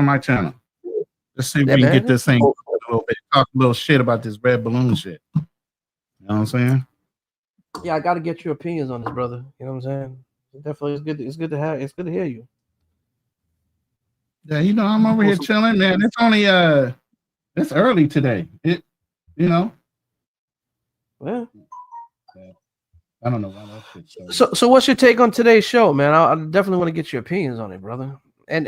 on my channel. Let's see if Yeah, we can man. get this thing a little bit. Talk a little shit about this red balloon shit. You know what I'm saying? Yeah, I got to get your opinions on this, brother. You know what I'm saying? Definitely, it's good to have. It's good to hear you. Yeah, you know, I'm over here chilling, man. It's only it's early today. You know. Yeah. I don't know why that shit. So what's your take on today's show, man? I definitely want to get your opinions on it, brother. And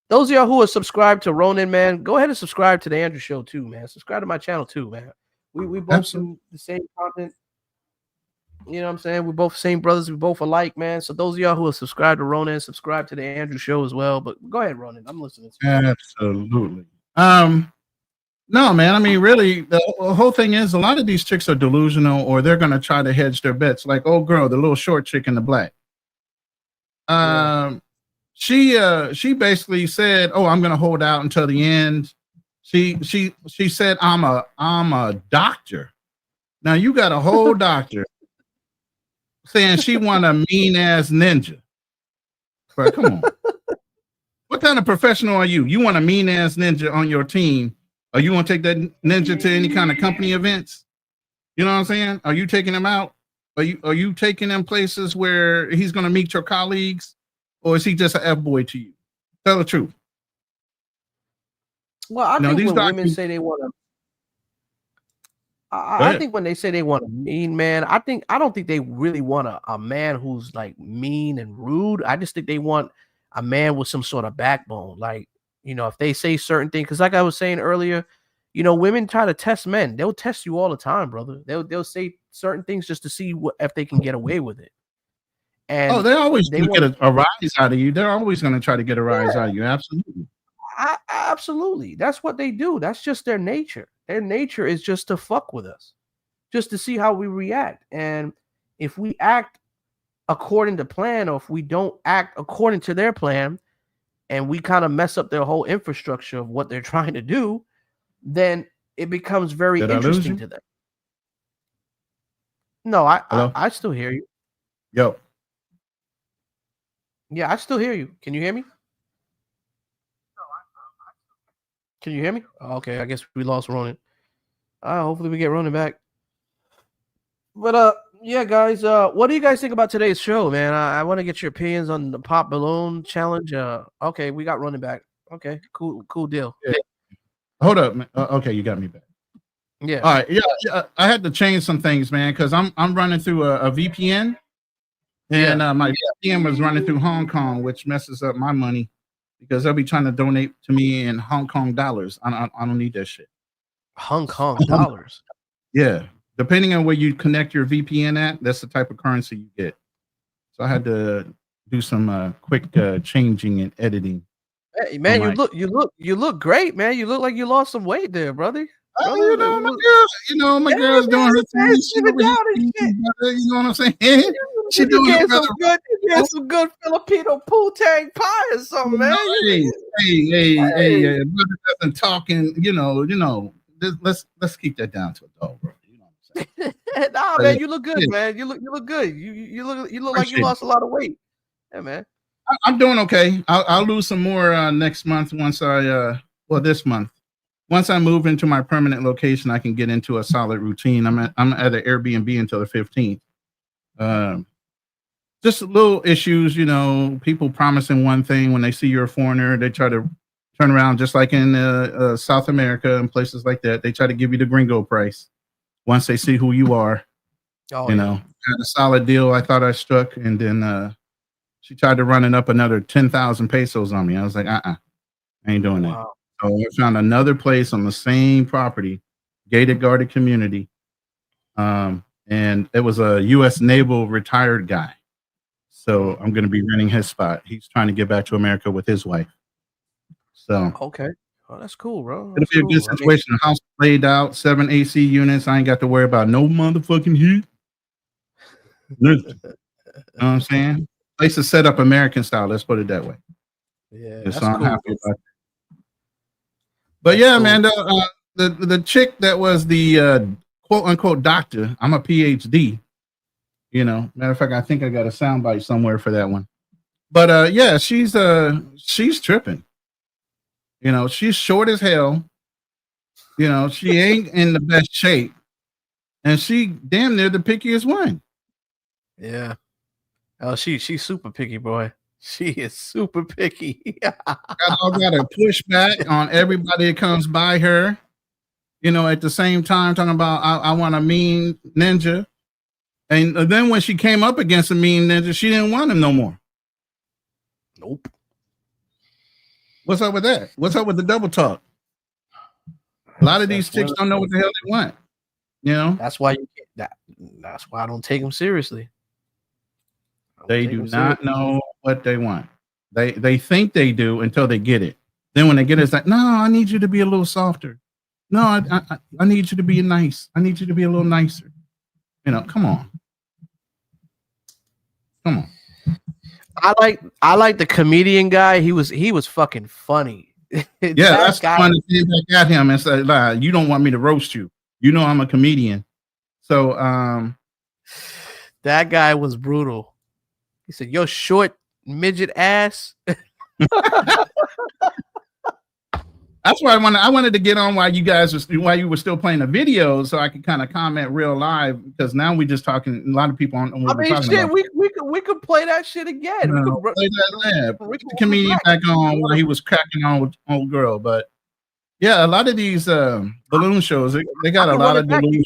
those of y'all who are subscribed to Ronin, man, go ahead and subscribe to the Andrew Show too, man. Subscribe to my channel too, man. We both do the same content. You know what I'm saying? We're both same brothers. We both alike, man. So those of y'all who are subscribed to Ronin, subscribe to the Andrew Show as well. But go ahead, Ronin. I'm listening to you. Absolutely. No, man. I mean, really, the whole thing is a lot of these chicks are delusional, or they're gonna try to hedge their bets. Like old girl, the little short chick in the black. She basically said, "Oh, I'm gonna hold out until the end." She said, "I'm a doctor." Now you got a whole doctor saying she want a mean ass ninja. Bro, come on. What kind of professional are you? You want a mean ass ninja on your team? Or you want to take that ninja to any kind of company events? You know what I'm saying? Are you taking him out? Are you taking him places where he's going to meet your colleagues? Or is he just an F-boy to you? Tell the truth. Well, I think when women say they want to, I think when they say they want a mean man, I don't think they really want a man who's like mean and rude. I just think they want a man with some sort of backbone. Like, you know, if they say certain things, because like I was saying earlier, you know, women try to test men. They'll test you all the time, brother. They'll say certain things just to see if they can get away with it. And they're always going to get a rise out of you. They're always going to try to get a rise out of you. Absolutely. Absolutely. That's what they do. That's just their nature. Their nature is just to fuck with us, just to see how we react. And if we act according to plan, or if we don't act according to their plan, and we kind of mess up their whole infrastructure of what they're trying to do, then it becomes very interesting to them. No, I still hear you. Yo. Yeah, I still hear you. Can you hear me? Can you hear me? Oh, okay, I guess we lost Ronin. Hopefully we get Ronin back. But yeah, guys, what do you guys think about today's show, man? I want to get your opinions on the pop balloon challenge. Okay, we got Ronin back. Okay, cool deal. Yeah. Hold up, man. Okay, you got me back. Yeah. All right. Yeah, I had to change some things, man, because I'm running through a VPN, and my VPN was running through Hong Kong, which messes up my money because they'll be trying to donate to me in Hong Kong dollars. I don't need that shit. Hong Kong dollars. Yeah. Depending on where you connect your VPN at, that's the type of currency you get. So I had to do some quick changing and editing. Hey, man, you look great, man. You look like you lost some weight there, brother. You know, my girl's doing her thing. You know what I'm saying? She doing some good Filipino poo-tang pie or something, man. Hey, brother doesn't talk, and you know, let's keep that down to a dog, bro. You know what I'm saying? Nah, man, you look good, man. You look good. You look like you lost a lot of weight. Yeah, man. I'm doing okay. I'll lose some more next month once this month. Once I move into my permanent location, I can get into a solid routine. I'm at an Airbnb until the 15th. Just little issues, you know, people promising one thing when they see you're a foreigner, they try to turn around, just like in South America and places like that. They try to give you the gringo price once they see who you are. You know, had a solid deal I thought I struck, and then she tried to run it up another 10,000 pesos on me. I was like, I ain't doing that. So I found another place on the same property, gated guarded community. And it was a U.S. Naval retired guy. So I'm going to be renting his spot. He's trying to get back to America with his wife. So okay. Oh, that's cool, bro. It'll be a good situation. The house laid out, 7 AC units. I ain't got to worry about no motherfucking heat. You know what I'm saying? Place is set up American style. Let's put it that way. Yeah. So I'm happy about that. But yeah, man, the chick that was the quote unquote doctor, I'm a PhD. You know, matter of fact, I think I got a soundbite somewhere for that one. But yeah, she's tripping. You know, she's short as hell. You know, she ain't in the best shape, and she damn near the pickiest one. Yeah. Oh, she's super picky, boy. She is super picky. I gotta push back on everybody that comes by her. You know, at the same time talking about I want a mean ninja, and then when she came up against a mean ninja, she didn't want him no more. Nope. What's up with that? What's up with the double talk? A lot of these chicks don't know what the hell they want. You know, that's why you can't. That's why I don't take them seriously. They do not know what they want. They think they do until they get it. Then when they get it, it's like, no, I need you to be a little softer. No, I need you to be nice. I need you to be a little nicer. You know, come on. I like the comedian guy. He was fucking funny. Yeah, that's the one that came back at him and said, you don't want me to roast you. You know I'm a comedian. So that guy was brutal. He said, "Yo, short midget ass." That's why I wanted to get on while you were still playing the video, so I could kind of comment real live, because now we just talking. A lot of people aren't. I mean, shit, we could play that shit again. We could play that. Put the comedian back on while he was cracking on with old girl. But yeah, a lot of these balloon shows, they got a lot of delusions.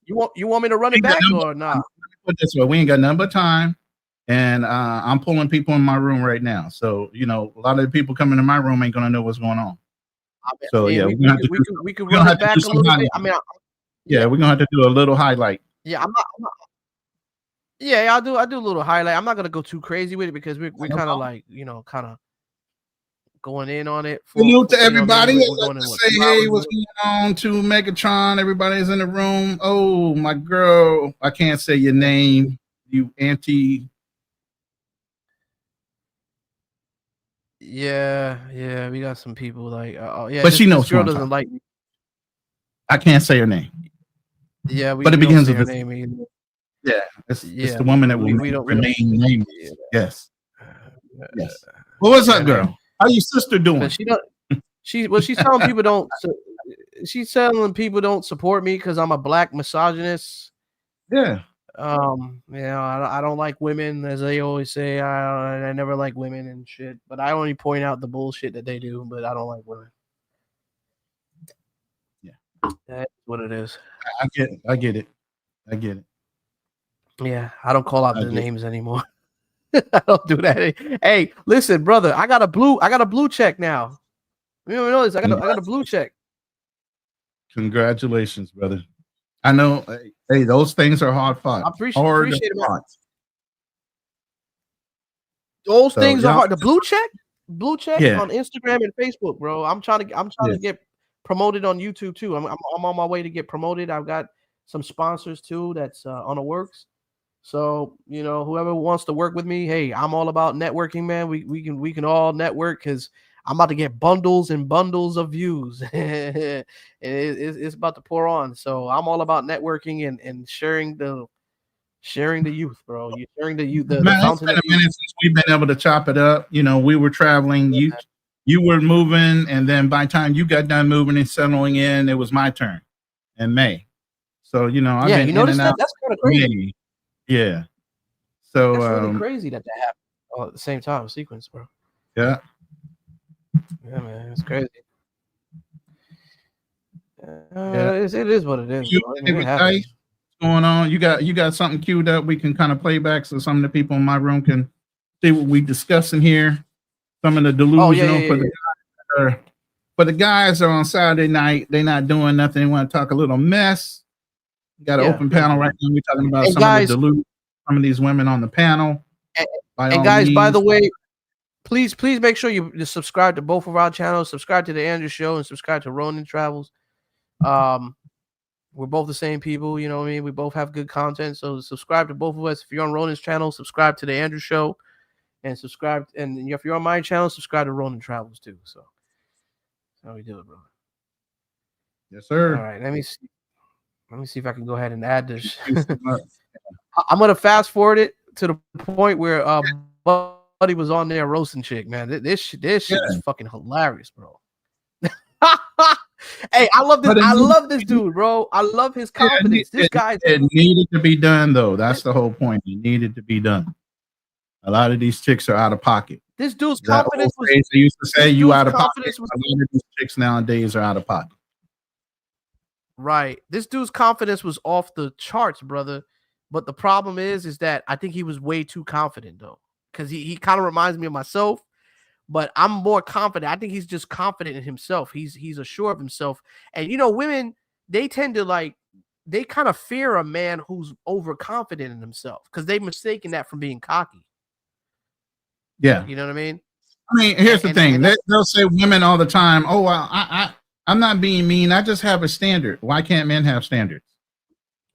You want me to run it back or not? Put this way, we ain't got nothing but time. And I'm pulling people in my room right now. So, you know, a lot of the people coming to my room ain't going to know what's going on. So, yeah, we could run it back a little bit. I mean, yeah, we're going to have to do a little highlight. Yeah, I'm not. Yeah, I do a little highlight. I'm not going to go too crazy with it because we're kind of like, you know, kind of going in on it. Salute to everybody. Say, hey, what's going on to Megatron? Everybody's in the room. Oh, my girl. I can't say your name. You auntie. Yeah, we got some people like, yeah, but she knows. Girl doesn't like me. I can't say her name. Yeah, but it begins with her name either. Yeah, it's the woman that will remain nameless. Yes. Yes. Well, what's up, girl? How your sister doing? She's telling people don't. She's telling people don't support me because I'm a black misogynist. Yeah. You know, I don't like women, as they always say. I never like women and shit, but I only point out the bullshit that they do, but I don't like women. Yeah, that's what it is. I get it. Yeah, I don't call out the names anymore. I don't do that. Hey, listen, brother, I got a blue check now. You don't know this. I got a blue check. Congratulations, brother. I know. Hey, those things are hard fought. I appreciate it. Those things are hard. The blue check on Instagram and Facebook, bro. I'm trying to get promoted on YouTube too. I'm on my way to get promoted. I've got some sponsors too that's on the works. So, you know, whoever wants to work with me, hey, I'm all about networking, man. We can all network because I'm about to get bundles and bundles of views. It's about to pour on. So I'm all about networking and sharing the youth, bro. You're sharing the youth. Man, it's been a minute since we've been able to chop it up. You know, we were traveling. You were moving, and then by the time you got done moving and settling in, it was my turn in May. So, you know, I've been in and out. That's kind of crazy. Yeah. So that's really crazy that happened all at the same time, sequence, bro. Yeah. Yeah, man, it's crazy. It is what it is. What's going on? You got something queued up we can kind of play back so some of the people in my room can see what we discussing here. Some of the delusional for the guys are on Saturday night. They're not doing nothing. They want to talk a little mess. Got an open panel right now. We're talking about some of these women on the panel. And guys, by the way, please make sure you subscribe to both of our channels. Subscribe to the Andrew Show and subscribe to Ronin Travels. We're both the same people, you know what I mean? We both have good content, so subscribe to both of us. If you're on Ronin's channel, subscribe to the Andrew Show, and subscribe. And if you're on my channel, subscribe to Ronin Travels too. So that's how we do it, bro. Yes, sir. All right, let me see if I can go ahead and add this. I'm gonna fast forward it to the point where buddy was on there roasting chick, man. This shit is fucking hilarious, bro. Hey, I love this. I love this dude, bro. I love his confidence. This guy. It needed to be done, though. That's the whole point. It needed to be done. A lot of these chicks are out of pocket. This dude's confidence was. They used to say you out of pocket. A lot of these chicks nowadays are out of pocket. Right. This dude's confidence was off the charts, brother. But the problem is that I think he was way too confident, though, because he kind of reminds me of myself. But I'm more confident. I think he's just confident in himself. He's assured of himself. And women, they tend to they kind of fear a man who's overconfident in himself because they've mistaken that from being cocky. Yeah, you know what I mean. Here's the thing. They'll say women all the time. Oh, well, I'm not being mean. I just have a standard. Why can't men have standards?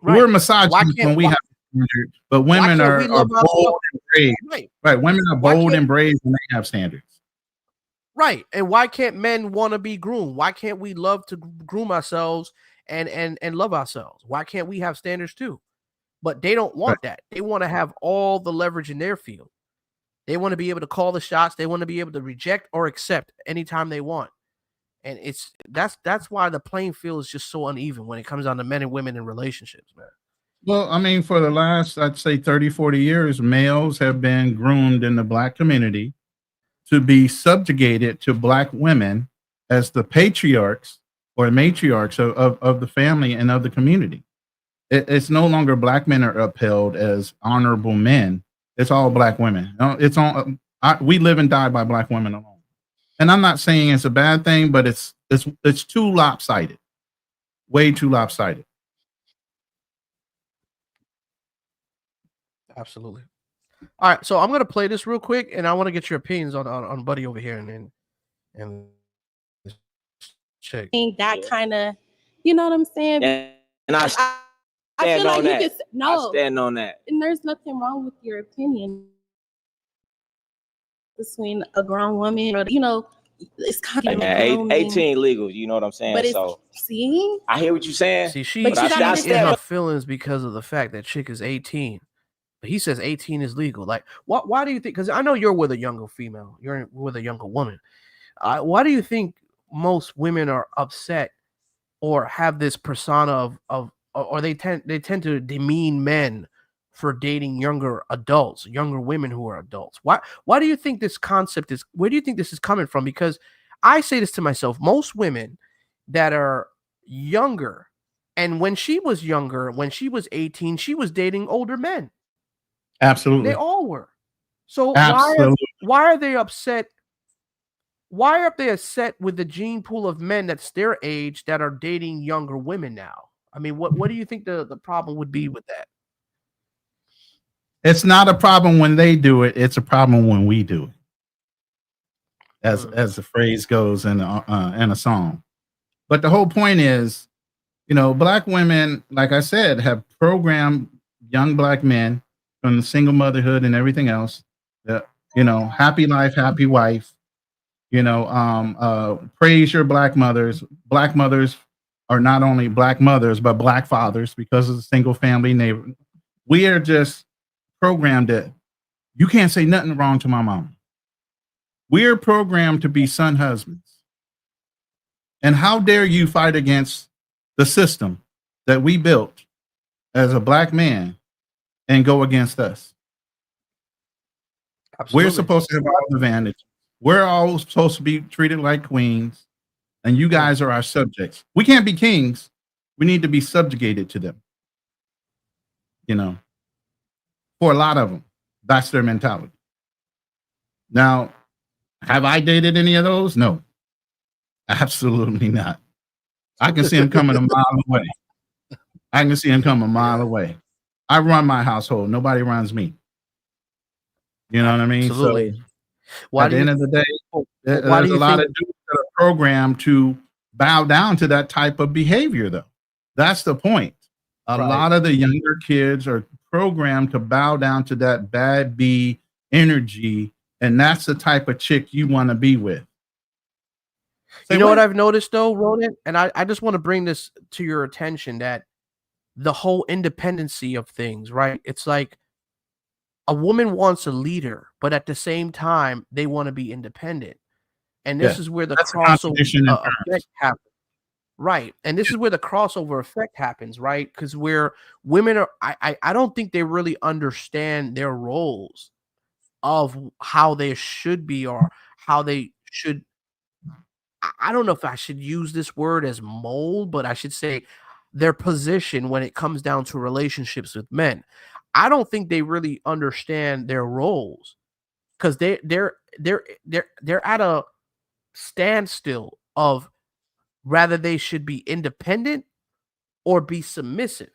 Right. We're misogynist when we have standards, but women are bold and brave. Right. Women are bold and brave when they have standards. Right. And why can't men want to be groomed? Why can't we love to groom ourselves and love ourselves? Why can't we have standards too? But they don't want that. They want to have all the leverage in their field. They want to be able to call the shots. They want to be able to reject or accept anytime they want. And that's why the playing field is just so uneven when it comes down to men and women in relationships, man. Well, for the last, I'd say 30, 40 years, males have been groomed in the Black community to be subjugated to Black women as the patriarchs or matriarchs of the family and of the community. It's no longer Black men are upheld as honorable men. It's all Black women. It's all we live and die by Black women alone. And I'm not saying it's a bad thing, but it's too lopsided, way too lopsided. Absolutely. All right, so I'm gonna play this real quick, and I want to get your opinions on Buddy over here, and check. That kind of, you know what I'm saying? And I feel like you can no. I stand on that. And there's nothing wrong with your opinion between a grown woman, or it's kind of 18 legal. You know what I'm saying? But I hear what you're saying. See, she's in her feelings because of the fact that chick is 18. But he says 18 is legal. Like, why do you think? Because I know you're with a younger female. You're with a younger woman. Why do you think most women are upset or have this persona or they tend to demean men for dating younger adults, younger women who are adults? Why do you think this concept is? Where do you think this is coming from? Because I say this to myself: most women that are younger, and when she was younger, when she was 18, she was dating older men. Absolutely. They all were. So why are they upset? Why are they upset with the gene pool of men that's their age that are dating younger women now? I mean, what do you think the problem would be with that? It's not a problem when they do it. It's a problem when we do it. As the phrase goes in a song. But the whole point is, Black women, like I said, have programmed young Black men from the single motherhood and everything else, happy life, happy wife, praise your Black mothers. Black mothers are not only Black mothers, but Black fathers because of the single family neighbor. We are just programmed that you can't say nothing wrong to my mom. We are programmed to be son husbands. And how dare you fight against the system that we built as a Black man and go against us? Absolutely. We're supposed to have all the advantage. We're all supposed to be treated like queens, and you guys are our subjects. We can't be kings. We need to be subjugated to them. For a lot of them, that's their mentality. Now, have I dated any of those? No, absolutely not. I can see them coming a mile away. I can see them come a mile away. I run my household. Nobody runs me. You know what I mean? Absolutely. So at the end of the day, there's a lot of dudes that are programmed to bow down to that type of behavior, though. That's the point. A lot of the younger kids are programmed to bow down to that bad B energy, and that's the type of chick you want to be with. You know what I've noticed, though, Ronin? And I just want to bring this to your attention, that the whole independency of things, right? It's like a woman wants a leader, but at the same time, they want to be independent. And this is where the crossover effect happens. Right. And this is where the crossover effect happens, right? Because where women are, I don't think they really understand their roles of how they should be or how they should. I don't know if I should use this word as mold, but I should say their position when it comes down to relationships with men. I don't think they really understand their roles because they're at a standstill of rather they should be independent or be submissive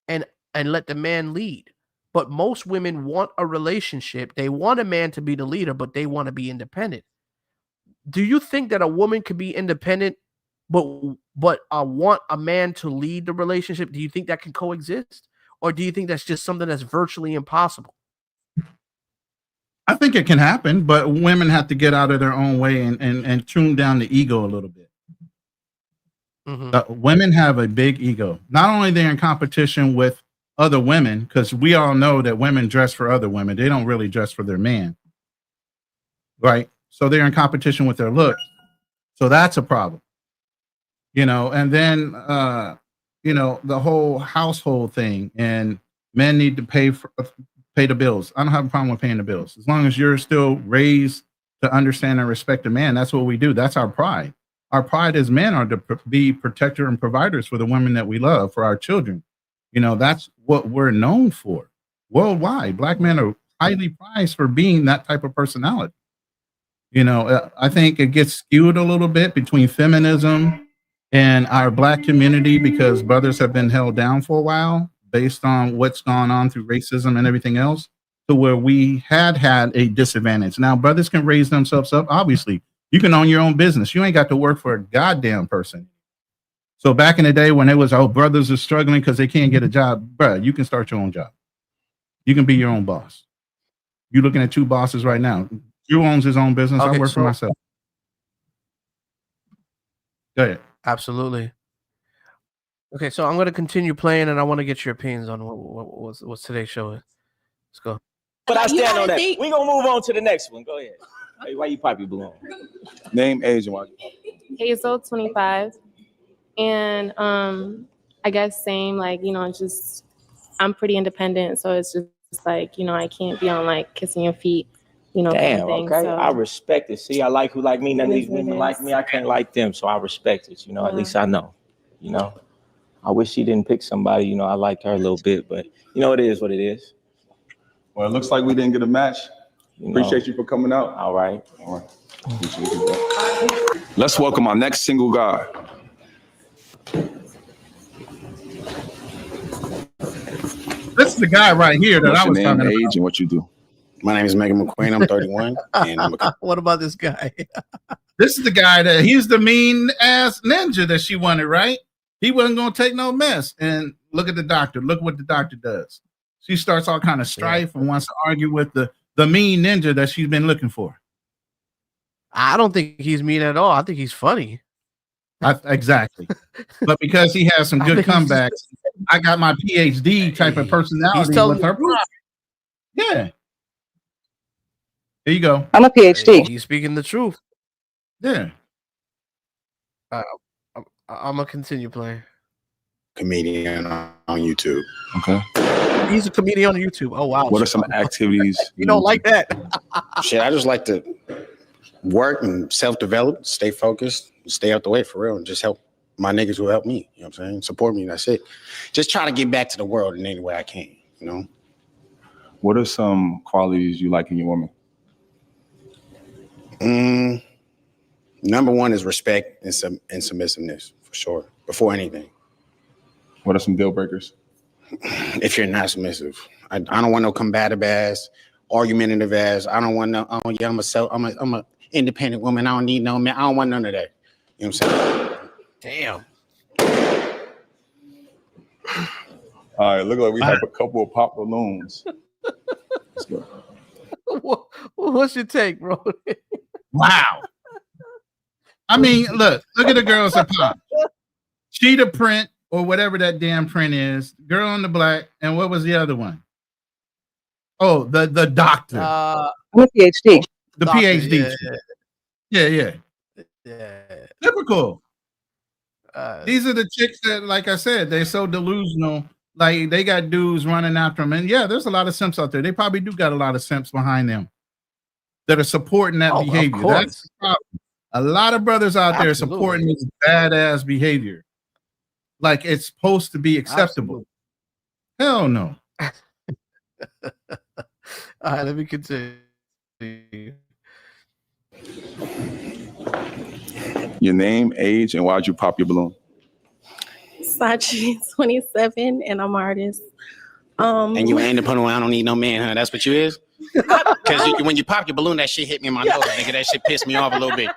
and let the man lead. But most women want a relationship. They want a man to be the leader, but they want to be independent. Do you think that a woman could be independent but want a man to lead the relationship? Do you think that can coexist? Or do you think that's just something that's virtually impossible? I think it can happen, but women have to get out of their own way and tune down the ego a little bit. Women have a big ego. Not only they're in competition with other women, because we all know that women dress for other women. They don't really dress for their man. Right? So they're in competition with their looks. So that's a problem. And then, the whole household thing, and men need to pay the bills. I don't have a problem with paying the bills. As long as you're still raised to understand and respect a man, that's what we do. That's our pride. Our pride as men are to be protector and providers for the women that we love, for our children. That's what we're known for worldwide. Black men are highly prized for being that type of personality. I think it gets skewed a little bit between feminism and our Black community because brothers have been held down for a while based on what's gone on through racism and everything else, to where we had a disadvantage. Now, brothers can raise themselves up. Obviously, you can own your own business. You ain't got to work for a goddamn person. So back in the day when it was, brothers are struggling because they can't get a job, bruh, you can start your own job. You can be your own boss. You're looking at two bosses right now. Drew owns his own business. I work for myself. Go ahead. Absolutely. Okay, so I'm going to continue playing, and I want to get your opinions on what's today's show. Let's go. But I stand on that. We're going to move on to the next one. Go ahead. Hey, why you pop your balloon? Name, age, and why? Hazel, 25. And I guess same, just I'm pretty independent, so it's just like, I can't be on kissing your feet, Damn, kind of thing, okay. so. I respect it. See, I like who like me. None of these women like me. I can't like them, so I respect it. At least I know. I wish she didn't pick somebody. I liked her a little bit, but it is what it is. Well, it looks like we didn't get a match. Appreciate you for coming out. All right. Let's welcome our next single guy. This is the guy right here that I was talking about. Age and what you do. My name is Megan McQueen. I'm 31. And I'm What about this guy? This is the guy he's the mean ass ninja that she wanted, right? He wasn't going to take no mess. And look at the doctor. Look what the doctor does. She starts all kind of strife and wants to argue with the mean ninja that she's been looking for. I don't think he's mean at all. I think he's funny. Exactly. But because he has some good comebacks, I got my PhD type of personality with her. Yeah. There you go. I'm a PhD. He's speaking the truth. Yeah. I'm gonna continue playing. Comedian on YouTube. Okay. He's a comedian on YouTube. Oh wow. What are some activities you don't like that? Shit, I just like to work and self-develop, stay focused, stay out the way for real, and just help my niggas who help me. You know what I'm saying? Support me, and that's it. Just try to get back to the world in any way I can, What are some qualities you like in your woman? Number one is respect and submissiveness, for sure, before anything. What are some deal breakers? If you're not submissive, I don't want no combative ass, argumentative ass. I don't want no. Oh yeah, I'm a independent woman. I don't need no man. I don't want none of that. You know what I'm saying? Damn. All right, look like we have a couple of pop balloons. Let's go. What's your take, bro? Wow. I mean, look at the girls that pop. Cheetah print or whatever that damn print is. Girl in the black. And what was the other one? Oh, the doctor, I'm a PhD. the doctor, PhD. Yeah. yeah. Typical. Uh, These are the chicks that, like I said, they're so delusional. Like they got dudes running after them, and yeah, there's a lot of simps out there. They probably do got a lot of simps behind them that are supporting that of behavior. course. That's the problem. A lot of brothers out there Absolutely. supporting this badass behavior, like it's supposed to be acceptable. Absolutely. Hell no. All right, let me continue. Your name, age, and why'd you pop your balloon? Sachi, 27, and I'm an artist. And you ain't independent. I don't need no man, huh? That's what you is? Because when you pop your balloon, that shit hit me in my nose, nigga. That shit pissed me off a little bit.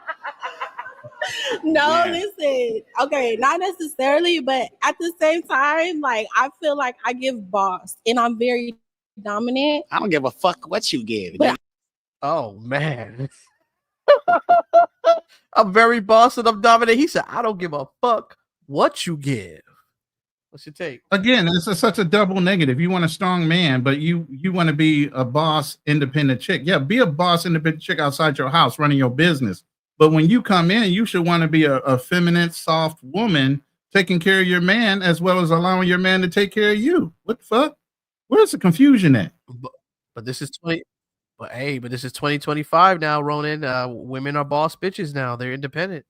No, Yeah. listen. Okay, not necessarily, but at the same time, like I feel like I give boss, and I'm very dominant. I don't give a fuck what you give. But- Oh man. I'm very boss and I'm dominant. He said, I don't give a fuck what you give. What's your take? Again, it's such a double negative. You want a strong man, but you want to be a boss, independent chick. Yeah, be a boss, independent chick outside your house, running your business. But when you come in, you should want to be a feminine, soft woman, taking care of your man as well as allowing your man to take care of you. What the fuck? Where's the confusion at? But this is 20. But hey, but this is 2025 now, Ronin. Women are boss bitches now. They're independent.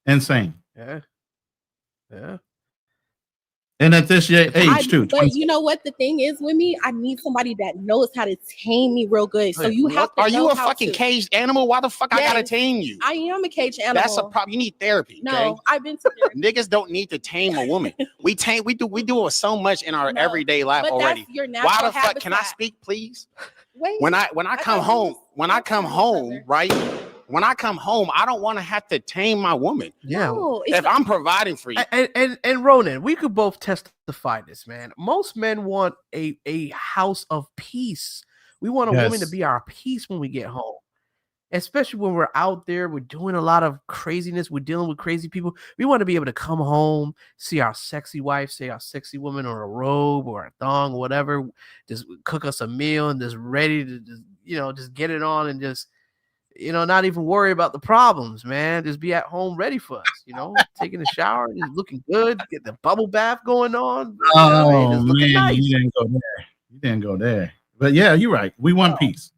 Insane. Yeah. Yeah. And at this age too. But you know what the thing is with me? I need somebody that knows how to tame me real good. So you have to. Are you know a how fucking to. caged animal? Why the fuck I gotta Yes. tame you? I am a caged animal. That's a problem. You need therapy. No, Okay? I've been to therapy. Niggas don't need to tame a woman. We do it so much in our No, everyday life but already. that's your natural Why the fuck can I habitat. speak, please? Wait, When I come thought home, you was- when I come home, right? When I come home, I don't want to have to tame my woman. Yeah. No, it's If I'm providing for you, And Ronin, we could both testify this, man. Most men want a house of peace. We want a woman to Yes. be our peace when we get home. Especially when we're out there, we're doing a lot of craziness, we're dealing with crazy people. We want to be able to come home, see our sexy wife, say our sexy woman or a robe or a thong or whatever, just cook us a meal and just ready to just get it on and just not even worry about the problems, man. Just be at home ready for us, taking a shower, just looking good, get the bubble bath going on. Oh just looking man, nice. you didn't go there. But yeah, you're right. We want peace.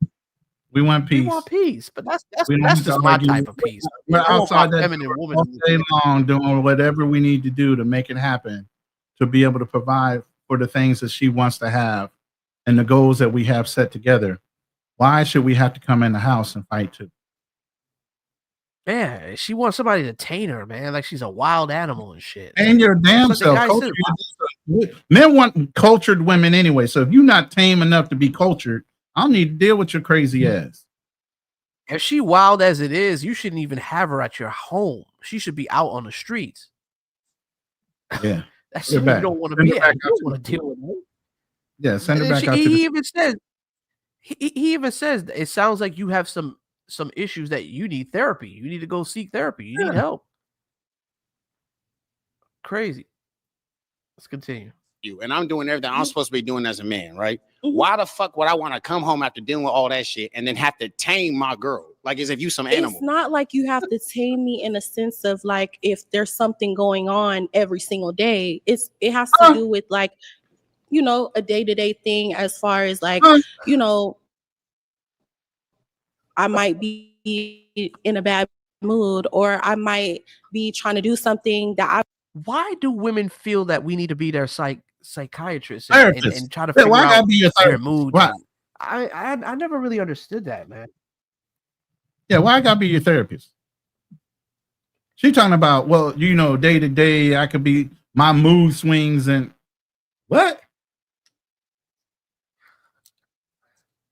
We want peace. We want peace, but that's We don't that's need to just my argue. type of peace. We're I want outside my that feminine door woman all to day long doing whatever we need to do to make it happen, to be able to provide for the things that she wants to have and the goals that we have set together. Why should we have to come in the house and fight too? Yeah, she wants somebody to tame her, man, like she's a wild animal and shit. And your damn That's what the self. guy Culture said. Men want cultured women anyway. So if you're not tame enough to be cultured, I'll need to deal with your crazy ass. If she wild as it is, you shouldn't even have her at your home. She should be out on the streets. Yeah. That's Send where her you back. don't want to Send be her at. back You out don't to want the to deal with her. Yeah, send her And back she- out to he the even says he even says it sounds like you have some issues that you need therapy. You need to go seek therapy. You need help. Crazy. Let's continue. you and I'm doing everything I'm supposed to be doing as a man, right? Mhm. Why the fuck would I want to come home after dealing with all that shit and then have to tame my girl? Like as if you some animal. It's not like you have to tame me in a sense of like if there's something going on every single day. It has to do with like, a day-to-day thing as far as like, I might be in a bad mood or I might be trying to do something that Why do women feel that we need to be their psychiatrist and try to Yeah, figure why I gotta out be your their therapist? mood? Why? I never really understood that, man. Yeah, why I gotta be your therapist? She talking about, well, day to day, I could be my mood swings and what?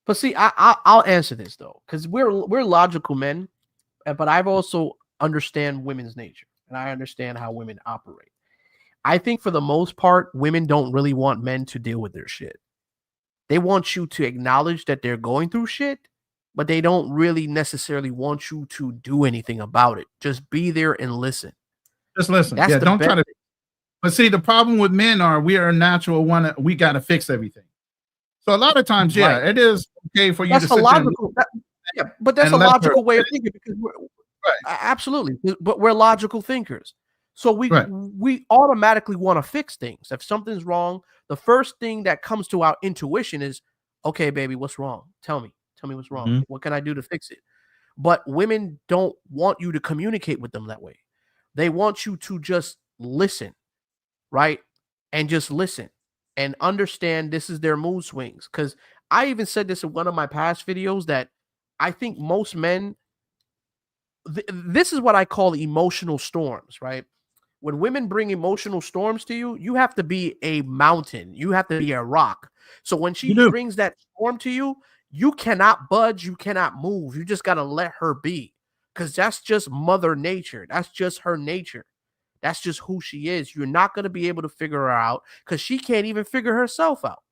But see, I'll answer this though, because we're logical men, but I've also understand women's nature and I understand how women operate. I think for the most part, women don't really want men to deal with their shit. They want you to acknowledge that they're going through shit, but they don't really necessarily want you to do anything about it. Just be there and listen. Just listen. That's Yeah, the don't try best to But see, the problem with men are we are a natural one. We got to fix everything. So a lot of times, yeah, it is okay for you That's to a sit there logical. Yeah, but that's a and let her. logical way of thinking because absolutely, but we're logical thinkers. So we automatically want to fix things. If something's wrong, the first thing that comes to our intuition is, okay, baby, what's wrong? Tell me what's wrong. Mm-hmm. What can I do to fix it? But women don't want you to communicate with them that way. They want you to just listen, right? And just listen and understand this is their mood swings. Because I even said this in one of my past videos that I think most men, this is what I call emotional storms, right? When women bring emotional storms to you, you have to be a mountain. You have to be a rock. So when she brings that storm to you, you cannot budge. You cannot move. You just got to let her be because that's just mother nature. That's just her nature. That's just who she is. You're not going to be able to figure her out because she can't even figure herself out.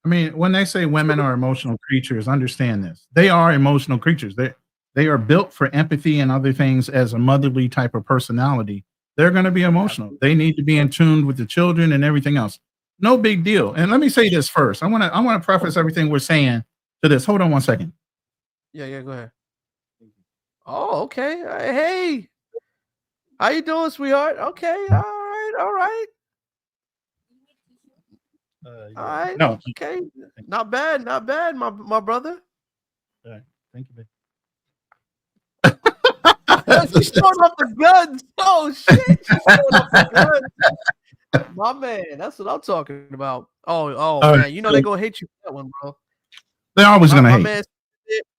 I mean, when they say women are emotional creatures, understand this. They are emotional creatures. They are built for empathy and other things as a motherly type of personality. They're going to be emotional. They need to be in tune with the children and everything else. No big deal. And let me say this first. I want to preface everything we're saying to this. Hold on one second. Yeah, go ahead. Oh, okay. Hey, how you doing, sweetheart? Okay, all right. All right. No. Okay. Not bad, my brother. All right. Thank you, babe. She's showing up the guns. Oh shit! She's showing up the guns. My man, that's what I'm talking about. Oh man, right. You know they're gonna hate you for that one, bro. They're always gonna hate. Man,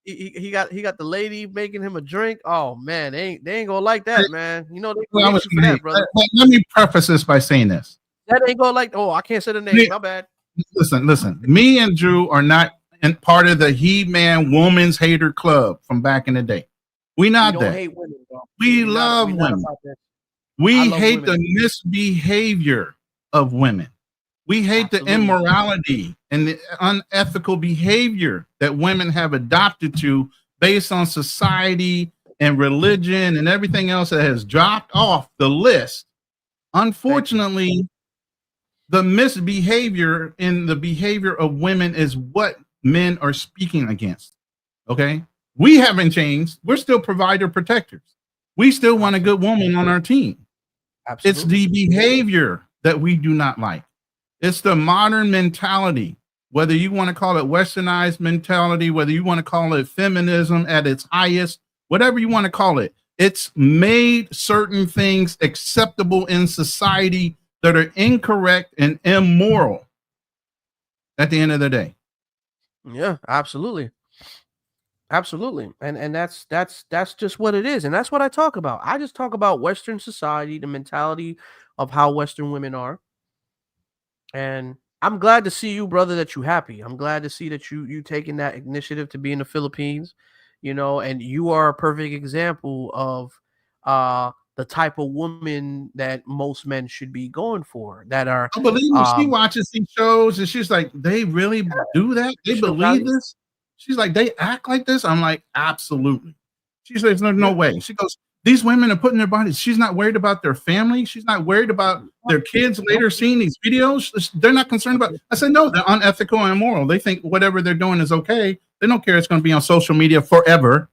he got the lady making him a drink. Oh man, they ain't gonna like that, man. You know they gonna hate you for that, brother. Let me preface this by saying this. That ain't gonna like. Oh, I can't say the name. My bad. Listen. Me and Drew are not part of the He-Man Woman's Hater Club from back in the day. We not that. Hate women, bro. We love women. We hate the misbehavior of women. We hate the immorality and the unethical behavior that women have adopted to based on society and religion and everything else that has dropped off the list. Unfortunately, the misbehavior in the behavior of women is what men are speaking against. Okay? We haven't changed. We're still provider protectors. We still want a good woman on our team. Absolutely. It's the behavior that we do not like. It's the modern mentality, whether you want to call it westernized mentality, whether you want to call it feminism at its highest, whatever you want to call it. It's made certain things acceptable in society that are incorrect and immoral at the end of the day. Yeah, absolutely. Absolutely. And that's just what it is. And that's what I talk about. I just talk about Western society, the mentality of how Western women are. And I'm glad to see you, brother, that you're happy. I'm glad to see that you taking that initiative to be in the Philippines, and you are a perfect example of the type of woman that most men should be going for. That are I believe me, she watches these shows and she's like, they really do that? They believe this? She's like, they act like this? I'm like, absolutely. She says, no way. She goes, these women are putting their bodies. She's not worried about their family. She's not worried about their kids later seeing these videos. They're not concerned about. I said, no, they're unethical and immoral. They think whatever they're doing is okay. They don't care. It's going to be on social media forever.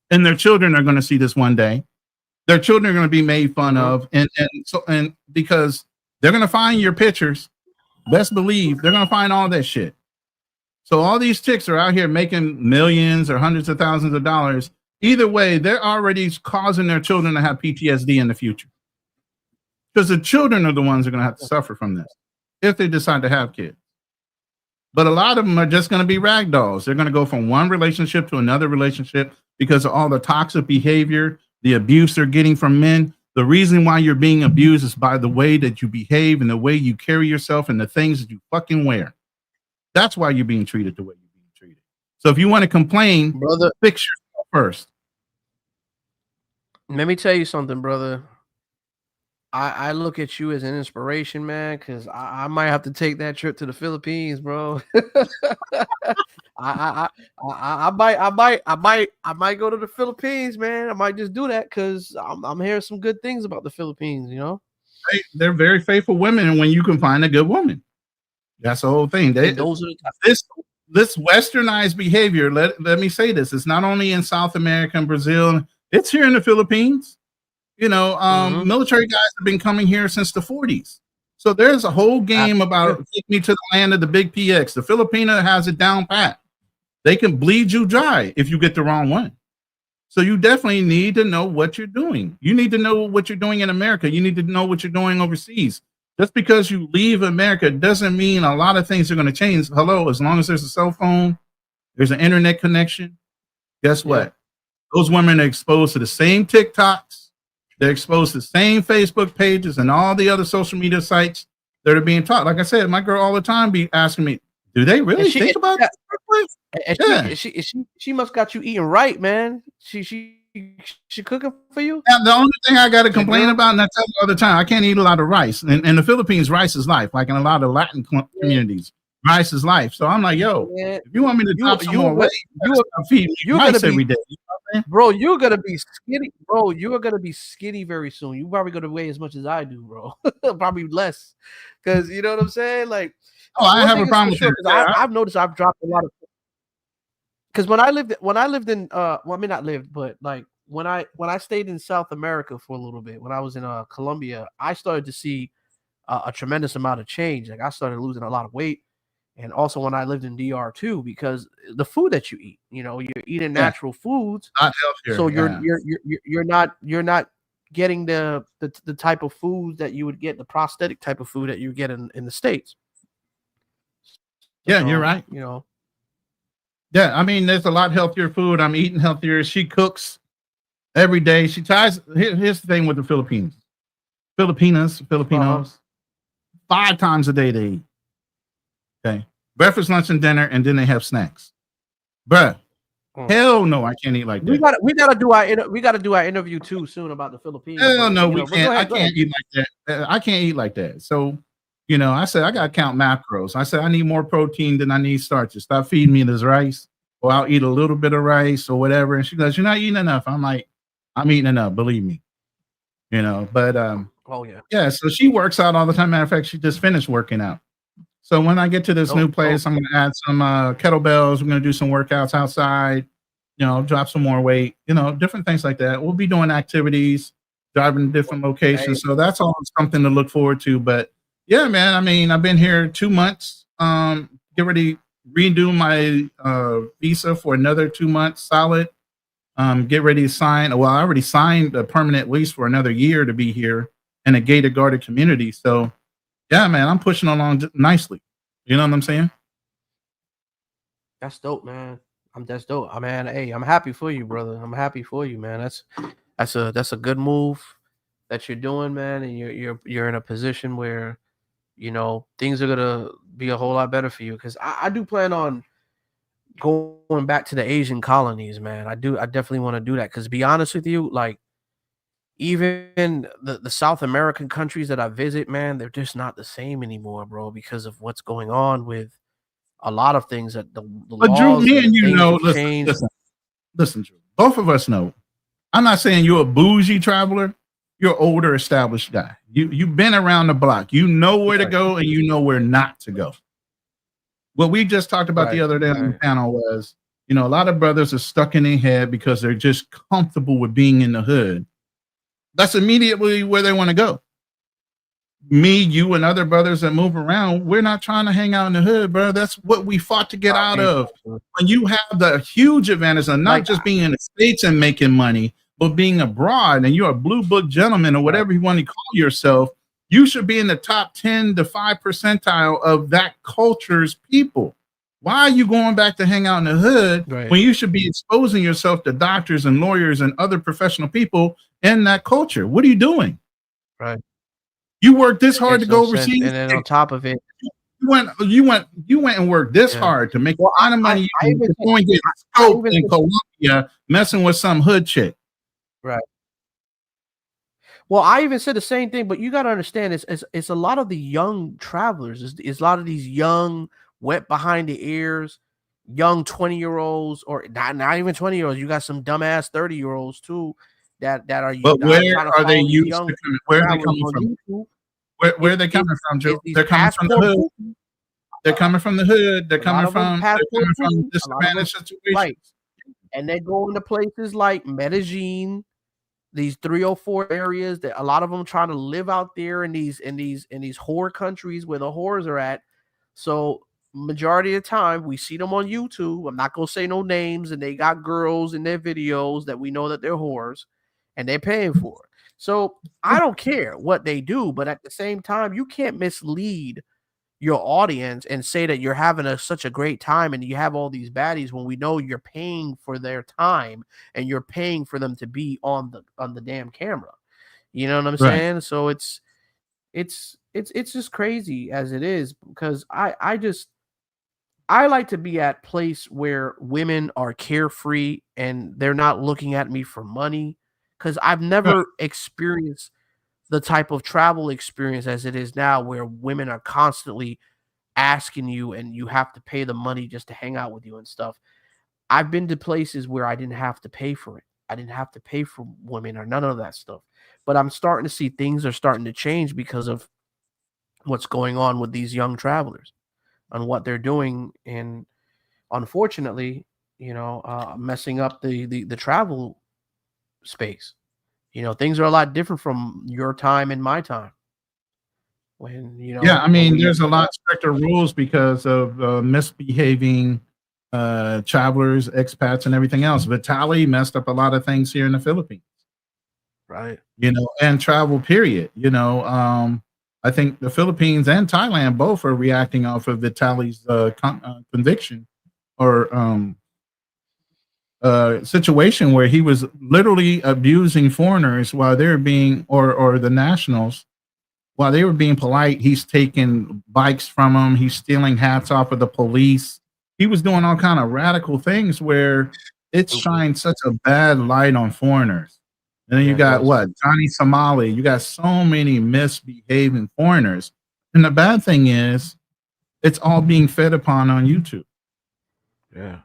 And their children are going to see this one day. Their children are going to be made fun of. And because they're going to find your pictures, best believe they're going to find all that shit. So all these chicks are out here making millions or hundreds of thousands of dollars. Either way, they're already causing their children to have PTSD in the future. Because the children are the ones who are going to have to suffer from this if they decide to have kids. But a lot of them are just going to be rag dolls. They're going to go from one relationship to another relationship because of all the toxic behavior, the abuse they're getting from men. The reason why you're being abused is by the way that you behave and the way you carry yourself and the things that you fucking wear. That's why you're being treated the way you're being treated. So if you want to complain, brother, fix yourself first. Let me tell you something, brother. I look at you as an inspiration, man, because I might have to take that trip to the Philippines, bro. I might go to the Philippines, man. I might just do that because I'm hearing some good things about the Philippines, They're very faithful women, and when you can find a good woman, that's the whole thing. Those are This westernized behavior. Let me say this: it's not only in South America and Brazil; it's here in the Philippines. Military guys have been coming here since the 40s. So there's a whole game about take me to the land of the big PX. The Filipino has it down pat. They can bleed you dry if you get the wrong one. So you definitely need to know what you're doing. You need to know what you're doing in America. You need to know what you're doing overseas. Just because you leave America doesn't mean a lot of things are going to change. Hello, as long as there's a cell phone, there's an internet connection. Guess what? Those women are exposed to the same TikToks. They're exposed to the same Facebook pages and all the other social media sites that are being taught. Like I said, my girl all the time be asking me, do they really think about that? She must got you eating right, man. She cooking for you? Yeah, the only thing I got to complain about, and I tell you all the time, I can't eat a lot of rice. In the Philippines, rice is life. Like in a lot of Latin communities, rice is life. So I'm like, yo, if you want me to drop some more weight, you feed me rice every day. You know what I'm saying? Bro, you're gonna be skinny. Bro, you're gonna be skinny very soon. You probably gonna weigh as much as I do, bro. Probably less, because you know what I'm saying. Like, I have a problem with sure, I've noticed I've dropped a lot of. Because when I lived in well, I mean not lived, but like when I stayed in South America for a little bit, when I was in Colombia, I started to see a tremendous amount of change. Like I started losing a lot of weight. And also when I lived in DR too, because the food that you eat, you're eating natural foods, not healthier, so you're not getting the type of food that you would get, the prosthetic type of food that you get in the States. Yeah, you're right. Yeah, I mean, there's a lot healthier food. I'm eating healthier. She cooks every day. She tries. Here's the thing with the Filipinos, 5 times a day they eat. Okay, breakfast, lunch, and dinner, and then they have snacks. Bruh, hell no, I can't eat like that. We gotta do our interview too soon about the Philippines. Hell no, we can't. I can't eat like that. I can't eat like that. So, I said I gotta count macros. I said I need more protein than I need starches. Stop feeding me this rice, or I'll eat a little bit of rice or whatever. And she goes, "You're not eating enough." I'm like, "I'm eating enough, believe me." But yeah. So she works out all the time. Matter of fact, she just finished working out. So when I get to this new place, I'm going to add some kettlebells. We're going to do some workouts outside, drop some more weight, different things like that. We'll be doing activities, driving to different locations. So that's all something to look forward to. But yeah, man, I mean, I've been here 2 months. Get ready, redo my visa for another 2 months solid. Get ready to sign. Well, I already signed a permanent lease for another year to be here in a gated guarded community. So yeah, man, I'm pushing along nicely. You know what I'm saying? That's dope, man. That's dope. Hey, I'm happy for you, brother. I'm happy for you, man. That's a good move that you're doing, man. And you're in a position where, things are gonna be a whole lot better for you. Because I do plan on going back to the Asian colonies, man. I definitely want to do that. Because to be honest with you, like, even the South American countries that I visit, man, they're just not the same anymore, bro, because of what's going on with a lot of things that the but laws. Drew, me and you know, changed. Listen, Drew, both of us know. I'm not saying you're a bougie traveler. You're an older, established guy. You've been around the block. You know where to go and you know where not to go. What we just talked about the other day on the panel was, a lot of brothers are stuck in their head because they're just comfortable with being in the hood. That's immediately where they want to go. Me, you, and other brothers that move around, we're not trying to hang out in the hood, bro. That's what we fought to get out of. When you have the huge advantage of not just being in the States and making money, but being abroad, and you're a blue book gentleman or whatever you want to call yourself, you should be in the top 10 to 5 percentile of that culture's people. Why are you going back to hang out in the hood when you should be exposing yourself to doctors and lawyers and other professional people in that culture? What are you doing? Right. You worked this hard to go overseas, and then on top of it, you went and worked this hard to make a lot of money. You're going to get scoped in Colombia messing with some hood chick. Right. Well, I even said the same thing, but you got to understand, it's a lot of the young travelers. It's a lot of these young, wet behind the ears, young 20-year-olds, or not even 20-year-olds. You got some dumbass 30-year-olds too that are. But where are they used to? Where are they coming from? Where are they coming from, Joe? these They're coming from the passport hood. pussies. They're coming from the hood. They're A lot coming of them from passport pussies. A lot of disadvantaged them, situations. right? And they go into places like Medellin, these 3 or 4 areas that a lot of them trying to live out there in these whore countries where the whores are at. So majority of the time we see them on YouTube. I'm not gonna say no names, and they got girls in their videos that we know that they're whores and they're paying for it. So I don't care what they do, but at the same time, you can't mislead your audience and say that you're having such a great time and you have all these baddies when we know you're paying for their time and you're paying for them to be on the damn camera. You know what I'm Right. saying? So it's just crazy as it is, because I like to be at place where women are carefree and they're not looking at me for money, because I've never experienced the type of travel experience as it is now, where women are constantly asking you and you have to pay the money just to hang out with you and stuff. I've been to places where I didn't have to pay for it. I didn't have to pay for women or none of that stuff. But I'm starting to see things are starting to change because of what's going on with these young travelers and what they're doing. And unfortunately, messing up the travel space. Things are a lot different from your time and my time. When I mean, there's a lot stricter rules because of misbehaving travelers, expats, and everything else. Vitaly messed up a lot of things here in the Philippines, right? And travel. Period. I think the Philippines and Thailand both are reacting off of Vitaly's conviction or situation where he was literally abusing foreigners while they're being or the nationals. While they were being polite, he's taking bikes from them. He's stealing hats off of the police. He was doing all kind of radical things where it shined such a bad light on foreigners. And then you got Johnny Somali. You got so many misbehaving foreigners. And the bad thing is, it's all being fed upon on YouTube. Yeah.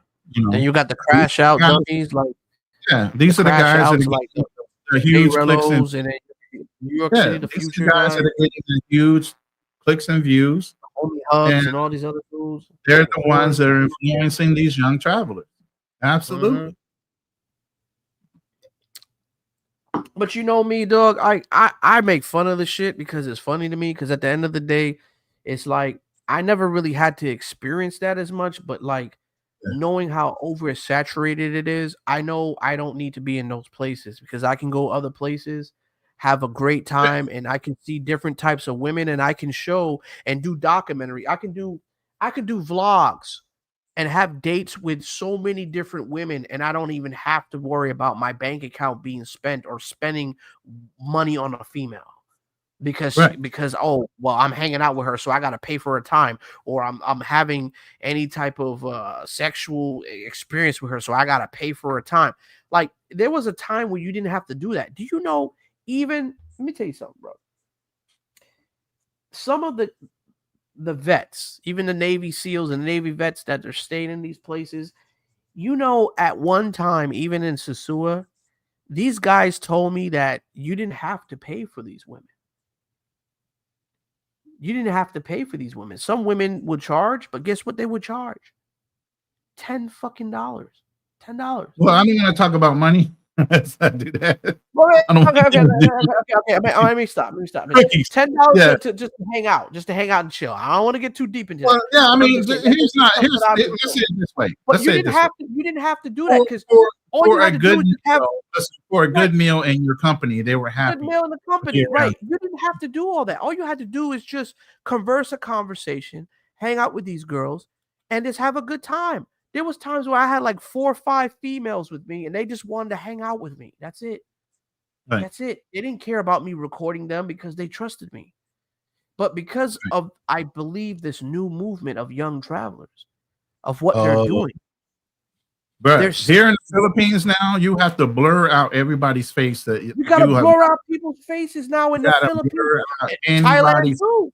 Then you got the crash out dummies, like these are the guys that are like the huge clicks and New York City, the future guys that are getting the huge clicks and views, Homie Hubs and all these other tools. They're the ones that are influencing these young travelers. Absolutely. But you know me, dog. I make fun of the shit because it's funny to me. Because at the end of the day, it's like I never really had to experience that as much. But like knowing how oversaturated it is, I know I don't need to be in those places because I can go other places, have a great time, and I can see different types of women, and I can show and do documentary. I can do vlogs and have dates with so many different women, and I don't even have to worry about my bank account being spent or spending money on a female because oh well, I'm hanging out with her, so I got to pay for her time, or I'm having any type of sexual experience with her, so I got to pay for her time. Like there was a time where you didn't have to do that. Do you know? Even let me tell you something, bro. Some of the vets, even the Navy SEALs and the Navy vets that are staying in these places, at one time, even in Sosua, these guys told me that you didn't have to pay for these women. You didn't have to pay for these women. Some women would charge, but guess what they would charge? $10 fucking $10. Well, I'm going to talk about money. Let's not do that. Okay. Let me stop. $10 to just hang out and chill. I don't want to get too deep into that. Yeah, I mean, let's say it this way. But you didn't have to do that because for a good meal in your company, they were happy. Good meal in the company, right? You didn't have to do all that. All you had to do is just converse a conversation, hang out with these girls, and just have a good time. There was times where I had like 4 or 5 females with me and they just wanted to hang out with me. That's it. Right. That's it. They didn't care about me recording them because they trusted me. But because of, I believe, this new movement of young travelers, of what they're doing. But here in the Philippines now, you have to blur out everybody's face. You got to blur out people's faces now in the Philippines. Thailand too.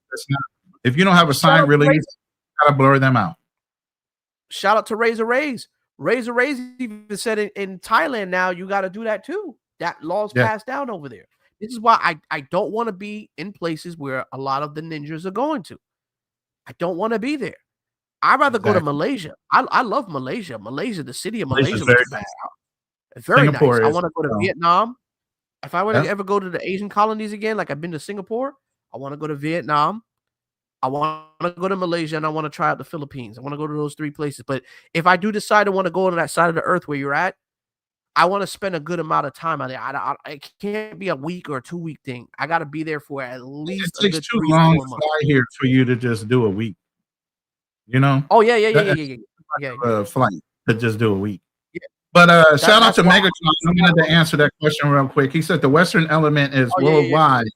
If you don't have a signed release, you got to blur them out. Shout out to Razor Rays. Razor Rays even said in Thailand now you got to do that too. That law's passed down over there. I don't want to be in places where a lot of the ninjas are going to. I don't want to be there. I'd rather go to Malaysia. I love Malaysia. Malaysia, the city of Malaysia looks bad. Very nice. I want to go to Vietnam. If I were to ever go to the Asian colonies again, like I've been to Singapore, I want to go to Vietnam. I want to go to Malaysia, and I want to try out the Philippines. I want to go to those 3 places. But if I do decide to want to go to that side of the earth where you're at, I want to spend a good amount of time out there. It can't be a week or a 2-week thing. I got to be there for at least it takes too long to fly here for you to just do a week. You know? Oh yeah. Flight to just do a week. Yeah. But shout out to Megatron. I wanted to answer that question real quick. He said the Western element is worldwide,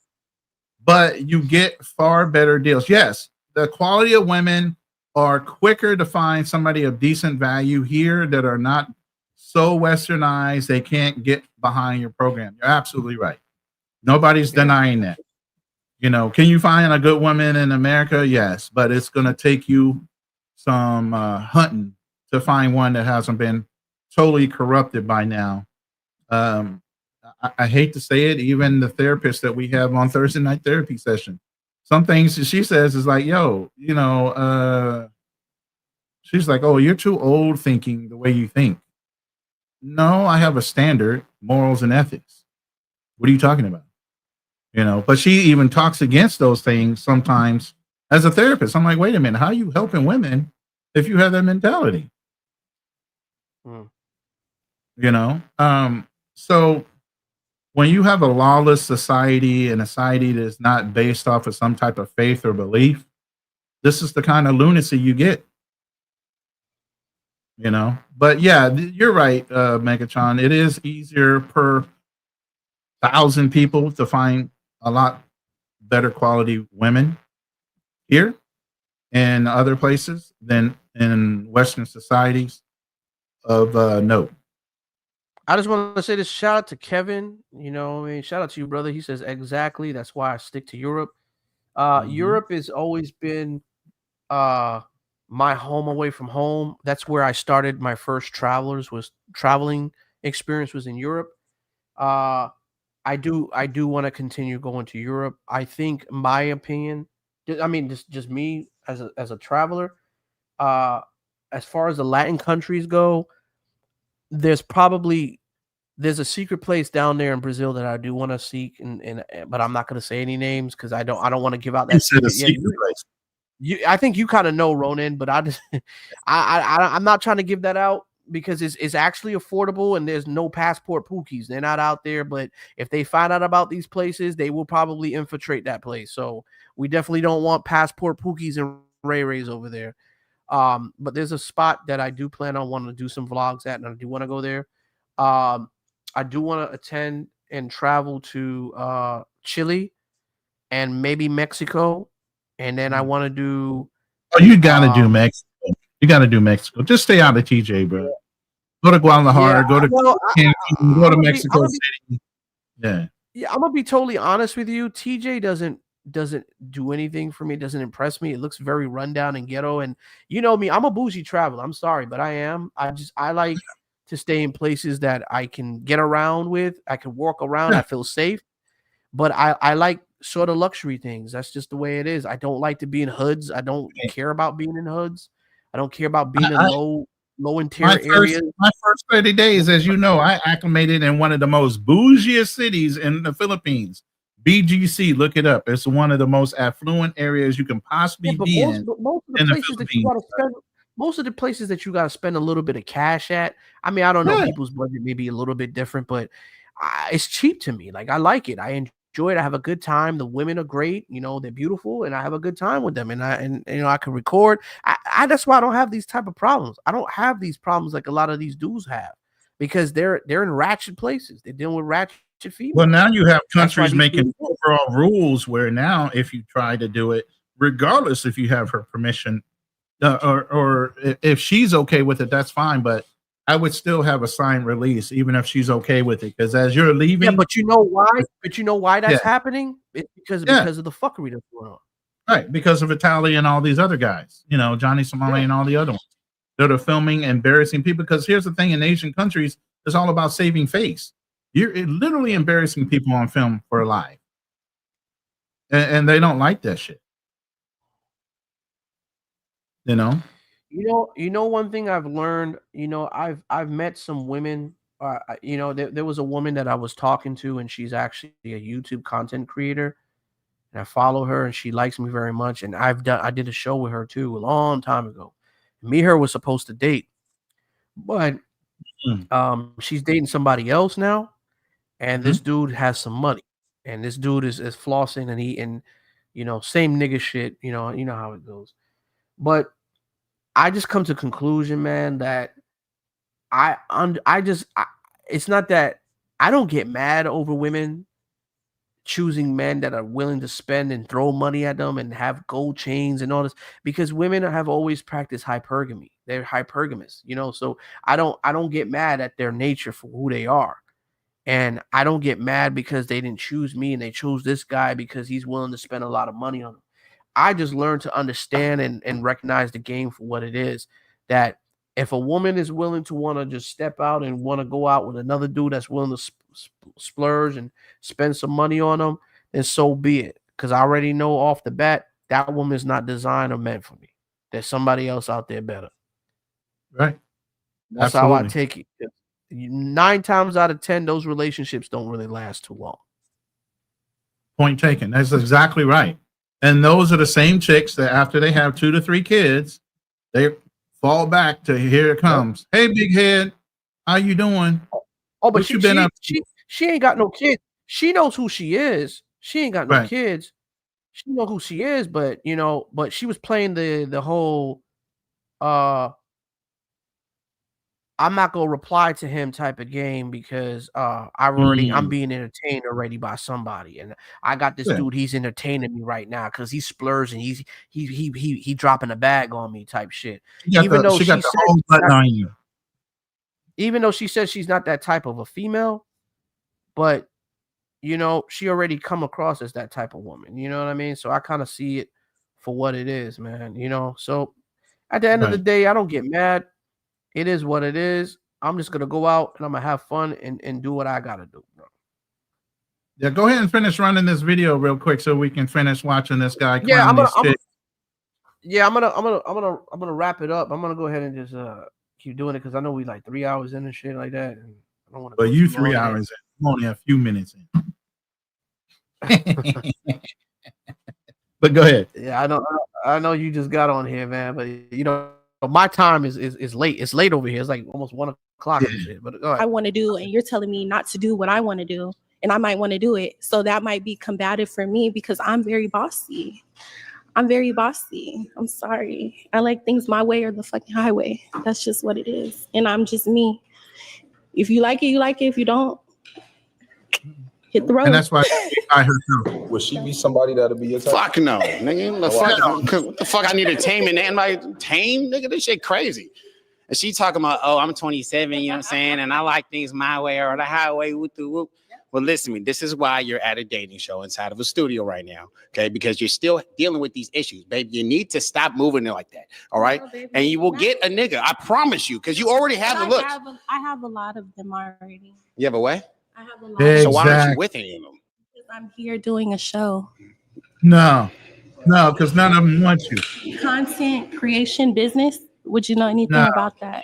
but you get far better deals. Yes, the quality of women are quicker to find somebody of decent value here that are not so westernized they can't get behind your program. You're absolutely right. Nobody's denying that. You know, can you find a good woman in America? Yes, but it's going to take you some hunting to find one that hasn't been totally corrupted by now. I hate to say it, even the therapist that we have on Thursday night therapy session, some things that she says is like, yo, you know, she's like, oh, you're too old thinking the way you think. No, I have a standard, morals and ethics. What are you talking about? You know, but she even talks against those things sometimes as a therapist. I'm like, wait a minute, how are you helping women if you have that mentality? You know, so when you have a lawless society and a society that is not based off of some type of faith or belief, this is the kind of lunacy you get. You know, but yeah, you're right, Megatron. It is easier per 1,000 people to find a lot better quality women here and other places than in Western societies of note. I just want to say this. Shout out to Kevin. You know, I mean, shout out to you, brother. He says exactly. That's why I stick to Europe. Europe has always been my home away from home. That's where I started my first traveling experience was in Europe. I do want to continue going to Europe. I think my opinion, I mean, just me as a traveler, as far as the Latin countries go, there's a secret place down there in Brazil that I do want to seek, but I'm not going to say any names because I don't want to give out that secret. Place. I think you kind of know, Ronin, but I'm not trying to give that out because it's actually affordable and there's no passport pookies. They're not out there, but if they find out about these places, they will probably infiltrate that place. So we definitely don't want passport pookies and Ray-Rays over there. But there's a spot that I do plan on wanting to do some vlogs at, and I do want to go there. I do want to attend and travel to Chile and maybe Mexico. And then I want to do. Oh, you got to do Mexico. You got to do Mexico. Just stay out of TJ, bro. Go to Guadalajara. Go to Cancun. Go to Mexico City. Yeah. I'm gonna be totally honest with you. TJ doesn't do anything for me. Doesn't impress me. It looks very rundown and ghetto. And you know me, I'm a bougie traveler. I'm sorry, but I am. I like to stay in places that I can get around with. I can walk around. I feel safe. But I like sort of luxury things. That's just the way it is. I don't like to be in hoods. I don't care about being in hoods. I don't care about being in low interior areas. My first 30 days, as you know, I acclimated in one of the most bougiest cities in the Philippines. BGC, look it up. It's one of the most affluent areas you can possibly be in. Most of the places that you got to spend a little bit of cash at. I mean, I don't know, people's budget may be a little bit different, but it's cheap to me. Like, I like it. I enjoy it. I have a good time. The women are great. You know, they're beautiful, and I have a good time with them. And you know, I can record. That's why I don't have these type of problems. I don't have these problems like a lot of these dudes have, because they're in ratchet places. They're dealing with ratchet females. Well, now you have countries making overall rules where now if you try to do it, regardless if you have her permission, or if she's okay with it, that's fine. But I would still have a signed release, even if she's okay with it. Because as you're leaving, but you know why? That's happening. It's because of the fuckery that's going on. Right, because of Italy and all these other guys. You know, Johnny Somali and all the other ones that are filming, embarrassing people. Because here's the thing: in Asian countries, it's all about saving face. You're literally embarrassing people on film for life. And they don't like that shit. You know? You know, one thing I've learned, I've met some women. There was a woman that I was talking to, and she's actually a YouTube content creator, and I follow her, and she likes me very much. And I did a show with her too a long time ago. Me and her was supposed to date, but she's dating somebody else now, and this dude has some money, and this dude is flossing and eating, same nigga shit. You know how it goes, but. I just come to conclusion, man, that it's not that I don't get mad over women choosing men that are willing to spend and throw money at them and have gold chains and all this, because women have always practiced hypergamy. They're hypergamous, so I don't get mad at their nature for who they are. And I don't get mad because they didn't choose me and they chose this guy because he's willing to spend a lot of money on them. I just learned to understand and recognize the game for what it is. That if a woman is willing to want to just step out and want to go out with another dude that's willing to splurge and spend some money on them, then so be it. Because I already know off the bat that woman is not designed or meant for me. There's somebody else out there better. Right. That's Absolutely. How I take it. 9 times out of 10, those relationships don't really last too long. Point taken. That's exactly right. And those are the same chicks that after they have 2 to 3 kids, they fall back to here it comes. Hey, big head, how you doing? Oh, but she ain't got no kids. She knows who she is. She ain't got no kids. She know who she is, but but she was playing the whole I'm not gonna reply to him type of game because I'm being entertained already by somebody, and I got this dude. He's entertaining me right now because he's splurging. He dropping a bag on me type shit. Even though she says she's not that type of a female, but she already come across as that type of woman. You know what I mean? So I kind of see it for what it is, man. So at the end of the day, I don't get mad. It is what it is. I'm just gonna go out and I'm gonna have fun and do what I gotta do, bro. Yeah, go ahead and finish running this video real quick so we can finish watching this guy. Yeah, I'm gonna wrap it up. I'm gonna go ahead and just keep doing it because I know we like 3 hours in and shit like that. And I don't want to. But you 3 hours in. I'm only a few minutes in. But go ahead. Yeah, I know you just got on here, man. But my time is late. It's late over here. It's like almost 1 o'clock and shit. But I want to do, and you're telling me not to do what I want to do, and I might want to do it. So that might be combative for me because I'm very bossy. I'm sorry. I like things my way or the fucking highway. That's just what it is, and I'm just me. If you like it, you like it. If you don't, hit the road. And that's why I heard her. Would she be somebody that'll be your type? Fuck no, nigga. What the fuck I need to tame and like tame, nigga. This shit crazy. And she talking about, oh, I'm 27, you know what I'm saying? And I like things my way or the highway, whoop the whoop. Well, listen to me. This is why you're at a dating show inside of a studio right now, okay? Because you're still dealing with these issues, baby. You need to stop moving it like that, all right? And you will get a nigga, I promise you, because you already have the looks. I have a lot of them already. You have a what? I have a lot. Exactly. So why aren't you with any of them? Because I'm here doing a show. No, because none of them want you. Content creation business. Would you know anything about that?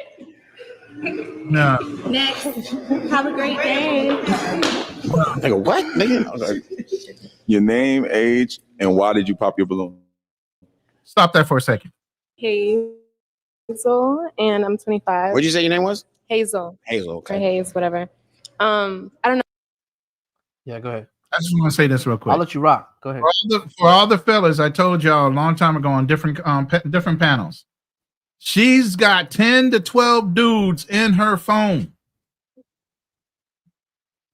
No. Next. Have a great day. Nigga, what? Nigga? Your name, age, and why did you pop your balloon? Stop that for a second. Hazel, and I'm 25. What'd you say your name was? Hazel. Hazel, okay. Or Hayes, whatever. I don't know. Yeah, go ahead. I just want to say this real quick. I'll let you rock. Go ahead. For all the fellas, I told y'all a long time ago on different panels. She's got 10 to 12 dudes in her phone.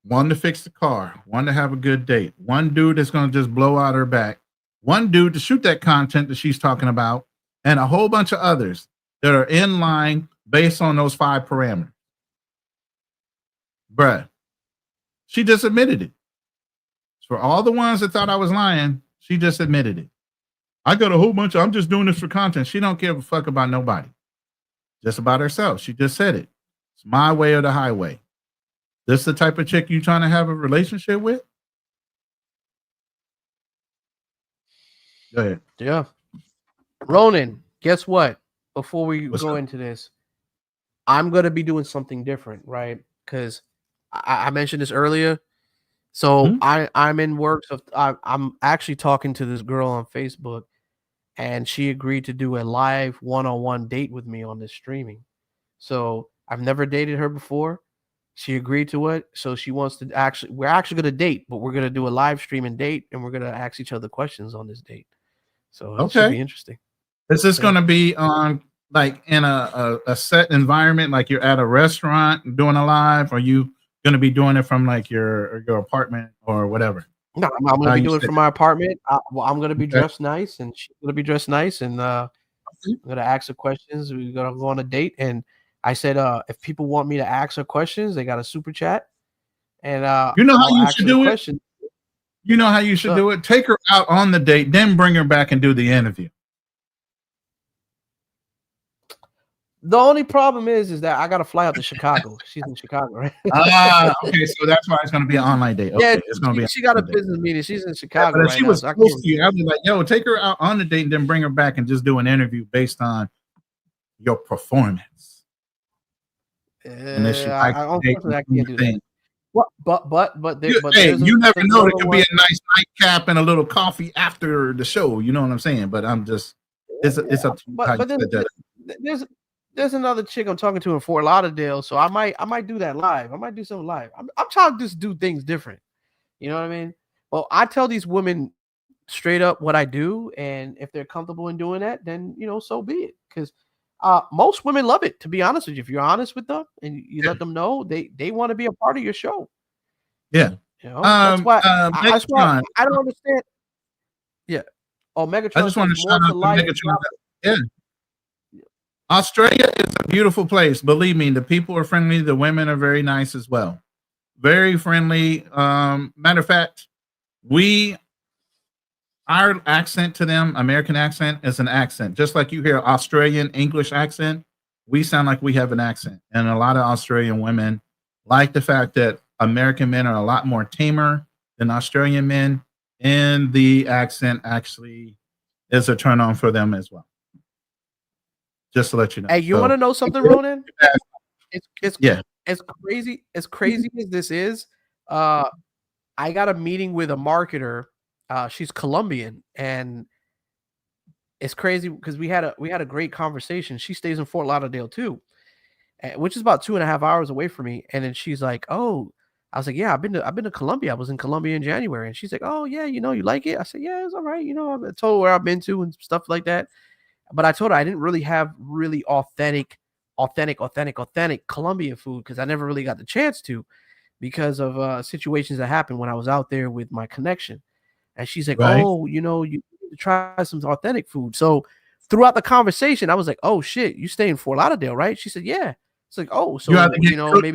One to fix the car, one to have a good date, one dude that's going to just blow out her back, one dude to shoot that content that she's talking about, and a whole bunch of others that are in line based on those 5 parameters. Bruh, she just admitted it. For all the ones that thought I was lying, she just admitted it. I got a whole bunch of, I'm just doing this for content. She don't give a fuck about nobody. Just about herself. She just said it. It's my way or the highway. This the type of chick you trying to have a relationship with? Go ahead. Yeah. Ronin, guess what? Before we What's go up? into this, I'm gonna be doing something different, right? Because I mentioned this earlier. So I'm in works of I'm actually talking to this girl on Facebook, and she agreed to do a live one-on-one date with me on this streaming. So I've never dated her before. She agreed to it. So she wants to we're actually gonna date, but we're gonna do a live streaming date, and we're gonna ask each other questions on this date. So it should be interesting. Is this going to be on like in a set environment, like you're at a restaurant doing a live? Or are you going to be doing it from like your apartment or whatever? No, I'm going to be doing it from my apartment. I'm going to be dressed nice, and she's going to be dressed nice, and I'm going to ask her questions. We're going to go on a date, and I said, if people want me to ask her questions, they got a super chat, and you know how I'll you ask should her do questions. it. You know how you should do it. Take her out on the date, then bring her back and do the interview. The only problem is that I got to fly out to Chicago. She's in Chicago, right? Okay, so that's why it's going to be an online date. Okay, Yeah, it's going to be. She got a business meeting. She's in Chicago But if right she now. was So close to you, I'd be like, "Yo, take her out on the date and then bring her back and just do an interview based on your performance." And if she likes the date, I can't do that. But you never know. There could be a nice nightcap and a little coffee after the show. You know what I'm saying? But I'm just, it's up to you how you said that. There's another chick I'm talking to in Fort Lauderdale, so I might do that live. I might do something live. I'm trying to just do things different. You know what I mean? Well, I tell these women straight up what I do, and if they're comfortable in doing that, then so be it. Because most women love it. To be honest with you, if you're honest with them and you let them know, they want to be a part of your show. Yeah, that's why I don't understand. Yeah. Oh, Megatron. I just want to shout out to Megatron. Yeah. Australia is a beautiful place. Believe me, the people are friendly. The women are very nice as well. Very friendly. Matter of fact, our accent to them, American accent, is an accent. Just like you hear Australian English accent, we sound like we have an accent. And a lot of Australian women like the fact that American men are a lot more tamer than Australian men, and the accent actually is a turn on for them as well. Just to let you know. Hey, you want to know something, Ronin? It's as crazy as this is. I got a meeting with a marketer. She's Colombian, and it's crazy because we had a great conversation. She stays in Fort Lauderdale too, which is about 2.5 hours away from me. And then she's like, "Oh," I was like, "Yeah, I've been to Colombia. I was in Colombia in January." And she's like, "Oh yeah, you like it?" I said, "Yeah, it's all right. I told her where I've been to and stuff like that." But I told her I didn't really have really authentic Colombian food because I never really got the chance to because of situations that happened when I was out there with my connection. And she's like, right. "Oh, you need to try some authentic food." So throughout the conversation, I was like, "Oh shit, you stay in Fort Lauderdale, right?" She said, "Yeah." It's like, "Oh, so maybe she's gonna take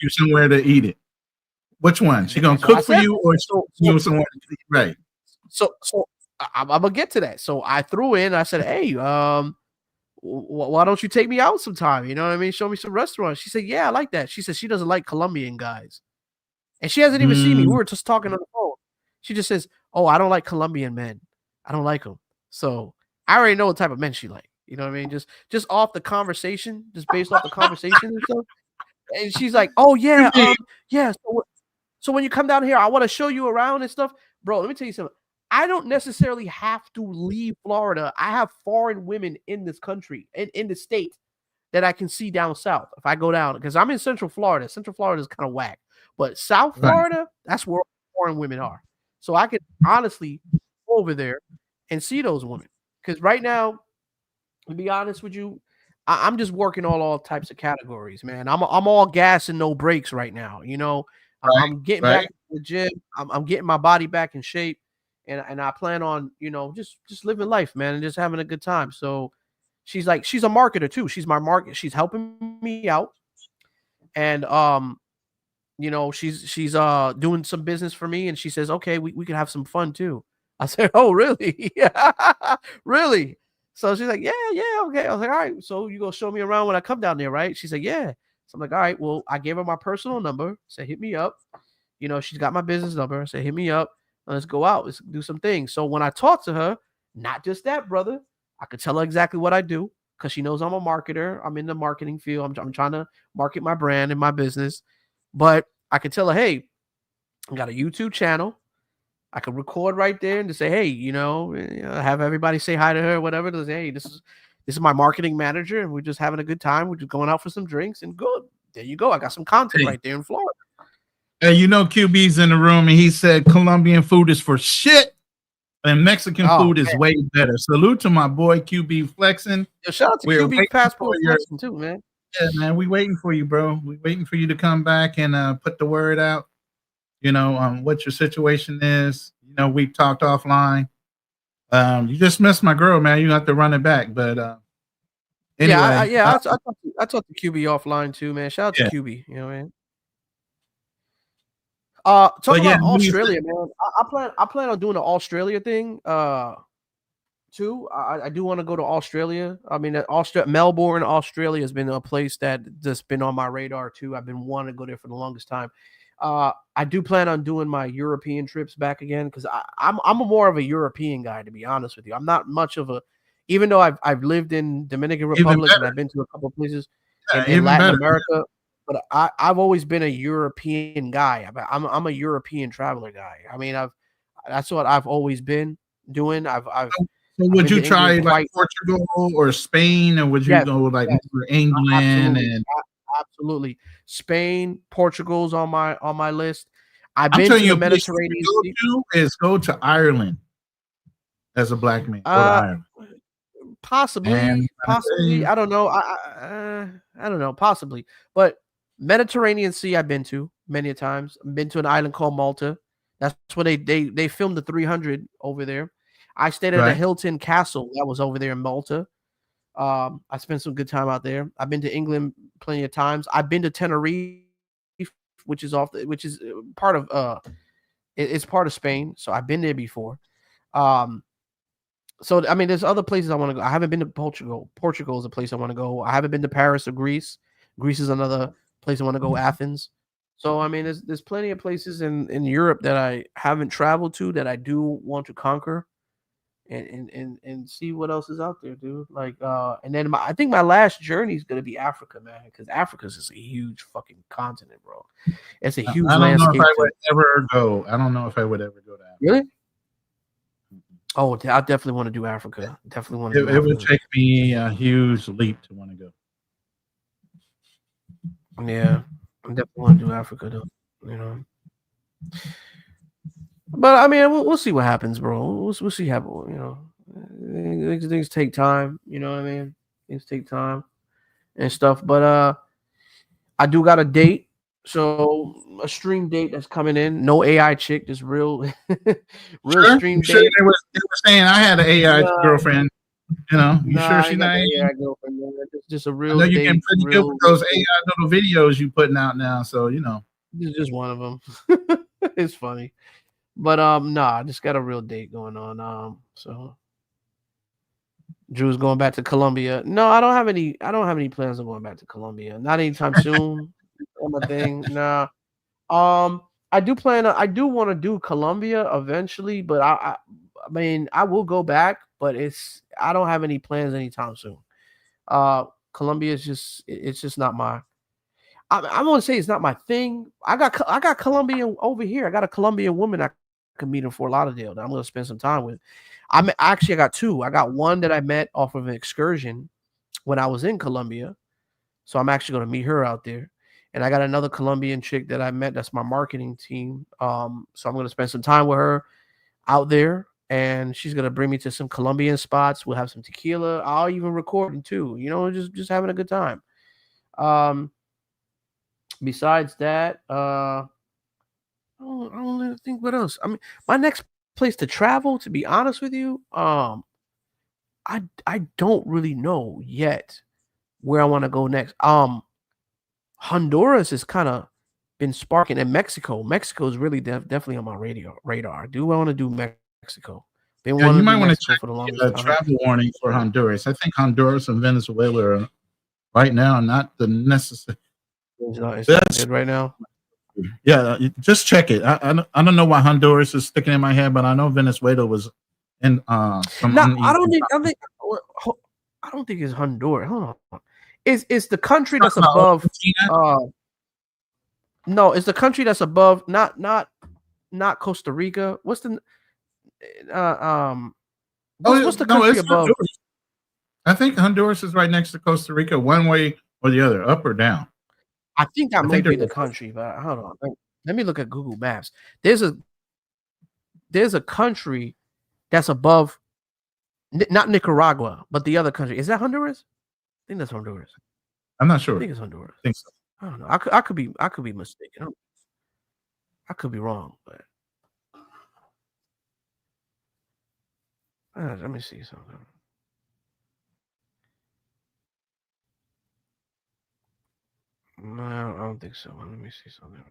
you somewhere to eat it." Which one? She gonna cook for you, or you somewhere to eat? Right. So I'm gonna get to that. So I threw in. I said, "Hey, why don't you take me out sometime? You know what I mean? Show me some restaurants." She said, "Yeah, I like that." She said she doesn't like Colombian guys, and she hasn't even seen me. We were just talking on the phone. She just says, "Oh, I don't like Colombian men. I don't like them." So I already know what type of men she like. You know what I mean? Just off the conversation, just based off the conversation and stuff. And she's like, "Oh yeah, yeah." So when you come down here, I want to show you around and stuff, bro. Let me tell you something. I don't necessarily have to leave Florida. I have foreign women in this country, in the state, that I can see down south. If I go down, because I'm in Central Florida. Central Florida is kind of whack. But South Florida, that's where foreign women are. So I could honestly go over there and see those women. Because right now, to be honest with you, I'm just working all types of categories, man. I'm all gas and no brakes right now. I'm getting back to the gym. I'm getting my body back in shape. And I plan on, just living life, man, and just having a good time. So she's a marketer too. She's my market. She's helping me out. And, she's doing some business for me. And she says, "Okay, we can have some fun too." I said, "Oh, really?" Yeah, really? So she's like, yeah, okay. I was like, "All right, so you gonna show me around when I come down there, right?" She's like, "Yeah." So I'm like, all right, well, I gave her my personal number. Said, hit me up. You know, she's got my business number. I said, hit me up. Let's go out. Let's do some things. So when I talk to her, not just that, brother, I could tell her exactly what I do because she knows I'm a marketer. I'm in the marketing field. I'm trying to market my brand and my business. But I could tell her, hey, I got a YouTube channel. I could record right there and just say, hey, have everybody say hi to her, whatever. Just, hey, this is my marketing manager, and we're just having a good time. We're just going out for some drinks, and good. There you go. I got some content right there in Florida. And QB's in the room, and he said Colombian food is for shit, and Mexican food is way better. Salute to my boy QB flexing. Yo, shout out to QB Passport flexing too, man. Yeah, man, we waiting for you, bro. We waiting for you to come back and put the word out. What your situation is. We talked offline. You just missed my girl, man. You have to run it back, but anyway. I talked to QB offline too, man. Shout out to QB. You know what I mean? Talking about Australia, man. I plan on doing the Australia thing too. I do want to go to Australia. I mean, Melbourne, Australia has been a place that just been on my radar too. I've been wanting to go there for the longest time. I do plan on doing my European trips back again because I'm more of a European guy, to be honest with you. I'm not much of a, even though I've lived in Dominican Republic and I've been to a couple of places in Latin America, but I've always been a European guy. I'm a European traveler guy. I mean, that's what I've always been doing. So would you try like Portugal or Spain, or would you go like England? Absolutely. Spain, Portugal's on my list. I've been to the Mediterranean. Go to Ireland as a black man. Go to Ireland. Possibly. I don't know. I don't know. Possibly, but Mediterranean Sea I've been to many a times. I've been to an island called Malta. That's where they filmed the 300 over there. I stayed at a Hilton Castle that was over there in Malta. I spent some good time out there. I've been to England plenty of times. I've been to Tenerife, which is part of it's part of Spain. So I've been there before. So I mean, there's other places I want to go. I haven't been to Portugal. Portugal is a place I want to go. I haven't been to Paris or Greece. Greece is another place I want to go. Athens. So I mean, there's plenty of places in Europe that I haven't traveled to that I do want to conquer. And see what else is out there, dude. Like, and then I think my last journey is gonna be Africa, man, because Africa is a huge fucking continent, bro. It's a huge landscape. I don't know if I would ever go. I don't know if I would ever go to Africa. Really? Oh, I definitely want to do Africa. Definitely want to. It would take me a huge leap to want to go. Yeah, I definitely want to do Africa, though. But I mean, we'll see what happens, bro. We'll see how things take time. You know what I mean? Things take time and stuff. But I do got a date, so a stream date that's coming in. No AI chick, just real stream date. They were saying I had an AI girlfriend. You sure she's not AI girlfriend? Just a real. I know you're getting pretty good with those AI little videos you putting out now, so This is just one of them. It's funny. But I just got a real date going on. So Drew's going back to Colombia. No, I don't have any plans on going back to Colombia. Not anytime soon. On my thing. Nah. I do want to do Colombia eventually, but I mean I will go back, but I don't have any plans anytime soon. Colombia is just not my. I want to say it's not my thing. I got Colombian over here. I got a Colombian woman I can meet in Fort Lauderdale that I'm going to spend some time with. I got two. I got one that I met off of an excursion when I was in Colombia. So I'm actually going to meet her out there. And I got another Colombian chick that I met. That's my marketing team. So I'm going to spend some time with her out there. And she's going to bring me to some Colombian spots. We'll have some tequila. I'll even record it too. Just having a good time. Besides that, I don't think what else. I mean, my next place to travel, to be honest with you, I don't really know yet where I want to go next. Honduras has kind of been sparking, and Mexico is really definitely on my radar. I do want to do Mexico. You might want to check the travel warning for Honduras. I think Honduras and Venezuela are right now not the necessary. It's not That's- good right now. Yeah, just check it. I don't know why Honduras is sticking in my head, but I know Venezuela was in some. No, uneven- I don't think it's Honduras. Hold on. It's the country that's above. No, it's the country that's above. Not Costa Rica. What's the what's the country above? Honduras. I think Honduras is right next to Costa Rica, one way or the other, up or down. I think that I might think be they're- the country, but hold on. Let me look at Google Maps. There's a country that's above, not Nicaragua, but the other country. Is that Honduras? I think that's Honduras. I'm not sure. I think it's Honduras. I think so. I don't know. I could be mistaken. I could be wrong, but let me see something. No, I don't think so. Let me see something.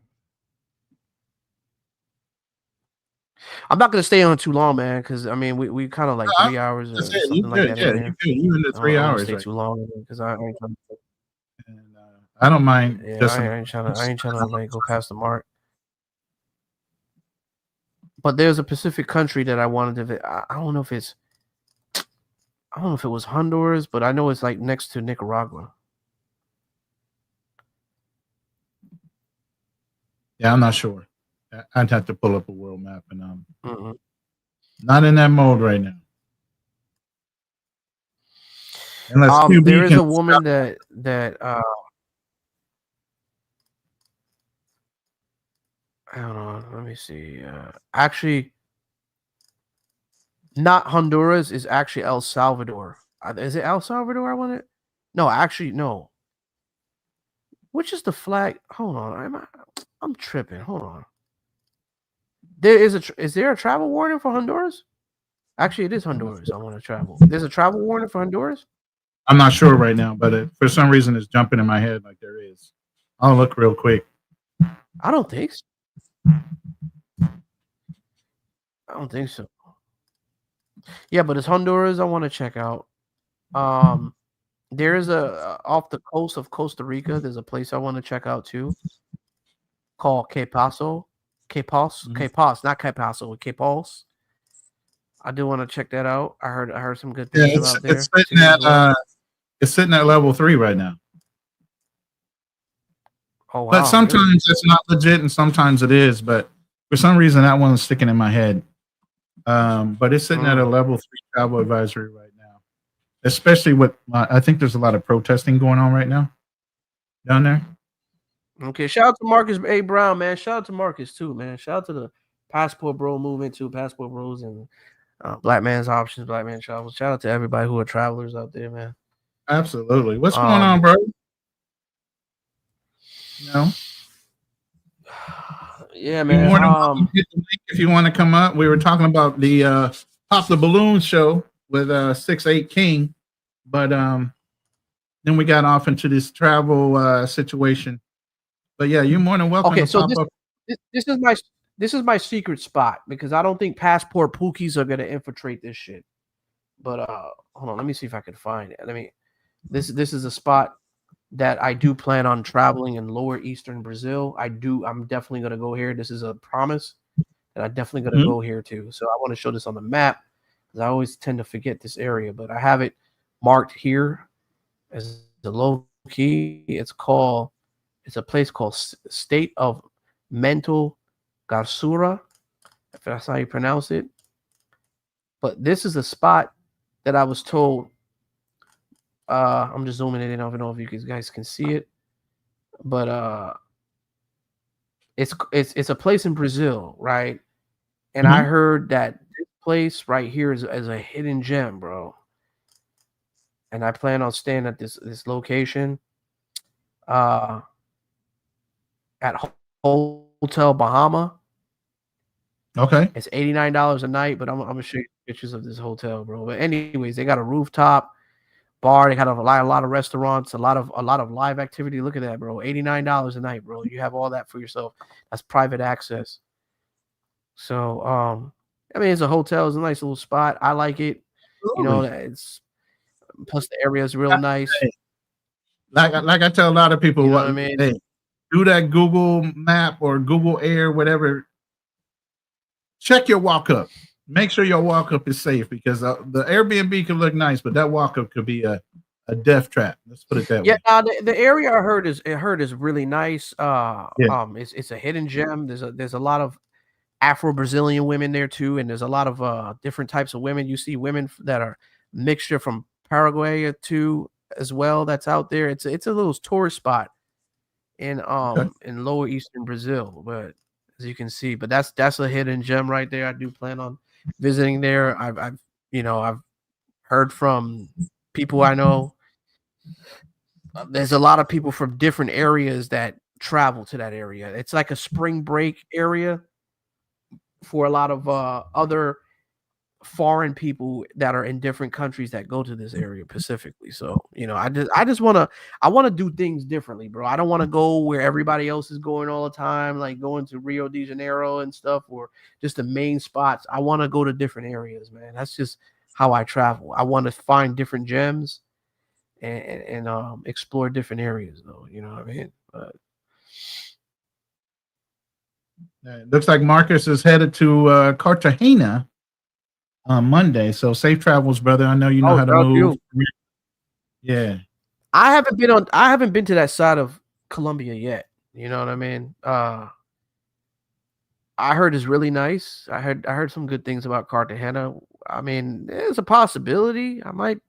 I'm not gonna stay on too long, man, because I mean we kind of like 3 hours or something like that. Yeah, you in the 3 hours. Stay Right? too long because I ain't trying to. And, I don't mind. Yeah, I ain't trying to like go past the mark. But there's a Pacific country that I wanted to. I don't know if it's. I don't know if it was Honduras, but I know it's like next to Nicaragua. Yeah, I'm not sure. I'd have to pull up a world map, and not in that mode right now. Unless there is a woman that hold on, let me see. Actually, not Honduras, is actually El Salvador. Is it El Salvador? I want it. No, actually, no. Which is the flag? Hold on, I'm tripping. Hold on. Is there a travel warning for Honduras? Actually, it is Honduras. I want to travel. There's a travel warning for Honduras? I'm not sure right now, but for some reason it's jumping in my head like there is. I'll look real quick. I don't think so. I don't think so. Yeah, but it's Honduras. I want to check out. There is a off the coast of Costa Rica. There's a place I want to check out too, called Quepos, not Quepaso, Quepos. I do want to check that out. I heard some good things about there. It's sitting at level 3 right now. Oh wow! But sometimes it's not legit, and sometimes it is. But for some reason, that one's sticking in my head. But it's sitting at a level 3 travel advisory right now, especially with. I think there's a lot of protesting going on right now down there. Okay, shout out to Marcus A. Brown, man. Shout out to Marcus too, man. Shout out to the Passport Bro movement too, Passport Bros and Black Man's Options, Black Man Travels. Shout out to everybody who are travelers out there, man. Absolutely. What's going on, bro? Yeah, man. If you want to come up, we were talking about the Pop the Balloon show with 6'8" King, but then we got off into this travel situation. But yeah, you're more than welcome. Okay, to so pop up. this is my secret spot because I don't think Passport Pookies are gonna infiltrate this shit. But hold on, let me see if I can find it. This is a spot that I do plan on traveling in lower eastern Brazil. I'm definitely gonna go here. This is a promise, and I'm definitely gonna go here too. So I want to show this on the map because I always tend to forget this area, but I have it marked here as the low key. It's a place called State of Mental Garsura, if that's how you pronounce it. But this is a spot that I was told. I'm just zooming it in. I don't know if you guys can see it, but it's a place in Brazil, right? And I heard that this place right here is a hidden gem, bro. And I plan on staying at this location, at Hotel Bahama. Okay. It's $89 a night, but I'm gonna show you pictures of this hotel, bro. But anyways, they got a rooftop bar. They got a lot of restaurants, a lot of live activity. Look at that, bro. $89 a night, bro. You have all that for yourself. That's private access. So, it's a hotel. It's a nice little spot. I like it. You know, it's plus the area is real nice. Like I tell a lot of people, You know what I mean? Hey, do that Google Map or Google Air, whatever. Check your walk up. Make sure your walk up is safe because the Airbnb can look nice, but that walk up could be a death trap. Let's put it that way. Yeah, the area I heard is really nice. It's a hidden gem. There's a lot of Afro-Brazilian women there too, and there's a lot of different types of women. You see women that are mixture from Paraguay too as well. That's out there. It's a little tourist spot in lower eastern Brazil, but as you can see, but that's a hidden gem right there. I do plan on visiting there. I've heard from people I know. There's a lot of people from different areas that travel to that area. It's like a spring break area for a lot of other foreign people that are in different countries that go to this area specifically. So, I want to do things differently, bro. I don't want to go where everybody else is going all the time, like going to Rio de Janeiro and stuff, or just the main spots. I want to go to different areas, man. That's just how I travel. I want to find different gems and explore different areas, though. You know what I mean? But it looks like Marcus is headed to Cartagena on Monday. So safe travels, brother. I know you know how to move. Yeah. I haven't been to that side of Colombia yet. You know what I mean? I heard it's really nice. I heard some good things about Cartagena. I mean, there's a possibility I might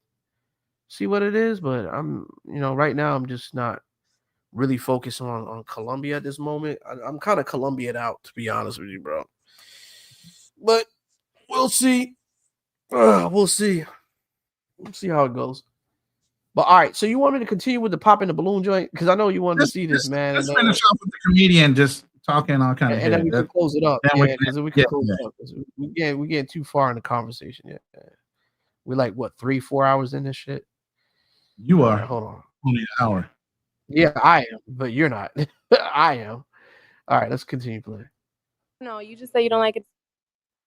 see what it is, but right now I'm just not really focused on Colombia at this moment. I'm kind of Colombian out, to be honest with you, bro. But we'll see. We'll see. We'll see how it goes. But all right, so you want me to continue with the pop in the balloon joint? Because I know you wanted to see this, man. Let's finish off with the comedian just talking all kind of and then we can close it up. We can close it up. We get too far in the conversation yet. We're like, what, 3-4 hours in this shit? You are. Right, hold on. Only an hour. Yeah, I am, but you're not. I am. All right, let's continue playing. No, you just say you don't like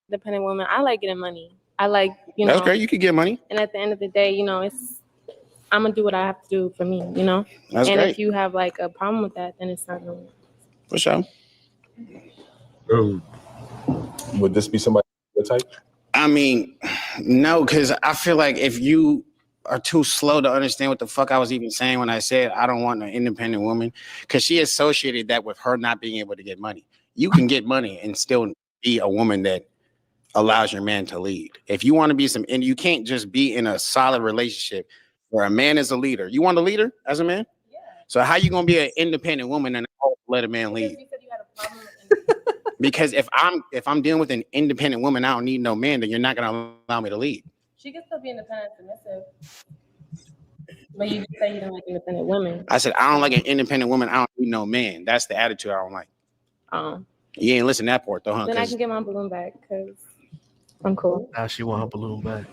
independent women. I like getting money. I like, That's great. You could get money. And at the end of the day, I'm gonna do what I have to do for me, That's and great. if you have like a problem with that, then it's not gonna work. For sure. Would this be somebody your type? I mean, no, because I feel like if you are too slow to understand what the fuck I was even saying when I said I don't want an independent woman, because she associated that with her not being able to get money. You can get money and still be a woman that allows your man to lead. If you want to be and you can't just be in a solid relationship where a man is a leader. You want a leader as a man? Yeah. So how you gonna be an independent woman and let a man lead? You said you had a problem with Because if I'm dealing with an independent woman, I don't need no man, then you're not gonna allow me to lead. She can still be independent and submissive. But you say you don't like independent women. I said I don't like an independent woman. I don't need no man. That's the attitude I don't like. You ain't listen to that part though, huh? Then I can get my balloon back because I'm cool. Now she want her balloon back.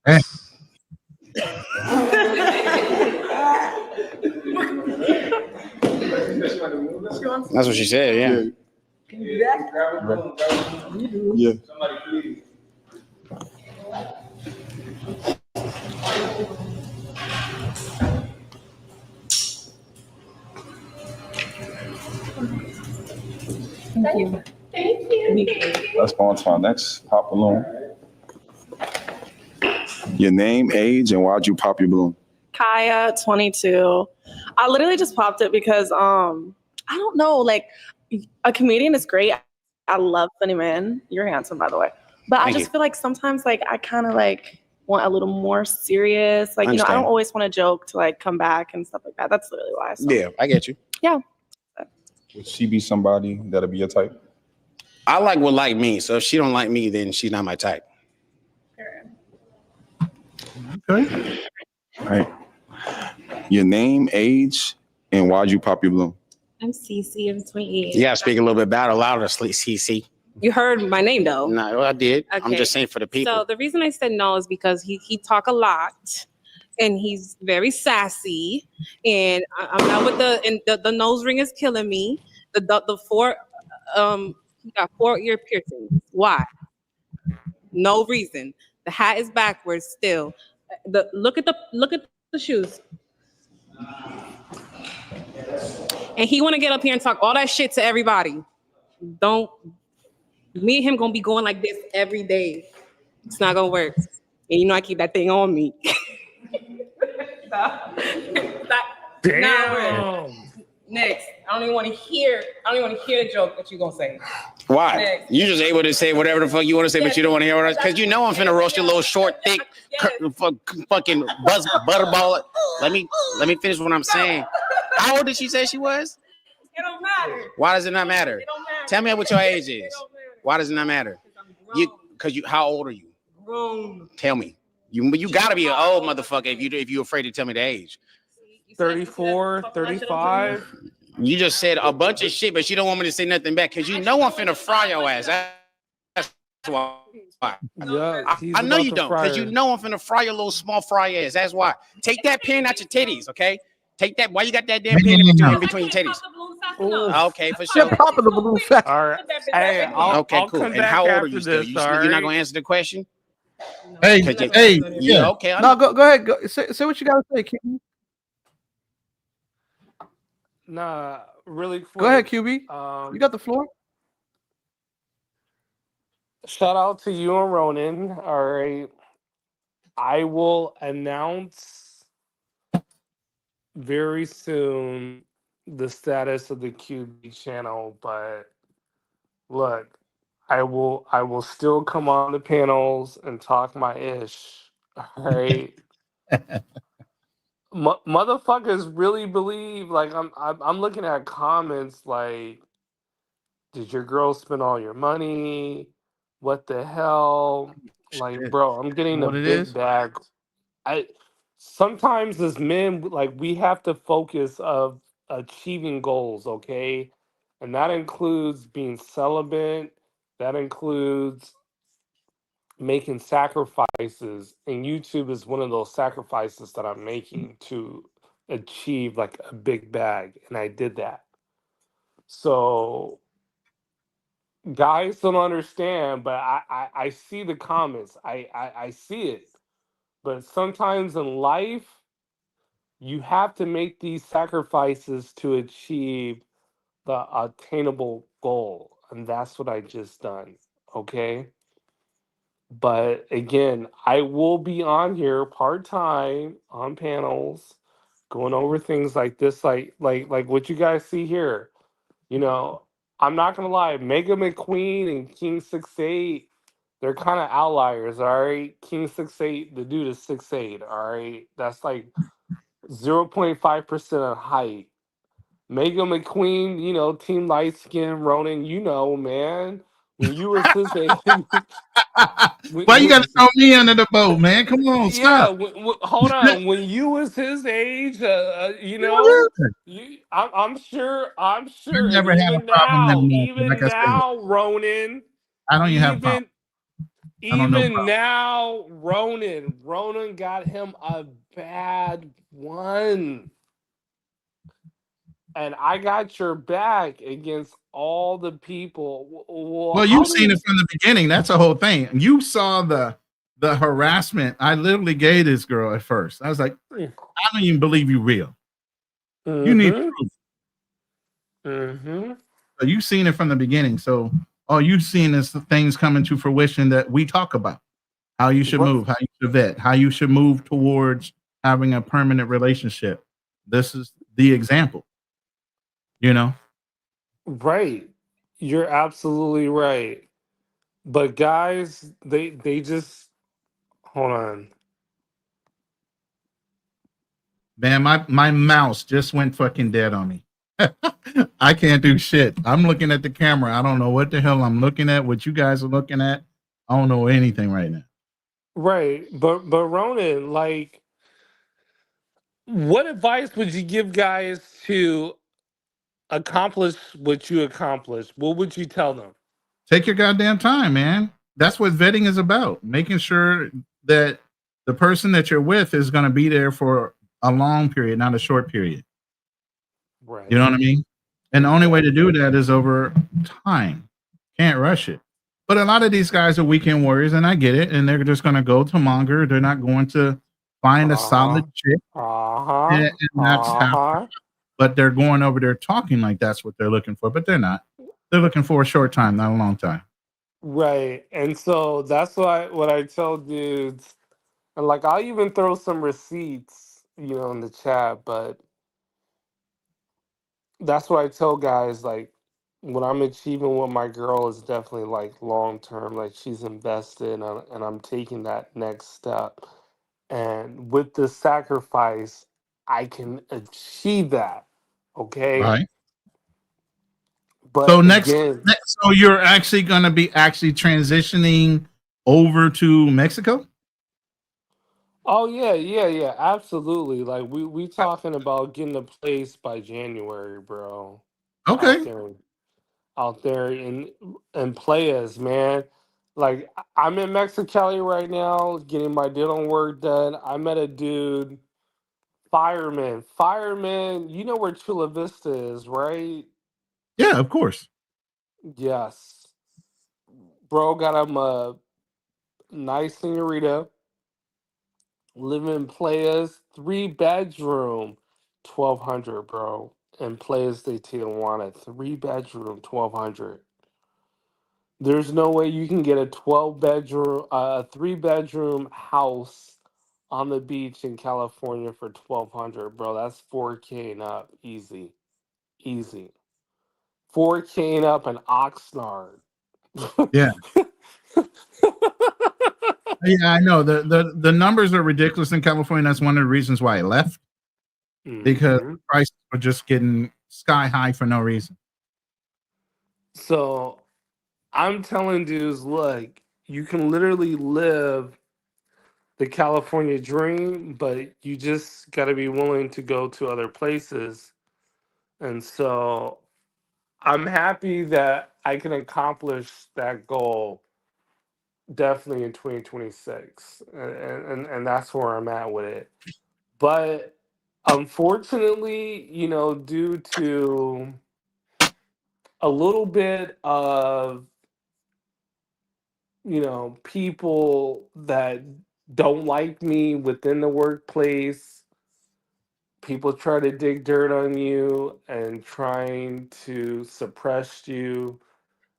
That's what she said, yeah. Can you do that? Yeah. Somebody please. Thank you. Thank you. Let's go on to our next pop balloon. Your name, age, and why'd you pop your balloon? Kaya, 22. I literally just popped it because I don't know, like a comedian is great. I love funny men. You're handsome, by the way. But I just feel like sometimes like I kind of like want a little more serious. Like, I don't always want to joke to like come back and stuff like that. That's literally why. So. Yeah, I get you. Yeah. Would she be somebody that'll be your type? I like what like me. So if she don't like me, then she's not my type. Okay. All right. Your name, age, and why'd you pop your balloon? I'm Cece. I'm 28. You gotta speak a little bit louder, CC. You heard my name though. No, I did. Okay. I'm just saying for the people. So the reason I said no is because he talk a lot, and he's very sassy, and I'm not with the nose ring is killing me. The four he got 4 ear piercings. Why? No reason. The hat is backwards still. Look at the shoes. and he want to get up here and talk all that shit to everybody. Don't. Me and him gonna be going like this every day. It's not gonna work. And you know I keep that thing on me. Damn. Next, I don't even want to hear the joke that you're gonna say. Why? Next. You just able to say whatever the fuck you want to say, but you don't want to hear what because you know I'm finna roast your little short, thick, fucking butterball. Let me finish what I'm saying. How old did she say she was? It don't matter. Why does it not matter? It don't matter. Tell me what your age is. Why does it not matter? How old are you? Grown. Tell me. You gotta be an old motherfucker if you're afraid to tell me the age. 34, 35. You just said a bunch of shit, but you don't want me to say nothing back because you know I'm finna fry your ass. That's why. Yeah, I know you don't because you know I'm finna fry your little small fry ass. That's why. Take that pen out your titties, okay? Take that. Why you got that damn pen in between your titties? Okay, for sure. Popping the balloon fast. All right. Hey, I'll Okay, cool. come And back how old are after you still? this, You're all not right? gonna answer the question? Hey, Yeah, okay. No, go ahead. Go, say what you gotta say, QB. Nah, really quick. Go ahead, QB. You got the floor. Shout out to you and Ronin. All right. I will announce very soon the status of the QB channel, but look, I will still come on the panels and talk my ish. All right. Motherfuckers really believe like I'm looking at comments like, did your girl spend all your money? What the hell? Like, bro, I'm getting a What it big is? bag. I sometimes as men, like we have to focus of achieving goals, okay? And that includes being celibate, that includes making sacrifices. And YouTube is one of those sacrifices that I'm making to achieve like a big bag. And I did that. So guys don't understand, but I see the comments. I see it. But sometimes in life, you have to make these sacrifices to achieve the attainable goal. And that's what I just done. Okay. But again, I will be on here part-time on panels, going over things like this, like what you guys see here. You know, I'm not gonna lie, Mega McQueen and King 6'8", they're kind of outliers, all right? King 6'8", the dude is 6'8", all right? That's like 0.5% of height. Mega McQueen, you know, Team Light Skin, Ronin, you know, man. When you was his age, Why you got to throw me under the boat, man? Come on, yeah, stop. hold on. When you was his age, you know, I'm sure, I and never had a problem that much. Like even I said, now, Ronin, I don't even have a problem. I don't know. even now, Ronin got him a bad one. And I got your back against all the people. Well, you've seen it from the beginning. That's the whole thing. You saw the harassment. I literally gave this girl at first. I was like, I don't even believe you real. You need proof. So you've seen it from the beginning. So all you've seen is the things coming to fruition that we talk about. How you should move, how you should vet, how you should move towards having a permanent relationship. This is the example. You know? Right. You're absolutely right. But guys, they just hold on. Man, my mouse just went fucking dead on me. I can't do shit. I'm looking at the camera. I don't know what the hell I'm looking at, what you guys are looking at. I don't know anything right now. Right. But Ronin, like, what advice would you give guys to accomplish what you accomplished? What would you tell them? Take your goddamn time, man. That's what vetting is about. Making sure that the person that you're with is going to be there for a long period, not a short period. Right. You know what I mean? And the only way to do that is over time. Can't rush it. But a lot of these guys are weekend warriors, and I get it. And they're just going to go to Monger. They're not going to find a solid chick. And that's how. but they're going over there talking like that's what they're looking for, but they're not. They're looking for a short time, not a long time. Right. And so that's what I tell dudes. And like I'll even throw some receipts, in the chat, but that's what I tell guys, like what I'm achieving with my girl is definitely like long term. Like she's invested and I'm taking that next step. And with the sacrifice, I can achieve that. Okay. Right. But So again, so you're actually going to be transitioning over to Mexico? oh yeah, absolutely. Like we talking about getting a place by January, bro. Okay. Out there and players, man. Like I'm in Mexicali right now, getting my dealing work done. I met a dude, fireman. You know where Chula Vista is, right? Yeah, of course. Yes. Bro got him a nice senorita, living in Playas, 3-bedroom, 1,200, bro. In Playas de Tijuana, 3-bedroom, 1,200. There's no way you can get a 3-bedroom house on the beach in California for 1,200, bro. That's 4K and up, easy. 4K and up in Oxnard. Yeah. Yeah, I know. The numbers are ridiculous in California. That's one of the reasons why I left. Because prices were just getting sky high for no reason. So I'm telling dudes, look, you can literally live the California dream, but you just got to be willing to go to other places. And so I'm happy that I can accomplish that goal definitely in 2026. And that's where I'm at with it. But unfortunately, due to a little bit of, people that don't like me within the workplace, people try to dig dirt on you and trying to suppress you.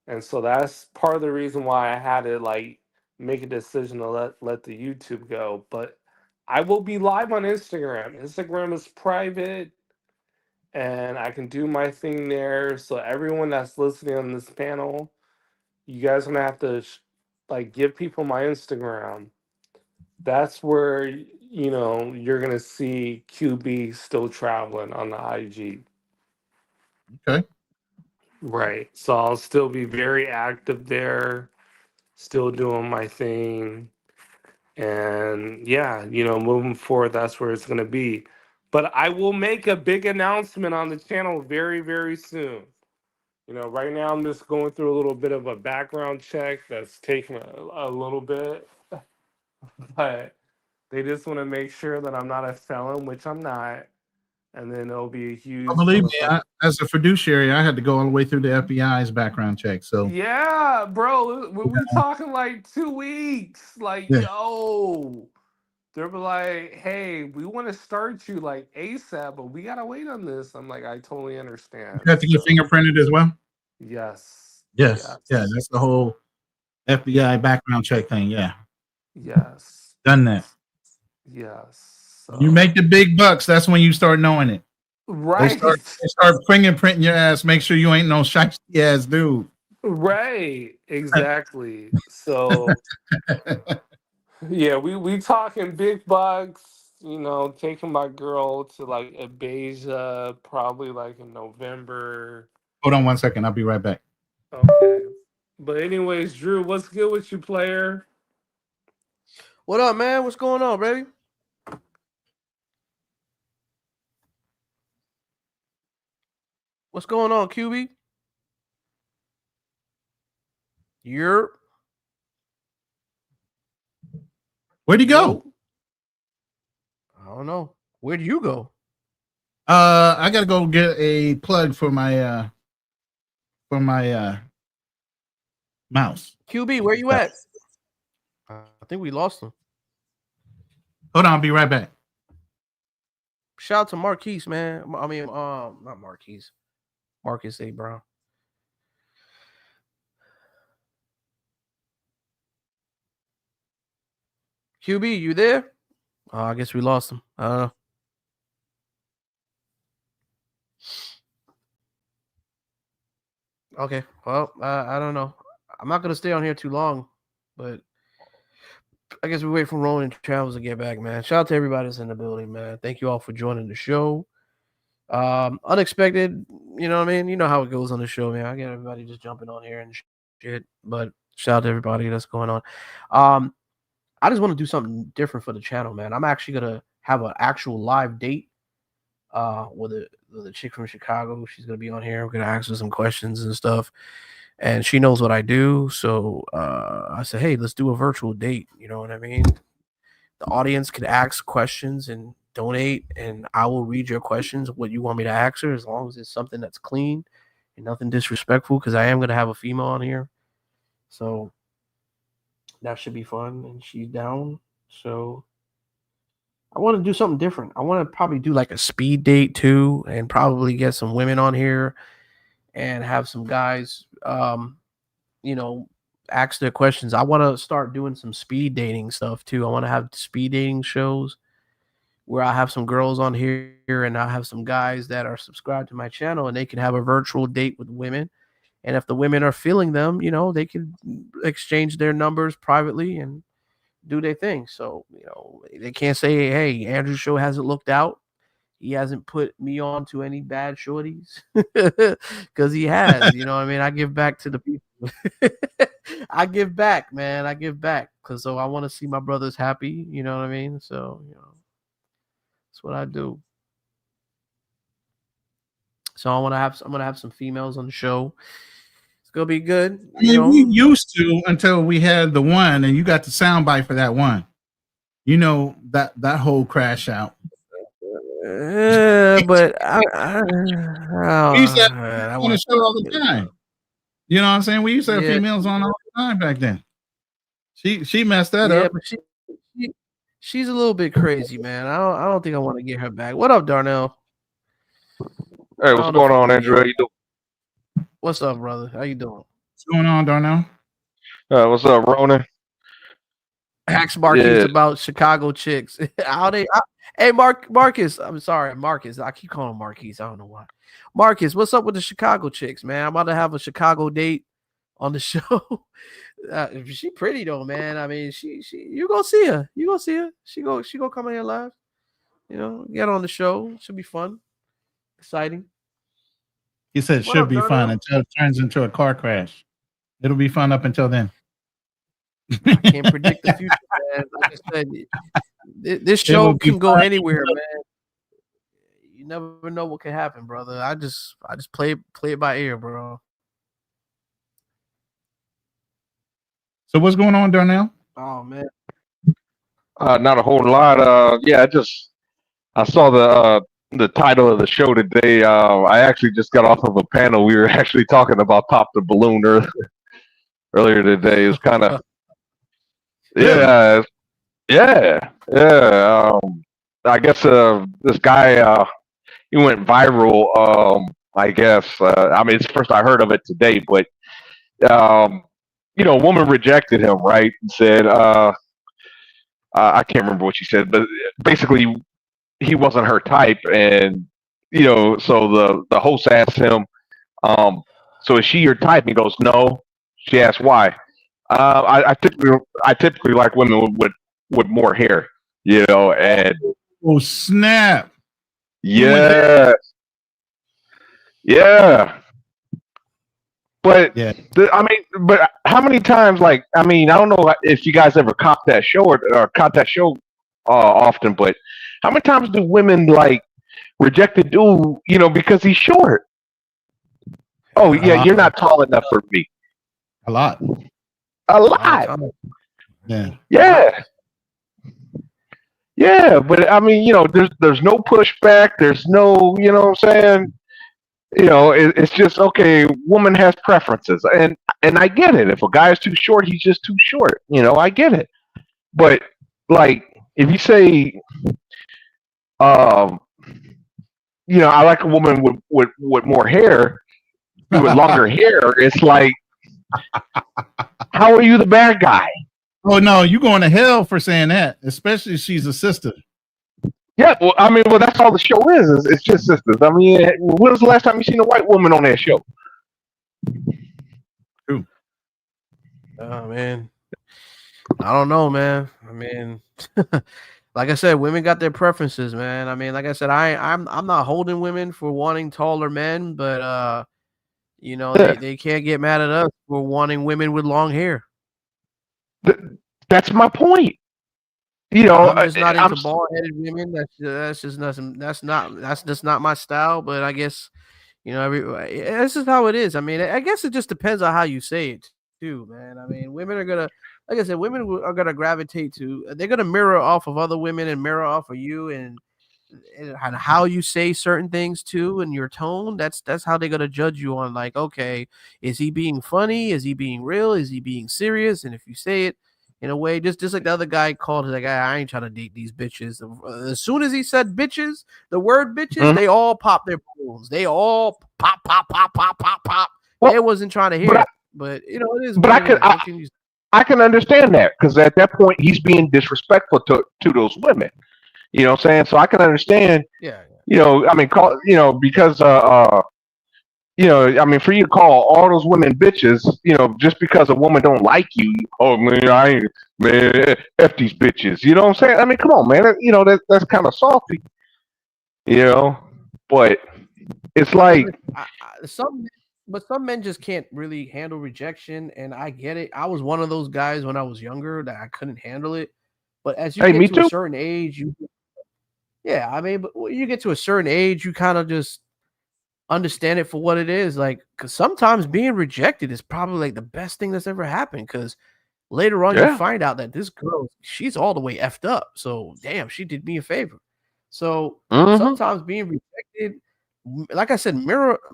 And so that's part of the reason why I had to like make a decision to let the YouTube go. But I will be live on Instagram. Instagram is private and I can do my thing there. So everyone that's listening on this panel, you guys gonna have to like give people my Instagram. That's where you're gonna see QB still traveling on the IG. Okay. Right. So I'll still be very active there, still doing my thing. And yeah, moving forward, that's where it's gonna be. But I will make a big announcement on the channel very, very soon. Right now I'm just going through a little bit of a background check that's taking a little bit, but they just want to make sure that I'm not a felon, which I'm not. And then it'll be a huge. Believe me, as a fiduciary, I had to go all the way through the FBI's background check. So yeah, bro, we talking like 2 weeks. Like, yo, they'll be like, hey, we want to start you like ASAP, but we gotta wait on this. I'm like, I totally understand. You have to get fingerprinted as well. Yes. Yeah, that's the whole FBI background check thing. Yeah. Yes. Done that. Yes. When you make the big bucks, that's when you start knowing it. Right. They start fingerprinting your ass. Make sure you ain't no shiesty ass dude. Right. Exactly. So yeah, we talking big bucks, taking my girl to like Abeja probably like in November. Hold on 1 second. I'll be right back. Okay. But anyways, Drew, what's good with you, player? What up, man? What's going on, baby? What's going on, QB? You're. Where'd he go? I don't know. Where'd you go? I gotta go get a plug for my mouse. QB, where you at? I think we lost him. Hold on, I'll be right back. Shout out to Marquise, man. I mean, not Marquise. Marcus A. Brown. QB, you there? Oh, I guess we lost him. Okay. Well, I don't know. I'm not gonna stay on here too long, but I guess we wait for Ronin Travels to get back, man. Shout out to everybody that's in the building, man. Thank you all for joining the show. Unexpected, you know what I mean? You know how it goes on the show, man. I get everybody just jumping on here and shit, but shout out to everybody that's going on. I just want to do something different for the channel, man. I'm actually gonna have an actual live date with a chick from Chicago. She's gonna be on here. We're gonna ask her some questions and stuff. And she knows what I do. So I said, hey, let's do a virtual date. You know what I mean? The audience can ask questions and donate, and I will read your questions, what you want me to ask her, as long as it's something that's clean and nothing disrespectful, because I am going to have a female on here. So that should be fun, and she's down. So I want to do something different. I want to probably do like a speed date too, and probably get some women on here and have some guys, you know, ask their questions. I want to start doing some speed dating stuff too. I want to have speed dating shows where I have some girls on here and I have some guys that are subscribed to my channel, and they can have a virtual date with women. And if the women are feeling them, you know, they can exchange their numbers privately and do their thing. So, you know, they can't say, hey, Andrew's show hasn't looked out. He hasn't put me on to any bad shorties, because he has. You know what I mean? I give back to the people. I give back, man. I give back, because so I want to see my brothers happy. You know what I mean? So, you know, that's what I do. So I'm gonna have some females on the show. It's gonna be good. I mean, we used to until we had the one, and you got the soundbite for that one. You know, that whole crash out. But we used to have on the show all the time. You know what I'm saying? We used to have females on all the time back then. She messed that up. But she's a little bit crazy, man. I don't think I want to get her back. What up, Darnell? Hey, what's going on, Andrew? How you doing? What's up, brother? How you doing? What's going on, Darnell? What's up, Ronin? Ask Marcus about Chicago chicks. Hey, Marcus. I'm sorry, Marcus. I keep calling him Marquise. I don't know why. Marcus, what's up with the Chicago chicks, man? I'm about to have a Chicago date on the show. She pretty though, man. I mean, she you gonna see her. You gonna see her. She gonna come in here live. You know, get on the show. Should be fun, exciting. He said it should be fun until it turns into a car crash. It'll be fun up until then. I can't predict the future, man. Like I said, this show can go anywhere, man. You never know what can happen, brother. I just play it by ear, bro. So what's going on, Darnell? Oh man. Not a whole lot. Yeah, I saw the title of the show today. I actually just got off of a panel. We were actually talking about Pop the Balloon earlier today. It's kind of yeah. I guess this guy he went viral. I guess I mean it's the first I heard of it today, but you know, a woman rejected him, right? And said I can't remember what she said, but basically he wasn't her type, and you know, so the host asked him, so is she your type? He goes, no. She asked why. I typically like women with more hair, you know, and oh snap. Yeah. But I mean, but how many times? Like, I mean, I don't know if you guys ever caught that show or caught that show often, but how many times do women like reject a dude, you know, because he's short? Oh yeah, you're not tall enough for me. A lot. Yeah, but I mean, you know, there's no pushback. There's no, you know what I'm saying? You know, it's just okay. Woman has preferences, and I get it. If a guy is too short, he's just too short. You know, I get it. But like, if you say, I like a woman with more hair, with longer hair. It's like, how are you the bad guy? Oh no, you going to hell for saying that, especially if she's a sister. Yeah, well, I mean, that's all the show is. It's just sisters. I mean, when was the last time you seen a white woman on that show? True. Oh man, I don't know, man. I mean, like I said, women got their preferences, man. I mean, like I said, I'm not holding women for wanting taller men, but they can't get mad at us for wanting women with long hair. That's my point. I'm just not into bald-headed women. That's just nothing. That's just not my style. But I guess this is how it is. I mean, I guess it just depends on how you say it too, man. I mean, women are gonna, like I said, are gonna gravitate to. They're gonna mirror off of other women and mirror off of you and how you say certain things too, and your tone. That's how they're gonna judge you on. Like, okay, is he being funny? Is he being real? Is he being serious? And if you say it in a way, just like the other guy called, like, I ain't trying to date these bitches. As soon as he said bitches, the word bitches, they all pop their balloons. They all pop. Well, they wasn't trying to hear it, but it is. But I can understand that, because at that point he's being disrespectful to those women. You know what I'm saying? So I can understand. Yeah. I mean, because I mean, for you to call all those women bitches, just because a woman don't like you, oh man, F these bitches. You know what I'm saying? I mean, come on, man. That's kind of salty. But it's like some men just can't really handle rejection, and I get it. I was one of those guys when I was younger that I couldn't handle it. But as you get to a certain age, but when you get to a certain age, you kind of just understand it for what it is. Like, because sometimes being rejected is probably like the best thing that's ever happened, because later on you find out that this girl, she's all the way effed up. So damn, she did me a favor. So sometimes being rejected, like I said,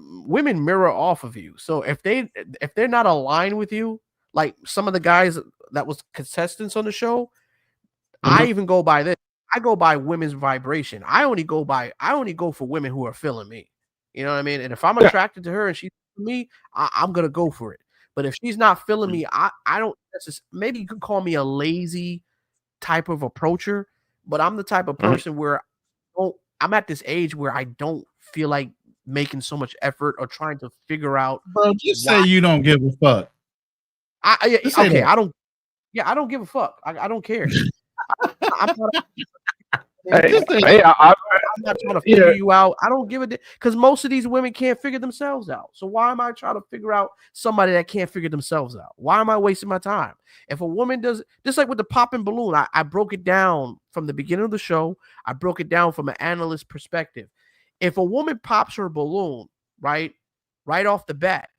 women mirror off of you. So if they're not aligned with you, like some of the guys that was contestants on the show, I even go by this. I go by women's vibration. I only go for women who are feeling me. You know what I mean? And if I'm attracted to her and she's me, I'm gonna go for it. But if she's not feeling me, I don't. Maybe you could call me a lazy type of approacher, but I'm the type of person where I'm at this age where I don't feel like making so much effort or trying to figure out. Bro, just say you don't give a fuck. I don't give a fuck. I don't care. I'm not trying to figure you out. I don't give a because most of these women can't figure themselves out. So why am I trying to figure out somebody that can't figure themselves out? Why am I wasting my time? If a woman does, just like with the popping balloon, I broke it down from the beginning of the show. I broke it down from an analyst perspective. If a woman pops her balloon, right off the bat,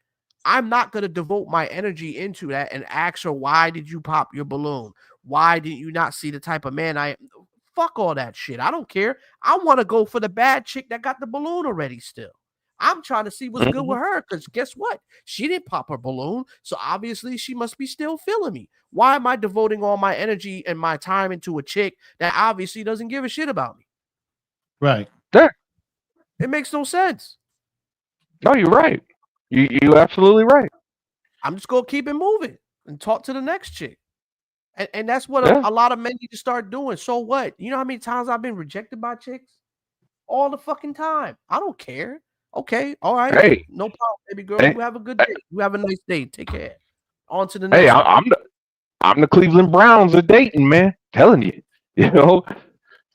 I'm not going to devote my energy into that and ask her, why did you pop your balloon? Why did you not see the type of man I am? Fuck all that shit. I don't care. I want to go for the bad chick that got the balloon already still. I'm trying to see what's good with her, because guess what? She didn't pop her balloon, so obviously she must be still feeling me. Why am I devoting all my energy and my time into a chick that obviously doesn't give a shit about me? Right. There. It makes no sense. No, you're right. You're absolutely right. I'm just going to keep it moving and talk to the next chick. And that's what a lot of men need to start doing. So what? You know how many times I've been rejected by chicks? All the fucking time. I don't care. Okay. All right. Hey. No problem, baby girl. You have a good day. You have a nice day. Take care. On to the next. Hey, I'm the Cleveland Browns of dating, man. telling you.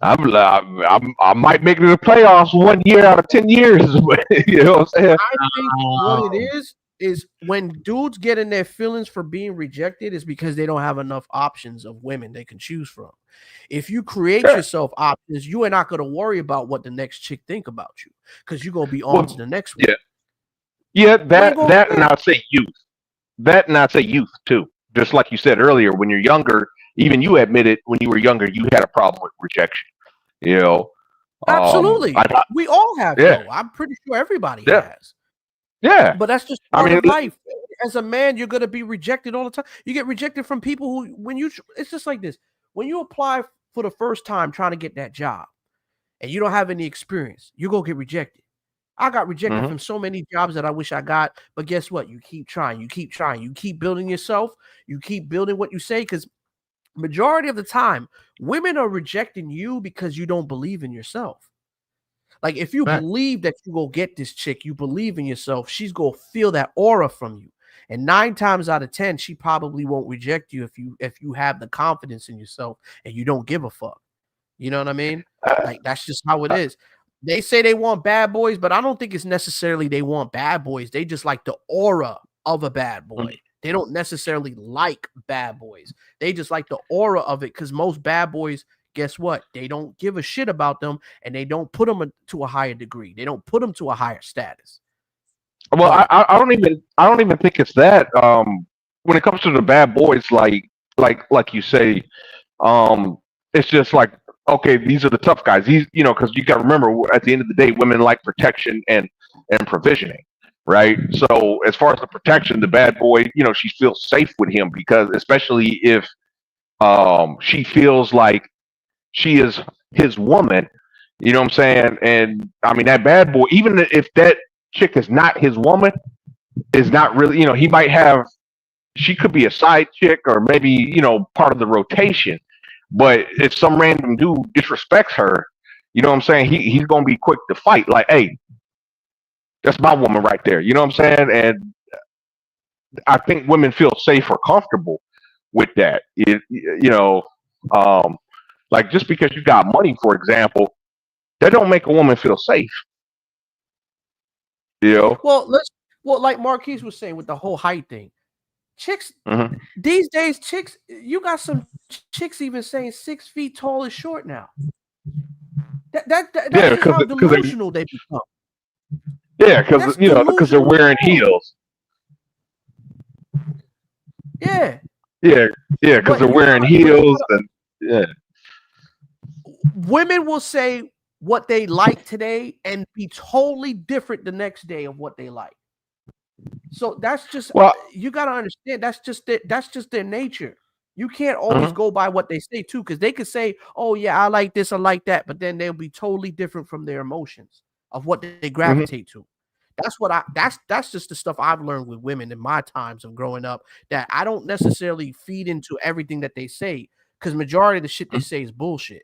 I might make it to the playoffs 1 year out of 10 years. But, you know what I'm saying? I think what it is when dudes get in their feelings for being rejected is because they don't have enough options of women they can choose from. If you create yourself options, you are not going to worry about what the next chick think about you, because you're going to be on to the next one. Yeah, that and I'd say youth. That and I'd say youth too. Just like you said earlier, when you're younger, even you admitted when you were younger you had a problem with rejection. Absolutely. We all have though. I'm pretty sure everybody has. Yeah. But that's just part of life. As a man, you're gonna be rejected all the time. You get rejected from people who it's just like this. When you apply for the first time trying to get that job, and you don't have any experience, you go get rejected. I got rejected from so many jobs that I wish I got, but guess what? You keep trying, you keep building yourself, you keep building what you say, because majority of the time, women are rejecting you because you don't believe in yourself. Like if you believe that you go get this chick, you believe in yourself, she's gonna feel that aura from you. And 9 times out of 10, she probably won't reject you if you have the confidence in yourself and you don't give a fuck. You know what I mean? Like that's just how it is. They say they want bad boys, but I don't think it's necessarily they want bad boys. They just like the aura of a bad boy. They don't necessarily like bad boys. They just like the aura of it, because most bad boys, guess what? They don't give a shit about them, and they don't put them to a higher degree. They don't put them to a higher status. Well, I don't even think it's that. When it comes to the bad boys, like you say, it's just like, okay, these are the tough guys. These, because you got to remember, at the end of the day, women like protection and provisioning, right? So as far as the protection, the bad boy, she feels safe with him, because especially if she feels like she is his woman, you know what I'm saying? And I mean, that bad boy, even if that chick is not his woman, is not really, he might have, she could be a side chick or maybe, part of the rotation. But if some random dude disrespects her, you know what I'm saying? He's going to be quick to fight. Like, hey, that's my woman right there. You know what I'm saying? And I think women feel safe or comfortable with that. Like just because you got money, for example, that don't make a woman feel safe. Well, like Marquise was saying with the whole height thing. Chicks these days, you got some chicks even saying 6 feet tall is short now. That's just how delusional they become. Yeah, because they're wearing heels. Yeah, because they're wearing heels, and women will say what they like today and be totally different the next day of what they like. So that's just, you got to understand, that's just their nature. You can't always go by what they say too, because they could say, oh yeah, I like this, I like that, but then they'll be totally different from their emotions of what they gravitate to. That's just the stuff I've learned with women in my times of growing up, that I don't necessarily feed into everything that they say, because majority of the shit they say is bullshit.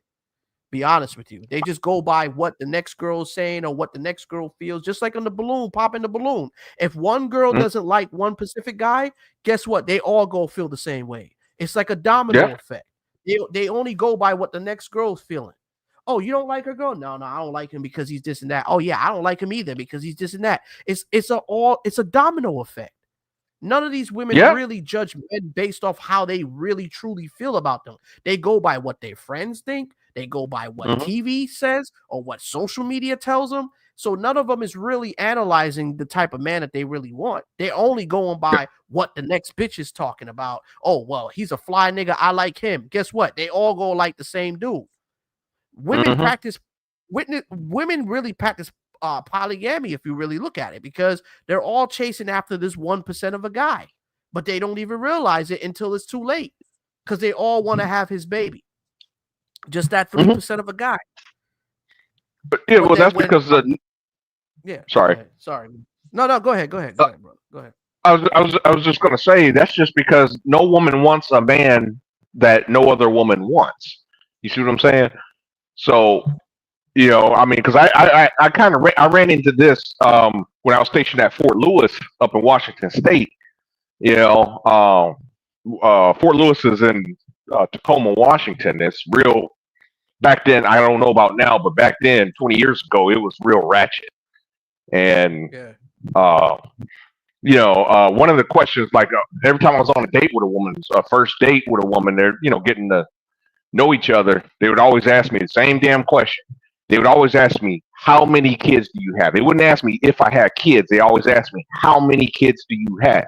Be honest with you. They just go by what the next girl is saying or what the next girl feels, just like on the balloon, popping the balloon. If one girl doesn't like one Pacific guy, guess what? They all go feel the same way. It's like a domino effect. They only go by what the next girl's feeling. Oh, you don't like her girl? No, I don't like him because he's this and that. Oh yeah, I don't like him either because he's this and that. It's a domino effect. None of these women really judge men based off how they really truly feel about them. They go by what their friends think. They go by what TV says or what social media tells them. So none of them is really analyzing the type of man that they really want. They're only going by what the next bitch is talking about. Oh, well, he's a fly nigga. I like him. Guess what? They all go like the same dude. Women really practice polygamy, if you really look at it, because they're all chasing after this 1% of a guy, but they don't even realize it until it's too late, because they all want to have his baby. Just that 3% of a guy. But that's because sorry. No, go ahead, bro. Go ahead. I was just gonna say, that's just because no woman wants a man that no other woman wants. You see what I'm saying? So, I mean, because I ran into this when I was stationed at Fort Lewis up in Washington State. Fort Lewis is in Tacoma, Washington. It's real. Back then, I don't know about now, but back then, 20 years ago, it was real ratchet. And one of the questions, like every time I was on a date with a woman, a first date with a woman, they're getting to know each other. They would always ask me the same damn question. They would always ask me, how many kids do you have? They wouldn't ask me if I had kids. They always ask me, how many kids do you have?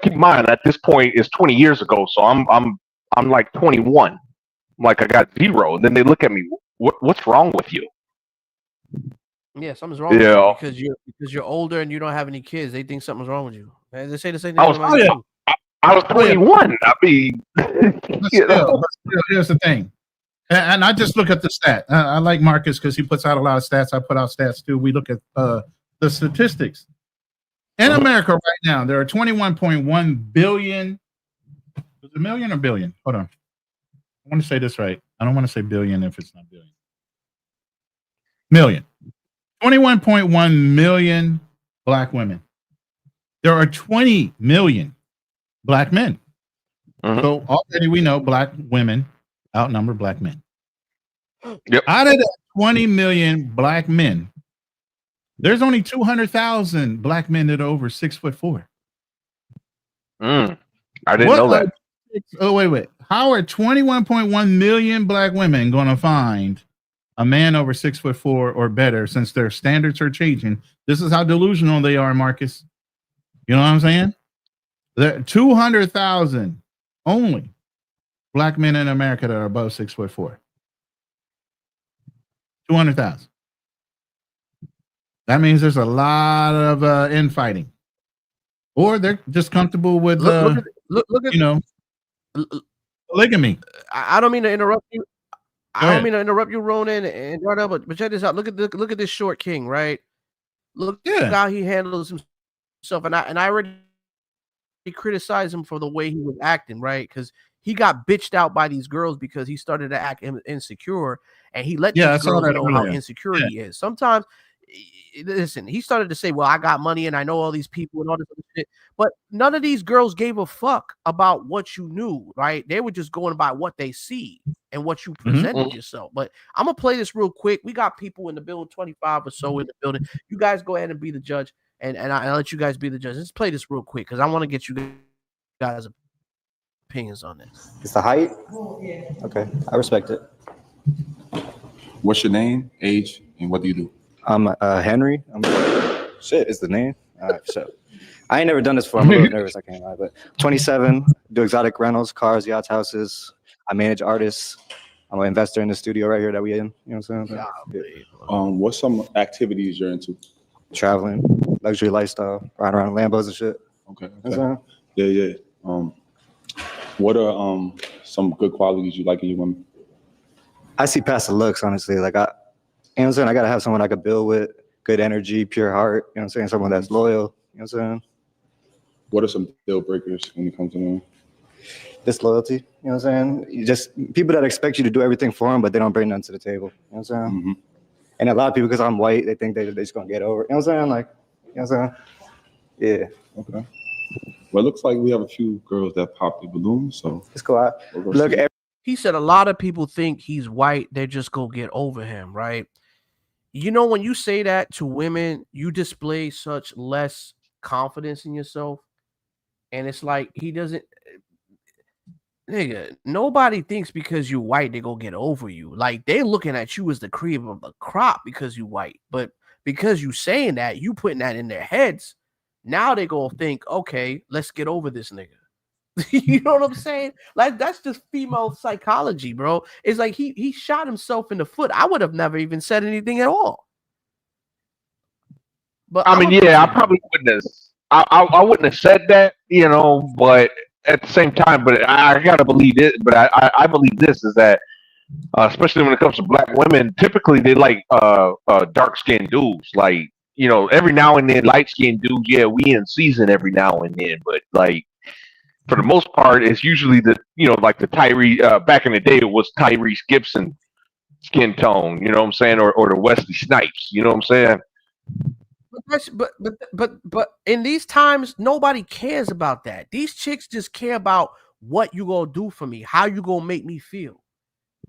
Keep in mind, at this point, it's 20 years ago, so I'm like 21. Like I got 0. And then they look at me, what's wrong with you? Yeah, something's wrong with you because you're older and you don't have any kids. They think something's wrong with you. Man, they say the same thing. I was 21. I mean, Still, here's the thing. And I just look at the stat. I like Marcus because he puts out a lot of stats. I put out stats too. We look at the statistics. In America right now, there are 21.1 billion. Is it million or billion? Hold on. I want to say this right. I don't want to say billion if it's not billion. Million. 21.1 million black women. There are 20 million black men. So already we know black women outnumber black men. Yep. Out of the 20 million black men, there's only 200,000 black men that are over 6'4". I didn't know that. Oh, wait. How are 21.1 million black women going to find a man over 6'4" or better since their standards are changing? This is how delusional they are, Marcus. You know what I'm saying? There are 200,000 only black men in America that are above 6'4". 200,000. That means there's a lot of infighting, or they're just comfortable with look at polygamy. I don't mean to interrupt you. I don't mean to interrupt you, Ronin and Darnell, but check this out. Look at this short king, right? Look how he handles himself, and I already criticized him for the way he was acting, right? Because he got bitched out by these girls because he started to act insecure, and he let these girls know how insecure he is. Sometimes, listen, he started to say, well, I got money and I know all these people and all this other shit, but none of these girls gave a fuck about what you knew, right? They were just going by what they see and what you presented yourself. But I'm gonna play this real quick. We got people in the building, 25 or so in the building. You guys go ahead and be the judge, and I'll let you guys be the judge. Let's play this real quick because I want to get you guys' opinions on this. It's the height? Okay, I respect it. What's your name, age, and what do you do? I'm Henry. Shit, is the name? All right, so I ain't never done this before. I'm a little nervous, I can't lie, but 27, do exotic rentals, cars, yachts, houses. I manage artists. I'm an investor in the studio right here that we in. You know what I'm saying? Yeah. What's some activities you're into? Traveling, luxury lifestyle, riding around Lambos and shit. Okay. Yeah. What are some good qualities you like in your women? I see past the looks, honestly. Like you know what I'm saying? I gotta have someone I could build with, good energy, pure heart, you know what I'm saying? Someone that's loyal, you know what I'm saying? What are some deal breakers when it comes to them? Disloyalty, you know what I'm saying? You just people that expect you to do everything for them, but they don't bring nothing to the table, you know what I'm saying? And a lot of people, because I'm white, they think they're just gonna get over it, you know what I'm saying? Like, you know what I'm saying? Yeah. Okay. Well, it looks like we have a few girls that pop the balloon, so let's go out. Look, he said a lot of people think he's white, they're just gonna get over him, right? You know, when you say that to women, you display such less confidence in yourself. And it's like he doesn't, nigga, nobody thinks because you're white, they're gonna get over you. Like they looking at you as the cream of the crop because you white. But because you saying that, you putting that in their heads, now they gonna think, okay, let's get over this nigga. You know what I'm saying? Like that's just female psychology, bro. It's like he shot himself in the foot. I would have never even said anything at all. But I mean, I probably wouldn't have. I wouldn't have said that, you know. But at the same time, but I gotta believe it. But I believe this is that, especially when it comes to black women, typically they like dark skinned dudes. Like, you know, every now and then light skinned dudes. Yeah, we in season every now and then, but like. For the most part, it's usually the, you know, like the Tyree, back in the day, it was Tyrese Gibson skin tone, you know what I'm saying? Or the Wesley Snipes, you know what I'm saying? But in these times, nobody cares about that. These chicks just care about what you gonna do for me, how you gonna make me feel.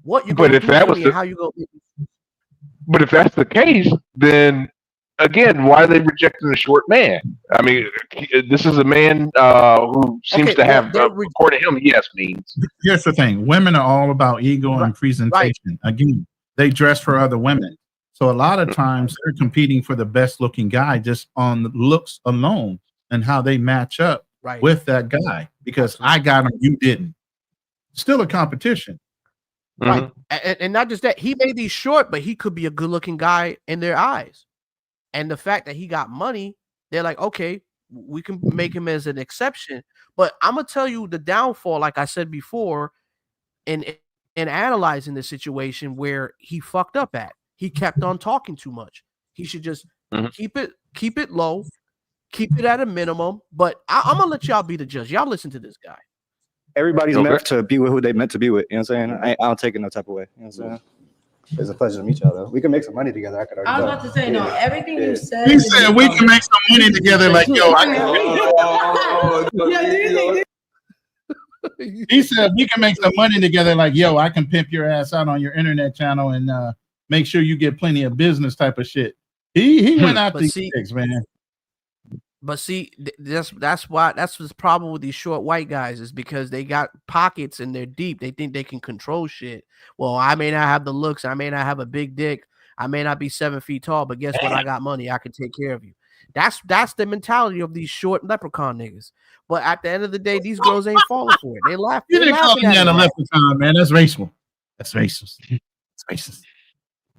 What you gonna do for me and how you gonna make me feel. But if that's the case, then again, why are they rejecting a short man? I mean, this is a man who seems to have, according to him, he has means. Here's the thing. Women are all about ego and presentation. Again, they dress for other women. So a lot of times they're competing for the best looking guy just on the looks alone and how they match up with that guy. Because I got him, you didn't. Still a competition. Right. And not just that, he may be short, but he could be a good looking guy in their eyes. And the fact that he got money, they're like, okay, we can make him as an exception. But I'm gonna tell you the downfall, like I said before, in and analyzing the situation where he fucked up at. He kept on talking too much. He should just keep it low, keep it at a minimum. But I'm gonna let y'all be the judge. Y'all listen to this guy. Everybody's meant to be with who they meant to be with. You know what I'm saying? I don't take it no type of way. You know what I'm saying? It's a pleasure to meet y'all, though. We can make some money together. I was about to say, no, everything you said. He said we can make some money together. Like, yo, he said we can make some money together. Like, yo, I can pimp your ass out on your internet channel and make sure you get plenty of business type of shit. He went out these things, man. But see, that's the problem with these short white guys is because they got pockets and they're deep. They think they can control shit. Well, I may not have the looks. I may not have a big dick. I may not be 7 feet tall, but guess what? I got money. I can take care of you. That's the mentality of these short leprechaun niggas. But at the end of the day, these girls ain't falling for it. They laugh. You didn't call me a leprechaun, man. That's racial. That's racist. It's racist.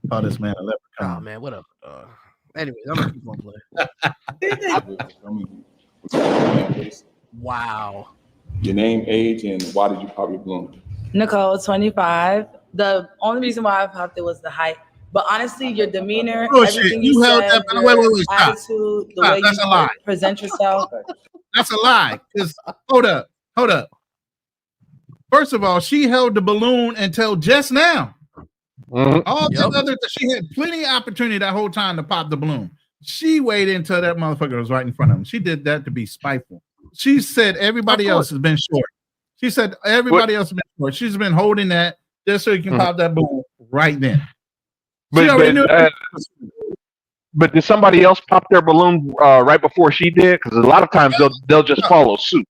Call this man a leprechaun. Oh man, what up? Anyways, I'm gonna keep on playing. Wow. Your name, age, and why did you pop your balloon? Nicole, 25. The only reason why I popped it was the height. But honestly, your demeanor, everything you held said, that. Wait, stop. Attitude, the way That's you a lie. present yourself. That's a lie. Hold up. First of all, she held the balloon until just now. All the other, she had plenty of opportunity that whole time to pop the balloon. She waited until that motherfucker was right in front of him. She did that to be spiteful. She said everybody else has been short. She said everybody else has been short. She's been holding that just so you can pop that balloon right then. But did somebody else pop their balloon right before she did? Because a lot of times they'll just follow suit.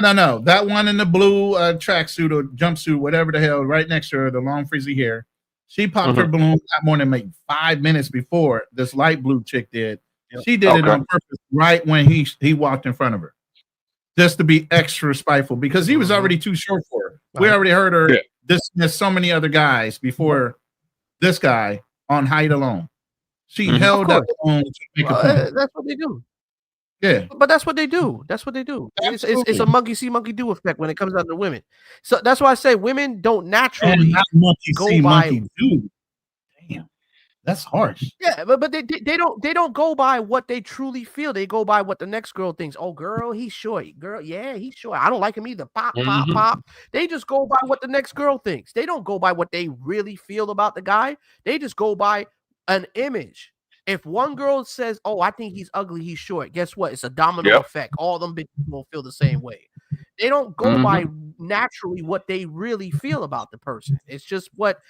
No. That one in the blue tracksuit or jumpsuit, whatever the hell, right next to her, the long frizzy hair. She popped her balloon not more than like 5 minutes before this light blue chick did. She did it on purpose right when he walked in front of her, just to be extra spiteful because he was already too short for her. We already heard her dismiss so many other guys before this guy on height alone. She held that balloon to make a point. That's what they do. Yeah, but that's what they do. It's a monkey see, monkey do effect when it comes down to women. So that's why I say women don't naturally go by. Damn, that's harsh. Yeah, but they don't go by what they truly feel. They go by what the next girl thinks. Oh, girl, he's short. Girl, yeah, he's short. I don't like him either. Pop, pop, pop. They just go by what the next girl thinks. They don't go by what they really feel about the guy. They just go by an image. If one girl says, "Oh, I think he's ugly, he's short," guess what? It's a domino effect. All them bitches will feel the same way. They don't go by naturally what they really feel about the person. It's just what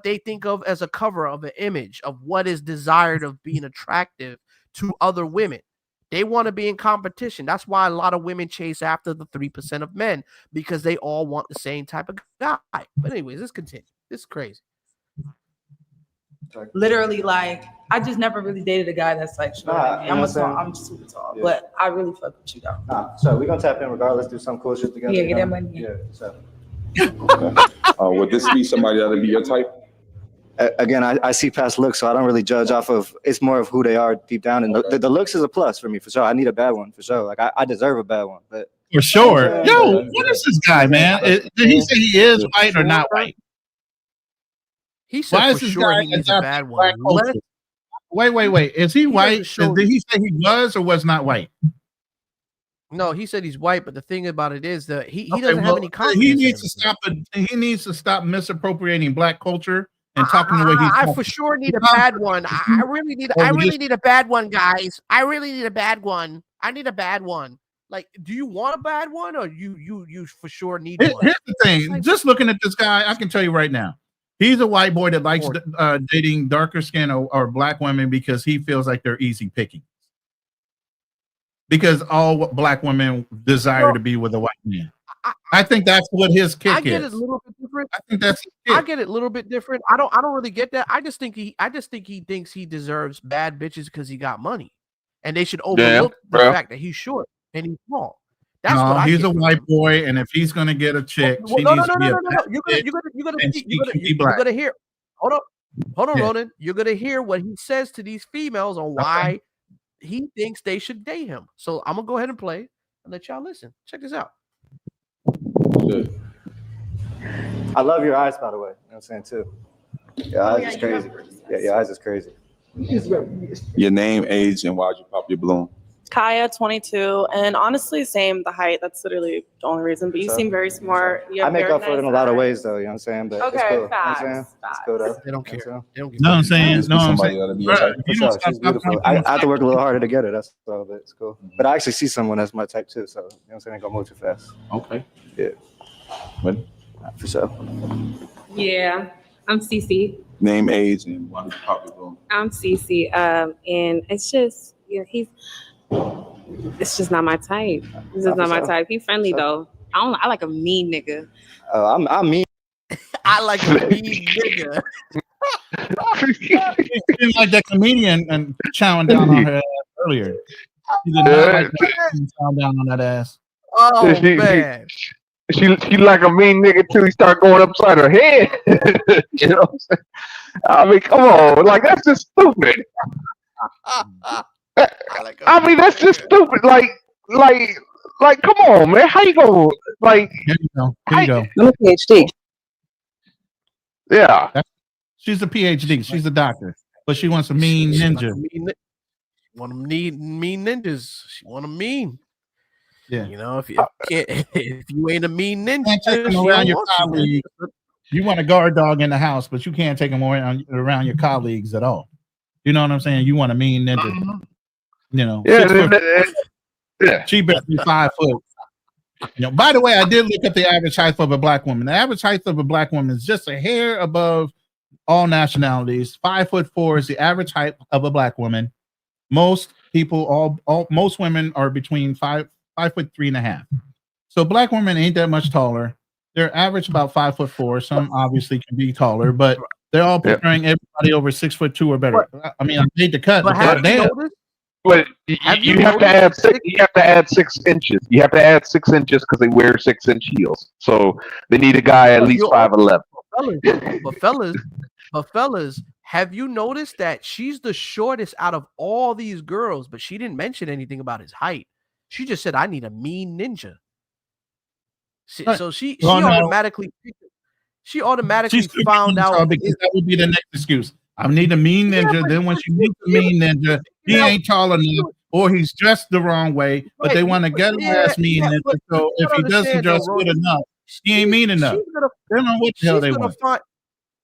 they think of as a cover of an image of what is desired of being attractive to other women. They want to be in competition. That's why a lot of women chase after the 3% of men because they all want the same type of guy. But anyways, let's continue. This is crazy. Literally, like I just never really dated a guy that's like short. I'm super tall, but I really fuck with you though. So we're gonna tap in regardless, do some cool shit together. Yeah, get that money. Yeah. So. Would this be somebody that would be your type? Again, I see past looks, so I don't really judge off of. It's more of who they are deep down, and the looks is a plus for me for sure. I need a bad one for sure. Like I deserve a bad one, but for sure. Yo, what is this guy, man? Did he say he is white or not white? He said for sure he needs a bad one. Wait. Is he white? Did he say he was or was not white? No, he said he's white, but the thing about it is that he doesn't have any confidence. He needs to stop misappropriating black culture and talking the way he's talking. I for sure need a bad one. I really need a bad one, guys. I really need a bad one. I need a bad one. Like, do you want a bad one or you for sure need one? Here's the thing. Just looking at this guy, I can tell you right now. He's a white boy that likes dating darker skin or black women because he feels like they're easy picking. Because all black women desire to be with a white man. I think that's what his kick is. I get it a little bit different. I think that's I get it a little bit different. I don't really get that. I just think he thinks he deserves bad bitches because he got money, and they should overlook the fact that he's short and he's small. That's what he's a white boy, and if he's gonna get a chick, she needs to be a black chick, you're gonna hear. Hold on, Ronin. You're gonna hear what he says to these females on why he thinks they should date him. So I'm gonna go ahead and play and let y'all listen. Check this out. I love your eyes, by the way. You know what I'm saying, too. Your eyes is crazy. Yeah, your eyes is crazy. Your name, age, and why'd you pop your balloon? Kaya, 22, and honestly, same, the height. That's literally the only reason. But you seem very smart. You I have make very up for it in a lot of ways, though. You know what I'm saying? But it's Okay, cool. facts. You know what I'm saying? It's cool, though. They don't care. They don't give No, a I'm saying, Just no, for I'm somebody saying, that'll be your type. For sure, she's beautiful. I have to work a little harder to get her. That's all, but it's cool. But I actually see someone that's my type too. So you know what I'm saying? I ain't gonna move too fast. Okay. Yeah. What? For sure. Yeah, I'm Cece. Name, age, and why did you pop your balloon? I'm Cece. And it's just, it's just not my type. It's just not my type. He's friendly though. I like a mean nigga. I'm mean. I like a mean nigga. She didn't like that comedian and chowing down on her ass earlier. She did not like that chowing down on that ass. Oh man. She like a mean nigga till he start going upside her head. You know what I'm saying? I mean, come on, like that's just stupid. I mean, that's just stupid. Like, come on, man. How you gonna like? Here you go. Here you go. I'm a PhD. Yeah. She's a PhD. She's a doctor, but she wants a mean ninja. Want them mean ninjas. She want them mean. Yeah. You know, if you can't, if you ain't a mean ninja, Can't take them she around don't your want you, man. colleagues. You want a guard dog in the house, but you can't take them around your colleagues at all. You know what I'm saying? You want a mean ninja. You know, yeah. She better be 5 foot. You know, by the way, I did look up the average height of a black woman. The average height of a black woman is just a hair above all nationalities. 5'4" is the average height of a black woman. Most people, most women are between 5'3.5". So black women ain't that much taller. They're average about 5'4". Some obviously can be taller, but they're all preferring everybody over 6'2" or better. I mean, I made the cut, but goddamn. But you have to add 6. You have to add 6 inches. You have to add 6 inches because they wear 6-inch heels. So they need a guy at least 5'11". But fellas, have you noticed that she's the shortest out of all these girls? But she didn't mention anything about his height. She just said, "I need a mean ninja." So she automatically found out because that would be the next excuse. I need a mean ninja. Then when she meets the mean ninja, he ain't tall enough, or he's dressed the wrong way. But they want to get him ass mean ninja. So if he doesn't dress good enough, he ain't mean enough. They don't know what the hell they want.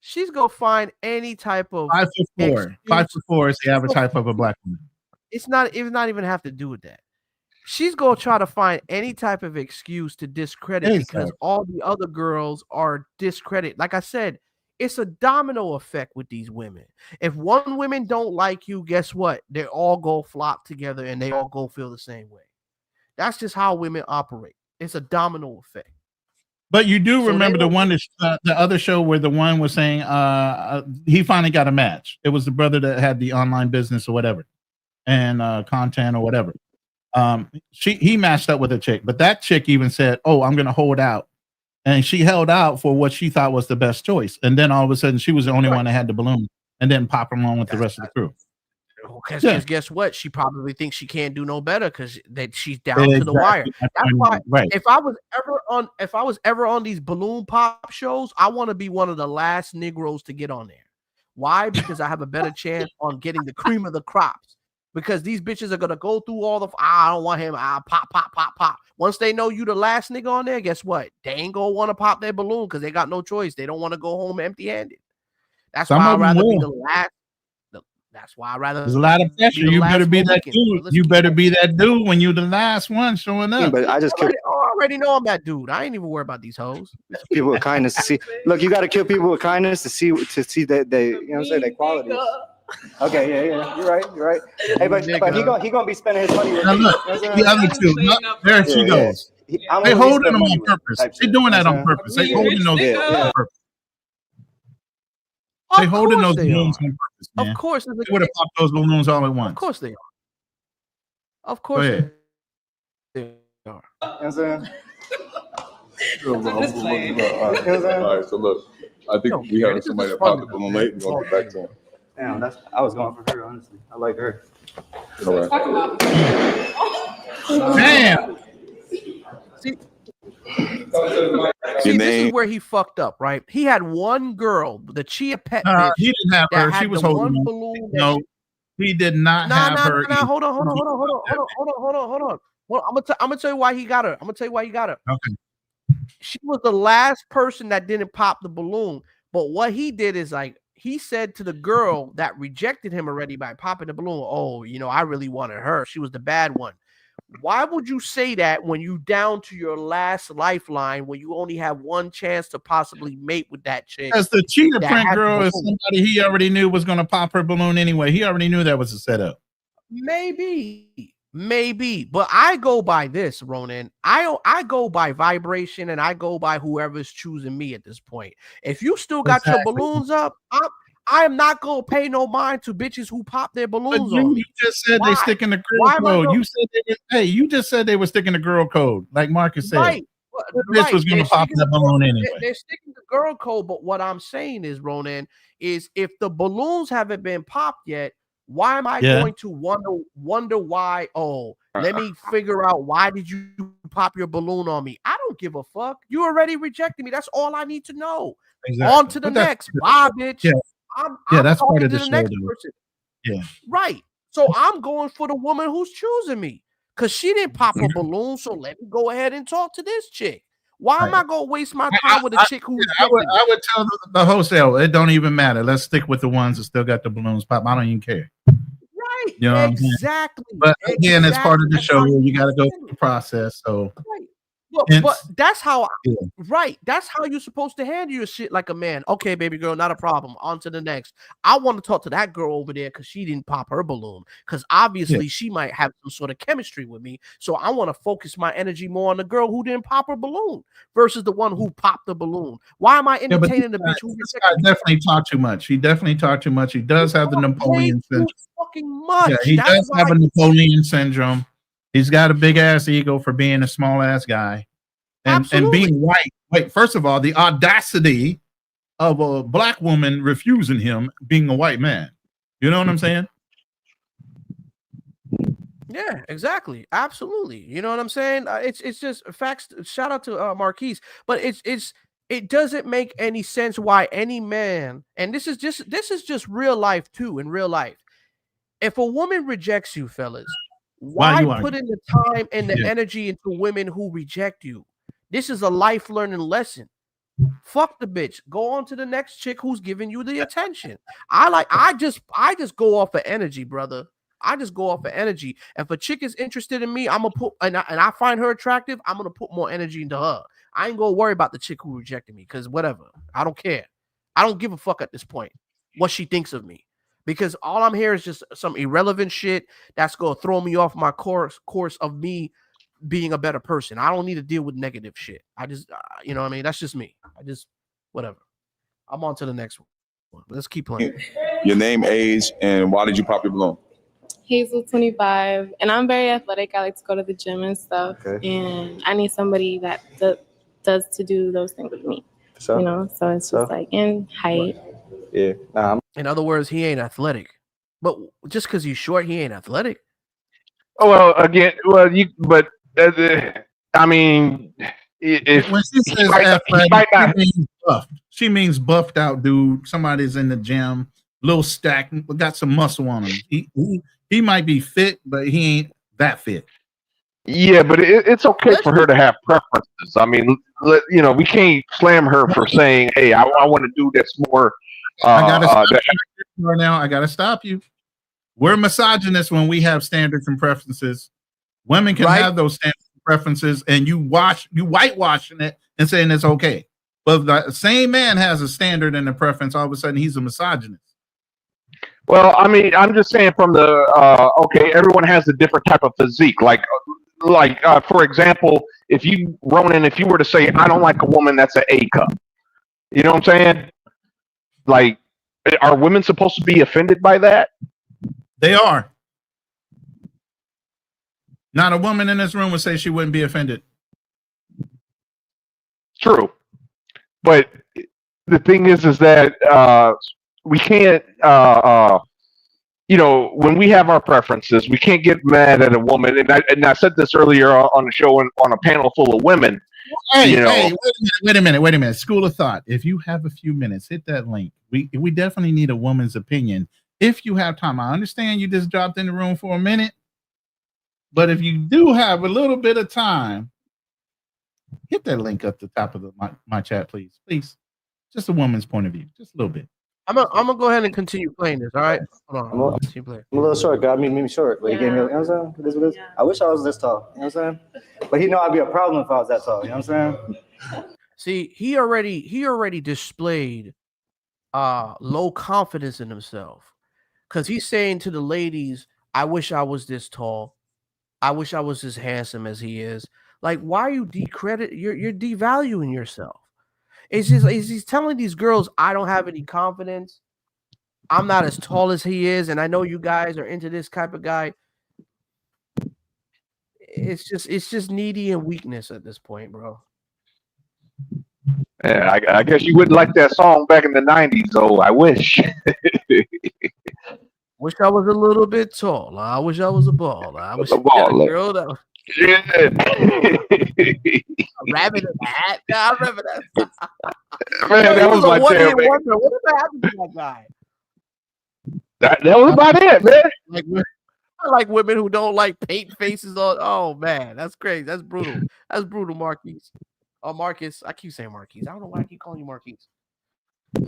She's gonna find any type of 5'4". 5'4" is the average height of a black woman. It's not even have to do with that. She's gonna try to find any type of excuse to discredit because all the other girls are discredited. Like I said, it's a domino effect with these women. If one woman don't like you, guess what? They all go flop together and they all go feel the same way. That's just how women operate. It's a domino effect. But you do remember the one that the other show where the one was saying he finally got a match. It was the brother that had the online business or whatever, and content or whatever. He matched up with a chick, but that chick even said, "Oh, I'm going to hold out," and she held out for what she thought was the best choice. And then all of a sudden, she was the only one that had the balloon, and then pop along with the rest of the crew. Because guess what? She probably thinks she can't do no better because that she's down to the wire. That's why if I was ever on these balloon pop shows, I want to be one of the last Negroes to get on there. Why? Because I have a better chance on getting the cream of the crops. Because these bitches are gonna go through all the I don't want him. Pop. Once they know you the last nigga on there, guess what? They ain't gonna want to pop their balloon because they got no choice. They don't want to go home empty-handed. That's why I'd rather be the last. That's why I'd rather. There's a lot of pressure. You better be that dude. You better be that dude when you're the last one showing up. But I just already know I'm that dude. I ain't even worried about these hoes. People with kindness to see. Look, you got to kill people with kindness to see that they, you know what I'm saying, their qualities. Okay, yeah, you're right. Hey, but he gonna be spending his money with me. Look, the other two. There she goes. They holding them on purpose. They're doing that on purpose. They holding those on purpose. They holding those balloons on purpose, man. Of course, they would have popped those balloons all at once. Of course they are. Of course they are. You know what I'm saying? All right, so look, I think we have somebody that popped the balloon late. We're gonna get back to him. Damn, I was going for her, honestly. I like her. All right. Damn. See, See, this is where he fucked up, right? He had one girl, the Chia Pet bitch. He didn't have her. She was holding one on. balloon. No, he did not have her. Hold on. Well, I'm gonna tell you why he got her. Okay. She was the last person that didn't pop the balloon. But what he did is like he said to the girl that rejected him already by popping the balloon, "Oh, I really wanted her. She was the bad one." Why would you say that when you down to your last lifeline, when you only have one chance to possibly mate with that chick? Because the cheetah print girl is somebody he already knew was going to pop her balloon anyway. He already knew that was a setup. Maybe, but I go by this, Ronin. I go by vibration, and I go by whoever's choosing me at this point. If you still got your balloons up, I am not gonna pay no mind to bitches who pop their balloons on me. You just said they stick in the girl code. You said you just said they were sticking the girl code, like Marcus said. Right. This was gonna pop that balloon anyway. They're sticking the girl code, but what I'm saying is, Ronin, is if the balloons haven't been popped yet, why am I going to wonder why? Oh, let me figure out why did you pop your balloon on me? I don't give a fuck. You already rejected me. That's all I need to know. Exactly. On to the next. Bye, bitch. Yeah. I'm that's part of the show. Yeah. Right. So I'm going for the woman who's choosing me because she didn't pop a balloon. So let me go ahead and talk to this chick. Why am I going to waste my time with a chick who? I would tell the wholesale, it don't even matter. Let's stick with the ones that still got the balloons pop. I don't even care. Right. You know exactly. But again, it's part of the show where you got to go through the process. So. Right. But that's how, right? That's how you're supposed to handle your shit like a man. Okay, baby girl, not a problem. On to the next. I want to talk to that girl over there because she didn't pop her balloon. Because obviously she might have some sort of chemistry with me. So I want to focus my energy more on the girl who didn't pop her balloon versus the one who popped the balloon. Why am I entertaining the bitch who definitely talk too much? He definitely talked too much. He does have the Napoleon syndrome. Fucking much. Yeah, he does have a Napoleon syndrome. He's got a big ass ego for being a small ass guy. And being white. Wait, first of all, the audacity of a black woman refusing him being a white man. You know what I'm saying? Yeah, exactly. Absolutely. You know what I'm saying? It's just facts. Shout out to Marquise, but it doesn't make any sense why any man, and this is just real life too. In real life, if a woman rejects you, fellas, why put in the time and the energy into women who reject you? This is a life learning lesson. Fuck the bitch. Go on to the next chick who's giving you the attention. I just go off of energy, brother. I just go off of energy. If a chick is interested in me, I'm gonna put and I find her attractive, I'm gonna put more energy into her. I ain't gonna worry about the chick who rejected me because whatever. I don't care. I don't give a fuck at this point what she thinks of me. Because all I'm hearing is just some irrelevant shit that's gonna throw me off my course of me being a better person. I don't need to deal with negative shit. I just, you know what I mean? That's just me. Whatever. I'm on to the next one. Let's keep playing. Your name, age, and why did you pop your balloon? Hazel, 25, and I'm very athletic. I like to go to the gym and stuff, and I need somebody that does to do those things with me. So it's just like in height. Yeah. In other words, he ain't athletic, but just because he's short, he ain't athletic. Oh well, again, I mean, if when she says athletic, she means buffed. She means buffed out dude. Somebody's in the gym, little stack, got some muscle on him. He might be fit, but he ain't that fit. Yeah, but it's okay for her to have preferences. I mean, we can't slam her for saying, "Hey, I want to do this more." I gotta stop you right now. I gotta stop you. We're misogynists when we have standards and preferences. Women can have those standards and preferences, and you whitewashing it and saying it's okay. But the same man has a standard and a preference. All of a sudden, he's a misogynist. Well, I mean, I'm just saying from the everyone has a different type of physique. Like for example, if you were to say, I don't like a woman that's an A cup, you know what I'm saying? Like, are women supposed to be offended by that? They are. Not a woman in this room would say she wouldn't be offended. True. But the thing is that we can't, when we have our preferences, we can't get mad at a woman. And I said this earlier on the show on a panel full of women. Hey, You know. hey, wait a minute. School of thought. If you have a few minutes, hit that link. We definitely need a woman's opinion. If you have time, I understand you just dropped in the room for a minute, but if you do have a little bit of time, hit that link up the top of my chat, please. Please. Just a woman's point of view. Just a little bit. I'm gonna go ahead and continue playing this. All right. Hold on. I'm a little short, God. Made me short, but he gave me. You know what I'm saying? This what it is. I wish I was this tall. You know what I'm saying? But he know I'd be a problem if I was that tall. You know what I'm saying? See, he already displayed low confidence in himself, because he's saying to the ladies, "I wish I was this tall. I wish I was as handsome as he is." Like, why are you you're devaluing yourself? It's just he's telling these girls, "I don't have any confidence. I'm not as tall as he is, and I know you guys are into this type of guy." It's just needy and weakness at this point, bro. Yeah, I guess you wouldn't like that song back in the 90s, though. I wish. Wish I was a little bit taller. I wish I was a baller. I wish I had a girl that was a rabbit in a hat. Nah, I remember that. Man, that was my jam. Whatever happened to that guy? That was about it, man. I like women who don't like paint faces on. Oh man, that's crazy. That's brutal. That's brutal, Marquise. Oh, Marcus. I keep saying Marquise. I don't know why I keep calling you Marquise.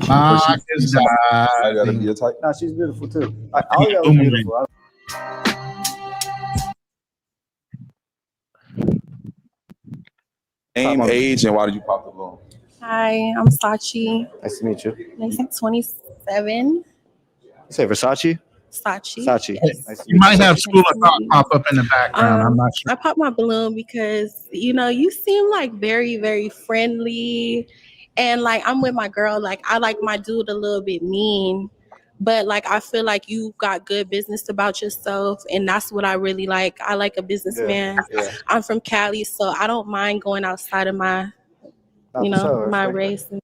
I gotta be a type. Nah, she's beautiful too. All y'all are beautiful. Name, age, and why did you pop the balloon? Hi, I'm Sachi. Nice to meet you. I'm 27. You say Versace? Sachi. Sachi. Yes. Nice to You meet might have School of Thought pop up in the background. I'm not sure. I popped my balloon because, you seem like very, very friendly. And like, I'm with my girl. Like, I like my dude a little bit mean. But like, I feel like you got good business about yourself. And that's what I really like. I like a businessman. Yeah. I'm from Cali, so I don't mind going outside of my, my race. In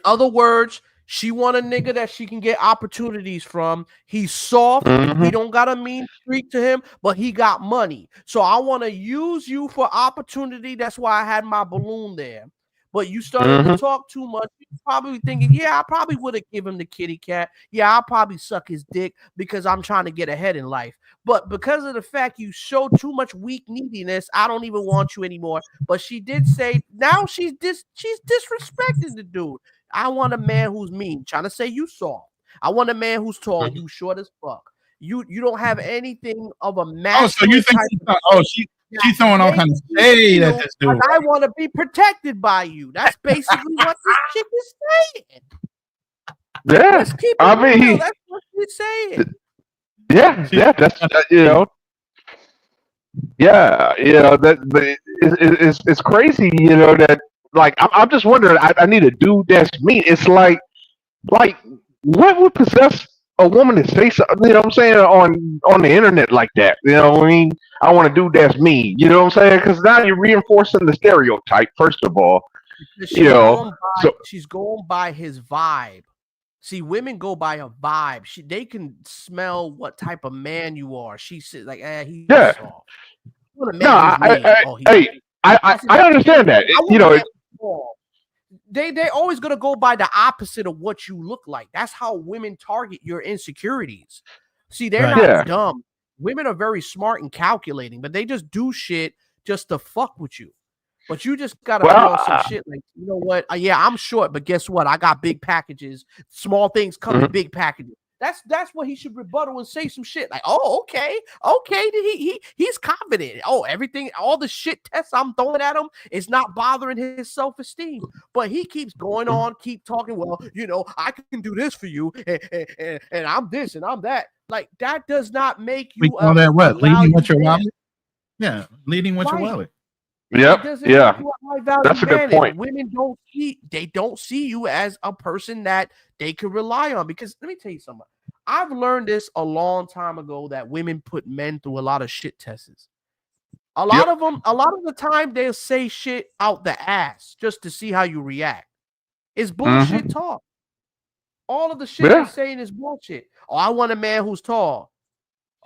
other words, she want a nigga that she can get opportunities from. He's soft. He don't got a mean streak to him, but he got money. So I want to use you for opportunity. That's why I had my balloon there. But you started to talk too much. You're probably thinking, yeah, I probably would have given him the kitty cat. Yeah, I'll probably suck his dick because I'm trying to get ahead in life. But because of the fact you show too much weak neediness, I don't even want you anymore. But she did say now she's disrespecting the dude. I want a man who's mean, trying to say you soft. I want a man who's tall, you short as fuck. You don't have anything of a masculine. Oh, so you think she's throwing all kinds of shade at this dude? And I want to be protected by you. That's basically what this chick is saying. Yeah, Let's keep it real. That's what she's saying. Yeah, that's Yeah, it's crazy, that like I'm just wondering. I need a dude that's mean. It's like what would possess a woman to say something? You know what I'm saying on the internet like that? You know what I mean? I want a dude that's mean. You know what I'm saying? Because now you're reinforcing the stereotype. First of all, she's going by his vibe. See, women go by a vibe. They can smell what type of man you are. She said, like, he's soft. I understand that. They're always gonna go by the opposite of what you look like. That's how women target your insecurities. See, they're not dumb. Women are very smart and calculating, but they just do shit just to fuck with you. But you just gotta throw some shit like, you know what? Yeah, I'm short, but guess what? I got big packages. Small things come in big packages. That's what he should rebuttal and say some shit like, oh, okay. He's confident. Oh, everything, all the shit tests I'm throwing at him is not bothering his self-esteem. But he keeps going on, keep talking. Well, I can do this for you, and I'm this and I'm that. Like, that does not make you. We call that what? Leading with your wallet. Yeah, leading with your wallet. Yep. Yeah. That's a good point. Women don't see you as a person that they can rely on. Because let me tell you something. I've learned this a long time ago that women put men through a lot of shit tests. A lot of the time they'll say shit out the ass just to see how you react. It's bullshit talk. All of the shit they're saying is bullshit. Oh, I want a man who's tall.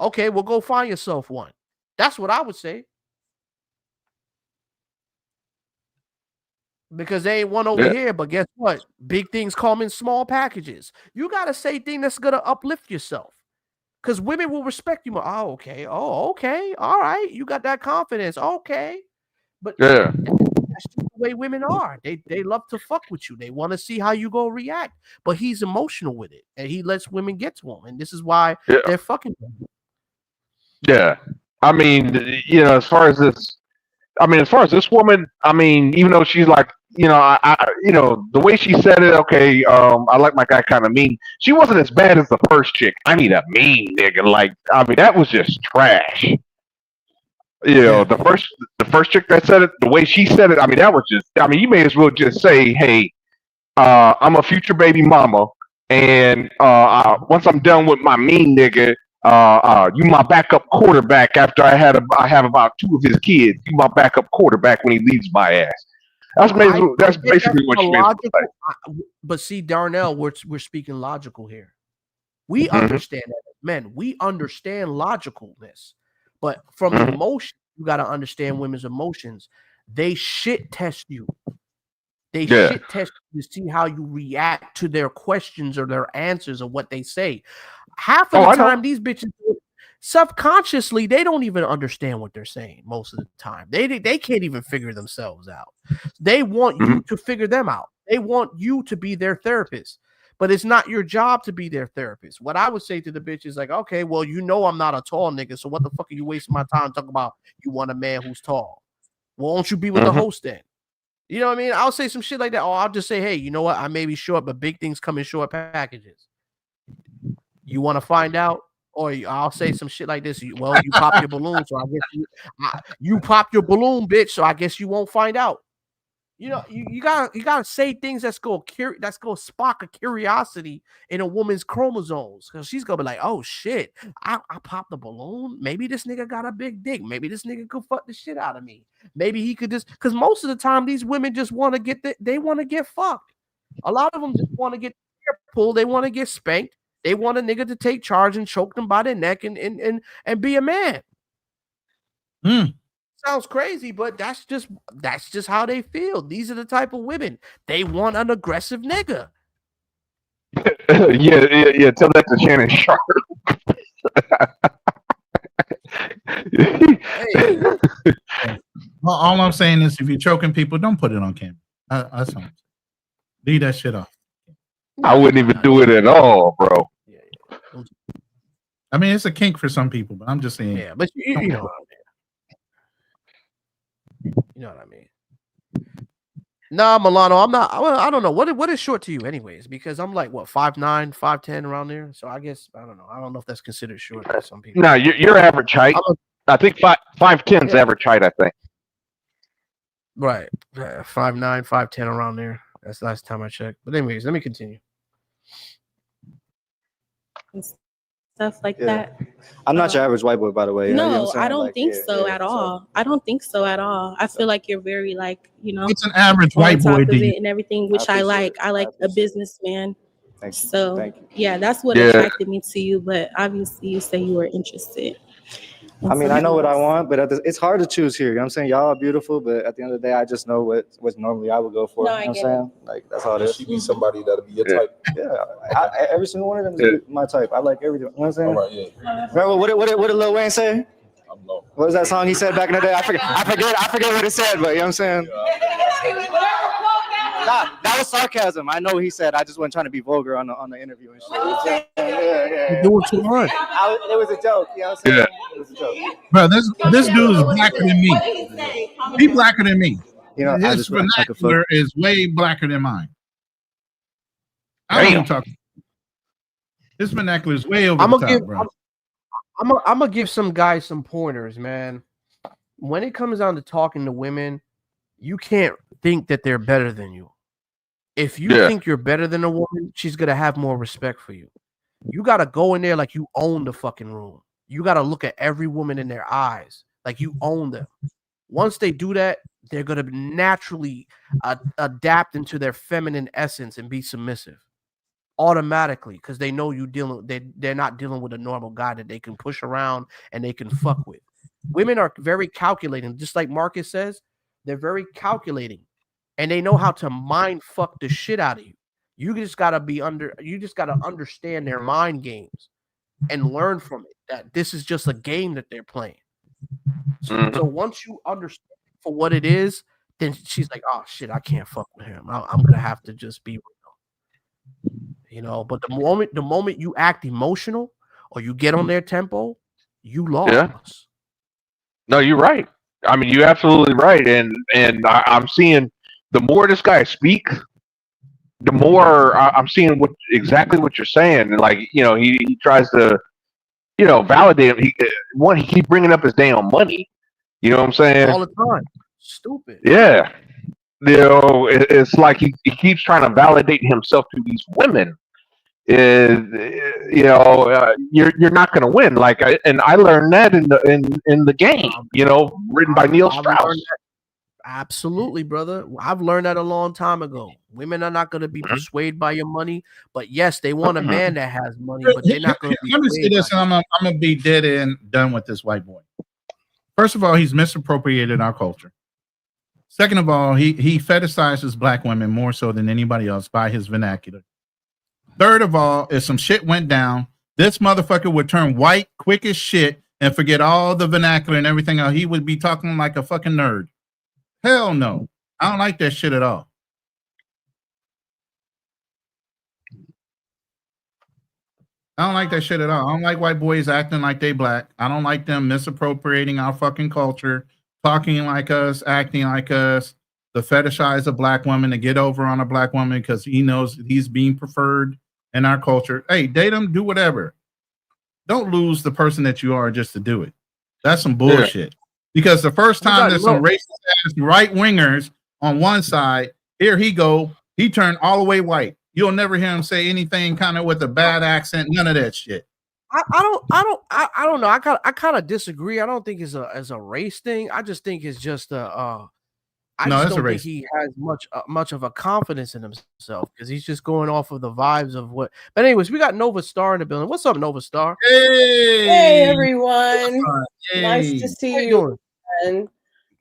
Okay, well, go find yourself one. That's what I would say. because they ain't one over here. But guess what? Big things come in small packages. You got to say things that's going to uplift yourself, because women will respect you more. Oh, okay. Oh, okay. All right. You got that confidence. Okay. But that's just the way women are. They love to fuck with you. They want to see how you go react. But he's emotional with it, and he lets women get to him. And this is why they're fucking him. Yeah. I mean, as far as this woman, I mean, even though she's like, the way she said it, okay, I like my guy kind of mean. She wasn't as bad as the first chick. I need a mean nigga. Like, I mean, that was just trash. The first chick that said it, the way she said it, I mean, that was just, I mean, you may as well just say, hey, I'm a future baby mama, and once I'm done with my mean nigga, you my backup quarterback after I have about 2 of his kids. You my backup quarterback when he leaves my ass. That's basically what she meant. But see, Darnell, we're speaking logical here. We understand that, men. We understand logicalness, but from emotion, you got to understand women's emotions. They shit test you. They shit test you to see how you react to their questions or their answers or what they say. Half of the time, these bitches subconsciously, they don't even understand what they're saying most of the time. They can't even figure themselves out. They want you to figure them out. They want you to be their therapist, but it's not your job to be their therapist. What I would say to the bitch is like, okay, well, I'm not a tall nigga, so what the fuck are you wasting my time talking about? You want a man who's tall. Well, won't you be with the host then? You know what I mean? I'll say some shit like that. Or I'll just say, hey, you know what? I may be short, but big things come in short packages. You want to find out? Or I'll say some shit like this. Well, you pop your balloon, so I guess you pop your balloon, bitch. So I guess you won't find out. You gotta say things that's gonna spark a curiosity in a woman's chromosomes, because she's gonna be like, oh shit, I popped the balloon. Maybe this nigga got a big dick. Maybe this nigga could fuck the shit out of me. Maybe he could just, because most of the time these women just want to get fucked. A lot of them just want to get pulled. They want to get spanked. They want a nigga to take charge and choke them by their neck and be a man. Sounds crazy, but that's just how they feel. These are the type of women. They want an aggressive nigga. Yeah. Tell that to Shannon Sharp. Well, all I'm saying is, if you're choking people, don't put it on camera. That's all. Leave that shit off. I wouldn't even do it at all, bro. I mean, it's a kink for some people, but I'm just saying. Yeah, but you know what I mean. You know what I mean? Nah, Milano, I'm not. I don't know what is short to you, anyways, because I'm like what 5'9", 5'10" around there. So I guess I don't know. I don't know if that's considered short to some people. No, you're average height. I think 5'10" is average height. I think. Right, 5'9", 5'10" around there. That's the last time I checked. But anyways, let me continue. Stuff like that. I'm not your average white boy, by the way. No, I don't think so at all. I don't think so at all. I feel like you're very It's an average white boy and everything, which I like. I like a businessman. Thank you. So Thank you. yeah, that's what attracted me to you. But obviously, you say you were interested. I mean, I know what I want, but it's hard to choose here. You know what I'm saying? Y'all are beautiful, but at the end of the day, I just know what normally I would go for. No, you know what I'm saying? Like, that's all it is. She be somebody that'll be your type. Yeah, every single one of them is my type. I like everything. You know what I'm saying? All right, yeah. Remember what did Lil Wayne say? I'm low. What was that song he said back in the day? I forget what it said, but you know what I'm saying? Nah, that was sarcasm. I know what he said. I just wasn't trying to be vulgar on the interview and shit. Yeah. You're doing too much. It was a joke. You know what I'm saying? It was a joke. Bro, this dude is blacker than me. He blacker than me. You know, his vernacular is way blacker than mine. I don't even talk. His vernacular is way over the top, bro. I'm gonna give some guys some pointers, man. When it comes down to talking to women, you can't think that they're better than you. If you think you're better than a woman, she's gonna have more respect for you. You gotta go in there like you own the fucking room. You gotta look at every woman in their eyes like you own them. Once they do that, they're gonna naturally adapt into their feminine essence and be submissive automatically, because they know they're not dealing with a normal guy that they can push around and they can fuck with. Women are very calculating, just like Marcus says. They're very calculating. and they know how to mind fuck the shit out of you. You just gotta understand their mind games and learn from it. That this is just a game that they're playing. So once you understand for what it is, then she's like, "Oh shit, I can't fuck with him. I'm gonna have to just be real." But the moment you act emotional or you get on their tempo, you lost. Yeah. No, you're right. I mean, you're absolutely right. And I'm seeing the more this guy speaks, the more I'm seeing exactly what you're saying. And like, he tries to, validate him. He keep bringing up his damn money. You know what I'm saying? All the time. Stupid. Yeah. It's like he keeps trying to validate himself to these women. You're not going to win. Like, I learned that in the game. Written by Neil Strauss. Absolutely, brother. I've learned that a long time ago. Women are not going to be persuaded by your money, but yes, they want a man that has money, but they're not going to be. Let me say this, and I'm going to be dead and done with this white boy. First of all, he's misappropriated our culture. Second of all, he fetishizes black women more so than anybody else by his vernacular. Third of all, if some shit went down, this motherfucker would turn white quick as shit and forget all the vernacular and everything else. He would be talking like a fucking nerd. Hell no. I don't like that shit at all. I don't like that shit at all. I don't like white boys acting like they black. I don't like them misappropriating our fucking culture, talking like us, acting like us, to fetishize a black woman, to get over on a black woman because he knows he's being preferred in our culture. Hey, date him, do whatever. Don't lose the person that you are just to do it. That's some bullshit. Yeah. Because the first time there's some racist ass right wingers on one side, here he go, he turned all the way white. You'll never hear him say anything kind of with a bad accent, none of that shit. I don't know. I kind of disagree. I don't think it's a race thing. I just think it's just I just don't think he has much of a confidence in himself because he's just going off of the vibes of what. But anyways, we got Nova Star in the building. What's up, Nova Star? Hey everyone. Hey. Nice to see you. And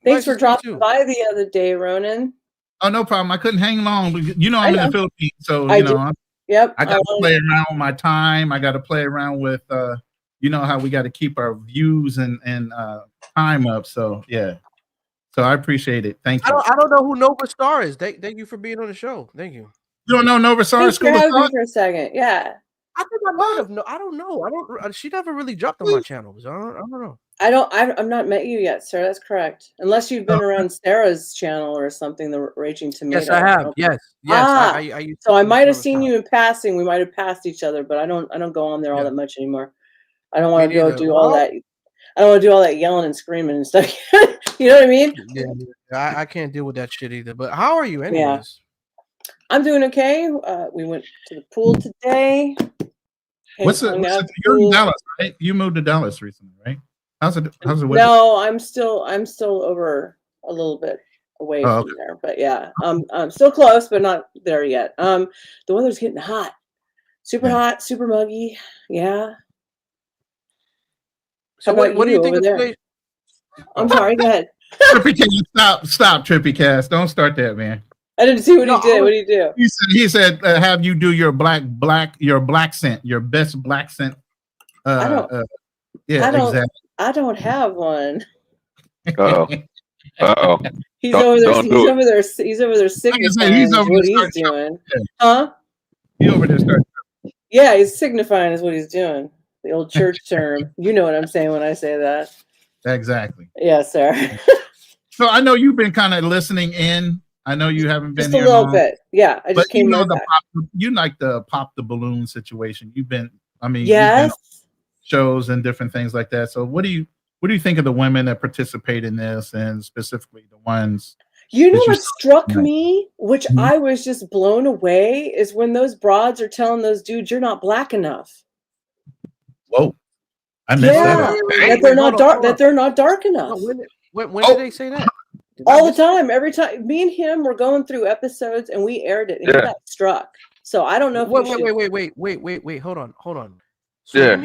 thanks for dropping by the other day, Ronin. Oh, no problem. I couldn't hang long. I'm in the Philippines, so I got to play around with my time. I got to play around with how we got to keep our views and time up. So yeah. So I appreciate it. Thank you. I don't know who Nova Star is. Thank you for being on the show. Thank you. You don't know Nova Star? Thanks for having me for a second. Yeah. I think I might have. I don't know. She never really dropped on my channel. So I don't know. I've not met you yet, sir. That's correct. Unless you've been around Sarah's channel or something, the Raging Tomato. Yes, I have. Yes. So I might have seen you in passing. We might have passed each other, but I don't go on there all that much anymore. I don't want to go do all that. I don't want to do all that yelling and screaming and stuff. You know what I mean? Yeah, I can't deal with that shit either. But how are you anyways? Yeah. I'm doing okay. We went to the pool today. You're in Dallas, right? You moved to Dallas recently, right? How's it? No, I'm still over a little bit away from there, but yeah, I'm still close, but not there yet. The weather's getting hot, hot, super muggy. Yeah. So what do you think of today? I'm sorry. Go ahead. Trippy Cast, stop, Trippy Cast. Don't start that, man. I didn't see what he did. What did he do? He said, have you do your black scent, your best black scent. Exactly. I don't have one. Uh-oh. He's over there signifying what he's doing. Huh? He over there starting. Yeah, he's signifying is what he's doing. The old church term. You know what I'm saying when I say that. Exactly. Yes, sir. So I know you've been kind of listening in. I know you haven't been just here a little bit. Yeah, I just came back. You like the pop the balloon situation. You've been shows and different things like that. So what do you think of the women that participate in this, and specifically the ones? You know what struck me, which I was just blown away, is when those broads are telling those dudes you're not black enough. Whoa, I missed that. That they're not dark. That they're not dark enough. When did they say that? All the time, every time. Me and him were going through episodes, and we aired it, and he got struck. So I don't know if wait. Hold on. So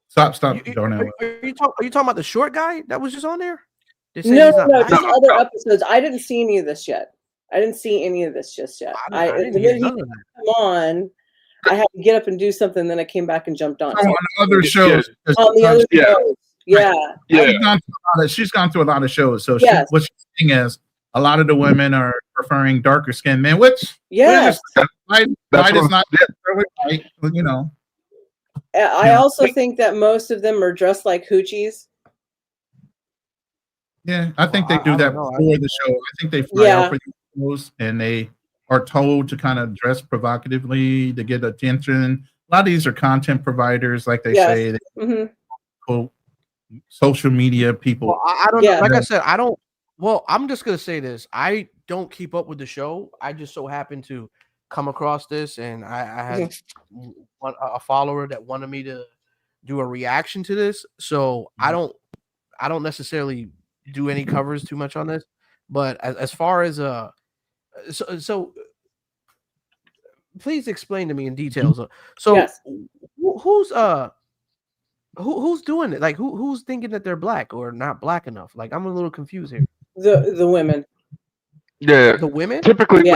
Stop. Are you talking about the short guy that was just on there? They say No, he's not no, black. just other episodes. I didn't see any of this yet. I didn't see any of this just yet. I didn't The hear minute he none of that. came on, I had to get up and do something. Then I came back and jumped on. So on other shows, On the other shows, yeah. She's gone through a lot of shows. So Yes. what she's saying is a lot of the women are preferring darker skinned men, which Yes. white is not necessarily white, but, you know. I also think that most of them are dressed like hoochies. Yeah, I think they do that before the show. I think they fly out for these shows and they are told to kind of dress provocatively to get attention. A lot of these are content providers, like they say. Quote, social media people. Well, I don't know. Like I said, I don't. Well, I'm just gonna say this. I don't keep up with the show. I just so happened to come across this, and I had a follower that wanted me to do a reaction to this. So I don't necessarily do any covers too much on this. But as far as so please explain to me in details. So who's doing it? Like who's thinking that they're black or not black enough? Like I'm a little confused here. The women. Yeah, the women. Typically,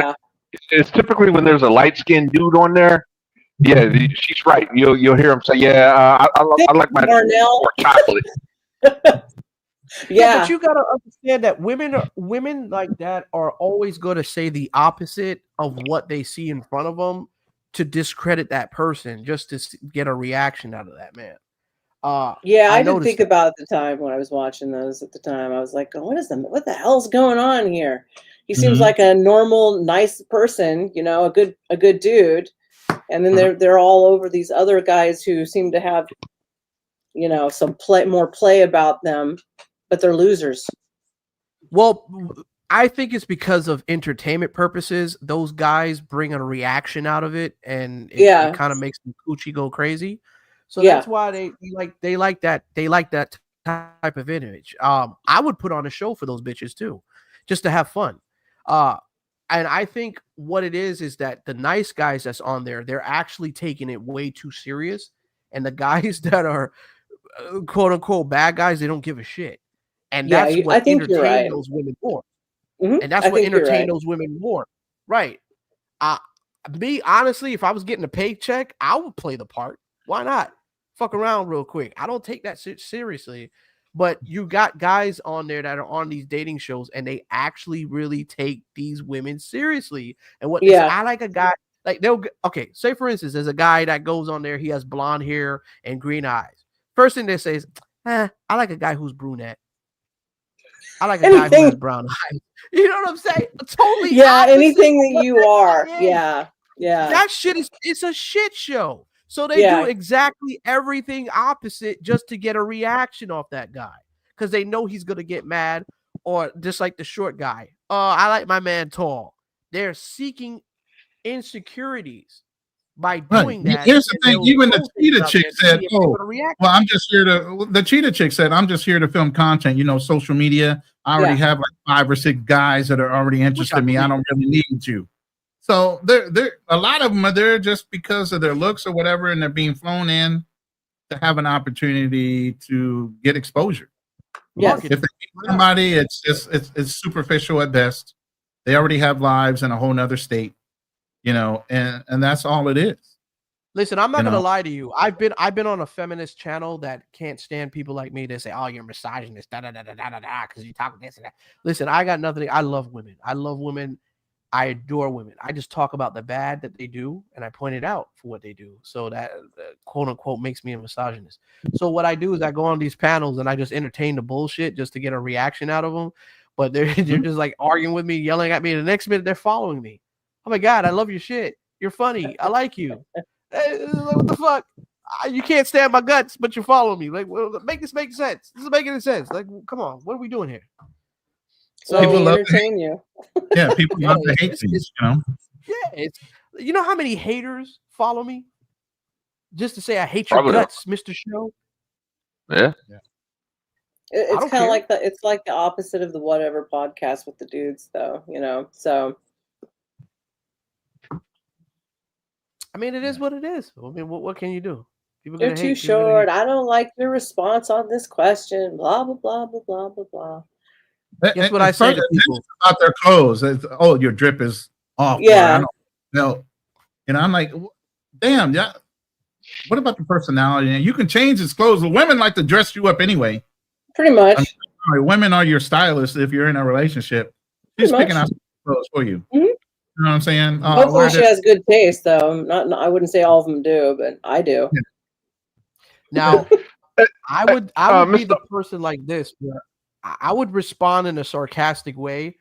it's typically when there's a light skinned dude on there. Yeah, she's right. You'll hear him say, "Yeah, I like my more chocolate." Yeah, but you gotta understand that women like that are always going to say the opposite of what they see in front of them to discredit that person, just to get a reaction out of that man. I didn't think about it at the time when I was watching those. At the time, I was like, what the hell's going on here? He seems like a normal, nice person, you know, a good dude, and then they're all over these other guys who seem to have, you know, some more play about them, but they're losers. Well, I think it's because of entertainment purposes. Those guys bring a reaction out of it, and it kind of makes the coochie go crazy. So that's why they like that type of image. I would put on a show for those bitches too, just to have fun. And I think what it is that the nice guys that's on there, they're actually taking it way too serious, and the guys that are quote unquote bad guys, they don't give a shit, and that's what entertains those women more. And that's what entertained those women more, right? Me honestly, if I was getting a paycheck, I would play the part. Why not? Fuck around real quick. I don't take that seriously. But you got guys on there that are on these dating shows and they actually really take these women seriously. And what I like a guy like say for instance, there's a guy that goes on there, he has blonde hair and green eyes. First thing they say is, I like a guy who's brunette. I like a guy who has brown eyes. You know what I'm saying? Totally. Anything that you are. Yeah. That shit it's a shit show. So they do exactly everything opposite just to get a reaction off that guy because they know he's going to get mad, or just like the short guy. I like my man tall. They're seeking insecurities by doing that. Here's the thing. Even the cheetah chick said, I'm just here to, the cheetah chick said, I'm just here to film content, you know, social media. I already have like 5 or 6 guys that are already interested in me. I don't really need you. So they're a lot of them are there just because of their looks or whatever, and they're being flown in to have an opportunity to get exposure. Yes. If they meet somebody, it's superficial at best. They already have lives in a whole nother state, you know, and that's all it is. Listen, I'm not gonna lie to you. I've been on a feminist channel that can't stand people like me that say, "Oh, you're misogynist," because you talk this and that. Listen, I got nothing. I love women. I adore women. I just talk about the bad that they do, and I point it out for what they do. So that quote unquote makes me a misogynist. So what I do is I go on these panels and I just entertain the bullshit just to get a reaction out of them. But they're just like arguing with me, yelling at me. And the next minute they're following me. Oh my God, I love your shit. You're funny. I like you. What the fuck? You can't stand my guts, but you follow me. Like, well, make this make sense. This is making any sense. Like, come on, what are we doing here? So people love entertain you. Yeah, people love to hate things, you know. Yeah, it's you know how many haters follow me just to say I hate your guts, Mr. Show. Yeah. It's kind of like the opposite of the whatever podcast with the dudes, though. You know, so. I mean, it is what it is. I mean, what can you do? You're too short. I don't like your response on this question. Blah blah blah blah blah blah blah. Guess what I say to people about their clothes? Oh, your drip is off. Yeah. I don't know. And I'm like, damn, yeah. What about the personality? And you can change his clothes. The women like to dress you up anyway. Pretty much. I mean, women are your stylists if you're in a relationship. She's picking out clothes for you. Mm-hmm. You know what I'm saying? Hopefully she has good taste, though. Not, I wouldn't say all of them do, but I do. Yeah. Now, I would be the person like this. Where I would respond in a sarcastic way,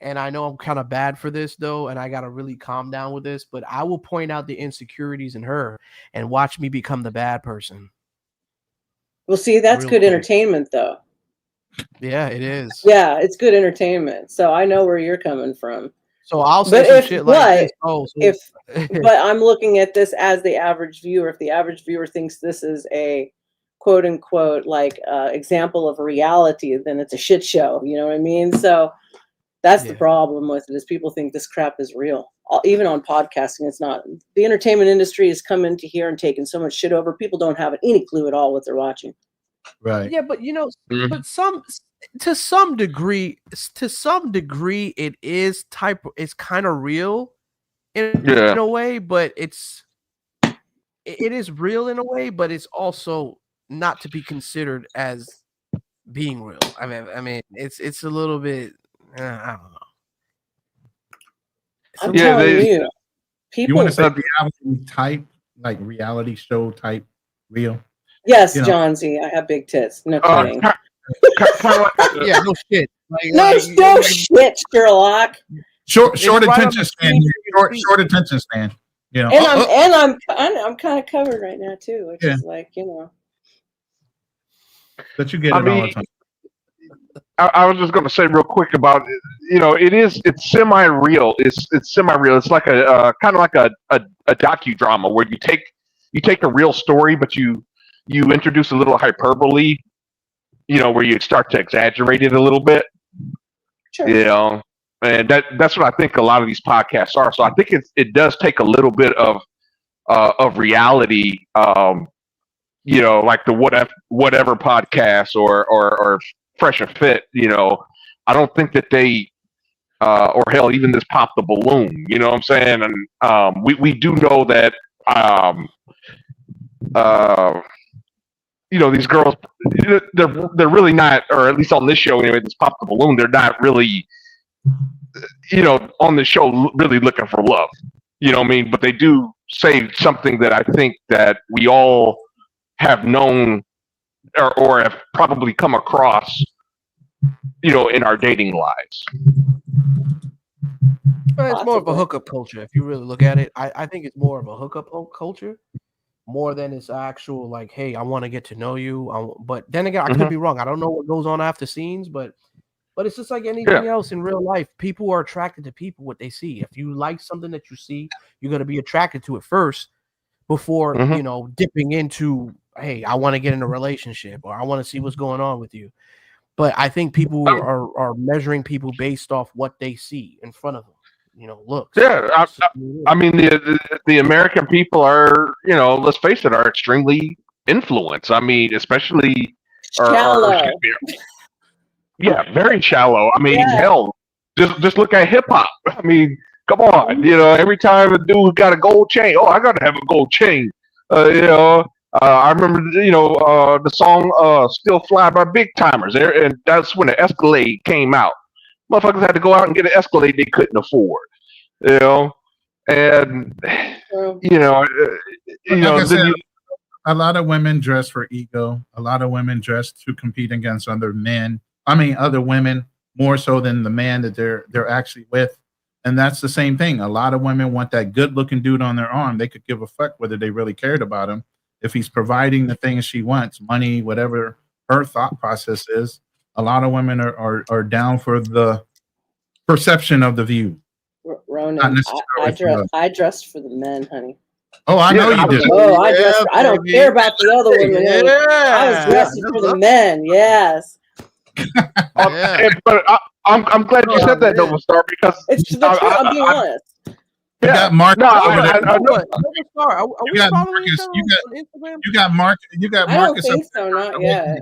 and I know I'm kind of bad for this though, and I gotta really calm down with this. But I will point out the insecurities in her and watch me become the bad person. Well, see, that's good entertainment, though. Yeah, it is. Yeah, it's good entertainment. So I know where you're coming from. So I'll say some shit like this. But I'm looking at this as the average viewer. If the average viewer thinks this is a quote unquote like example of reality, then it's a shit show. You know what I mean? So that's the problem with it, is people think this crap is real. Even on podcasting, it's not. The entertainment industry has come into here and taken so much shit over. People don't have any clue at all what they're watching. Right. Yeah, but but to some degree, it is it's kind of real in a way, but it is real in a way, but it's also not to be considered as being real. I mean, it's a little bit. I don't know. I'm telling you, people. You want to say reality type, like reality show type, real? Yes, John Z. I have big tits. No kidding. Yeah, no shit. No shit, Sherlock. Short attention span. Short attention span. You know, and I'm kind of covered right now too, which is like, you know. But you get it all the time. I was just going to say real quick about it. You know, it's semi-real. It's semi-real. It's like a kind of like a docudrama where you take a real story, but you introduce a little hyperbole, you know, where you start to exaggerate it a little bit. Sure. You know, and that's what I think a lot of these podcasts are. So I think it does take a little bit of reality, you know, like the whatever podcast or Fresh and Fit, you know. I don't think that they or hell, even this Pop the Balloon, you know what I'm saying? And we do know that you know, these girls, they're really not, or at least on this show anyway, this Pop the Balloon, they're not really, you know, on the show really looking for love. You know what I mean? But they do say something that I think that we all have known or have probably come across, you know, in our dating lives. It's more of a hookup culture. If you really look at it, I think it's more of a hookup culture more than it's actual like, hey, I want to get to know you. But then again, I could be wrong. I don't know what goes on after scenes, but it's just like anything else in real life. People are attracted to people what they see. If you like something that you see, you're going to be attracted to it first before, you know, dipping into, hey, I want to get in a relationship or I want to see what's going on with you. But I think people are measuring people based off what they see in front of them, you know, looks. Yeah, I mean, the American people are, you know, let's face it, are extremely influenced. I mean, especially shallow. Yeah, very shallow. I mean, hell, just look at hip hop. I mean, come on, you know, every time a dude got a gold chain, oh, I gotta have a gold chain. You know, I remember, you know, the song "Still Fly" by Big Timers, and that's when the Escalade came out. Motherfuckers had to go out and get an Escalade they couldn't afford. You know, and you know, a lot of women dress for ego. A lot of women dress to compete against other men. I mean, other women more so than the man that they're actually with. And that's the same thing. A lot of women want that good-looking dude on their arm. They could give a fuck whether they really cared about him. If he's providing the things she wants, money, whatever her thought process is, a lot of women are down for the perception of the view. Ronin, I dressed for the men, honey. Oh, I know you did. Oh, I don't care about the other women. Yeah. I was dressing for the men. Yes. But I'm glad you said that, Nova Star, because it's the truth. I'm being honest. You got Mark. No, I know. You got Marcus. You got Mark. You got I Marcus. don't think so. Not yet.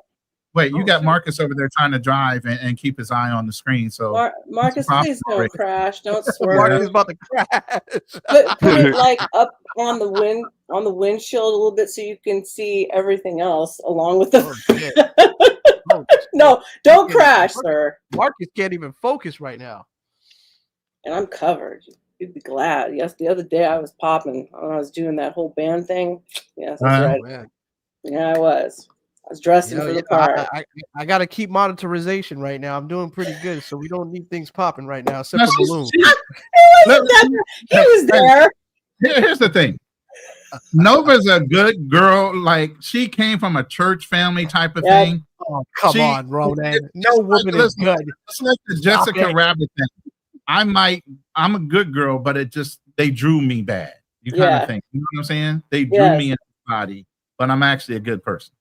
Wait, you got Marcus over there trying to drive and keep his eye on the screen. So Marcus, please don't crash. Don't swerve. Marcus is about to crash. Put it like up on the windshield a little bit so you can see everything else along with the. No, don't crash, sir. Marcus can't even focus right now. And I'm covered. You'd be glad. Yes, the other day I was popping when I was doing that whole band thing. Yes, that's right. Man. Yeah, I was. I was dressing for the part. I got to keep monetization right now. I'm doing pretty good, so we don't need things popping right now, except for balloons. He was there. Here's the thing. Nova's a good girl. Like, she came from a church family type of thing. Oh, come on, Ronin. No woman is good. It's like the Jessica Rabbit thing. I'm a good girl, but they drew me bad. You kind of think, you know what I'm saying? They drew me in the body, but I'm actually a good person.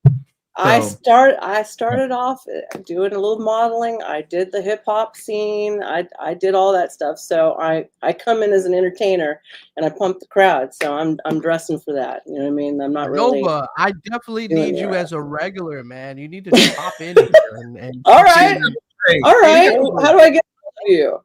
So, I started off doing a little modeling. I did the hip hop scene. I did all that stuff. So I come in as an entertainer and I pump the crowd. So I'm dressing for that. You know what I mean? I'm not really. Nova, I definitely need you as a regular, man. You need to pop in here and all right. All right. How do I get to you?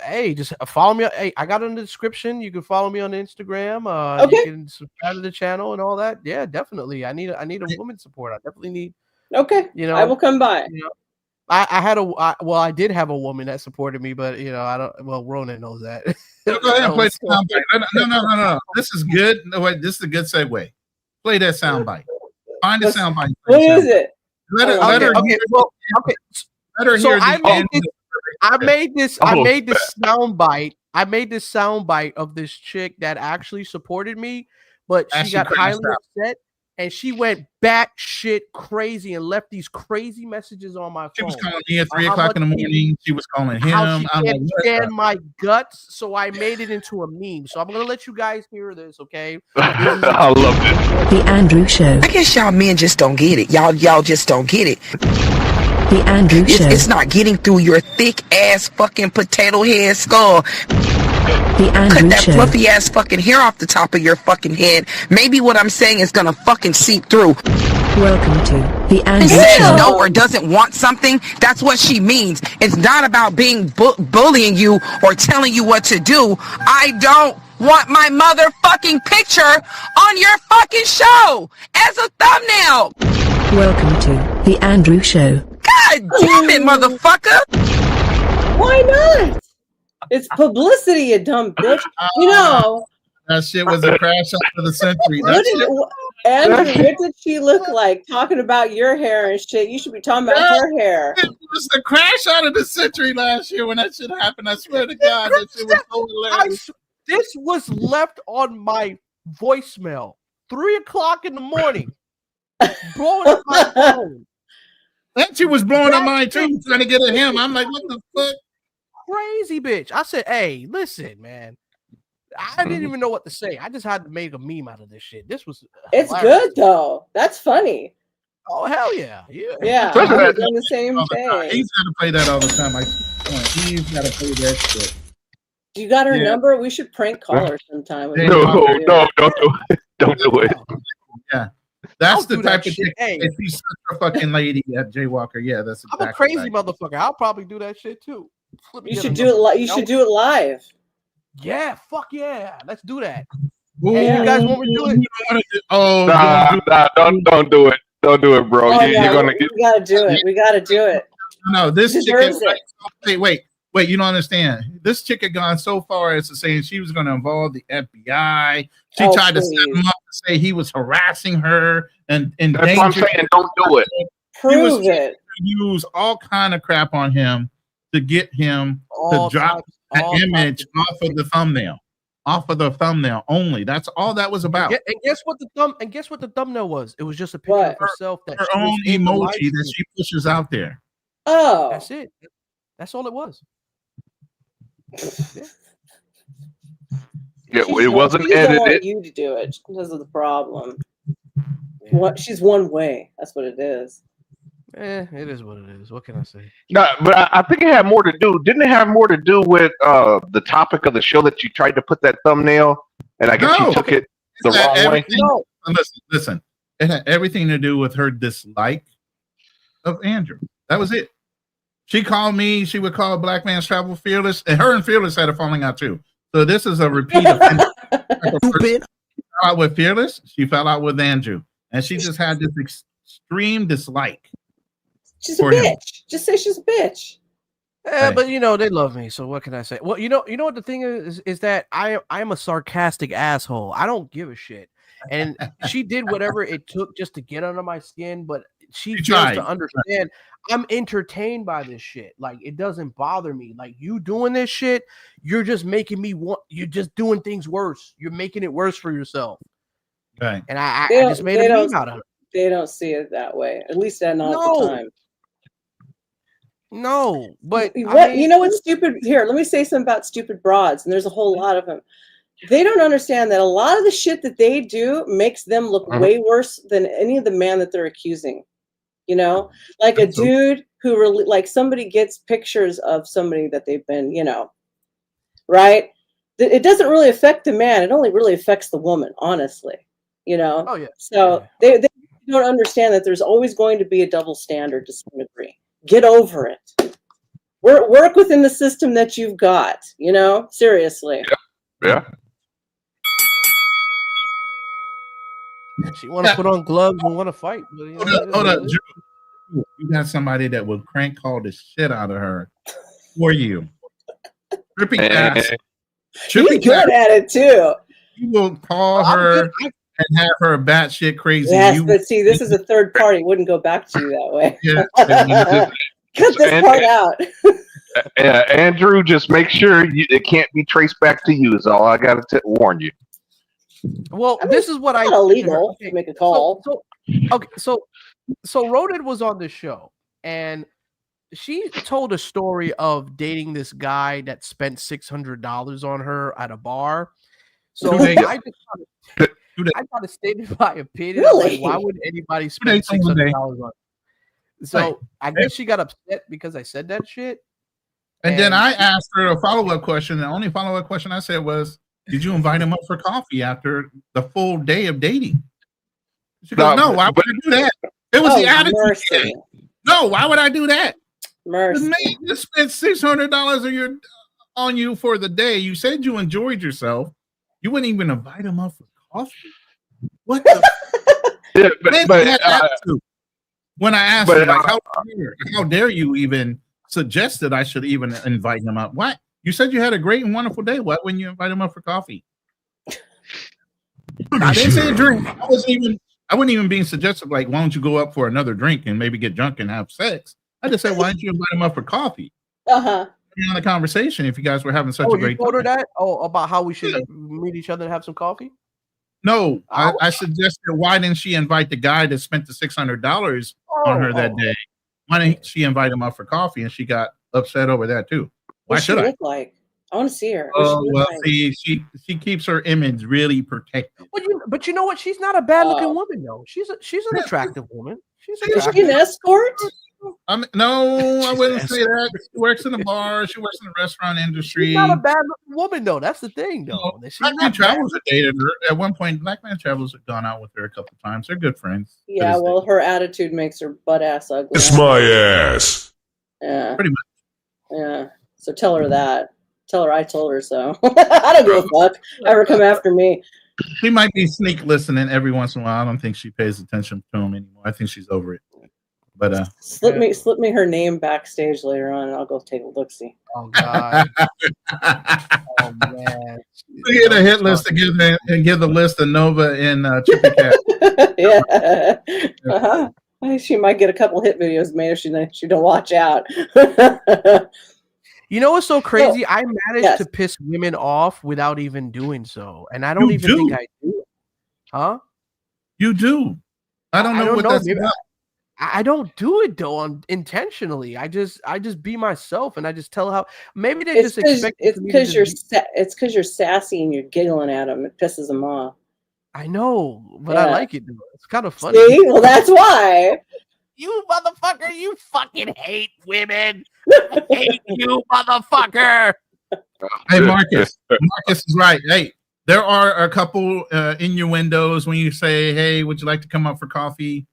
Hey, just follow me. Hey, I got it in the description. You can follow me on Instagram. Okay. You can subscribe to the channel and all that. Yeah, definitely. I need a woman support. I definitely need. Okay. I will come by. I did have a woman that supported me, but I don't. Well, Ronin knows that. Go ahead and play the soundbite. No. This is good. No, wait, this is a good segue. Play that soundbite. Find the soundbite. What is it? Let her hear I made this soundbite. I made this soundbite of this chick that actually supported me, but she got highly upset and she went batshit crazy and left these crazy messages on my phone. She was calling me at 3 o'clock in the morning. She was calling him. How she can't stand my guts, so I made it into a meme. So I'm gonna let you guys hear this, okay? I love it. The Andrew Show. I guess y'all men just don't get it. Y'all just don't get it. The Andrew Show. It's not getting through your thick ass fucking potato head skull. The Andrew Cut that Show. fluffy ass fucking hair off the top of your fucking head. Maybe what I'm saying is gonna fucking seep through. Welcome to the Andrew Says Show. no or doesn't want something. That's what she means. It's not about being bullying you or telling you what to do. I don't want my motherfucking picture on your fucking show as a thumbnail. Welcome to the Andrew Show. God damn it, motherfucker! Why not? It's publicity, you dumb bitch. That shit was a crash out of the century. Andrew, what did she look like talking about your hair and shit? You should be talking about her hair. It was the crash out of the century last year when that shit happened. I swear to God, that shit was so hilarious. This was left on my voicemail 3 o'clock in the morning, blowing up my phone. And she was blowing up mine too, trying to get at him. I'm like, what the fuck? Crazy bitch. I said, hey, listen, man. I didn't even know what to say. I just had to make a meme out of this shit. This was It's hilarious. good though. That's funny. Oh hell yeah. Yeah. I'm doing the same thing. He's got to play that all the time. He's got to play that shit. You got her number? We should prank call her sometime. No, don't do it. Don't do it. Yeah. That's the do type that of shit. chick. Hey. If he's such a fucking lady at Jaywalker, yeah, that's exactly I'm a crazy right. motherfucker. I'll probably do that shit too. You should do it. You should do it live. Yeah, fuck yeah. Let's do that. Hey, you guys want me to do it? Don't do it. Don't do it, bro. Oh, You're gonna get. We gotta do it. We gotta do it. No, this He chick deserves is wait. You don't understand. This chick had gone so far as to saying she was going to involve the FBI. She tried to set him up to say he was harassing her and That's what I'm saying. Don't do it. Prove it. Use all kind of crap on him to get him to drop that image off of the thumbnail. Off of the thumbnail only. That's all that was about. And guess what the thumbnail was? It was just a picture of herself that her she was own in the emoji live that stream. she pushes out there. Oh, That's it. That's all it was. Yeah, it wasn't she doesn't want edited. you to do it because of the problem. What? She's one way. That's what it is. It is what it is. What can I say? No, but I think it had more to do. Didn't it have more to do with the topic of the show that you tried to put that thumbnail, and I guess you took it the wrong way? No. Listen. It had everything to do with her dislike of Andrew. That was it. She called me. She would call Black Man's Travel Fearless, and her and Fearless had a falling out too. So this is a repeat of stupid. Out with Fearless, she fell out with Andrew, and she just had this extreme dislike. She's a bitch. Him. Just say she's a bitch. Yeah, but you know they love me, so what can I say? Well, you know what the thing is that I'm a sarcastic asshole. I don't give a shit, and she did whatever it took just to get under my skin, but she fails to understand. I'm entertained by this shit. Like it doesn't bother me. Like you doing this shit, you're just making me want. You're just doing things worse. You're making it worse for yourself. Right. And I just made a meme out of it. They don't see it that way. At least not all the time. No, but what you know what's stupid? Here, let me say something about stupid broads, and there's a whole lot of them. They don't understand that a lot of the shit that they do makes them look way worse than any of the man that they're accusing. You know, like a dude who really like somebody gets pictures of somebody that they've been, you know, right? It doesn't really affect the man. It only really affects the woman, honestly. You know. Oh yeah. So they don't understand that there's always going to be a double standard to some degree. Get over it. Work within the system that you've got, you know? Seriously. Yeah. She want to put on gloves and want to fight. But, you know, hold up. Drew, you got somebody that will crank call the shit out of her for you. Trippy ass. You're good at it too. You will call her and have her batshit crazy. Yes, but see, this is a third party. Wouldn't go back to you that way. Yeah. Cut this part out. Andrew, just make sure it can't be traced back to you. Is all I got to warn you. Well, this is what it's not illegal to make a call. So RØDE was on the show, and she told a story of dating this guy that spent $600 on her at a bar. So I got to state my opinion. Really? Like, why would anybody spend $600 on? So I guess she got upset because I said that shit. And then I asked her a follow-up question. The only follow-up question I said was, "Did you invite him up for coffee after the full day of dating?" She goes, "No, why would I do that?" It was the attitude. No, why would I do that? Mercy. Man, you spent $600 on you for the day. You said you enjoyed yourself. You wouldn't even invite him up for coffee. What the? When I asked her, like, how dare you even suggest that I should even invite him up? What? You said you had a great and wonderful day. Why wouldn't you invite him up for coffee? I didn't say a drink. I wasn't even being suggestive. Like, why don't you go up for another drink and maybe get drunk and have sex? I just said, why don't you invite him up for coffee? On a conversation if you guys were having such a great time. You told her time. that? Oh, about how we should meet each other and have some coffee? No, I suggested, why didn't she invite the guy that spent the $600 on her that day? Why didn't she invite him up for coffee? And she got upset over that too. Why should I? Look like? I want to see her. Oh well, see, she keeps her image really protected. But you know what? She's not a bad-looking woman, though. She's an attractive woman. Is she an escort? No, I wouldn't say that. She works in a bar. She works in the restaurant industry. She's not a bad-looking woman, though. That's the thing, though. Black Man Travels have dated her. At one point, Black Man Travels have gone out with her a couple times. They're good friends. Yeah, well, her attitude makes her butt ass ugly. It's my ass. Yeah. Pretty much. Yeah. So tell her that. Tell her I told her so. I don't give a fuck. Ever come after me. She might be sneak listening every once in a while. I don't think she pays attention to him anymore. I think she's over it. But slip me her name backstage later on, and I'll go take a look. See. Oh God. Oh man. We get a hit list together and give the list of Nova and Chippy Cat. Yeah. She might get a couple hit videos made if she don't watch out. You know what's so crazy? I managed to piss women off without even doing so, and I don't even think I do. Huh? You do. I don't know what that's about. I don't do it though intentionally. I just be myself, and I just tell how. Maybe they just expect. It's because you're sassy and you're giggling at them. It pisses them off. I know, but I like it. Though. It's kind of funny. See? Well, that's why. You motherfucker! You fucking hate women. I hate you, motherfucker. Hey, Marcus. Marcus is right. Hey, there are a couple innuendos when you say, "Hey, would you like to come up for coffee?"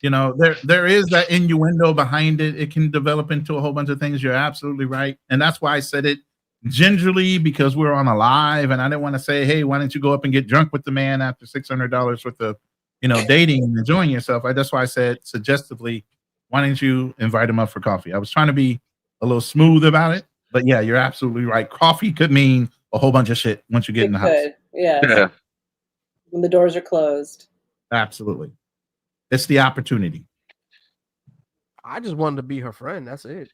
You know, there is that innuendo behind it. It can develop into a whole bunch of things. You're absolutely right. And that's why I said it gingerly, because we're on a live and I didn't want to say, hey, why don't you go up and get drunk with the man after $600 worth of, dating and enjoying yourself. That's why I said suggestively, why don't you invite him up for coffee? I was trying to be a little smooth about it, but yeah, you're absolutely right. Coffee could mean a whole bunch of shit once you get in the house. Yes. Yeah. When the doors are closed. Absolutely. It's the opportunity. I just wanted to be her friend. That's it.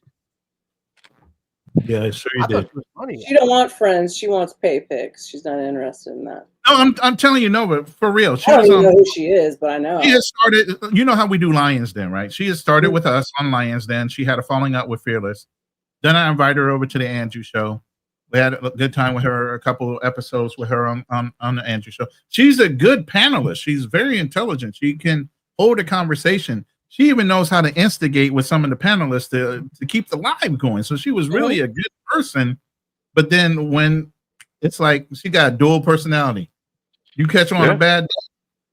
Yeah, sure you I thought did. she was funny. She don't want friends. She wants pay pics. She's not interested in that. No, I'm telling you, no, but for real. I don't even know who she is, but I know. She has started, you know how we do Lions Den, right? She has started with us on Lions Den. She had a falling out with Fearless. Then I invited her over to the Andrew show. We had a good time with her, a couple of episodes with her on the Andrew show. She's a good panelist. She's very intelligent. She can hold a conversation. She even knows how to instigate with some of the panelists to keep the live going. So she was really a good person. But then when it's like she got a dual personality, you catch her on a bad day,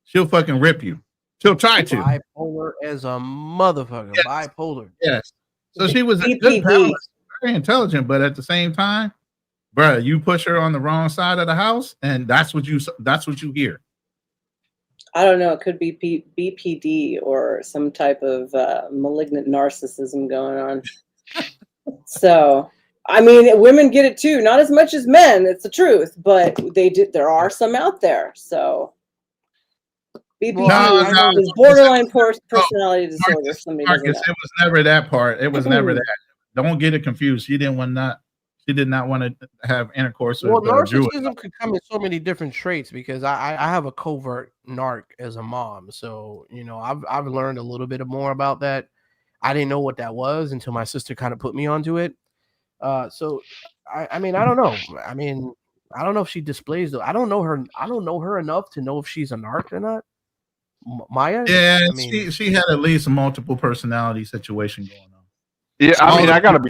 she'll fucking rip you. She'll try to. Bipolar as a motherfucker. Yes. Bipolar. Yes. So she was a good panelist, very intelligent, but at the same time, bro, you push her on the wrong side of the house, and that's what you hear. I don't know. It could be BPD or some type of malignant narcissism going on. So, I mean, women get it too. Not as much as men. It's the truth, but there are some out there. So, BPD is borderline personality disorder. Somebody doesn't know. Marcus, it was never that part. It was never that. Don't get it confused. She did not want to have intercourse with narcissism could come in so many different traits, because I have a covert narc as a mom. So, I've learned a little bit more about that. I didn't know what that was until my sister kind of put me onto it. So I mean, I don't know. I mean, I don't know if she displays though. I don't know her enough to know if she's a narc or not. Maya? Yeah, I mean, she had at least a multiple personality situation going on. Yeah, I mean, I gotta be.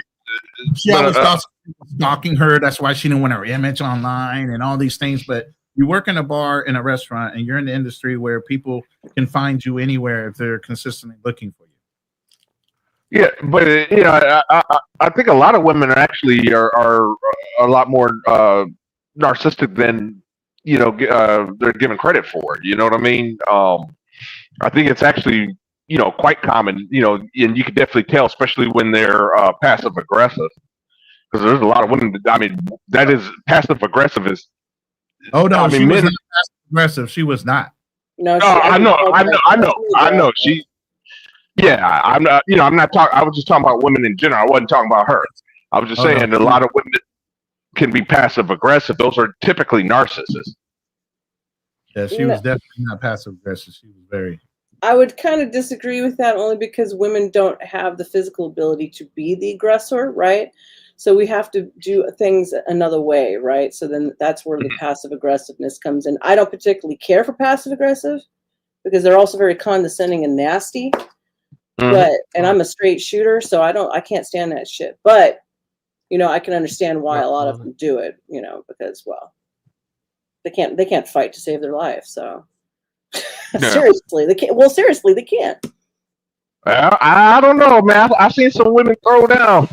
She always thought people stalking her. That's why she didn't want her image online and all these things. But you work in a bar, in a restaurant, and you're in the industry where people can find you anywhere if they're consistently looking for you. Yeah, but I think a lot of women actually are a lot more narcissistic than they're given credit for. You know what I mean? I think it's actually quite common. And you can definitely tell, especially when they're passive aggressive, because there's a lot of women. I mean, that is passive aggressive is. Oh no, she was not passive aggressive. She was not. No, I know. She. Yeah, I'm not. I'm not talking. I was just talking about women in general. I wasn't talking about her. I was just saying a lot of women can be passive aggressive. Those are typically narcissists. Yeah, she was definitely not passive aggressive. She was very. I would kind of disagree with that, only because women don't have the physical ability to be the aggressor, right? So we have to do things another way, right? So then that's where the passive aggressiveness comes in. I don't particularly care for passive aggressive because they're also very condescending and nasty. And I'm a straight shooter, so I can't stand that shit. But I can understand why a lot of them do it, because they can't fight to save their life. So seriously, they can't. Well, seriously, they can't. I don't know, man. I've seen some women throw down.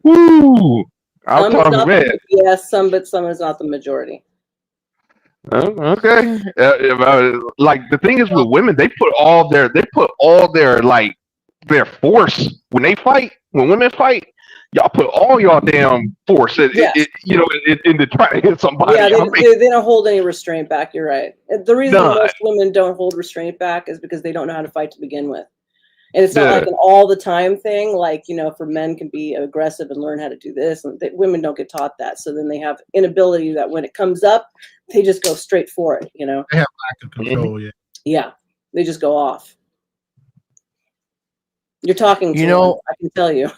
Woo! I'm talking, man. Yes, some, but some is not the majority. Okay. Like the thing is with women, they put all their like their force when they fight. When women fight, y'all put all y'all damn force in to try to hit somebody. Yeah, they don't hold any restraint back. You're right. The reason most women don't hold restraint back is because they don't know how to fight to begin with. And it's not like an all the time thing. Like, for men can be aggressive and learn how to do this. And women don't get taught that. So then they have inability that when it comes up, they just go straight for it, They have lack of control, Yeah. They just go off. You're talking to them, I can tell you.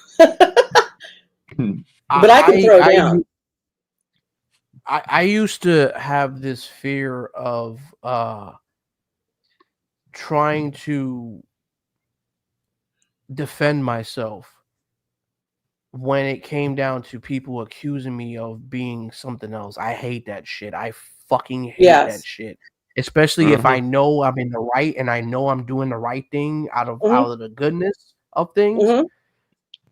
But I can throw down. I used to have this fear of trying to defend myself when it came down to people accusing me of being something else. I hate that shit. I fucking hate that shit. especially if I know I'm in the right and I know I'm doing the right thing out of the goodness of things.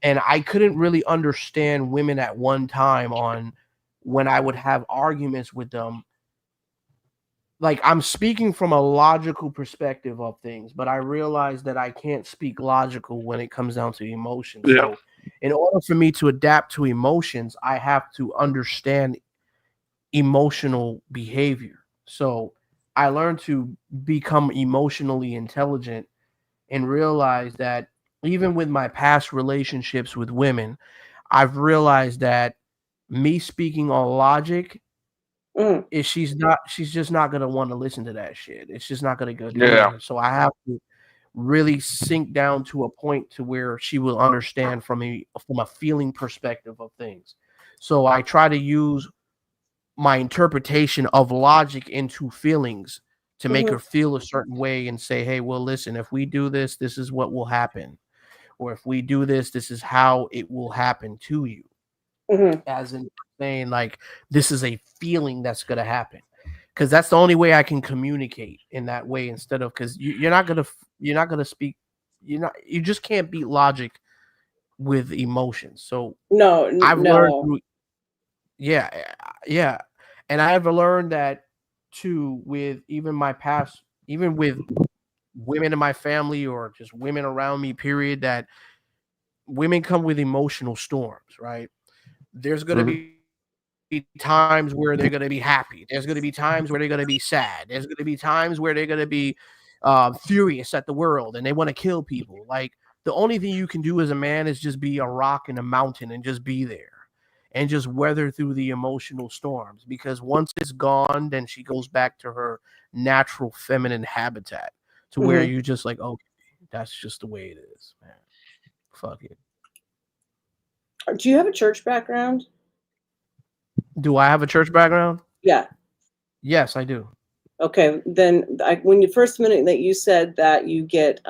And I couldn't really understand women at one time on when I would have arguments with them. Like, I'm speaking from a logical perspective of things, but I realize that I can't speak logical when it comes down to emotions. Yeah. So in order for me to adapt to emotions, I have to understand emotional behavior. So I learned to become emotionally intelligent and realize that even with my past relationships with women, I've realized that me speaking on logic is she's just not gonna want to listen to that shit. It's just not gonna go do Yeah. it. So I have to really sink down to a point to where she will understand from a feeling perspective of things. So I try to use my interpretation of logic into feelings to make her feel a certain way and say, hey, well, listen, if we do this, this is what will happen. Or if we do this, this is how it will happen to you. As in saying, like, this is a feeling that's going to happen. Because that's the only way I can communicate in that way, instead of, because you're not going to speak, you just can't beat logic with emotions. So I've learned through, yeah. And I've learned that too, with even my past, even with women in my family or just women around me, period, that women come with emotional storms, right? There's going to be times where they're going to be happy. There's going to be times where they're going to be sad. There's going to be times where they're going to be furious at the world and they want to kill people. Like, the only thing you can do as a man is just be a rock in a mountain and just be there and just weather through the emotional storms, because once it's gone, then she goes back to her natural feminine habitat, to where you just like, okay, that's just the way it is, man. Fuck it. Do you have a church background? Do I have a church background? Yeah. Yes, I do. Okay, then when the first minute that you said that you get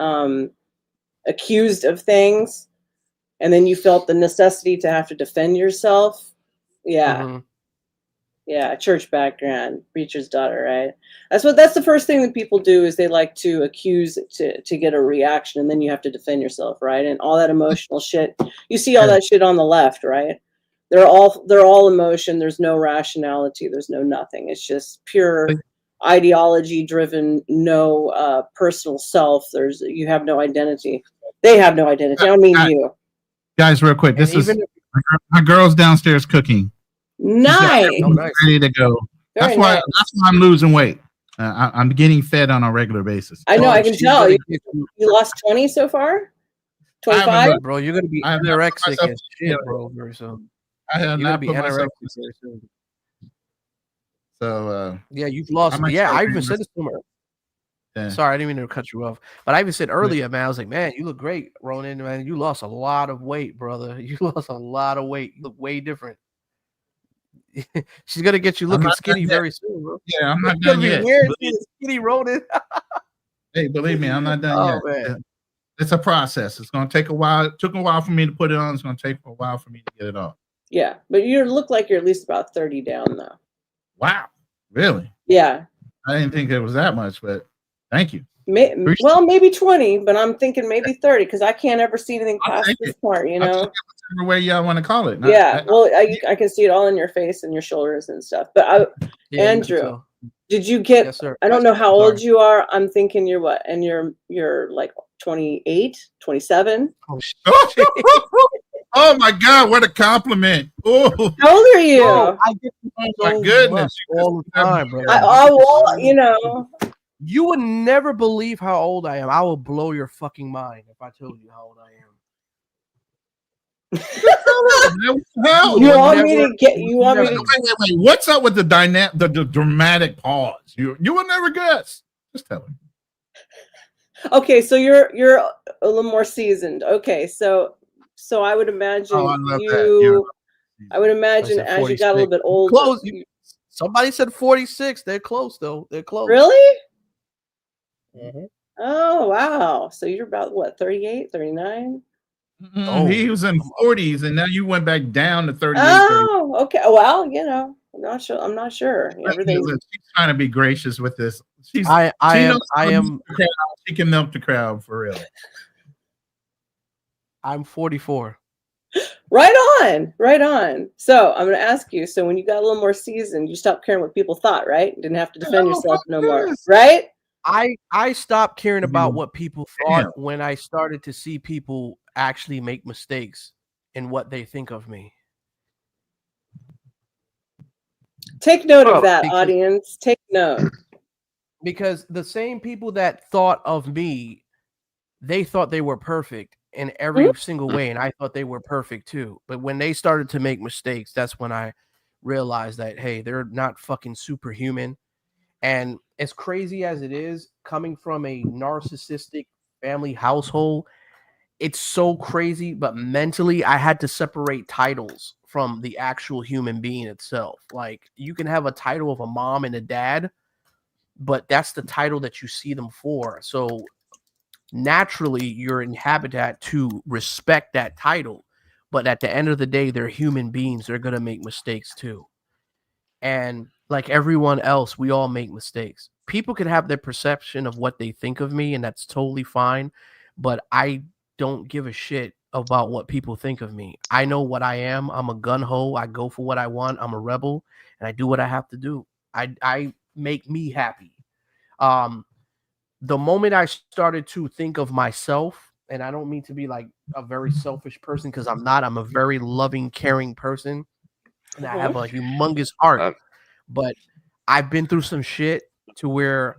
accused of things, and then you felt the necessity to have to defend yourself. Yeah. Yeah, church background, preacher's daughter, right? That's the first thing that people do, is they like to accuse to get a reaction, and then you have to defend yourself, right? And all that emotional shit. You see all that shit on the left, right? They're all emotion. There's no rationality. There's no nothing. It's just pure ideology driven, no personal self. You have no identity. They have no identity. I don't mean you. Guys, real quick, this is my girl's downstairs cooking. Nice. Ready to go. That's why I'm losing weight. I'm getting fed on a regular basis. I know. I can tell. You lost 20 so far? 25? Bro, you're going to be anorexic as shit, bro, very soon. You're going to be anorexic very soon. So, yeah, you've lost. Yeah, I even said this to her. Yeah. Sorry, I didn't mean to cut you off. But I even said earlier, man, I was like, man, you look great, Ronin. Man, you lost a lot of weight, brother. You lost a lot of weight. You look way different. She's gonna get you looking skinny very soon, bro. Yeah, I'm not done yet. Weird, skinny Ronin. Hey, believe me, I'm not done yet. Man. It's a process. It's gonna take a while. It took a while for me to put it on. It's gonna take a while for me to get it off. Yeah, but you look like you're at least about 30 down, though. Wow, really? Yeah. I didn't think it was that much, but thank you. Well, maybe 20, but I'm thinking maybe 30, because I can't ever see anything past this part, you know? Whichever way y'all want to call it. I can see it all in your face and your shoulders and stuff. But Andrew, did you get? Yes, sir. I don't know how old you are. I'm thinking you're what? And you're like 28, 27. Oh my God! What a compliment! Oh, how old are you? Bro, I get my goodness! All the time, bro. Well, you know. You would never believe how old I am. I will blow your fucking mind if I told you how old I am. You want me to get? You want me to? Wait. What's up with the dramatic pause? You will never guess. Just tell me. Okay, so you're a little more seasoned. Okay, so I would imagine I would imagine as you got a little bit older. Close. Somebody said 46. They're close though. They're close. Really? Mm-hmm. Oh wow! So you're about what, 38, 39? He was in 40s, and now you went back down to 38. Oh, okay. Well, you know, not sure. I'm not sure. Everything. She's trying to be gracious with this. She I am. She can milk the crowd for real. I'm 44. Right on. So I'm going to ask you. So when you got a little more seasoned, you stopped caring what people thought, right? Didn't have to defend yourself no more, right? I stopped caring about what people thought when I started to see people actually make mistakes in what they think of me. Take note of that, audience. Take note. Because the same people that thought of me, they thought they were perfect in every single way, and I thought they were perfect too. But when they started to make mistakes, that's when I realized that, hey, they're not fucking superhuman. And as crazy as it is, coming from a narcissistic family household, it's so crazy. But mentally, I had to separate titles from the actual human being itself. Like, you can have a title of a mom and a dad, but that's the title that you see them for. So naturally, you're in habitat to respect that title. But at the end of the day, they're human beings. They're going to make mistakes too. And like everyone else, we all make mistakes. People can have their perception of what they think of me, and that's totally fine. But I don't give a shit about what people think of me. I know what I am. I'm a gun ho. I go for what I want. I'm a rebel, and I do what I have to do. I make me happy. The moment I started to think of myself, and I don't mean to be like a very selfish person, because I'm not. I'm a very loving, caring person, and I have a humongous heart. But I've been through some shit to where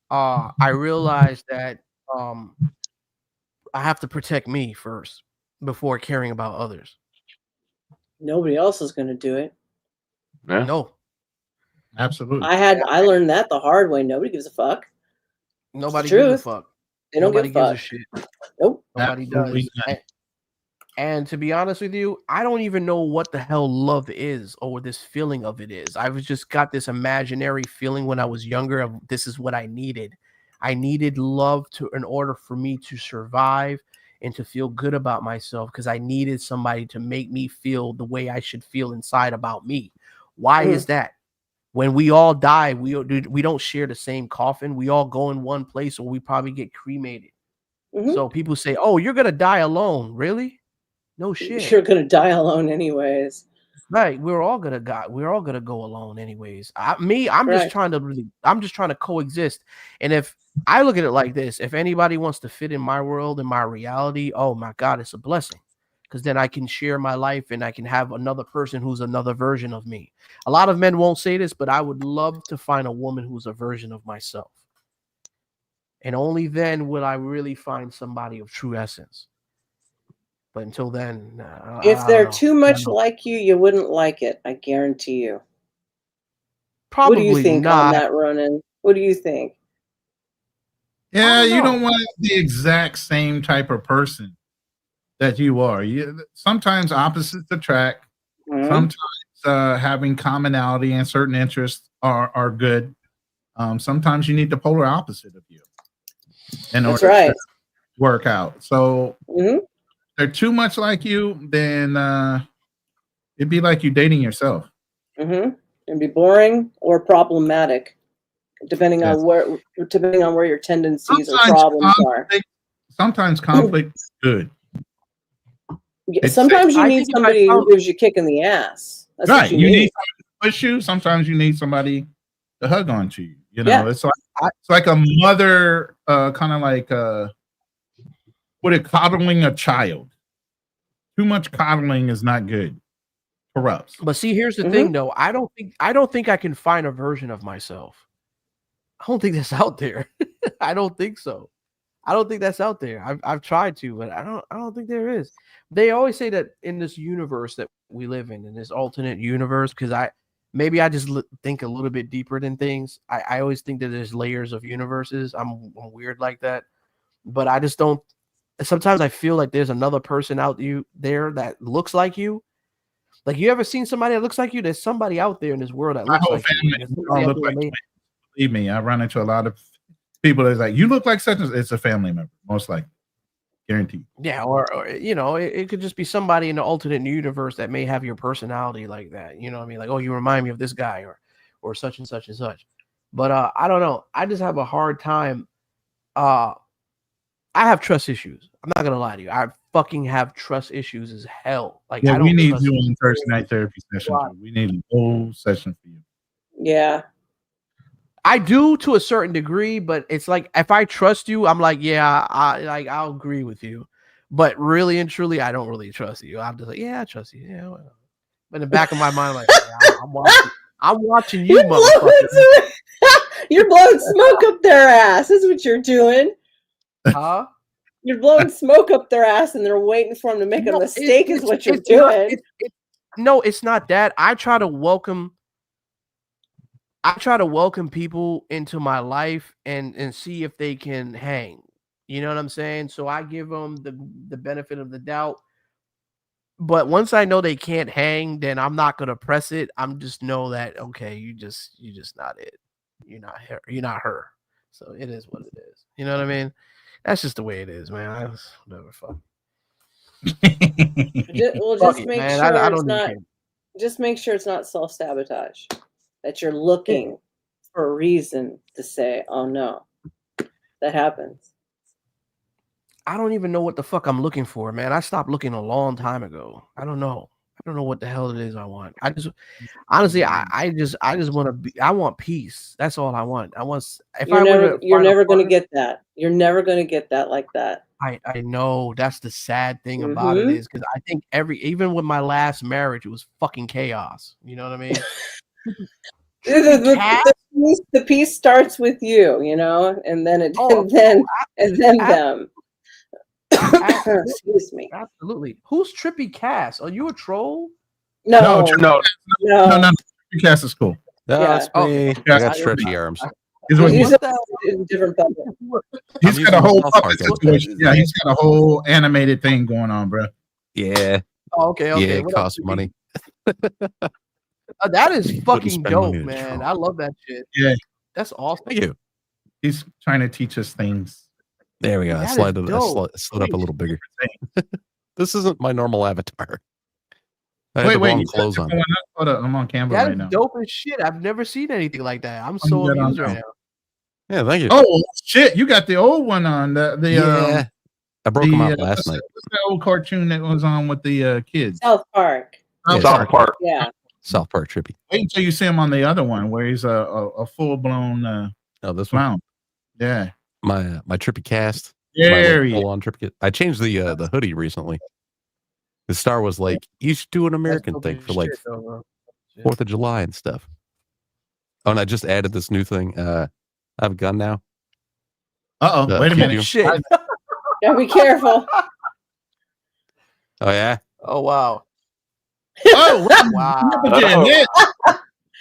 I realized that I have to protect me first before caring about others. Nobody else is going to do it. Yeah. No. Absolutely. I learned that the hard way. Nobody gives a fuck. Nobody gives a fuck. They don't Nobody give a gives fuck. a shit. Nope. Nobody Absolutely does. And to be honest with you, I don't even know what the hell love is or this feeling of it is. I've just got this imaginary feeling when I was younger of this is what I needed. I needed love in order for me to survive and to feel good about myself, because I needed somebody to make me feel the way I should feel inside about me. Why is that? When we all die, we don't share the same coffin. We all go in one place, or we probably get cremated. So people say, "Oh, you're gonna die alone." Really? No shit. You're gonna die alone anyways. Right. We're all gonna go alone anyways. I'm just trying to coexist. And if I look at it like this, if anybody wants to fit in my world and my reality, oh my God, it's a blessing. Because then I can share my life and I can have another person who's another version of me. A lot of men won't say this, but I would love to find a woman who's a version of myself. And only then will I really find somebody of true essence. But until then, if they're too much like you, you wouldn't like it. I guarantee you. Probably what do you think not. on that, Ronin? What do you think? Yeah, you don't want the exact same type of person that you are. Sometimes opposites attract. Sometimes having commonality and certain interests are good. Sometimes you need the polar opposite of you in order to work out. So if they're too much like you, then it'd be like you dating yourself. It'd be boring or problematic, depending on where your tendencies or problems are. Sometimes conflict is good. Yeah, sometimes you need somebody who gives you a kick in the ass. That's right. what you need. Somebody to push you. Sometimes you need somebody to hug onto you. You know, it's like a mother, kind of like coddling a child. Too much coddling is not good. Corrupts. But see, here's the thing, though. I don't think I can find a version of myself. I don't think that's out there. I don't think so. I don't think that's out there. I've tried to, but I don't think there is. They always say that in this universe that we live in this alternate universe, because I just think a little bit deeper than things. I always think that there's layers of universes. I'm weird like that, but I just don't. Sometimes I feel like there's another person out there that looks like you. Like, you ever seen somebody that looks like you? There's somebody out there in this world that looks like you. Look like me. Believe me, I run into a lot of people that's like, you look like such and it's a family member, most likely. Guaranteed. Yeah, or you know, it could just be somebody in the alternate universe that may have your personality like that. You know what I mean? Like, oh, you remind me of this guy, or such and such and such. But I don't know. I just have a hard time. I have trust issues. I'm not gonna lie to you. I fucking have trust issues as hell. Like, Yeah, I don't we need trust you on Thursday night therapy session. We need a whole session for you. Yeah. I do to a certain degree, but it's like if I trust you, I'm like, yeah, I'll agree with you. But really and truly, I don't really trust you. I'm just like, yeah, I trust you. Yeah, well. But in the back of my mind, I'm like, yeah, I'm watching you, motherfucker. You're blowing smoke up their ass. That's what you're doing. Huh? You're blowing smoke up their ass, and they're waiting for them to make a mistake. Is what you're doing. No, it's not that. I try to welcome people into my life and see if they can hang. You know what I'm saying? So I give them the benefit of the doubt. But once I know they can't hang, then I'm not gonna press it. I'm just know that okay, you just not it. You're not her. You're not her. So it is what it is. You know what I mean? That's just the way it is, man. Whatever. Fuck. Just make sure it's not. Just make sure it's not self-sabotage. That you're looking for a reason to say, "Oh no," that happens. I don't even know what the fuck I'm looking for, man. I stopped looking a long time ago. I don't know. I don't know what the hell it is I want. I just honestly, I just want to be. I want peace. That's all I want. I want. If You're never going to get that. You're never going to get that like that. I know that's the sad thing about it is because I think even with my last marriage, it was fucking chaos. You know what I mean? The peace starts with you, you know, and then them. Excuse me. Absolutely. Who's Trippy Cass? Are you a troll? No. Trippy Cass is cool. That's me. I got stretchy arms. He's a different level. He's got a whole situation. Yeah, he's got a whole animated thing going on, bro. Yeah. Oh, okay. Yeah, it costs money. That is fucking dope, man. I love that shit. Yeah. That's awesome. Thank you. He's trying to teach us things. There we go. I slid up a little bigger. This isn't my normal avatar. I had the wrong clothes on. I'm on camera right now. That's dope as shit. I've never seen anything like that. I'm so amused right now. Yeah, thank you. Oh shit, you got the old one on. I broke them out last night. What's the old cartoon that was on with the kids? South Park. South Park. Yeah. South Park Trippy. Wait until you see him on the other one where he's a full blown this clown. one? Yeah. My Trippy cast. There he is. Full on Trippy. I changed the hoodie recently. The star was like, you should do an American thing for like 4th of July and stuff. Oh, and I just added this new thing. I have a gun now. Wait a minute. Shit. Gotta be careful. Oh yeah. Oh wow. Oh wow.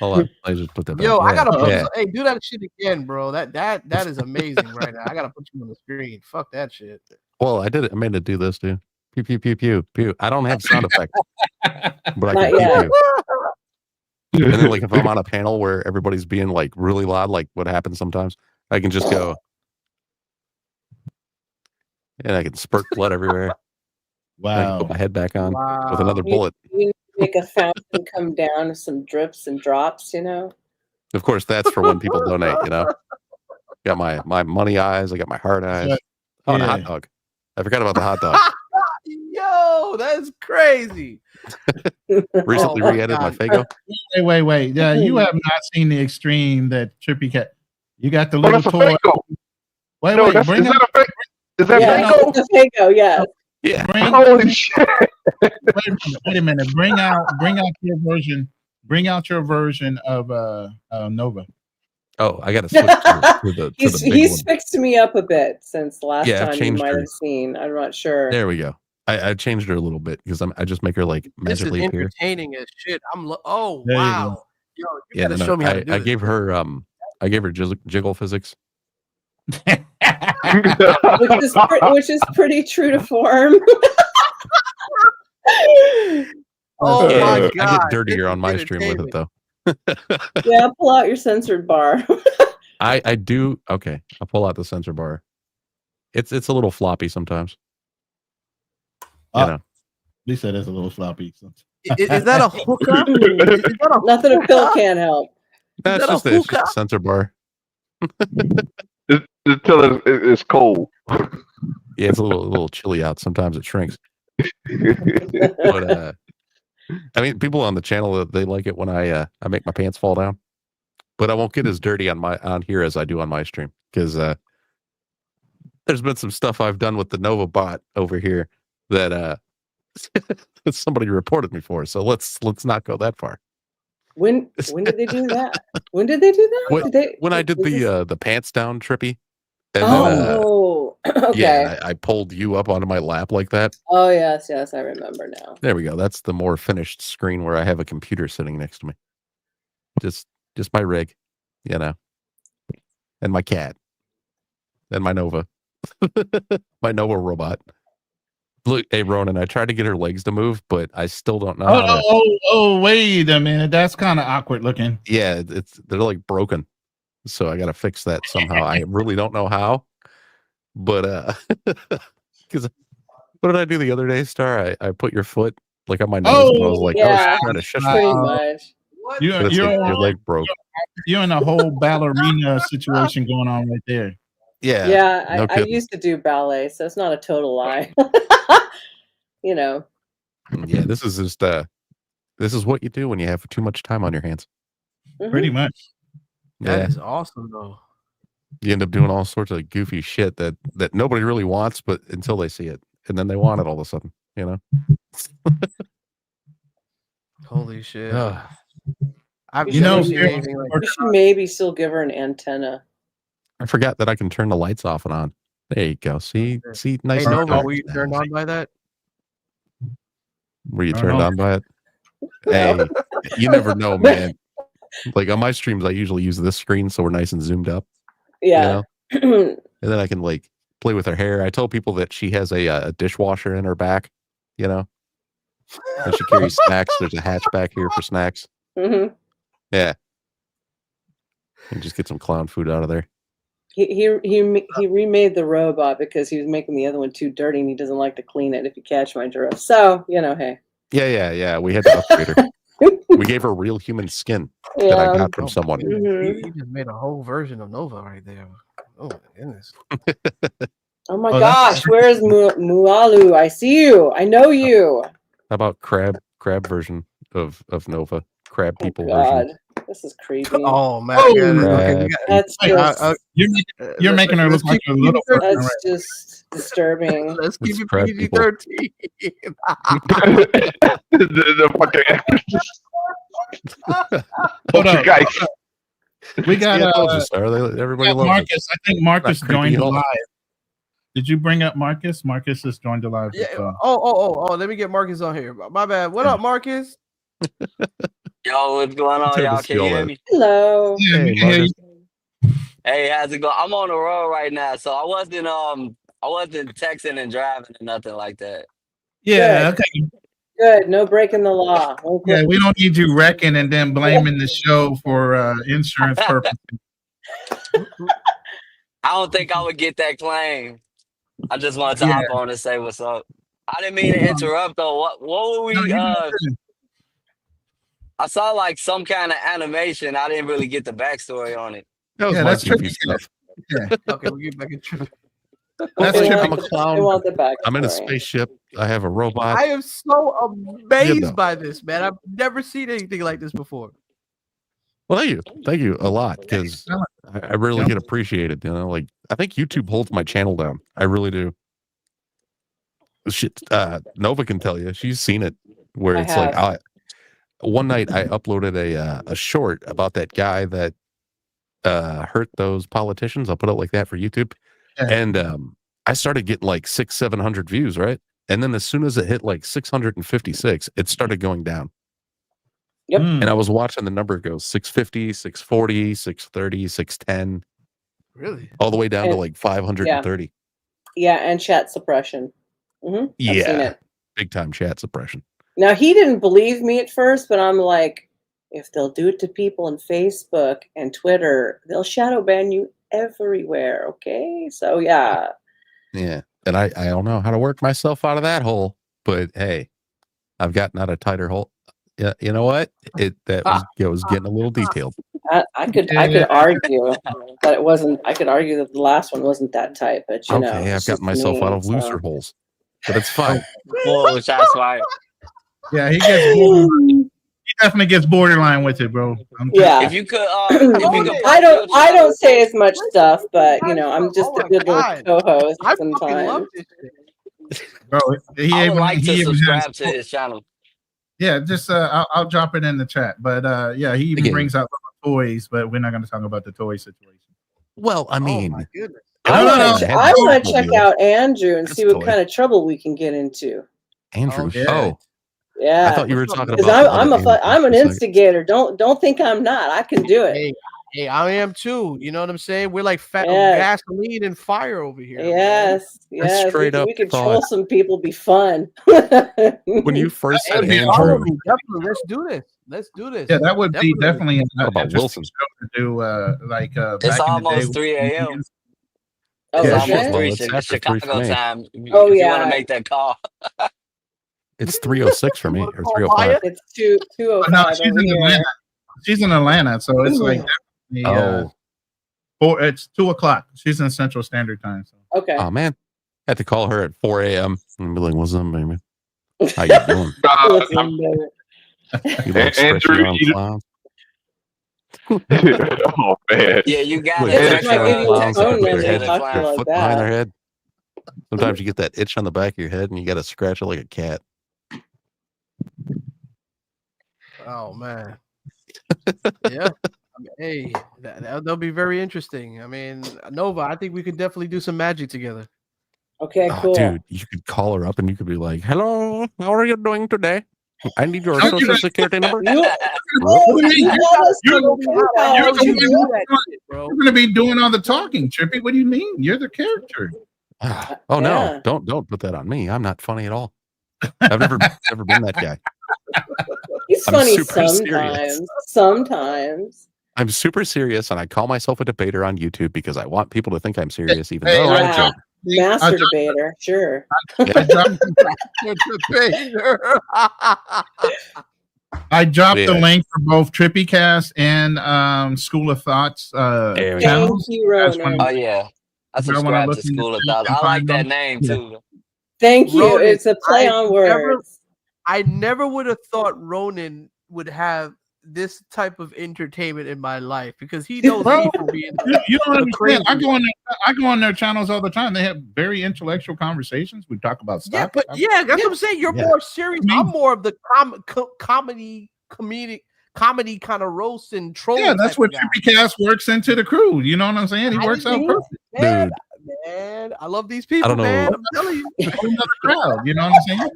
Hold on. I just put that back. Yo, I gotta put hey, do that shit again, bro. That is amazing right now. I gotta put you on the screen. Fuck that shit. Well, I did it. I made it do this too. Pew pew pew pew pew. I don't have sound effects, but I can pew pew. And then, like, if I'm on a panel where everybody's being like really loud, like what happens sometimes, I can just go, and I can spurt blood everywhere. Wow! I can put my head back on with another bullet. You make a fountain come down, some drips and drops, you know. Of course, that's for when people donate. You know, got my money eyes. I got my heart eyes. Oh, and a hot dog. I forgot about the hot dog. Yo, that's crazy. Recently re-edited my Fago. Wait. Yeah, you have not seen the extreme that Trippy Cat. You got the little toy. Wait, bring out. Is that Fago? It's a Fago, yeah. Yeah. Holy shit. Wait a minute. Bring out your version. Bring out your version of Nova. Oh, I got to switch to the He's fixed me up a bit since last I've time you changed might her. have seen. I'm not sure. There we go. I changed her a little bit because I just make her like This is magically appear. entertaining as shit. Wow. There you Yo, you gotta show me how to do I this. gave her jiggle physics. which is pretty true to form. Oh my god! I get dirtier on my stream with it though. Yeah, pull out your censored bar. I do. Okay, I'll pull out the sensor bar. It's a little floppy sometimes. know. They said it's a little sloppy. So. Is that a hookup? Nothing a pill can't help. That's just it's just a sensor bar. Until it's cold. Yeah, it's a little chilly out. Sometimes it shrinks. But I mean, people on the channel they like it when I make my pants fall down. But I won't get as dirty on here as I do on my stream because there's been some stuff I've done with the Nova bot over here that somebody reported me for. So let's not go that far. When did they do that? When did they do that? When I did the pants down trippy. And okay. Yeah, I pulled you up onto my lap like that. Oh yes, I remember now. There we go. That's the more finished screen where I have a computer sitting next to me. Just my rig, you know, and my cat, and my Nova, my Nova robot. Look, hey Ronin, I tried to get her legs to move, but I still don't know. Oh, wait a minute. That's kind of awkward looking. Yeah, they're like broken. So I got to fix that somehow. I really don't know how, but because what did I do the other day, Star? I put your foot like on my nose, and I was like, I was trying to shush pretty much. your leg broke. You're in a whole ballerina situation going on right there. Yeah. Yeah, I used to do ballet, so it's not a total lie. You know. Yeah, this is just this is what you do when you have too much time on your hands. Pretty much. That is awesome, though. You end up doing all sorts of goofy shit that nobody really wants, but until they see it, and then they want it all of a sudden, you know. Holy shit! You should maybe still give her an antenna. I forgot that I can turn the lights off and on. There you go. See, nice. Hey, Nova, were you turned on by that? Were you turned on by it? Hey, you never know, man. Like on my streams, I usually use this screen so we're nice and zoomed up. Yeah. You know? And then I can like play with her hair. I told people that she has a dishwasher in her back, you know, and she carries snacks. There's a hatch back here for snacks. Mm-hmm. Yeah. And just get some clown food out of there. He remade the robot because he was making the other one too dirty and he doesn't like to clean it, if you catch my drift. So, you know, hey. Yeah. We had to upgrade her. We gave her real human skin that I got from someone. He just made a whole version of Nova right there. Oh my goodness. Oh my gosh, where's Mualu? I see you. I know you. How about crab version of Nova? Crab people God, version. this is creepy. Oh man, that's just you're making her look like a little person. That's just disturbing. Let's keep it crab PG-13. The fucking Hold up. guys. We got everybody loves Marcus. I think Marcus Not creepy joined at the all. live. Did you bring up Marcus? Marcus has joined the live. Yeah. Oh, let me get Marcus on here. My bad. What up, Marcus? Yo, what's going on, y'all? Can you hear me? Hello. Hey, Hey, how's it going? I'm on the road right now, so I wasn't texting and driving or nothing like that. Yeah. Good. Okay. Good. No breaking the law. Yeah, we don't need you wrecking and then blaming the show for insurance purposes. I don't think I would get that claim. I just wanted to hop on and say what's up. I didn't mean to interrupt though. What were we? I saw like some kind of animation. I didn't really get the backstory on it. That was my trippy stuff. Yeah. Okay, we'll get back in trippy. That's They true. want I'm a the- clown. they want the backstory. I'm in a spaceship. I have a robot. I am so amazed You know. by this, man. I've never seen anything like this before. Well, thank you a lot because I really get appreciated. You know, like I think YouTube holds my channel down. I really do. Shit, Nova can tell you. She's seen it where I it's like have. one night I uploaded a short about that guy that hurt those politicians. I'll put it like that for YouTube. Yeah. And I started getting like 600-700 views, right? And then as soon as it hit like 656, it started going down. Yep. And I was watching the number go 650, 640, 630, 610. Really? All the way down to And- like 530. Yeah, and chat suppression. I've seen Yeah. it. Big time chat suppression. Now he didn't believe me at first, but I'm like, if they'll do it to people on Facebook and Twitter, they'll shadow ban you everywhere. Okay, so yeah. Yeah. And I don't know how to work myself out of that hole. But hey, I've gotten out a tighter hole. Yeah, you know what? It was getting a little detailed. I could argue that it wasn't. I could argue that the last one wasn't that tight, but you know, Okay, I've it's gotten just myself me, out of looser so. holes, but it's fine. Whoa, shots fired. Yeah, he gets borderline. He definitely gets borderline with it, bro. Yeah. If you could, if you could, I don't say as much stuff, but you know, I'm just a good little co-host I fucking love sometimes. this shit. Bro, I would like to subscribe to his channel. Yeah, just I'll drop it in the chat. But yeah, he even brings out little toys, but we're not going to talk about the toy situation. Well, I mean, I want to check out Andrew and see what kind of trouble we can get into. Andrew. Oh, Yeah, I thought you were talking about. Because I'm an instigator. Don't think I'm not. I can do it. Hey, I am too. You know what I'm saying? We're like gasoline and fire over here. Yes, yes. straight we up could thought- troll some people. Be fun. When you first said Hey, Andrew, definitely, let's do this. Let's do this. Yeah, that would be definitely an about interesting Wilson? show to do. Like It's back in the day. almost 3 a.m. Oh, It's is almost it? 3 it's after 3 for Chicago me. time. If you want to make that call. It's 3:06 for me, or 3:05. It's 2:05 No, she's over in here. Atlanta. She's in Atlanta, so it's like definitely, it's 2:00. She's in Central Standard Time. So. Okay. Oh man, had to call her at 4 a.m. and be like, "What's up, baby? How you doing?" You like stretchy Andrew, arm you- clowns? Oh man. Yeah, you got Look, it. stretchy arm clowns, phone put your number, head, talk to you your like foot behind that. their head. Sometimes you get that itch on the back of your head, and you got to scratch it like a cat. Oh man. Yeah. I mean, hey, that'll be very interesting. I mean, Nova, I think we could definitely do some magic together. Okay, Oh, cool. dude, you could call her up and you could be like, "Hello, how are you doing today? I need your social security number." You're You're going to be doing all the talking, Trippy. What do you mean? You're the character. Oh no, Yeah. don't put that on me. I'm not funny at all. I've never been that guy. He's I'm funny super sometimes. serious. Sometimes. I'm super serious, and I call myself a debater on YouTube because I want people to think I'm serious, even Hey, though I'm yeah. joking. Master debater, sure. I dropped the Yeah. link for both TrippyCast and School of Thoughts There we go. channels. Thank you, That's Ronin. Oh yeah, I If y'all wanna subscribe look to into School of it, Thought. you can I like find that them. name Yeah. too. Thank you. Ronin, It's a play on words. I never would have thought Ronin would have this type of entertainment in my life because he knows Bro, me for being you don't understand. I crazy. go on their channels all the time. They have very intellectual conversations. We talk about Yeah, stuff. but yeah, that's what I'm saying. You're Yeah. more serious. I mean- I'm more of the comedy kind of roast and troll. Yeah, that's type what of guy. TrippyCast works into the crew. You know what I'm saying? He I works didn't out know perfect. Man, Dude. man, I love these people, don't know. man. I'm telling you. Whole nother crowd. You know what I'm saying?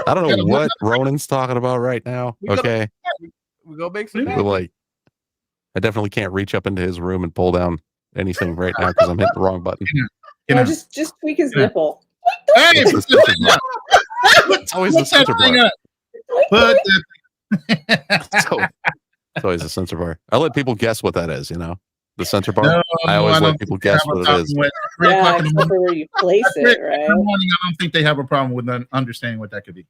I don't Yeah, know what Ronan's talking about right now. We go- Okay, We go make some But, but like, I definitely can't reach up into his room and pull down anything right now because I'm hitting the wrong button. You No, know. just tweak his Yeah. nipple. Hey, It's the censor bar. It's always the put that censor thing bar. up. Put that. It's always the censor bar. I let people guess what that is. You know, the censor bar. No, I always don't let people think they guess have a what it problem is. with it. 3 Yeah, o'clock in the except morning. for where you place At 3 it, o'clock right? in the morning, I don't think they have a problem with understanding what that could be.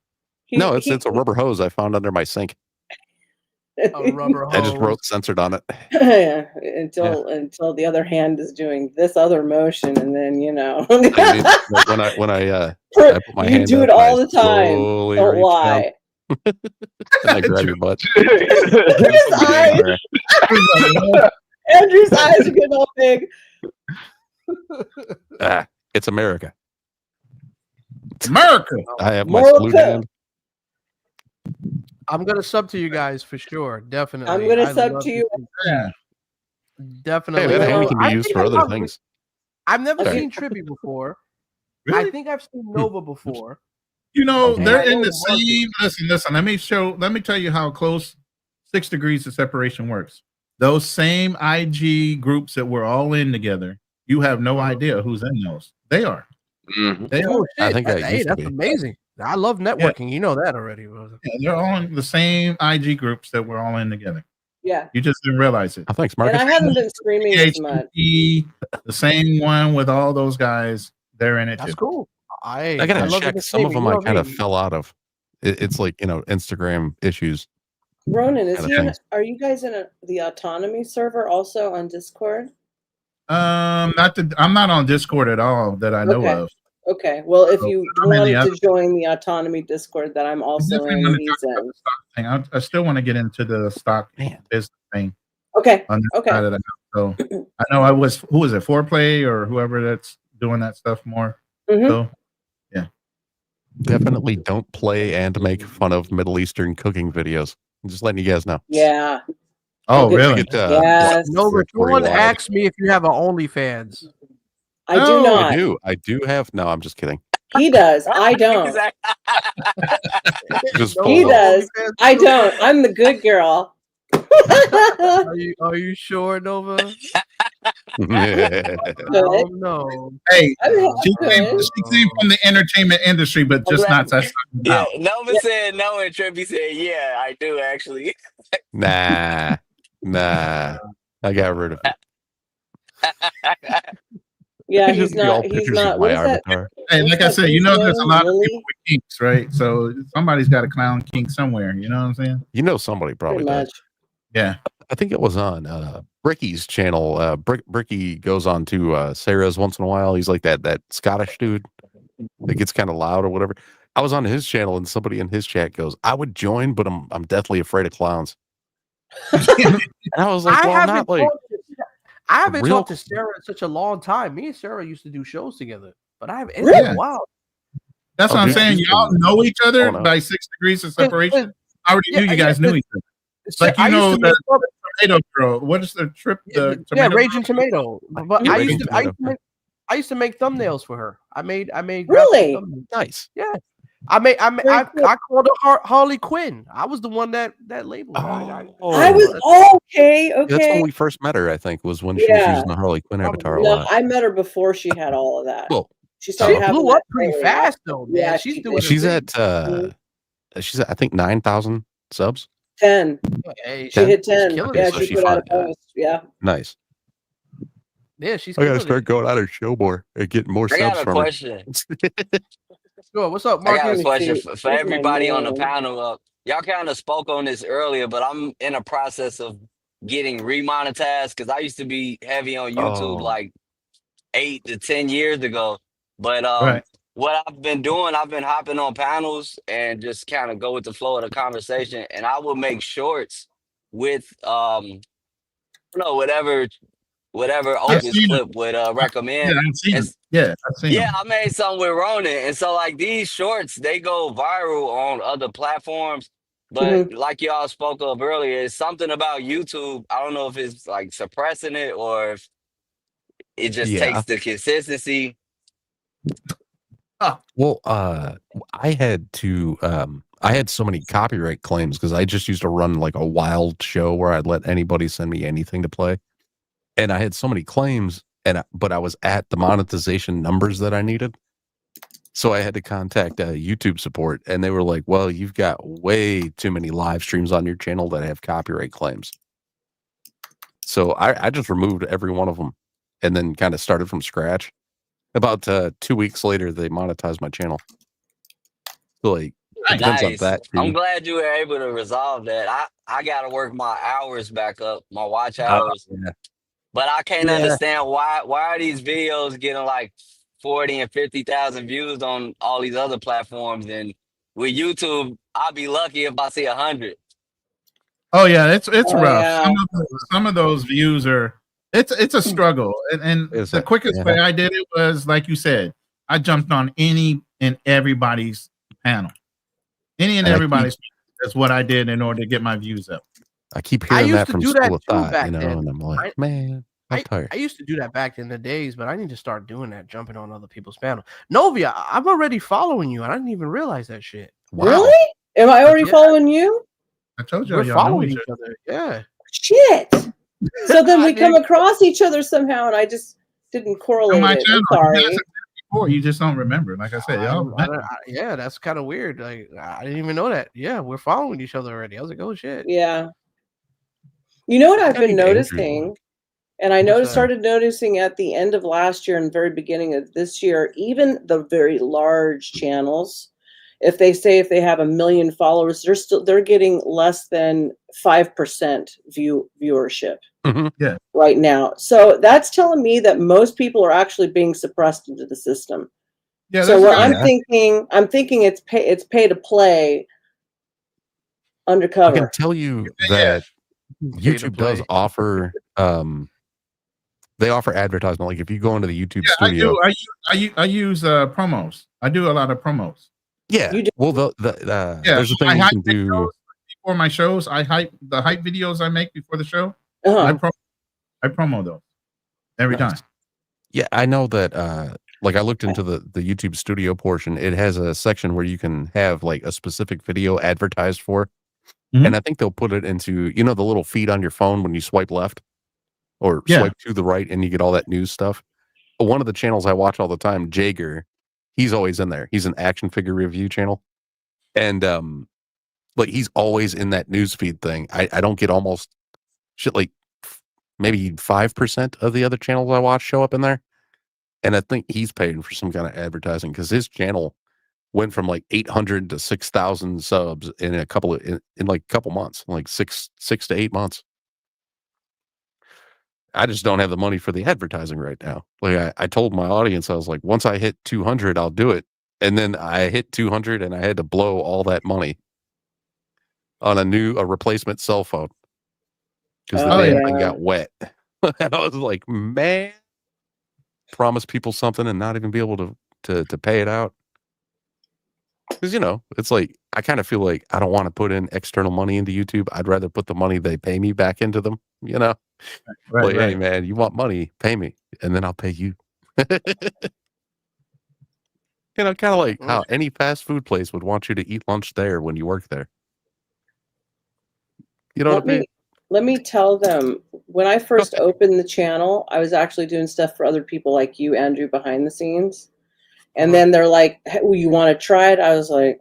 No, it's a rubber hose I found under my sink. a rubber I just hose. wrote censored on it. Yeah, until the other hand is doing this other motion, and then you know. I mean, like when I put my You hand do up it and I all the time. slowly Don't reach lie. down, and I grab your butt. Andrew's eyes. Andrew's eyes are getting all big. It's America. America. I have my America. salute hand. I'm gonna sub to you guys for sure. Definitely. I'm gonna I sub love to you. Yeah. Definitely. Hey, that Well, hand can be I used think for I other probably- things. I've never Sorry. seen Trippy before. Really? I think I've seen Nova before. You know, Okay. they're I in know the Marcus. same. Listen. Let me tell you how close 6 degrees of separation works. Those same IG groups that we're all in together, you have no idea who's in those. They are. Mhm. They Oh are. shit! I think I Hey, used to that's be. amazing. I love networking. You know that already, brother. Yeah, they're all in the same IG groups that we're all in together. Yeah, You just didn't realize it. Oh, thanks, and Marcus. I haven't been screaming as much. HTTP, the same one with all those guys. They're in it That's too. cool. I gotta love check. the Some of statement. them You know I what I kind of mean? fell out of. It's like Instagram issues. Ronin, is kind of he in? things. Are you guys in the autonomy server also on Discord? I'm not on Discord at all that I know Okay. of. Okay. Well, if you I'm in the wanted other. to join the autonomy Discord that I'm I also definitely in, want to he's talk about in. the stock thing. I still want to get into the stock business thing. Okay. On this Okay. side of the house. So I know who was it, Foreplay or whoever that's doing that stuff more. Mm-hmm. So yeah. Definitely don't play and make fun of Middle Eastern cooking videos. I'm just letting you guys know. Yeah. Oh, really? Yes. No, someone asked me if you have an OnlyFans. I do not. I do. I do have. No, I'm just kidding. He does. I don't. Just He full does. I don't. I'm the good girl. Are you sure, Nova? Yeah. Oh no. Hey, she came good. from the entertainment industry, but just not that Yeah, out. Nova said no, and Trippy said, "Yeah, I do actually." Nah. I got rid of it. Yeah, Just he's be all not. He's pictures of not. my What is that? avatar. Hey, What's like I that said, dude's there's a name? lot of Lily? people with kinks, right? So somebody's got a clown kink somewhere. You know what I'm saying? Somebody probably Pretty does. much. Yeah. I think it was on Bricky's channel. Bricky goes on to Sarah's once in a while. He's like that Scottish dude that gets kind of loud or whatever. I was on his channel and somebody in his chat goes, "I would join, but I'm deathly afraid of clowns." And I was like, "Well, not like I haven't real talked to Sarah in such a long time. Me and Sarah used to do shows together, but it's Really? been a while. That's what I'm saying. Y'all know each other by 6 degrees of separation. I already knew you guys knew each other. It's like I used to make the tomato girl. What is the trip? The tomato Raging Tomato. But Yeah, I Raging used Tomato. to make thumbnails for her. I made graphic Really? thumbnails. Nice. Yeah. I called her Harley Quinn. I was the one that labeled her. I was okay. That's when Okay. we first met her. I think was when she was Yeah. using the Harley Quinn avatar a No, lot. I met her before she had all of that. Well, She started She having blew up that pretty early. fast though, man. Yeah, She's she doing did. She's her at I think 9,000 subs. 10. Hey, She hit 10. killing Yeah, it. she put out a post. Yeah. Nice. Yeah, she's I gotta killing start it. going out and show more and getting more I subs got a from her. question. Sure. What's up, I Marcus? got a question for Where's my everybody on the name? panel. Y'all kind of spoke on this earlier, but I'm in a process of getting remonetized because I used to be heavy on YouTube Oh. like 8 to 10 years ago. But Right. what I've been doing, I've been hopping on panels and just kind of go with the flow of the conversation, and I will make shorts with whatever I've Opus seen Clip would recommend. Yeah, I've seen And them. Yeah, I've seen yeah, them. I made some with Ronin. And so like these shorts, they go viral on other platforms. But like y'all spoke of earlier, it's something about YouTube. I don't know if it's like suppressing it or if it just Yeah. takes the consistency. Well, I had so many copyright claims because I just used to run like a wild show where I'd let anybody send me anything to play. And I had so many claims, but I was at the monetization numbers that I needed. So I had to contact YouTube support, and they were like, "Well, you've got way too many live streams on your channel that have copyright claims." So I just removed every one of them, and then kind of started from scratch. About 2 weeks later, they monetized my channel. So like, it depends on Nice. that too. I'm glad you were able to resolve that. I got to work my hours back up, my watch hours. Yeah. But I can't Yeah. understand why are these videos getting like 40 and 50,000 views on all these other platforms, and with YouTube, I'll be lucky if I see 100. Oh yeah, it's rough. Yeah. Some of those views are it's a struggle. And the quickest way I did it was like you said, I jumped on any and everybody's panel. Any and everybody's that's what I did in order to get my views up. I keep hearing used that to from do School that of too Thought, back and then. I'm like, man, I'm tired. I used to do that back in the days, but I need to start doing that, jumping on other people's panel. Novia, I'm already following you, and I didn't even realize that shit. Wow. Really? Am I already following you? I told you We're y'all know following each each other. Yeah. Shit. So then we come across each other somehow, and I just didn't On correlate my it. channel, I'm sorry. you guys have done it before, you just don't remember. Like I said, y'all. Yeah, that's kind of weird. Like I didn't even know that. Yeah, we're following each other already. I was like, oh shit. Yeah. You know what I've I been need Andrew. noticing? And I started noticing at the end of last year and very beginning of this year, even the very large channels, if they have 1 million followers, they're getting less than 5% viewership right now. So that's telling me that most people are actually being suppressed into the system. Yeah. So what I'm thinking it's pay to play undercover. I can tell you that YouTube does offer they offer advertisement. Like if you go into the YouTube studio, I use promos. I do a lot of promos. Yeah. You do. Well, there's a thing you can do before my shows. I hype the hype videos I make before the show. Uh-huh. I promo those every time. Yeah, I know that. Like I looked into the YouTube studio portion. It has a section where you can have like a specific video advertised for, and I think they'll put it into the little feed on your phone when you swipe left or swipe to the right, and you get all that news stuff. One of the channels I watch all the time, Jager, he's always in there. He's an action figure review channel, and like he's always in that news feed thing. I don't get almost shit like maybe 5% of the other channels I watch show up in there. And I think he's paying for some kind of advertising because his channel went from like 800 to 6,000 subs in a couple months, like six to 8 months. I just don't have the money for the advertising right now. Like I told my audience, I was like, once I hit 200, I'll do it. And then I hit 200 and I had to blow all that money on a replacement cell phone because the damn thing got wet. And I was like, man, promise people something and not even be able to pay it out. Because it's like I kind of feel like I don't want to put in external money into YouTube. I'd rather put the money they pay me back into them. Right. Hey man, you want money? Pay me, and then I'll pay you. Kind of like how any fast food place would want you to eat lunch there when you work there. You know what I mean? Let me tell them, when I first opened the channel, I was actually doing stuff for other people like you, Andrew, behind the scenes. And then they're like, hey, you want to try it? I was like,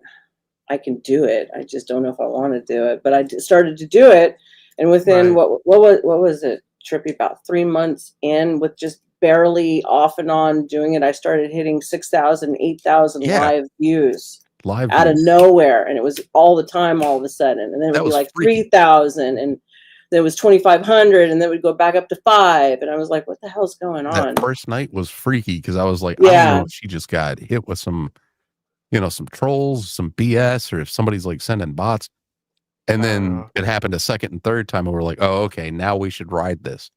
I can do it. I just don't know if I want to do it. But I started to do it. And within, what was it, Trippy, about 3 months in with just barely off and on doing it, I started hitting 6,000, 8,000 live views. Out of nowhere. And it was all the time, all of a sudden. And then it would be like 3,000 and then it was 2,500 and then it would go back up to 5. And I was like, what the hell's going on? That first night was freaky because I was like, I don't know if she just got hit with some trolls, some BS, or if somebody's like sending bots. And then it happened a second and third time and we're like, oh, okay, now we should ride this.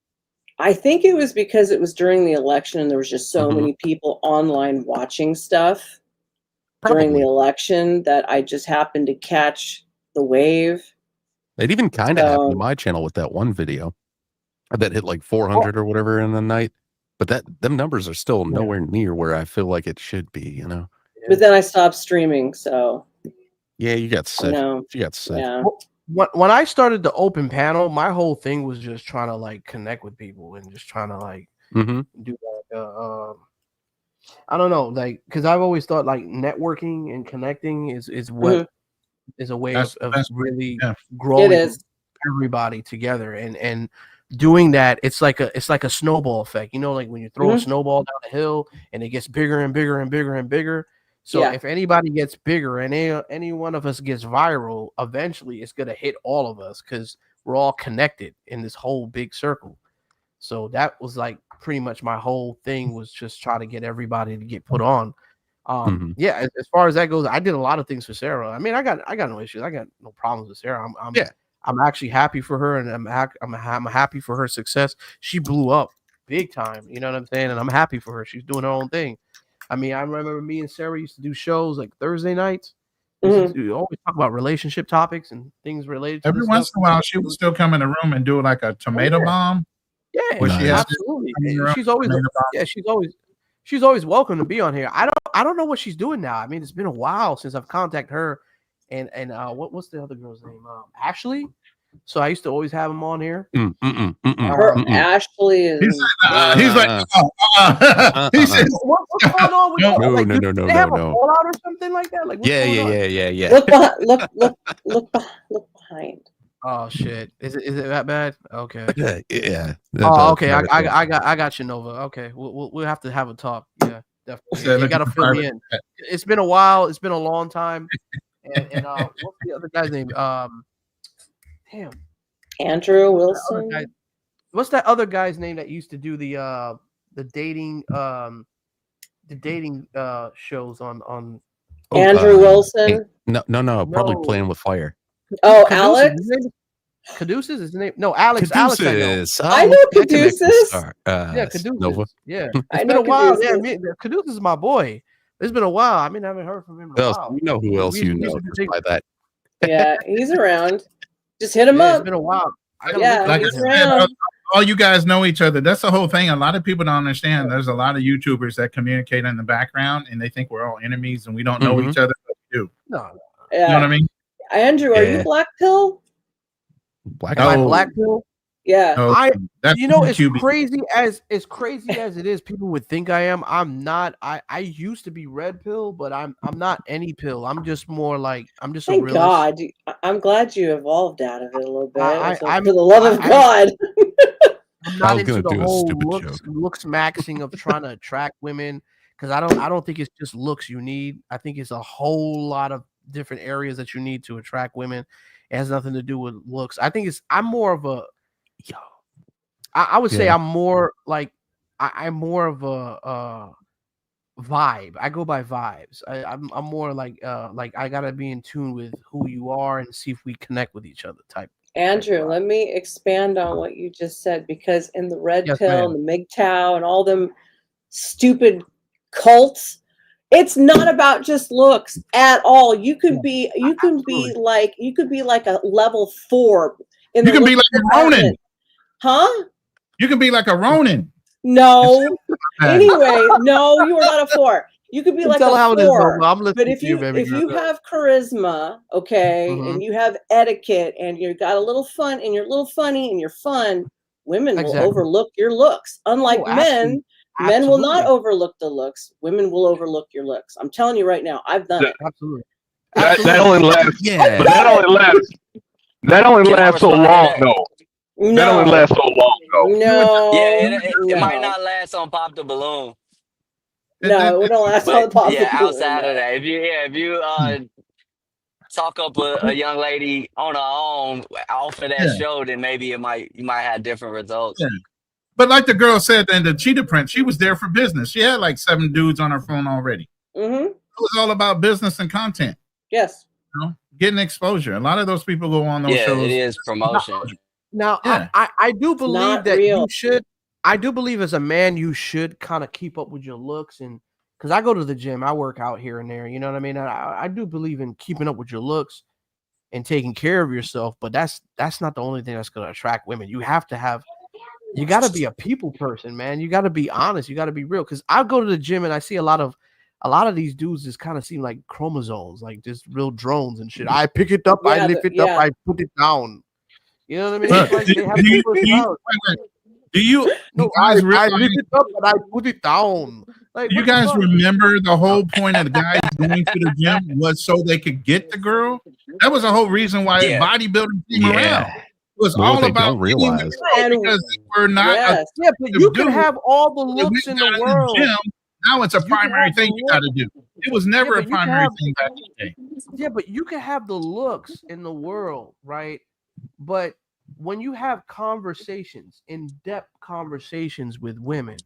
I think it was because it was during the election and there was just so many people online watching stuff during the election that I just happened to catch the wave. It even kind of happened to my channel with that one video that hit like 400 or whatever in the night. But them numbers are still nowhere near where I feel like it should be, But then I stopped streaming, so. Yeah, you got sick. You got sick. Yeah. When I started the open panel, my whole thing was just trying to like connect with people and just trying to like do like I don't know, like because I've always thought like networking and connecting is what is a way of really growing everybody together and doing that. It's like a snowball effect, like when you throw a snowball down a hill and it gets bigger and bigger and bigger and bigger. So if anybody gets bigger and any one of us gets viral, eventually it's going to hit all of us because we're all connected in this whole big circle. So that was like pretty much my whole thing was just try to get everybody to get put on. Yeah, as far as that goes, I did a lot of things for Sarah. I mean, I got no issues. I got no problems with Sarah. I'm actually happy for her and I'm happy for her success. She blew up big time. You know what I'm saying? And I'm happy for her. She's doing her own thing. I mean, I remember me and Sarah used to do shows like Thursday nights. We always talk about relationship topics and things related to every once in a while. She would still come in the room and do like a tomato bomb. Yeah, absolutely. She's always welcome to be on here. I don't know what she's doing now. I mean, it's been a while since I've contacted her and what's the other girl's name? Ashley. So I used to always have him on here. Ashley is. He's like, he says, what's going on with no, like, no, they have a fallout or something like that? Like, yeah. Look behind. Oh shit! Is it that bad? Okay. Yeah. Oh, okay. I got you, Nova. Okay, we'll have to have a talk. Yeah, definitely. You got to fill me in. It's been a while. It's been a long time. And what's the other guy's name? Damn. Andrew Wilson. What's that other guy's name that used to do the dating shows on Andrew Wilson? No, probably Playing with Fire. Oh, Caduceus, Alex? Caduceus is the name. No, Alex. Alex, I know. I know Caduceus. Yeah, Caduceus. Nova. Yeah, I it's been know a while. Caduceus. Yeah, Caduceus is my boy. It's been a while. I haven't heard from him in a while. You know who else you know just by that. Yeah, he's around. Just hit him up. It's been a while. Yeah, he's around. All you guys know each other. That's the whole thing. A lot of people don't understand. There's a lot of YouTubers that communicate in the background, and they think we're all enemies and we don't know each other. But we do. No. Yeah. You know what I mean? Andrew, are you Black Pill? Black Pill. Yeah. It's crazy as it is. People would think I am. I'm not. I used to be Red Pill, but I'm not any pill. I'm just more like I'm just. Thank a realist. God. I'm glad you evolved out of it a little bit. I'm for the love of God. I'm not into the whole looks maxing of trying to attract women because I don't think it's just looks you need. I think it's a whole lot of different areas that you need to attract women. It has nothing to do with looks. I think I'm more of a I would say I'm more like I'm more of a vibe. I go by vibes. I'm more like I gotta be in tune with who you are and see if we connect with each other type. Andrew, let me expand on what you just said, because in the Red Pill ma'am. and the MGTOW and all them stupid cults, it's not about just looks at all. You could be like a level 4 in You the can be looks like a department. Ronin. Huh? You can be like a Ronin. No. Anyway, no, you are not a 4. You could be You like tell her how a it is, 4. Nova. I'm listening But if to you, you baby if you girl. have charisma, okay, Mhm. and you have etiquette and you got a little fun and you're a little funny and you're fun, women will Exactly. overlook your looks. Unlike Oh, men, absolutely. men will not Absolutely. overlook the looks. Women will overlook your looks. I'm telling you right now, I've done it. Absolutely. That only lasts. Yeah. But that only lasts. That only Can I lasts so respond to long, that? though. That No. only lasts so long, though. No. Yeah, it might no. not last on Pop the Balloon. No, it don't last on But Pop the yeah, Balloon, outside no. of that, if you talk up a young lady on her own off of that Yeah. show, then maybe you might have different results. Yeah. But like the girl said in the Cheetah Print, she was there for business. She had like 7 dudes on her phone already. Mm-hmm. It was all about business and content. Yes. You know, getting exposure. A lot of those people go on those Yeah, shows. it is promotion. Now, Yeah. I do believe not that real. you should. I do believe as a man you should kind of keep up with your looks, and because I go to the gym, I work out here and there. You know what I mean? I do believe in keeping up with your looks and taking care of yourself, but that's not the only thing that's going to attract women. You have to have. You got to be a people person, man. You got to be honest. You got to be real. Because I go to the gym and I see a lot of these dudes just kind of seem like chromosomes, like just real drones and shit. I pick it up, I Yeah, lift it yeah. up, I put it down. You know what I mean? Look, It's like they have do no you- personality. Do you No, guys I realize- lift it up and I put it down. Like, you what the guys fuck? remember the whole point of the guys going to the gym was so they could get the girl? That was the whole reason why Yeah. bodybuilding came around. It was But what all they about don't getting the realize- girl because we're not. Yes. Yeah, but you can dude, have all the we looks in the got world. gym. Now it's a You can primary have the thing you got to do. It was never but a you can primary have- thing back in the day. Yeah, but you can have the looks in the world, right? But when you have conversations, in-depth conversations with women,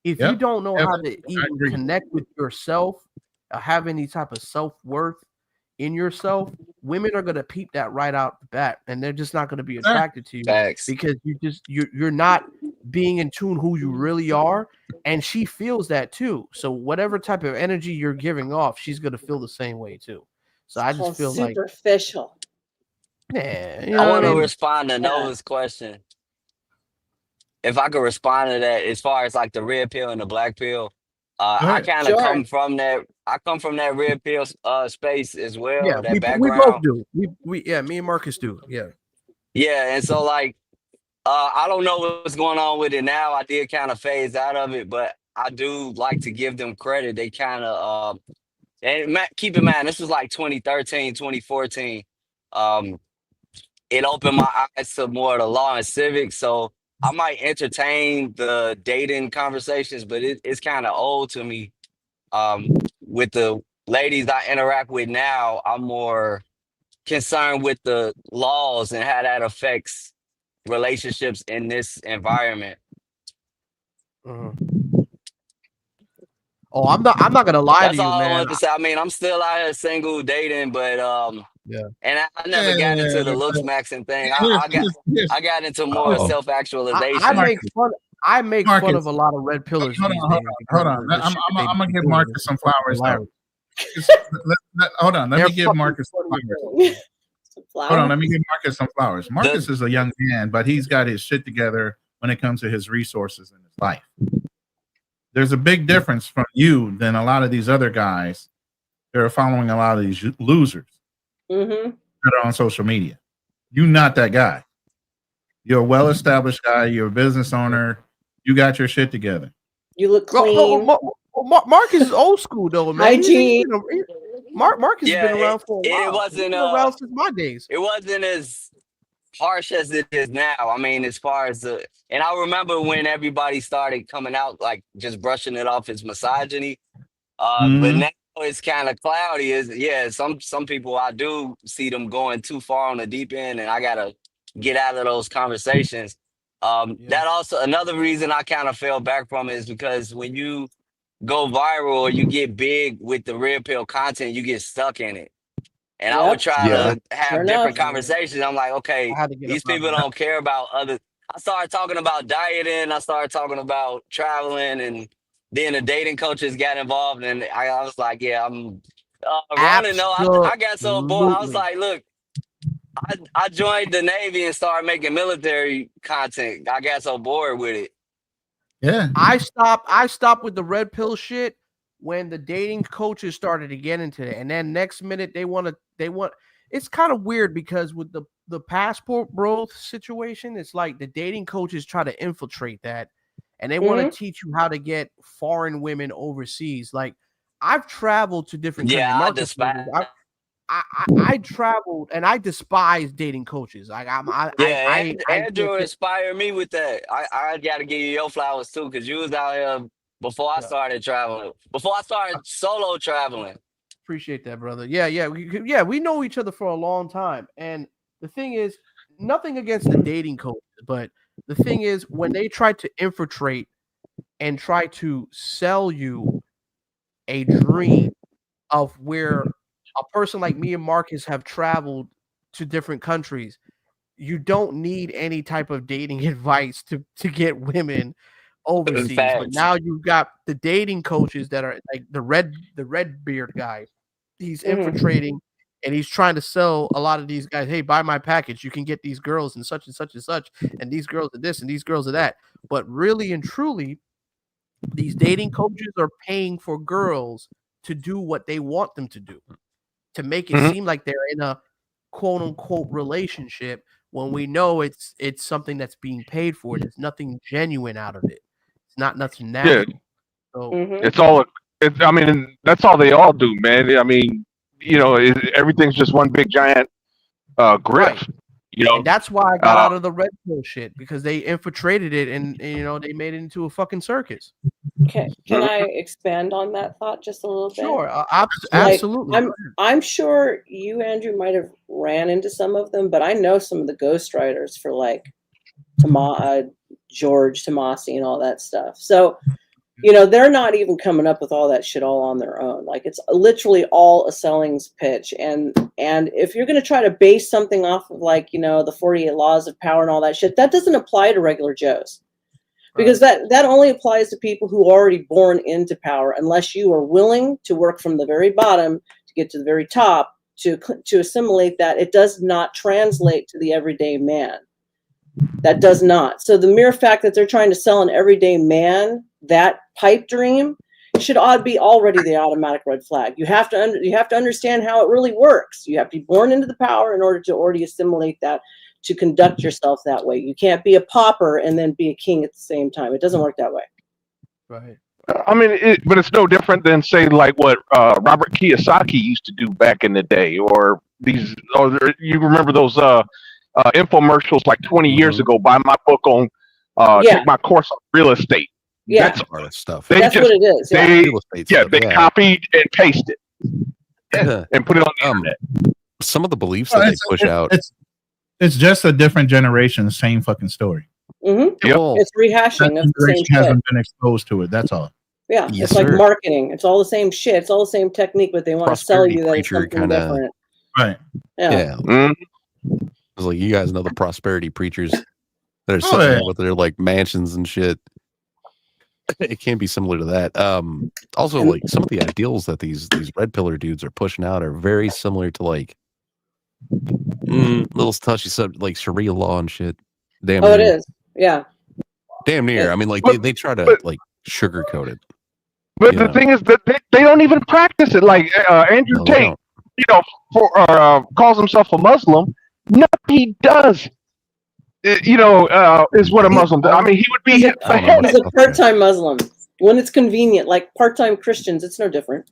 if you Yep. don't know how to I even agree. connect with yourself, or have any type of self-worth in yourself, women are gonna peep that right out the bat, and they're just not gonna be attracted to you Facts. because you're not being in tune who you really are, and she feels that too. So whatever type of energy you're giving off, she's gonna feel the same way too. So I just feel like, superficial. yeah, you I know want what I to mean? respond to Nova's question. If I could respond to that, as far as like the red pill and the black pill, I ahead. kind of Sure. come from that. I come from that red pill space as well. Yeah, that we background. both do. We yeah, me and Marcus do. Yeah. Yeah, and so like I don't know what's going on with it now. I did kind of phase out of it, but I do like to give them credit. They kind of and keep in mind this was like 2013, 2014. it opened my eyes to more of the law and civics. So I might entertain the dating conversations, but it's kind of old to me. With the ladies I interact with now, I'm more concerned with the laws and how that affects relationships in this environment. Oh, I'm not gonna lie That's to you, all I man. wanted to say. I mean, I'm still out here single, dating, but Yeah. and I never got into the looks maxing thing. I got into more self I actualization. make fun. I make fun Marcus. of a lot of red pillars Hold these on, days. hold on. because the shit that I'm they gonna be give doing Marcus is some flowers there. hilarious. Hold on, let They're me give fucking Marcus some funny flowers. as hell. Hold on, let me give Marcus some flowers. Marcus is a young man, but he's got his shit together when it comes to his resources in his life. There's a big difference from you than a lot of these other guys that are following a lot of these losers Mm-hmm. that are on social media. You're not that guy. You're a well-established guy. You're a business owner. You got your shit together. You look clean. Marcus is old school though, man. Hygiene. Marcus has been Yeah, around for a while. it He's wasn't been around since my days. it wasn't as harsh as it is now. I mean, as far as and I remember when everybody started coming out, like just brushing it off as misogyny. But now it's kind of cloudy. Some people I do see them going too far on the deep end, and I gotta get out of those conversations. That also another reason I kind of fell back from it is because when you go viral or you get big with the red pill content, you get stuck in it. And I would try to have different conversations. I'm like, okay, these people don't care about other. I started talking about dieting. I started talking about traveling, and then the dating coaches got involved. And I was like, yeah, I'm Ronin. No, I got so bored. I was like, look, I joined the Navy and started making military content. I got so bored with it. Yeah. I stopped with the red pill shit when the dating coaches started to get into it. And then next minute they want it's kind of weird because with the passport bro situation, it's like the dating coaches try to infiltrate that and they want to teach you how to get foreign women overseas. Like I've traveled to different countries. Yeah, Marcus, I traveled and I despise dating coaches. Like Andrew inspired me with that. I got to give you your flowers too, because you was out here before I started traveling. Before I started solo traveling. Appreciate that, brother. Yeah. We know each other for a long time, and the thing is, nothing against the dating coaches, but the thing is, when they try to infiltrate and try to sell you a dream of where a person like me and Marcus have traveled to different countries, you don't need any type of dating advice to get women overseas. But now you've got the dating coaches that are like the red beard guy. He's infiltrating and he's trying to sell a lot of these guys. Hey, buy my package. You can get these girls and such and such and such, and these girls are this and these girls are that. But really and truly, these dating coaches are paying for girls to do what they want them to do, to make it seem like they're in a quote unquote relationship when we know it's something that's being paid for. There's nothing genuine out of it. It's not nothing natural. So it's all. I mean, that's all they all do, man. I mean, everything's just one big giant grift. And that's why I got out of the red pill shit, because they infiltrated it and they made it into a fucking circus. Okay, can I expand on that thought just a little bit? Sure, absolutely. I'm sure you, Andrew, might have ran into some of them, but I know some of the ghostwriters for like George Tomasi and all that stuff. So, they're not even coming up with all that shit all on their own. Like it's literally all a selling's pitch. And if you're going to try to base something off of like, the 48 laws of power and all that shit, that doesn't apply to regular Joes. Because that only applies to people who are already born into power, unless you are willing to work from the very bottom to get to the very top to assimilate that. It does not translate to the everyday man. That does not. So the mere fact that they're trying to sell an everyday man that pipe dream should be already the automatic red flag. You have to understand how it really works. You have to be born into the power in order to already assimilate that, to conduct yourself that way. You can't be a pauper and then be a king at the same time. It doesn't work that way. Right. I mean, but it's no different than say like what Robert Kiyosaki used to do back in the day, or you remember those infomercials like 20 years ago. Buy my book on, take my course on real estate. Yeah. That's artist stuff. That's what it is. Yeah. Real estate stuff, they copied and pasted and put it on the internet. Some of the beliefs that they push out. It's just a different generation, same fucking story. Mm-hmm. Yep. It's rehashing of the same shit. Hasn't been exposed to it. That's all. Yeah, Yes, it's like sir. marketing. It's all the same shit. It's all the same technique, but they want to sell you that it's something different. Right. Yeah. It's like, you guys know the prosperity preachers that are selling with their like mansions and shit. It can be similar to that. Also, like some of the ideals that these red pillar dudes are pushing out are very similar to like little touchy subject like Sharia law and shit. Damn Oh, near. it is. Yeah. Damn near. I mean, like they try to like sugarcoat it. But the thing is that they don't even practice it. Like Andrew Tate, calls himself a Muslim. Nothing he does, is what a Muslim does. I mean, he would be He's a part-time Muslim. When it's convenient, like part-time Christians, it's no different.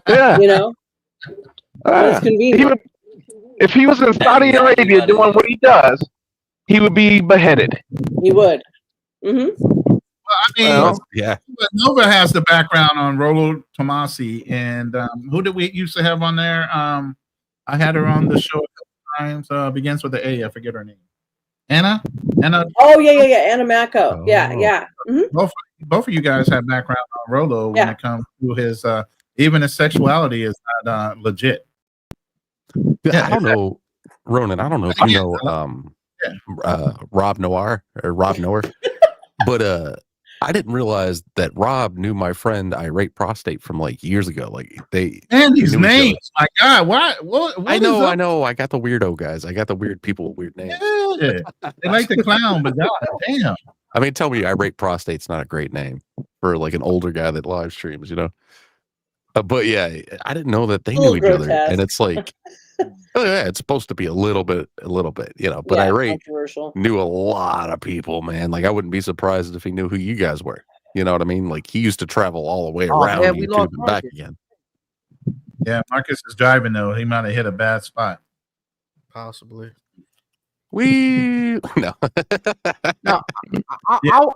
Yeah. When it's convenient. If he was in Saudi Arabia doing what he does, he would be beheaded. He would. Mm-hmm. Well, I mean, Nova has the background on Rollo Tomasi, and who did we used to have on there? I had her on the show a couple times. Begins with the A. I forget her name. Anna. Oh yeah. Anna Mako. Yeah. Mm-hmm. Both of you guys have background on Rollo when it comes to his even his sexuality is not legit. I don't know, Ronin. I don't know if you know Rob Noir or Rob Noir, but I didn't realize that Rob knew my friend Irate Prostate from like years ago. Like and his names. My God, what I know. I got the weirdo guys. I got the weird people with weird names. Yeah. They like the clown, but God damn. I mean, tell me Irate Prostate's not a great name for like an older guy that live streams, but yeah, I didn't know that they knew each other, and it's like, oh yeah, it's supposed to be a little bit, But Irate knew a lot of people, man. Like I wouldn't be surprised if he knew who you guys were. You know what I mean? Like he used to travel all the way around YouTube and back again. Yeah, Marcus is driving though. He might have hit a bad spot. Possibly. No.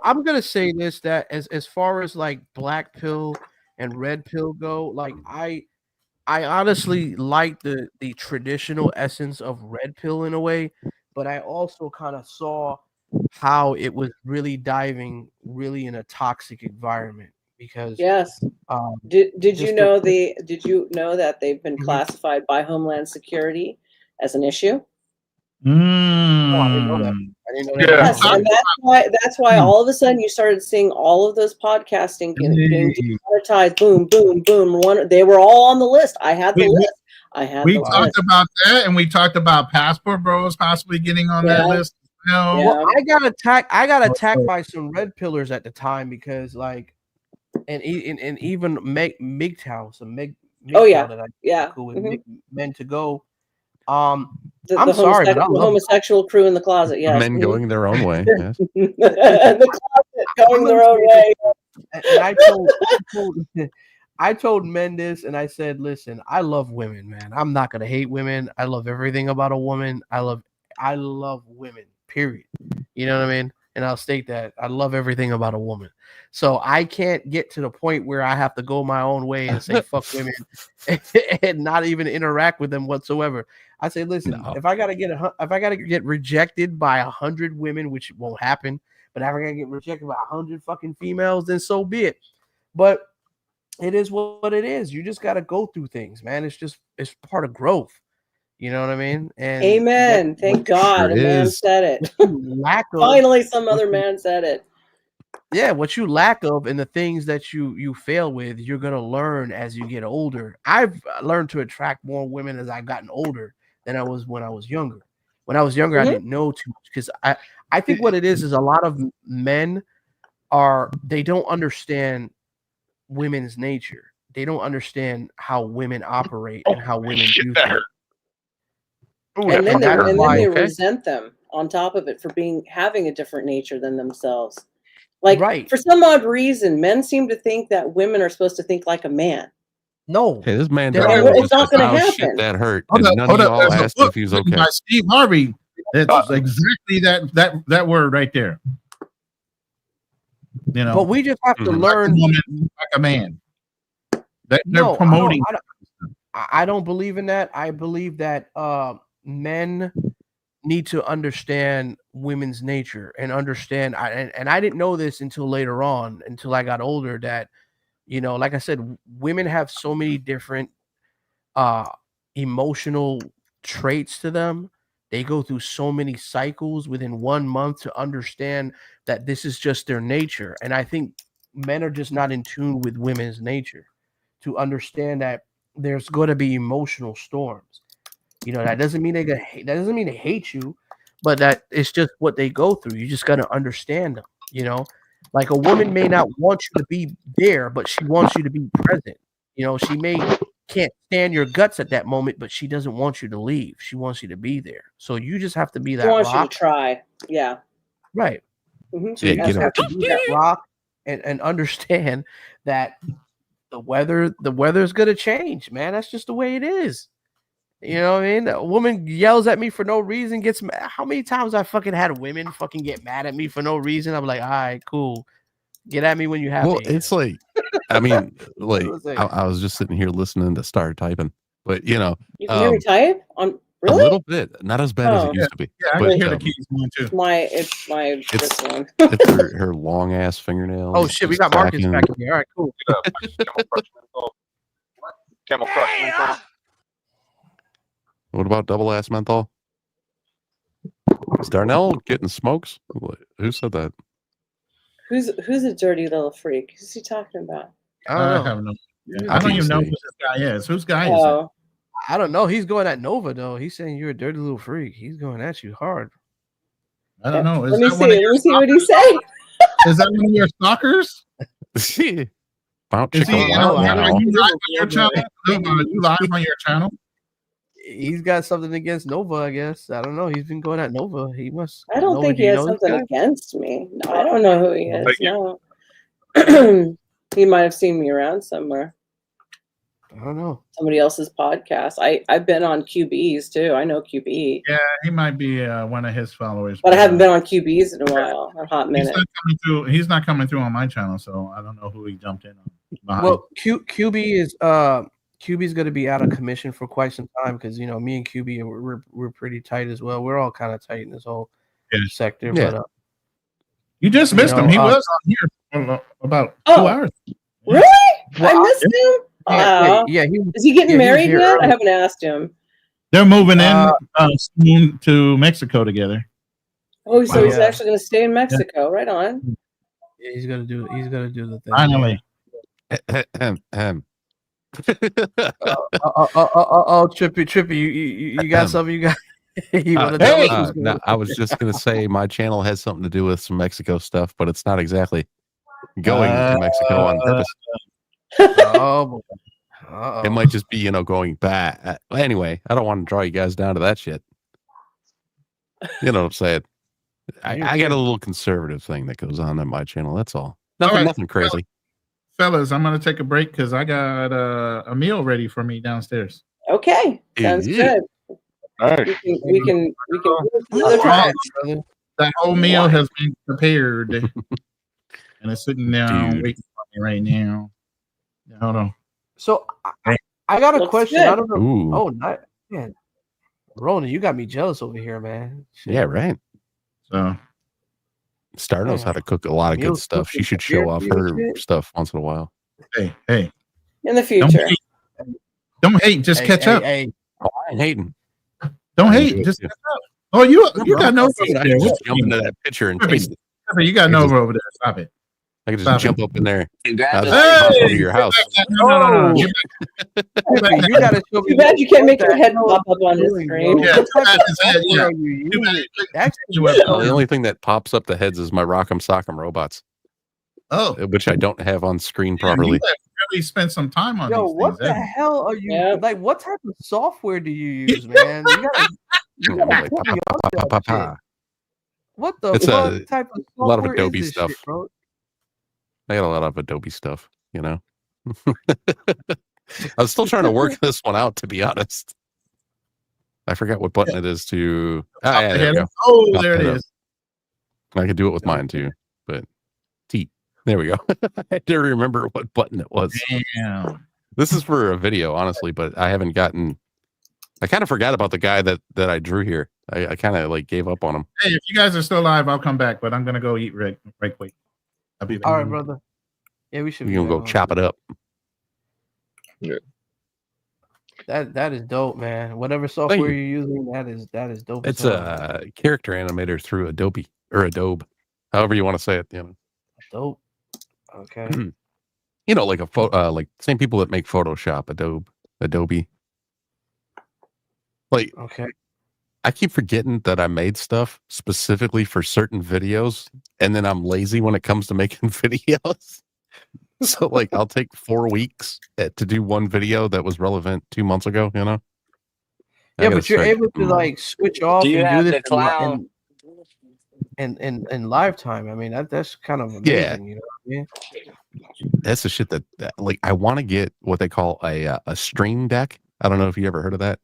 I'm gonna say this, that as far as like black pill and red pill go, like I honestly like the traditional essence of red pill in a way, but I also kind of saw how it was really diving really in a toxic environment because yes. Did you know that they've been classified by Homeland Security as an issue? Oh, I didn't know that. Yes, and that's why all of a sudden you started seeing all of those podcasting getting demonetized. Boom, boom, boom. They were all on the list. I had the list. We talked about that, and we talked about Passport Bros possibly getting on that list. Well, I got attacked by some red pillars at the time because like, and even MGTOW, some MGTOW that I cool with Men to Go. I'm sorry, but the homosexual crew in the closet. Yes, men going their own way. Yes. The closet going their own way. And I told men this, and I said, "Listen, I love women, man. I'm not gonna hate women. I love everything about a woman. I love women. Period. You know what I mean? And I'll state that I love everything about a woman. So I can't get to the point where I have to go my own way and say fuck women and not even interact with them whatsoever. I say, listen, if I gotta get rejected by 100 women, which won't happen, but if I gotta get rejected by 100 fucking females, then so be it. But it is what it is. You just gotta go through things, man. It's part of growth. You know what I mean? And amen. Thank God, a man said it. Finally, some other man said it. Yeah, what you lack of and the things that you fail with, you're gonna learn as you get older. I've learned to attract more women as I've gotten older than I was when I was younger. When I was younger, I didn't know too much because I think what it is a lot of men they don't understand women's nature. They don't understand how women operate and how women do things. And then they resent them on top of it for having a different nature than themselves. Like for some odd reason, men seem to think that women are supposed to think like a man. No, hey, this man it's not going to happen. That hurt. And none of y'all asked if he was okay. By Steve Harvey, It's exactly that word right there. You know, But we just have to like learn. a woman, like a man. They're No, promoting. I don't believe in that. I believe that men need to understand women's nature and understand. And I didn't know this until later on, until I got older. That, you know, like I said, women have so many different emotional traits to them. They go through so many cycles within 1 month to understand that this is just their nature. And I think men are just not in tune with women's nature to understand that there's going to be emotional storms. You know, that doesn't mean that doesn't mean they hate you, but that it's just what they go through. You just got to understand them. You know, like a woman may not want you to be there, but she wants you to be present. You know, she can't stand your guts at that moment, but she doesn't want you to leave. She wants you to be there. So you just have to be that She wants you rock. to try. Yeah. Right. Mm-hmm. So you just have to be that rock and understand that the weather is gonna change, man. That's just the way it is. You know what I mean? A woman yells at me for no reason, gets mad. How many times I fucking had women fucking get mad at me for no reason? I'm like, all right, cool. Get at me when you have Well, to. it's like, I mean, like What was I I was just sitting here listening to Star typing, but you know, You can hear me type on a little bit, not as bad as it used to be. Yeah, I but, can hear the keys one too. It's this one. it's her long ass fingernails. Oh shit, we got Marcus back in here. All right, cool. Camel Crush menthol. What about double ass menthol? Is Darnell getting smokes? Who said that? Who's a dirty little freak? Who's he talking about? I have no. I don't even know who this guy is. Whose guy is it? I don't know. He's going at Nova though. He's saying you're a dirty little freak. He's going at you hard. I don't know. Is Let me that see. one of Let your me see what he say. Is that one of your stalkers? About Is he? chicken Are wow. you live on your channel? Are you live on your channel? He's got something against Nova, I guess. I don't know. He's been going at Nova. He must. I don't Nova, think do he you has know this something guy? against me. No, I don't know who he is. Thank No. He might have seen me around somewhere. I don't know. Somebody else's podcast. I've been on QBs too. I know QB. Yeah, he might be one of his followers. But I haven't been on QBs in a while, a hot minute. He's not coming through on my channel, so I don't know who he jumped in on. behind. Well, QB's going to be out of commission for quite some time because you know me and QB we're pretty tight as well. We're all kind of tight in this whole sector. Yeah. But you just missed him. He was on here for about 2 hours. Really? I missed him. Wow. yeah, Is he getting he was married here yet? early. I haven't asked him. They're moving in soon to Mexico together. Oh, so he's Yeah. actually going to stay in Mexico. Right on. Yeah, he's gonna do the thing. Finally. Trippy, you got something? You got? You want to tell us who's No, gonna- I was just gonna say my channel has something to do with some Mexico stuff, but it's not exactly going to Mexico on purpose. Oh, boy. It might just be, going back. Anyway, I don't want to draw you guys down to that shit. You know what I'm saying? I got a little conservative thing that goes on my channel. That's all. Nothing crazy. Fellas, I'm gonna take a break because I got a meal ready for me downstairs. Okay, sounds Yeah. good. Nice. We can That whole meal has been prepared, and it's sitting down Dude. waiting for me right now. Hold on. So I got a Looks question. good. I don't know. Ooh. Oh, not man, Ronin, you got me jealous over here, man. Shit. Yeah, right. So Star knows how to cook a lot of good Meals stuff. She cooked should show off prepared her for you, shit. stuff once in a while. Hey, in the future. don't hate, just Hey, catch hey, up. hey. Oh, I ain't hating. Don't I hate, enjoy it just too. catch up. Oh, you got Nova I over can there. just jump into that picture and taste it. You got Nova over there. Stop it. I can just Stop jump up in there. Congratulations. Go to your house. No. You gotta show me. Too bad you can't make what your the head hell pop up on his doing, screen. bro? Yeah, What type of his head, software yeah. are you You using? actually, The only thing that pops up the heads is my Rock'em Sock'em robots, which I don't have on screen properly. You have really spent some time on Yo, these what things. the haven't you? hell are you Yeah. like? What type of software do you use, man? You gotta Like, put pa, me pa, on pa, pa, that pa, shit. pa. What the It's fuck type of a lot of software Adobe is this stuff. shit, bro? I got a lot of Adobe stuff, I was still trying to work this one out, to be honest. I forgot what button it is to. Top Yeah, the there we head go. up. Oh, Top there the it head up. is. I could do it with mine too, but T. There we go. I had to remember what button it was. Damn. This is for a video, honestly, but I haven't gotten. I kind of forgot about the guy that I drew here. I kind of like gave up on him. Hey, if you guys are still live, I'll come back, but I'm gonna go eat right quick. I'll be back. All right, brother. Yeah, we should. You gonna go chop it up? Yeah. That is dope, man. Whatever software you're using, that is dope. It's a character animator through Adobe or Adobe, however you want to say it. You know, dope. Okay. You know, like a photo, like same people that make Photoshop, Adobe. Like, okay. I keep forgetting that I made stuff specifically for certain videos, and then I'm lazy when it comes to making videos. So, like, I'll take 4 weeks to do one video that was relevant 2 months ago. You know. Yeah, but you're able to like switch off Do you and have do the this clown? in live time. I mean, that's kind of amazing. Yeah. You know what I mean? That's the shit that like I want to get what they call a stream deck. I don't know if you ever heard of that.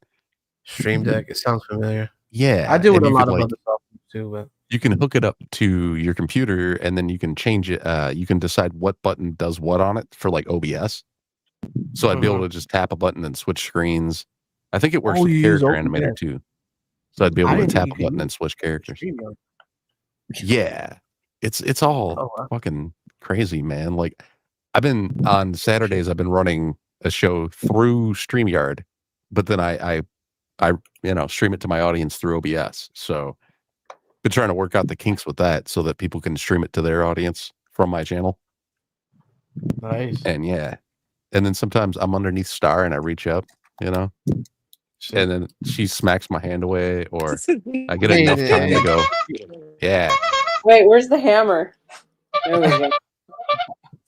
Stream deck. It sounds familiar. Yeah, I do with and a you lot could, of like, other stuff too, but you can hook it up to your computer and then you can change it. You can decide what button does what on it for like OBS. So I'd be able to just tap a button and switch screens. I think it works with you use Character OBS. Animator too. So I'd be I able to didn't tap think a you could button use and switch characters. StreamYard. Yeah, it's all fucking crazy, man. Like I've been on Saturdays. I've been running a show through StreamYard, but then I stream it to my audience through OBS. So been trying to work out the kinks with that so that people can stream it to their audience from my channel. Nice. And yeah, and then sometimes I'm underneath Star and I reach up, you know, and then she smacks my hand away, or I get enough time to go. Yeah, Wait, where's the hammer? There we go.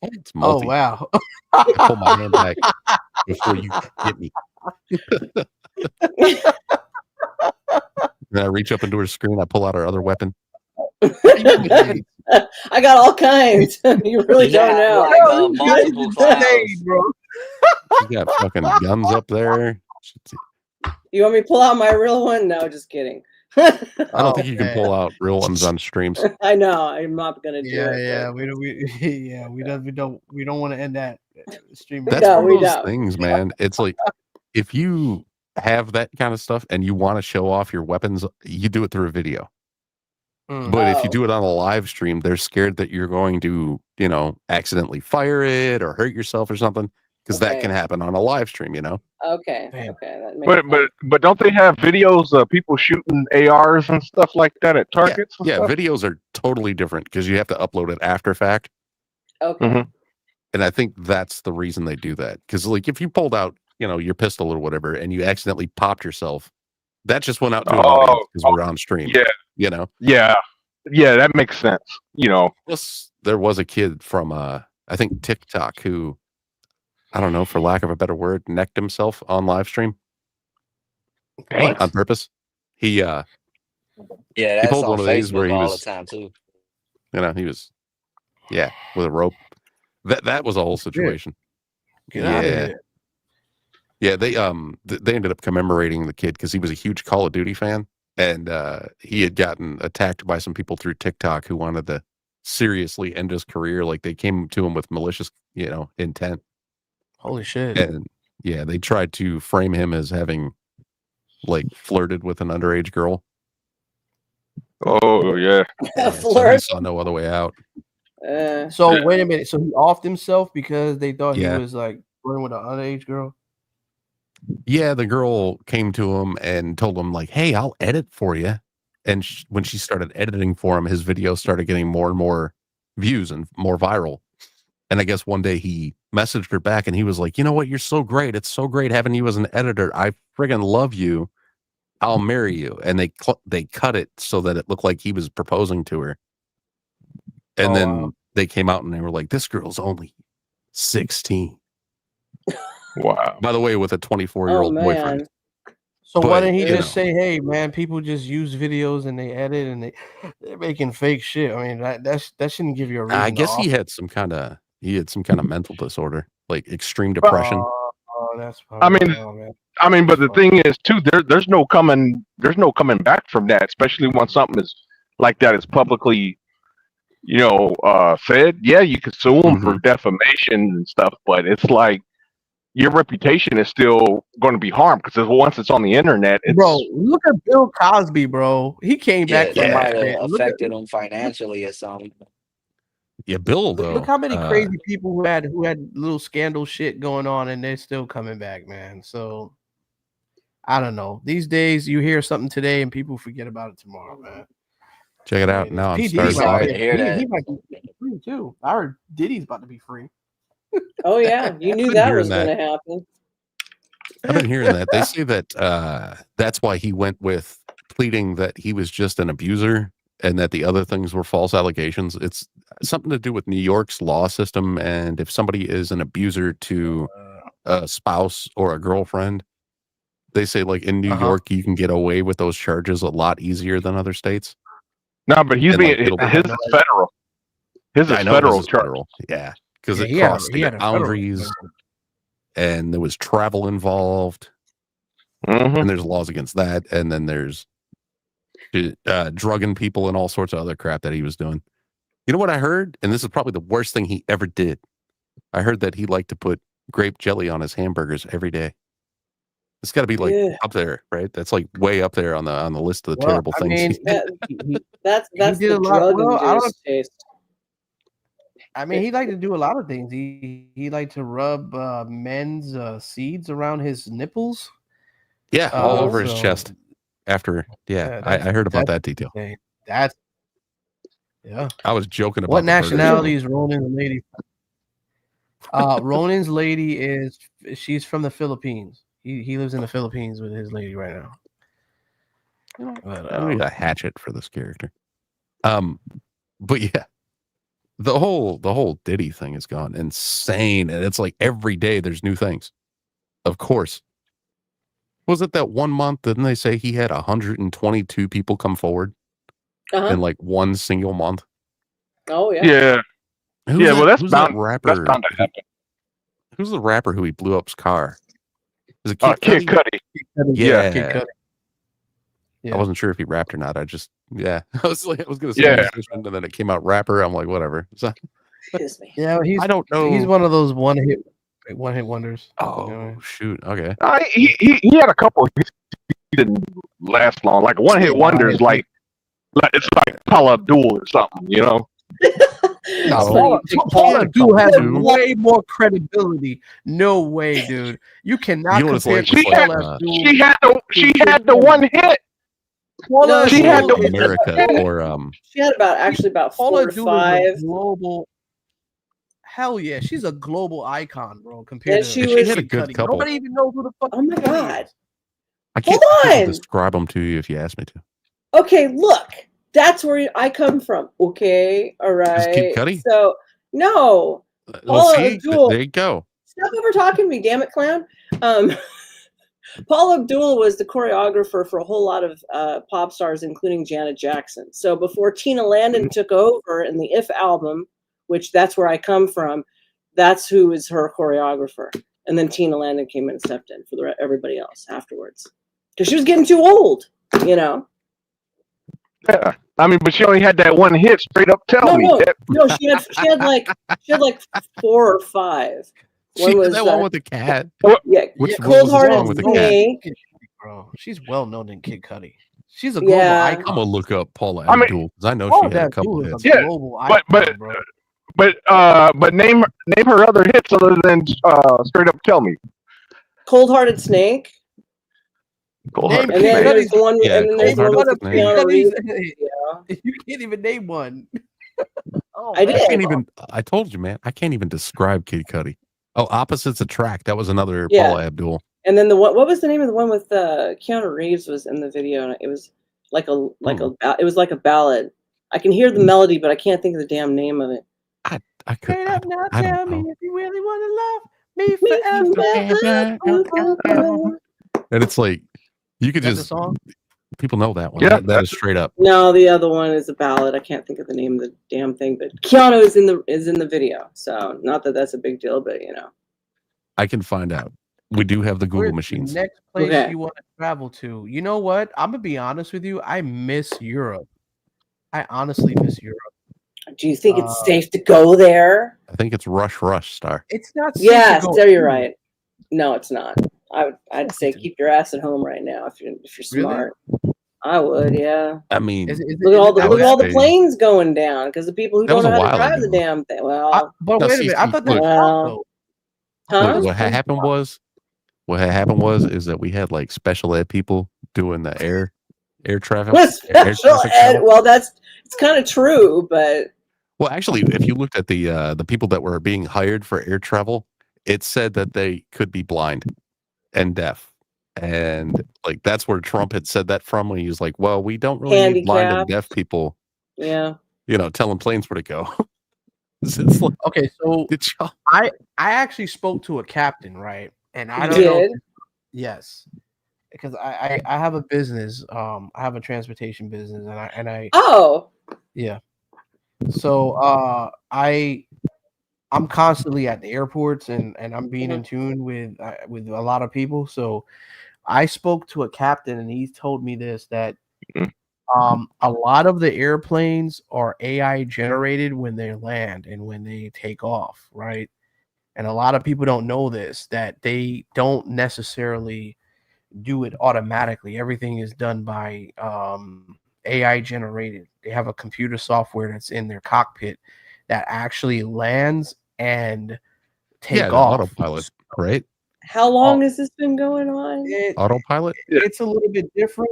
it's multi. Oh wow! I pull my hand back before you get me. Then I reach up into her screen. I pull out our other weapon. I got all kinds. You really don't know. Multiple clowns. bro. You got fucking guns up there. You want me to pull out my real one? No, just kidding. I don't think you can pull out real ones on streams. I know. I'm not gonna do it. Yeah, we don't want to end that stream. That's one of those things, man. It's like if you have that kind of stuff and you want to show off your weapons, you do it through a video. But if you do it on a live stream, they're scared that you're going to, you know, accidentally fire it or hurt yourself or something, because that can happen on a live stream, you know. Okay. That makes But don't they have videos of people shooting ARs and stuff like that at targets? and Yeah, stuff? videos are totally different because you have to upload it after fact. Okay. And I think that's the reason they do that. Because like if you pulled out, you know, your pistol or whatever, and you accidentally popped yourself, that just went out to an audience because we're on stream. Yeah. You know? Yeah, that makes sense. You know, Plus, there was a kid from I think TikTok who, I don't know, for lack of a better word, necked himself on live stream. What? On purpose. He Yeah, he that's pulled on one of these where Facebook he all was, the time too. you know, he was, yeah, with a rope. That was a whole situation. Get out of here. Yeah, they ended up commemorating the kid because he was a huge Call of Duty fan, and he had gotten attacked by some people through TikTok who wanted to seriously end his career. Like they came to him with malicious, you know, intent. Holy shit! And yeah, they tried to frame him as having like flirted with an underage girl. Oh yeah, so he saw no other way out. So wait a minute. So he offed himself because they thought Yeah. he was like flirting with an underage girl. Yeah, the girl came to him and told him like, "Hey, I'll edit for you." And when she started editing for him, his videos started getting more and more views and more viral. And I guess one day he messaged her back and he was like, "You know what? You're so great. It's so great having you as an editor. I friggin' love you. I'll marry you." And they cut it so that it looked like he was proposing to her. And then they came out and they were like, "This girl's only 16." Wow. By the way, with a 24-year-old boyfriend. So why But, didn't he you just say, "Hey, man, people just use videos and they edit and they're making fake shit"? I mean, that shouldn't give you a reason. I guess to he off. had some kind of mental disorder, like extreme depression. Oh, that's. I mean, oh, man. I mean, but the thing is too, there's no coming back from that, especially when something is like that is publicly, said. Yeah, you can sue them for defamation and stuff, but it's like your reputation is still going to be harmed because once it's on the internet, it's Bro, look at Bill Cosby, bro. He came back Yeah, from that that might have shit. affected him financially or something. Yeah, Bill though. Look how many crazy people who had little scandal shit going on, and they're still coming back, man. So I don't know. These days, you hear something today, and people forget about it tomorrow, man. Check it out now. I'm P. Diddy sorry to hear that. He might be free too. I heard Diddy's about to be free. Oh yeah, you knew that was going to happen. I've been hearing that. They say that that's why he went with pleading that he was just an abuser and that the other things were false allegations. It's something to do with New York's law system. And if somebody is an abuser to a spouse or a girlfriend, they say like in New York, you can get away with those charges a lot easier than other states. No, but he's being his is federal. His is federal charge. Yeah, because it crossed state boundaries, and there was travel involved, and there's laws against that, and then there's drugging people and all sorts of other crap that he was doing. You know what I heard? And this is probably the worst thing he ever did. I heard that he liked to put grape jelly on his hamburgers every day. It's got to be like up there, right? That's like way up there on the list of the terrible things. That's he did the a lot. drug-induced taste. I mean, he liked to do a lot of things. He liked to rub men's seeds around his nipples. Yeah, all over his chest. After, I heard about that detail. That's I was joking about what nationality is Ronin's lady? Ronin's lady she's from the Philippines. He lives in the Philippines with his lady right now. I need a hatchet for this character. But yeah, the whole Diddy thing has gone insane, and it's like every day there's new things. Of course, was it that 1 month? Didn't they say he had 122 people come forward in like one single month? Oh yeah. Yeah. Well, that's bound. That's bound to happen. Who's the rapper who he blew up's car? Is it Kid Cudi? Yeah. Kid Cudi. I wasn't sure if he rapped or not. I was going to say musician, and then it came out rapper. I'm like, whatever. So, yeah, I don't know. He's one of those one hit wonders. Oh shoot. Okay. He had a couple. He didn't last long. Like one hit wonders. Like it's like Paula Abdul or something. You know. Paul Abdul has way more credibility. No way, dude. You cannot compare. She had the one hit. She had America or She had about 4 or 5 global. Hell yeah, she's a global icon, bro. Compared to she had a good couple. Nobody even knows who the fuck. Oh my god! I can't describe them to you if you ask me to. Okay, look. That's where I come from. Okay, all right. Kid Cudi? So no, see, Abdul. There you go. Stop over talking to me, damn it, clown. Paul Abdul was the choreographer for a whole lot of pop stars, including Janet Jackson. So before Tina Landon took over in the If album, which that's where I come from, that's who is her choreographer. And then Tina Landon came in and stepped in for everybody else afterwards because she was getting too old, you know. Yeah, I mean, but she only had that one hit. Straight up, tell me. No, she had like 4 or 5. She was that one with the cat. Cold Hearted with the cat? Bro, she's well known in Kid Cudi. She's a global icon. I'm gonna look up Paula Abdul because I know she had a couple hits. But name her other hits other than Straight Up Tell Me. Cold Hearted Snake. And then there's one. And then there's one with Keanu Reeves. You can't even name one. I did. I told you, man. I can't even describe Kid Cudi. Oh, Opposites Attract. That was another Paula Abdul. And then what was the name of the one with Keanu Reeves was in the video, and it was like a ballad. I can hear the melody, but I can't think of the damn name of it. I could. Straight up now, tell me if you really want to love me forever. And it's like you could just people know that one. Yeah, that is straight up. No, the other one is a ballad. I can't think of the name of the damn thing, but Keanu is in the video. So not that that's a big deal, but you know. I can find out. We do have the Google Where's the machines. next place Okay. you want to travel to? You know what? I'm gonna be honest with you. I miss Europe. I honestly miss Europe. Do you think it's safe to go there? I think it's Rush Star. It's not safe Yes, to go. there you're right. No, it's not. I'd say keep your ass at home right now if you're smart. I would, yeah. I mean, Look at all the say- planes going down because the people who That don't was know a how to while drive the ago. damn thing. Well, But No, wait a see, minute. I see, thought that look. was Huh? Look, what had happened was is that we had like special ed people doing the air travel. What air special traffic ed? travel. Well, it's kind of true, but Well, actually, if you looked at the people that were being hired for air travel, it said that they could be blind and deaf. And like that's where Trump had said that from when he was like, well, we don't really need blind and handicapped. deaf people, Yeah. Telling planes where to go. It's like, okay. So did y'all? I actually spoke to a captain, right? And I You don't know. did? Yes, because I have a business. I have a transportation business, and I Oh. yeah. So I'm constantly at the airports and I'm being in tune with a lot of people. So I spoke to a captain and he told me this that a lot of the airplanes are AI generated when they land and when they take off, right? And a lot of people don't know this, that they don't necessarily do it automatically. Everything is done by AI generated. They have a computer software that's in their cockpit that actually lands and take the off. autopilot, right? How long has this been going on? Autopilot. It's a little bit different,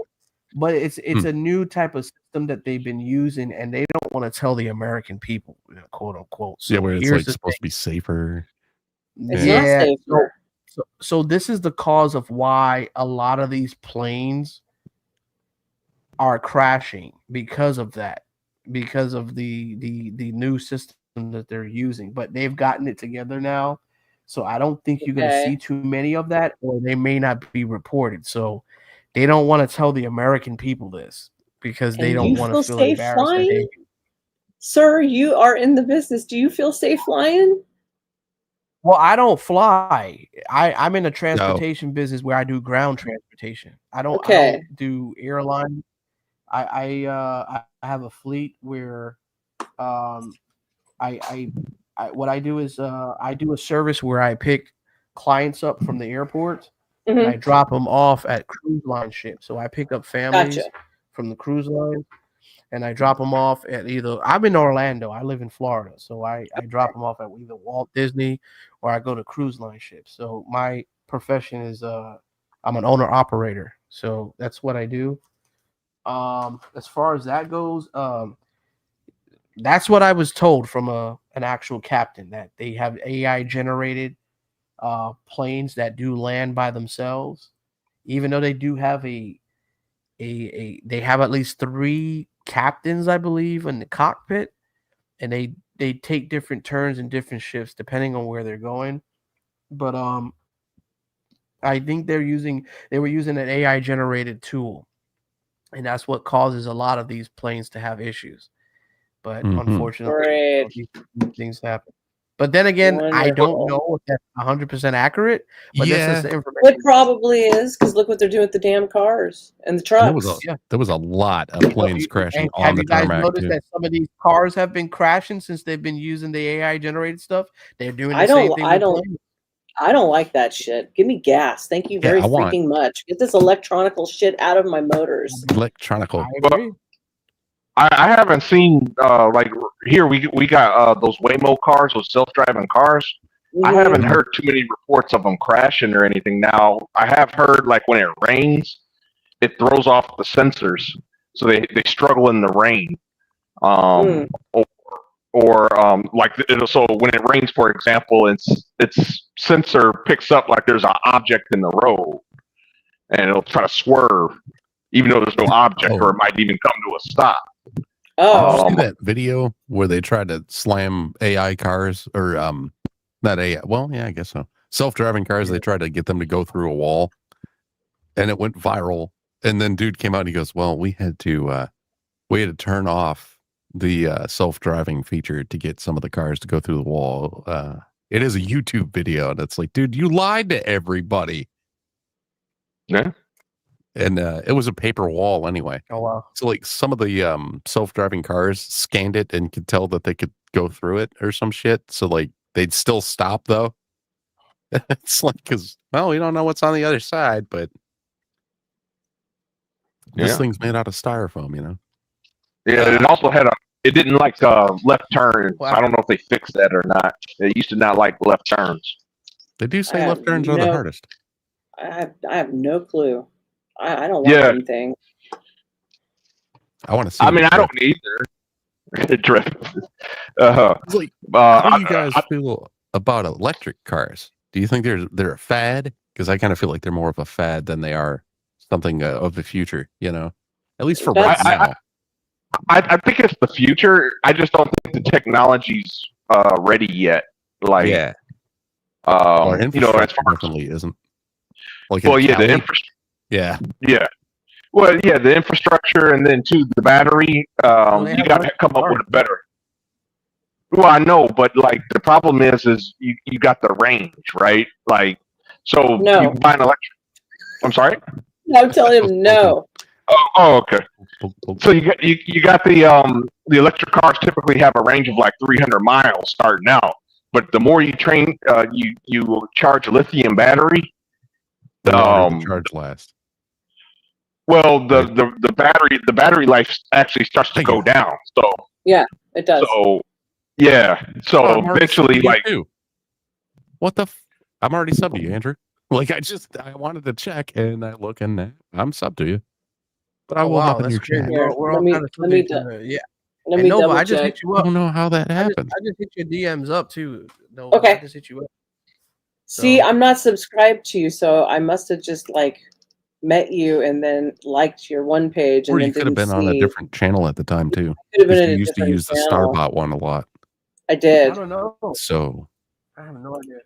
but it's a new type of system that they've been using, and they don't want to tell the American people, quote unquote. So Yeah, where it's here's like the supposed to be safer. It's not safer. So this is the cause of why a lot of these planes are crashing because of that, because of the new system that they're using. But they've gotten it together now, so I don't think you're going to see too many of that, or they may not be reported. So they don't want to tell the American people this because they don't want to feel safe embarrassed. That flying? Sir, you are in the business. Do you feel safe flying? Well, I don't fly. I'm in a transportation business where I do ground transportation. I don't do airline. I have a fleet where I what I do is I do a service where I pick clients up from the airport and I drop them off at cruise line ships. So I pick up families from the cruise line and I drop them off at I'm in Orlando. I live in Florida. So I drop them off at either Walt Disney or I go to cruise line ships. So my profession is I'm an owner operator. So that's what I do. As far as that goes, that's what I was told from an actual captain, that they have AI generated planes that do land by themselves, even though they do have they have at least 3 captains, I believe, in the cockpit, and they take different turns and different shifts depending on where they're going. But I think they were using an AI generated tool, and that's what causes a lot of these planes to have issues. But unfortunately, these things happen. But then again, I don't know if that's 100% accurate. But this is the information. It probably is, because look what they're doing with the damn cars and the trucks. There was a lot of planes crashing on the tarmac. Have you guys noticed too. that some of these cars have been crashing since they've been using the AI generated stuff? They're doing the same thing. I don't like that shit. Give me gas. Thank you very freaking much. Get this electronical shit out of my motors. Electronical. I haven't seen like here we got those Waymo cars, those self-driving cars. I haven't heard too many reports of them crashing or anything. Now I have heard like when it rains, it throws off the sensors, so they struggle in the rain. Or like so when it rains, for example, its sensor picks up like there's an object in the road, and it'll try to swerve, even though there's no object, or it might even come to a stop. Did you see that video where they tried to slam AI cars or not AI? Well, yeah, I guess so. Self-driving cars. They tried to get them to go through a wall, and it went viral. And then dude came out and he goes, "Well, we had to turn off the self-driving feature to get some of the cars to go through the wall. It is a YouTube video, and it's like, dude, you lied to everybody. Yeah. And it was a paper wall anyway. Oh wow. So like some of the self-driving cars scanned it and could tell that they could go through it or some shit. So like they'd still stop though. It's like, because well, we don't know what's on the other side, but this thing's made out of styrofoam, you know. Yeah, it also had it didn't like left turns. I don't know if they fixed that or not. It used to not like left turns. They do say left turns are the hardest. I have no clue. I don't want anything. I want to see. I mean, I don't either. Drift. How do you guys feel about electric cars? Do you think they're a fad? Because I kind of feel like they're more of a fad than they are something of the future. You know, at least for right now. I think it's the future. I just don't think the technology's ready yet. Like, yeah. You know, as far definitely isn't. Like, well, yeah, the infrastructure. Yeah. Yeah. Well, yeah, the infrastructure, and then too the battery. You got to come up with a better. Well, I know, but like the problem is you got the range, right? Like, so you buy an electric. I'm sorry. I'm telling him no. Oh, okay. So you got the electric cars typically have a range of like 300 miles starting out, but the more you you charge a lithium battery, the charge lasts. Well, the battery life actually starts to go down. So yeah, it does. So yeah, so eventually, like, what the? I'm already subbed to you, Andrew. Like I wanted to check, and I look, and I'm subbed to you. But I will hop in your chat. We're all kind of yeah. Let me Nova, I double just check. hit you up. I don't know how that happened. I just hit your DMs up too. Nova. Okay. I just hit you up. See, I'm not subscribed to you, so I must have just like met you and then liked your one page. Or and you could have been on a different channel at the time too. Could have been in You a used to different use the channel. Starbot one a lot. I did. I don't know. So, I have no idea.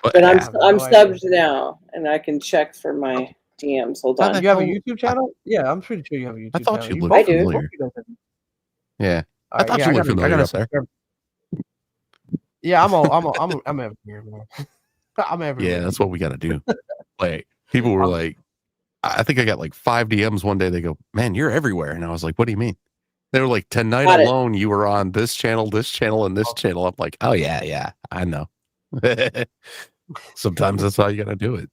But I'm subbed now, and I can check for my DMs. Hold on. You have a YouTube channel? Yeah, I'm pretty sure you have a YouTube I thought channel. you looked I do. familiar. Yeah, All I thought you looked familiar up there. Yeah, I'm everywhere, man. I'm everywhere. Yeah, that's what we got to do. Like people were like, I think I got like 5 DMs one day. They go, "Man, you're everywhere," and I was like, "What do you mean?" They were like, "Tonight alone, you were on this channel, and this channel." I'm like, "Oh yeah, I know." Sometimes that's how you got to do it.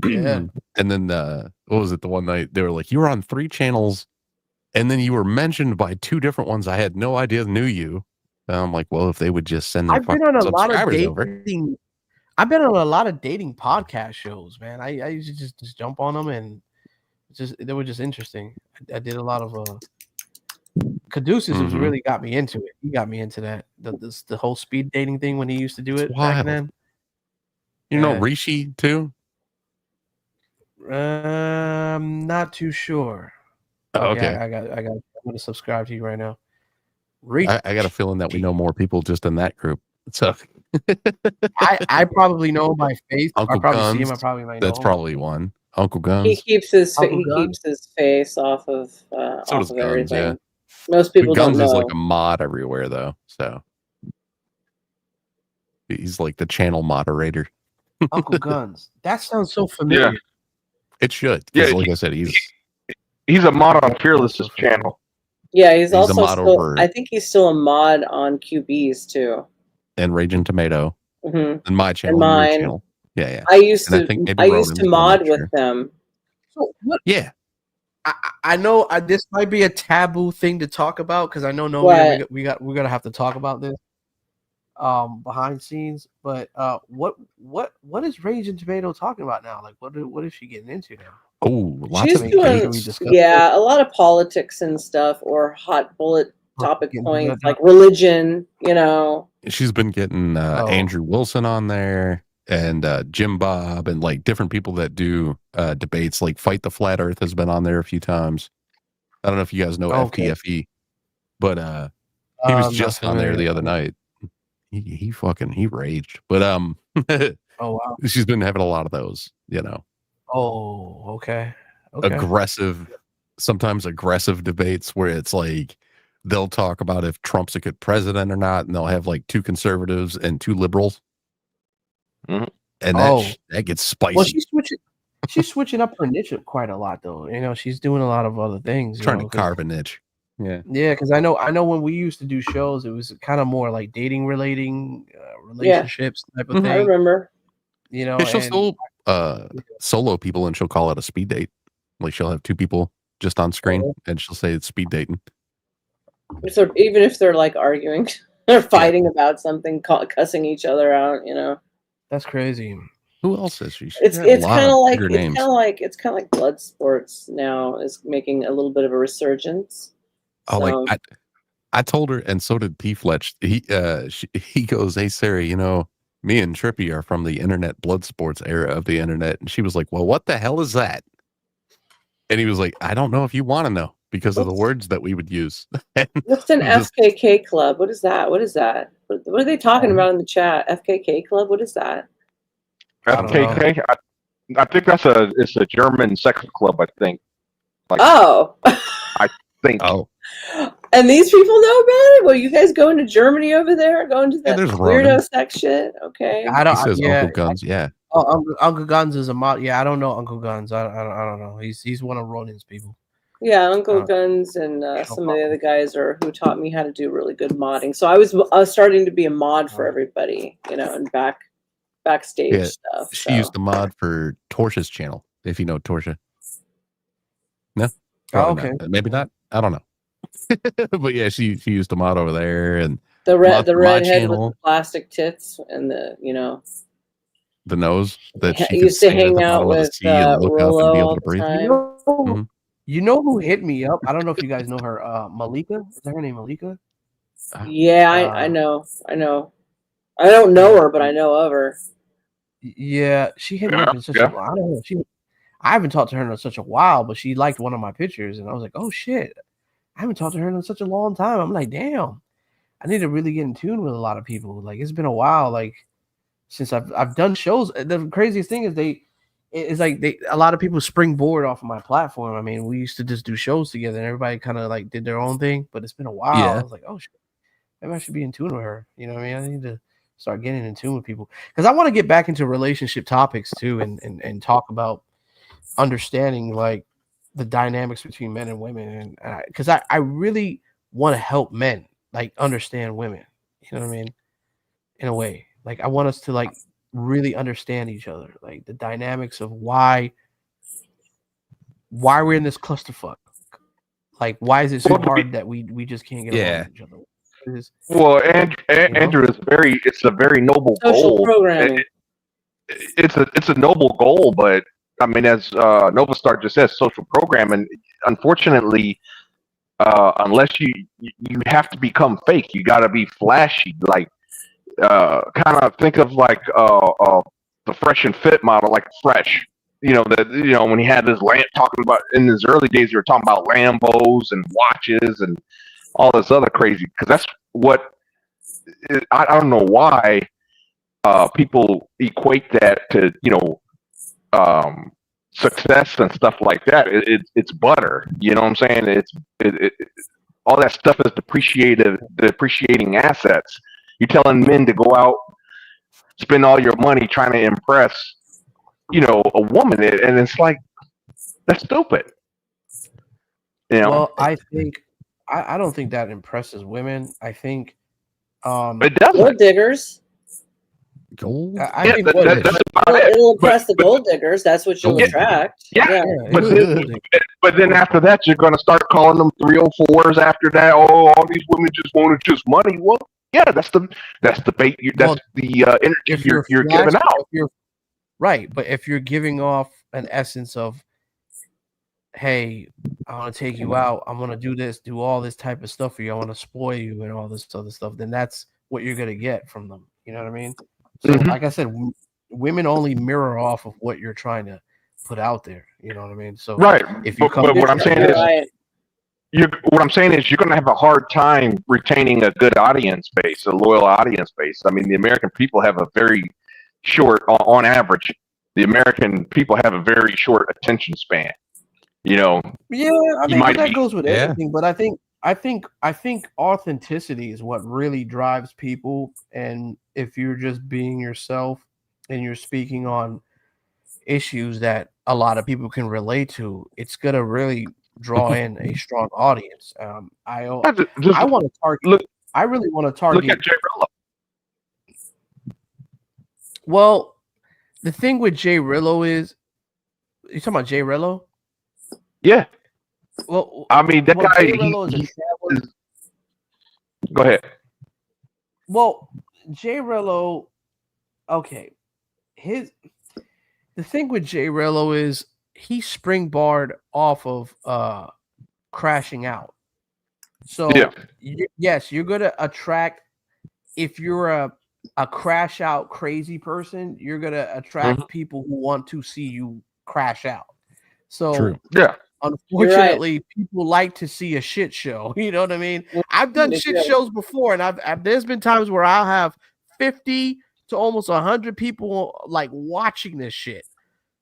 Yeah. And then what was it? The one night they were like, "You were on 3 channels, and then you were mentioned by 2 different ones. I had no idea knew you." And I'm like, "Well, if they would just send their I've been on a lot of subscribers over." dating. I've been on a lot of dating podcast shows, man. I used to just jump on them, and they were just interesting. I did a lot of Caduceus has really got me into it. He got me into that the whole speed dating thing when he used to do it back then. You know Rishi too? Not too sure. Oh, okay. I'm gonna subscribe to you right now. I got a feeling that we know more people just in that group. So I probably know my face. Uncle I probably Guns, see him. I probably might know that's him. probably one. Uncle Guns. He keeps his Uncle Guns? keeps his face off of So off does of Guns, everything. yeah. Most people Guns don't is know. like a mod everywhere though. So he's like the channel moderator. Uncle Guns. That sounds so familiar. Yeah. It should. Yeah, Like I said, he's a mod on Fearless's channel. Yeah, he's a also mod still. over- I think he's still a mod on QBs too. and Raging Tomato. Mhm. And my channel. And and your mine. channel. Yeah. I used And to. think maybe I used Ronin's to one mod next with year. them. So what? Yeah. I know this might be a taboo thing to talk about because I know What? we're gonna have to talk about this behind scenes. But what is Raging Tomato talking about now? Like what is she getting into now? Oh, lots She's of doing, yeah, a lot of politics and stuff, or hot bullet topic points like religion. You know, She's been getting Andrew Wilson on there and Jim Bob and like different people that do debates. Like Fight the Flat Earth has been on there a few times. I don't know if you guys know Okay. FTFE, but he was I'm just not on there familiar. the other night. He raged, but Oh wow. she's been having a lot of those, you know, Oh, okay. Okay. sometimes aggressive debates where it's like, they'll talk about if Trump's a good president or not, and they'll have like 2 conservatives and 2 liberals. Mm-hmm. And that gets spicy. Well, she's switching up her niche quite a lot, though. You know, she's doing a lot of other things. Trying to carve a niche. Yeah. Yeah, because I know when we used to do shows, it was kind of more like dating relating relationships type of thing. I remember. You know, And she'll still solo people, and she'll call it a speed date. Like she'll have 2 people just on screen, and she'll say it's speed dating. So even if they're like arguing, they're fighting about something, cussing each other out. You know, that's crazy. Who else is she? It's kind of like blood sports now is making a little bit of a resurgence. Oh, like I told her, and so did P. Fletch. He goes, "Hey Sarah, you know, me and Trippy are from the internet blood sports era of the internet," and she was like, "Well, what the hell is that?" And he was like, "I don't know if you want to know because of the words that we would use." What's an FKK club? What is that? What are they talking about in the chat? FKK club? What is that? FKK? I think it's a German sex club, I think. Like, I think. Oh. And these people know about it? Well, you guys going to Germany over there? Going to that weirdo Ronin. sex shit? Okay. He says Uncle Guns, yeah. Oh, Uncle Guns is a mod. Yeah, I don't know Uncle Guns. I don't know. He's one of Ronin's people. Yeah, Uncle Guns and some of the other guys who taught me how to do really good modding. So I was starting to be a mod for everybody, you know, and backstage stuff. She used to mod for Torsha's channel, if you know Torsha. No? Okay. Not. Maybe not. I don't know. But yeah, she used to mod over there, and the redhead with the plastic tits and the nose that she used to hang out with Rollo all the time. You know who hit me up? I don't know if you guys know her. Malika, is that her name? Malika? Yeah, I know. I don't know her, but I know of her. Yeah, she hit me up in such a while. I don't know. I haven't talked to her in such a while, but she liked one of my pictures, and I was like, oh shit. I haven't talked to her in such a long time. I'm like, damn, I need to really get in tune with a lot of people. Like, it's been a while, like, since I've done shows. The craziest thing is a lot of people springboard off of my platform. I mean, we used to just do shows together, and everybody kind of like did their own thing. But it's been a while. Yeah. I was like, oh shit, maybe I should be in tune with her. You know what I mean? I need to start getting in tune with people because I want to get back into relationship topics too, and talk about understanding like the dynamics between men and women, and because I really want to help men like understand women, you know what I mean, in a way. Like I want us to like really understand each other, like the dynamics of why we're in this clusterfuck. Like why is it so hard that we just can't get along with each other? Well, Andrew, it's a very noble social goal. Programming. It's a noble goal, but I mean, as Novastar just says, social programming. Unfortunately, unless you have to become fake, you got to be flashy. Like, kind of think of like the Fresh and Fit model, like Fresh. When he had this talking about in his early days, you were talking about Lambos and watches and all this other crazy. Because that's what I don't know why people equate that to success and stuff like that. It's butter. You know what I'm saying? All that stuff is depreciating assets. You're telling men to go out, spend all your money trying to impress, a woman, and it's like that's stupid. Well, I think I don't think that impresses women. I think it doesn't. Gold diggers. Gold. I think it'll impress the gold diggers. That's what you'll attract. Yeah. But then after that, you're going to start calling them 304s. After that, all these women just wanted just money. Well, yeah, that's the bait. That's the energy you're giving out. Right, but if you're giving off an essence of, hey, I want to take you out, I'm going to do this, do all this type of stuff for you, I want to spoil you and all this other stuff, then that's what you're going to get from them. You know what I mean? So, like I said, women only mirror off of what you're trying to put out there. You know what I mean? So, right. If you but what I'm saying is, you're going to have a hard time retaining a good audience base, a loyal audience base. I mean, the American people have a very short, on average, the American people have a very short attention span. Yeah, I mean, that goes with everything. But I think I think authenticity is what really drives people, and if you're just being yourself and you're speaking on issues that a lot of people can relate to, it's gonna really draw in a strong audience. I want to target. I really want to target. Look at Jay Rello. Well, the thing with Jay Rillo is, you talking about Jay Rillo? Yeah. Well, I mean, that guy. Jay Rillo is a traveler. Go ahead. Well, Jay Rillo, okay. The thing with Jay Rillo is he springboard off of crashing out. So yes, you're gonna attract, if you're a crash out crazy person, you're gonna attract people who want to see you crash out. So unfortunately, people like to see a shit show. You know what I mean? I've done shit shows before, and there's been times where I'll have 50 to almost 100 people like watching this shit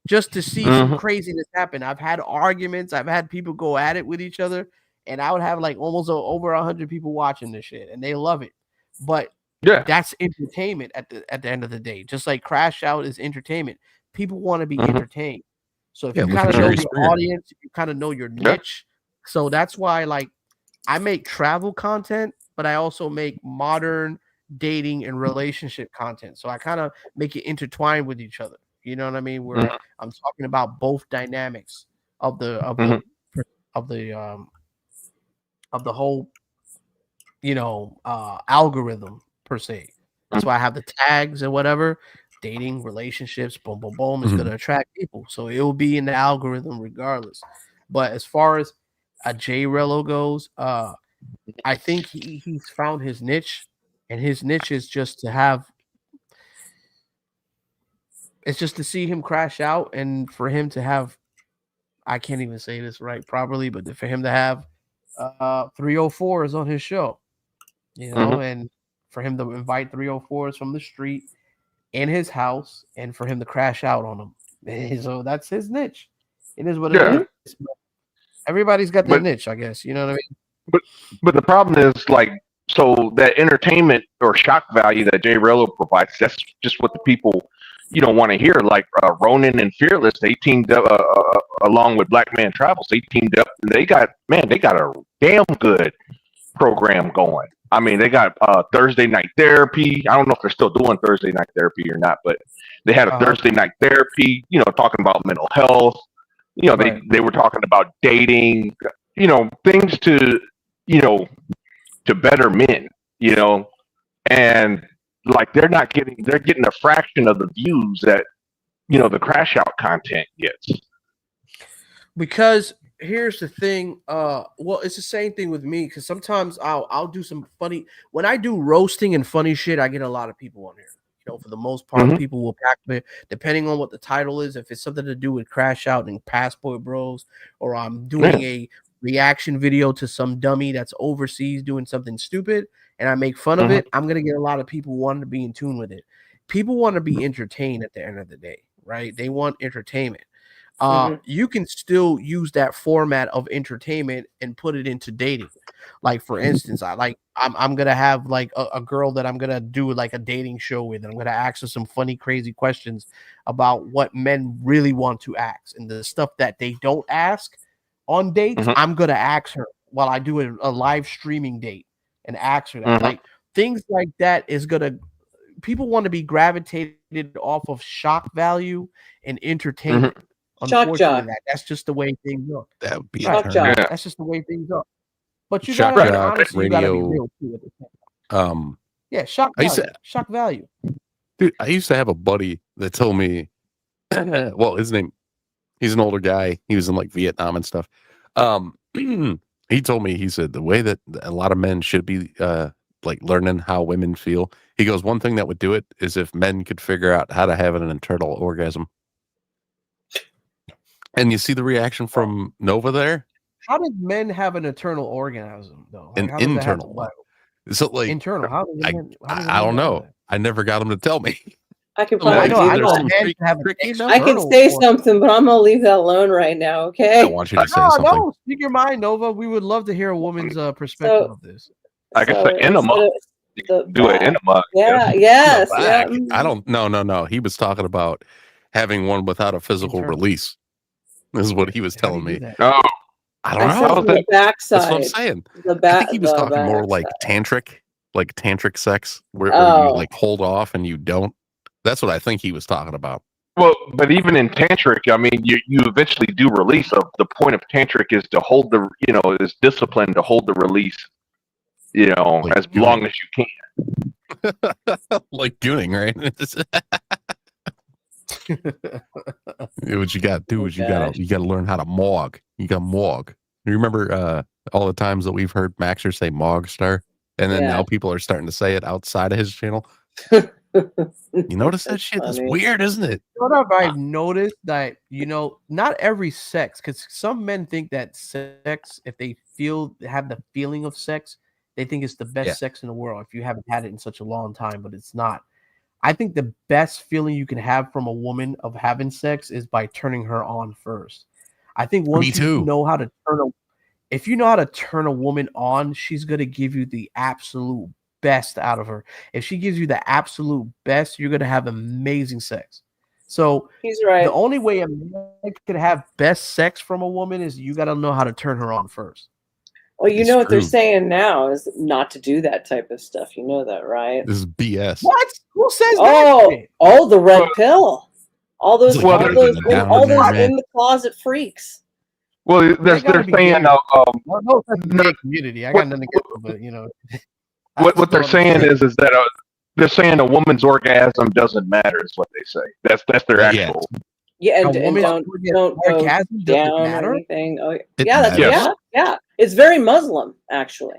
just to see some craziness happen. I've had arguments. I've had people go at it with each other, and I would have like almost over 100 people watching this shit, and they love it. But that's entertainment at the end of the day. Just like Crash Out is entertainment. People want to be entertained. So if you kind of know your audience, you kind of know your niche. So that's why, like, I make travel content, but I also make modern dating and relationship content. So I kind of make it intertwined with each other. You know what I mean? Where I'm talking about both dynamics of the whole, algorithm per se. That's why I have the tags and whatever. Dating, relationships, boom, boom, boom, is going to attract people. So it will be in the algorithm regardless. But as far as a Jay Rello goes, I think he's found his niche, and his niche is just to have. It's just to see him crash out, and for him to have. I can't even say this right properly, but for him to have 304s on his show, and for him to invite 304s from the street in his house, and for him to crash out on them. So that's his niche. It is what it is. Everybody's got their niche, I guess. You know what I mean? But the problem is, like, so that entertainment or shock value that Jay Rello provides, that's just what the people, want to hear. Like Ronin and Fearless, they teamed up along with Black Man Travels. They teamed up, and they got a damn good program going. I mean, they got Thursday night therapy. I don't know if they're still doing Thursday night therapy or not, but they had a Thursday night therapy, talking about mental health. They were talking about dating, things to better men, and like they're getting a fraction of the views that, the Crash Out content gets. Because here's the thing. Well, it's the same thing with me, because sometimes I'll do some funny, when I do roasting and funny shit, I get a lot of people on here. For the most part, people will pack me, depending on what the title is. If it's something to do with Crash Out and Passport Bros, or I'm doing a reaction video to some dummy that's overseas doing something stupid, and I make fun of it, I'm gonna get a lot of people wanting to be in tune with it. People want to be entertained at the end of the day, right? They want entertainment. You can still use that format of entertainment and put it into dating. Like, for instance, I'm gonna have like a girl that I'm gonna do like a dating show with, and I'm gonna ask her some funny, crazy questions about what men really want to ask, and the stuff that they don't ask on dates. I'm gonna ask her while I do a live streaming date, and ask her that. Like, things like that is gonna. People want to be gravitated off of shock value and entertainment. Unfortunately, that's just the way things are. That would be That's just the way things are. But you gotta, honestly, you gotta be real too at the same time. Shock value. Shock value. Dude, I used to have a buddy that told me, well, he's an older guy. He was in like Vietnam and stuff. He told me, he said the way that a lot of men should be like learning how women feel. He goes, one thing that would do it is if men could figure out how to have an internal orgasm. And you see the reaction from Nova there? How did men have an eternal orgasm, though? Like, an internal one. So, like, internal. How I don't know. I never got him to tell me. I can Well, probably do I know a that. man can have an I can external say orgasm. something, but I'm gonna leave that alone right now. Okay. I want you to say No, something. no, speak your mind, Nova. We would love to hear a woman's perspective of this. I guess the enema. Do an enema. Yeah. No, Yes. Yeah. back. I don't. No. He was talking about having one without a physical release. This is what he was telling me. Oh, I don't I said know. from the backside. That's what I'm saying. The I think he was the talking more like backside. tantric sex, where Oh. you like hold off and you don't. That's what I think he was talking about. well, but even in tantric, I mean, you eventually do release. So the point of tantric is to hold the, is discipline to hold the release, Like as long as you can. Like gooning, right? What you got to do is you got to learn how to mog. You got to mog. You remember all the times that we've heard Maxer say mog star, and then now people are starting to say it outside of his channel. You notice that shit? That's weird, isn't it? What have I noticed that not every sex, because some men think that sex, if they have the feeling of sex, they think it's the best sex in the world. If you haven't had it in such a long time, but it's not. I think the best feeling you can have from a woman of having sex is by turning her on first. I think once you know how to if you know how to turn a woman on, she's gonna give you the absolute best out of her. If she gives you the absolute best, you're gonna have amazing sex. So he's right. The only way a man can have best sex from a woman is you gotta know how to turn her on first. Well, you know what they're saying now is not to do that type of stuff. You know that, right? This is BS. What? Who says that? Oh, the red pill. All those, It's like all those man. in the closet freaks. Well, they're saying no, community. I got nothing against it, but what they're saying is that they're saying a woman's orgasm doesn't matter. Is what they say. That's their actual. Yeah, and woman's don't go orgasm doesn't down or matter? anything. Oh, It yeah, that's matters. yeah. It's very Muslim, actually.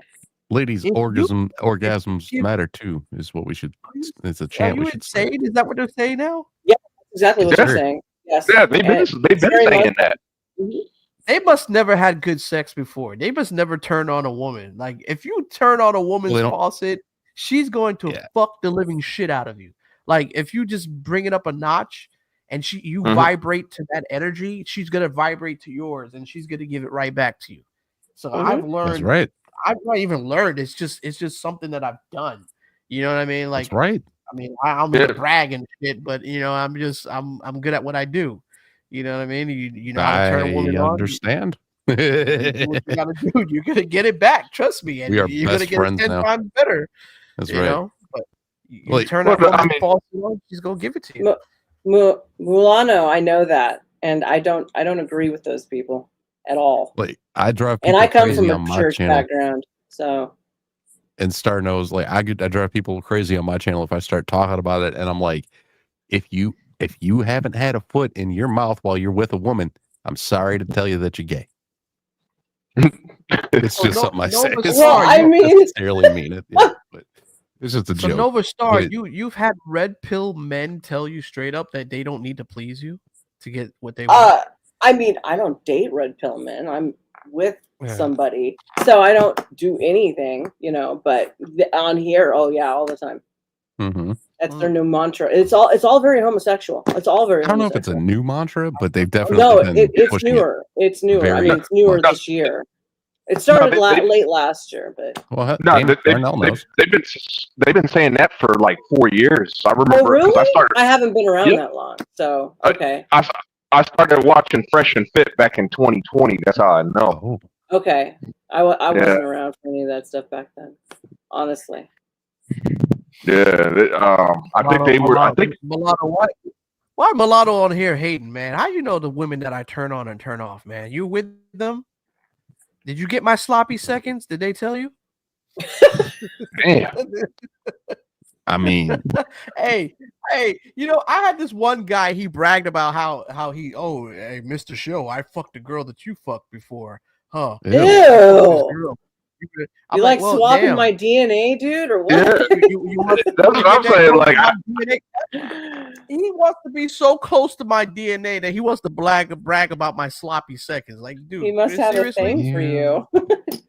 Ladies, orgasms matter too. Is what we should. It's a Are chant you we should say. insane? Is that what they're saying now? Yeah, exactly what Yeah. you're saying. Yes. Yeah, they've been saying that. They must never had good sex before. They must never turn on a woman. Like if you turn on a woman's faucet, she's going to fuck the living shit out of you. Like if you just bring it up a notch and you vibrate to that energy, she's gonna vibrate to yours and she's gonna give it right back to you. So I've learned. That's right. I've not even learned. It's just something that I've done. You know what I mean? Like That's right. I mean, I'm gonna brag and shit, but I'm good at what I do. You know what I mean? You know how to turn a woman I on. understand. What you gotta do, you're gonna get it back. Trust me, and We are you're gonna best get it friends 10 now. times better. That's you right. know? But you Like, turn that woman false on, she's gonna give it to you. Mulano, I know that, and I don't agree with those people at all. Like I drive And people I come crazy from a on my church channel. background, so. And Star knows, like I drive people crazy on my channel if I start talking about it, and I'm like, if you haven't had a foot in your mouth while you're with a woman, I'm sorry to tell you that you're gay. It's just something I say. Well, I mean, necessarily mean it, but it's just a So joke. Nova Star, But you've had red pill men tell you straight up that they don't need to please you to get what they want. I mean, I don't date red pill men. I'm with somebody, so I don't do anything, but on here, oh yeah, all the time. That's their new mantra. It's all very homosexual. It's all very I don't know if it's a new mantra, but they've definitely it's pushing newer. It's newer. I very mean, it's newer much. this year. It started late last year, but Well, No, Darnell knows. they've been saying that for like 4 years. I remember oh really? I started. I haven't been around Yeah. that long, so okay. I started watching Fresh and Fit back in 2020. That's how I know. Okay, I wasn't around for any of that stuff back then, honestly. Yeah, I think they were. I think Mulatto, why Mulatto on here hating, man? How you know the women that I turn on and turn off, man? You with them? Did you get my sloppy seconds? Did they tell you? Damn. I mean, hey, I had this one guy. He bragged about how he, hey, Mr. Show, I fucked a girl that you fucked before, huh? Ew. I'm You like well, swapping damn. my DNA, dude, or what? Yeah. You want That's what I'm saying. Like, he wants to be so close to my DNA that he wants to brag about my sloppy seconds. Like, dude, He must have seriously? a thing for you.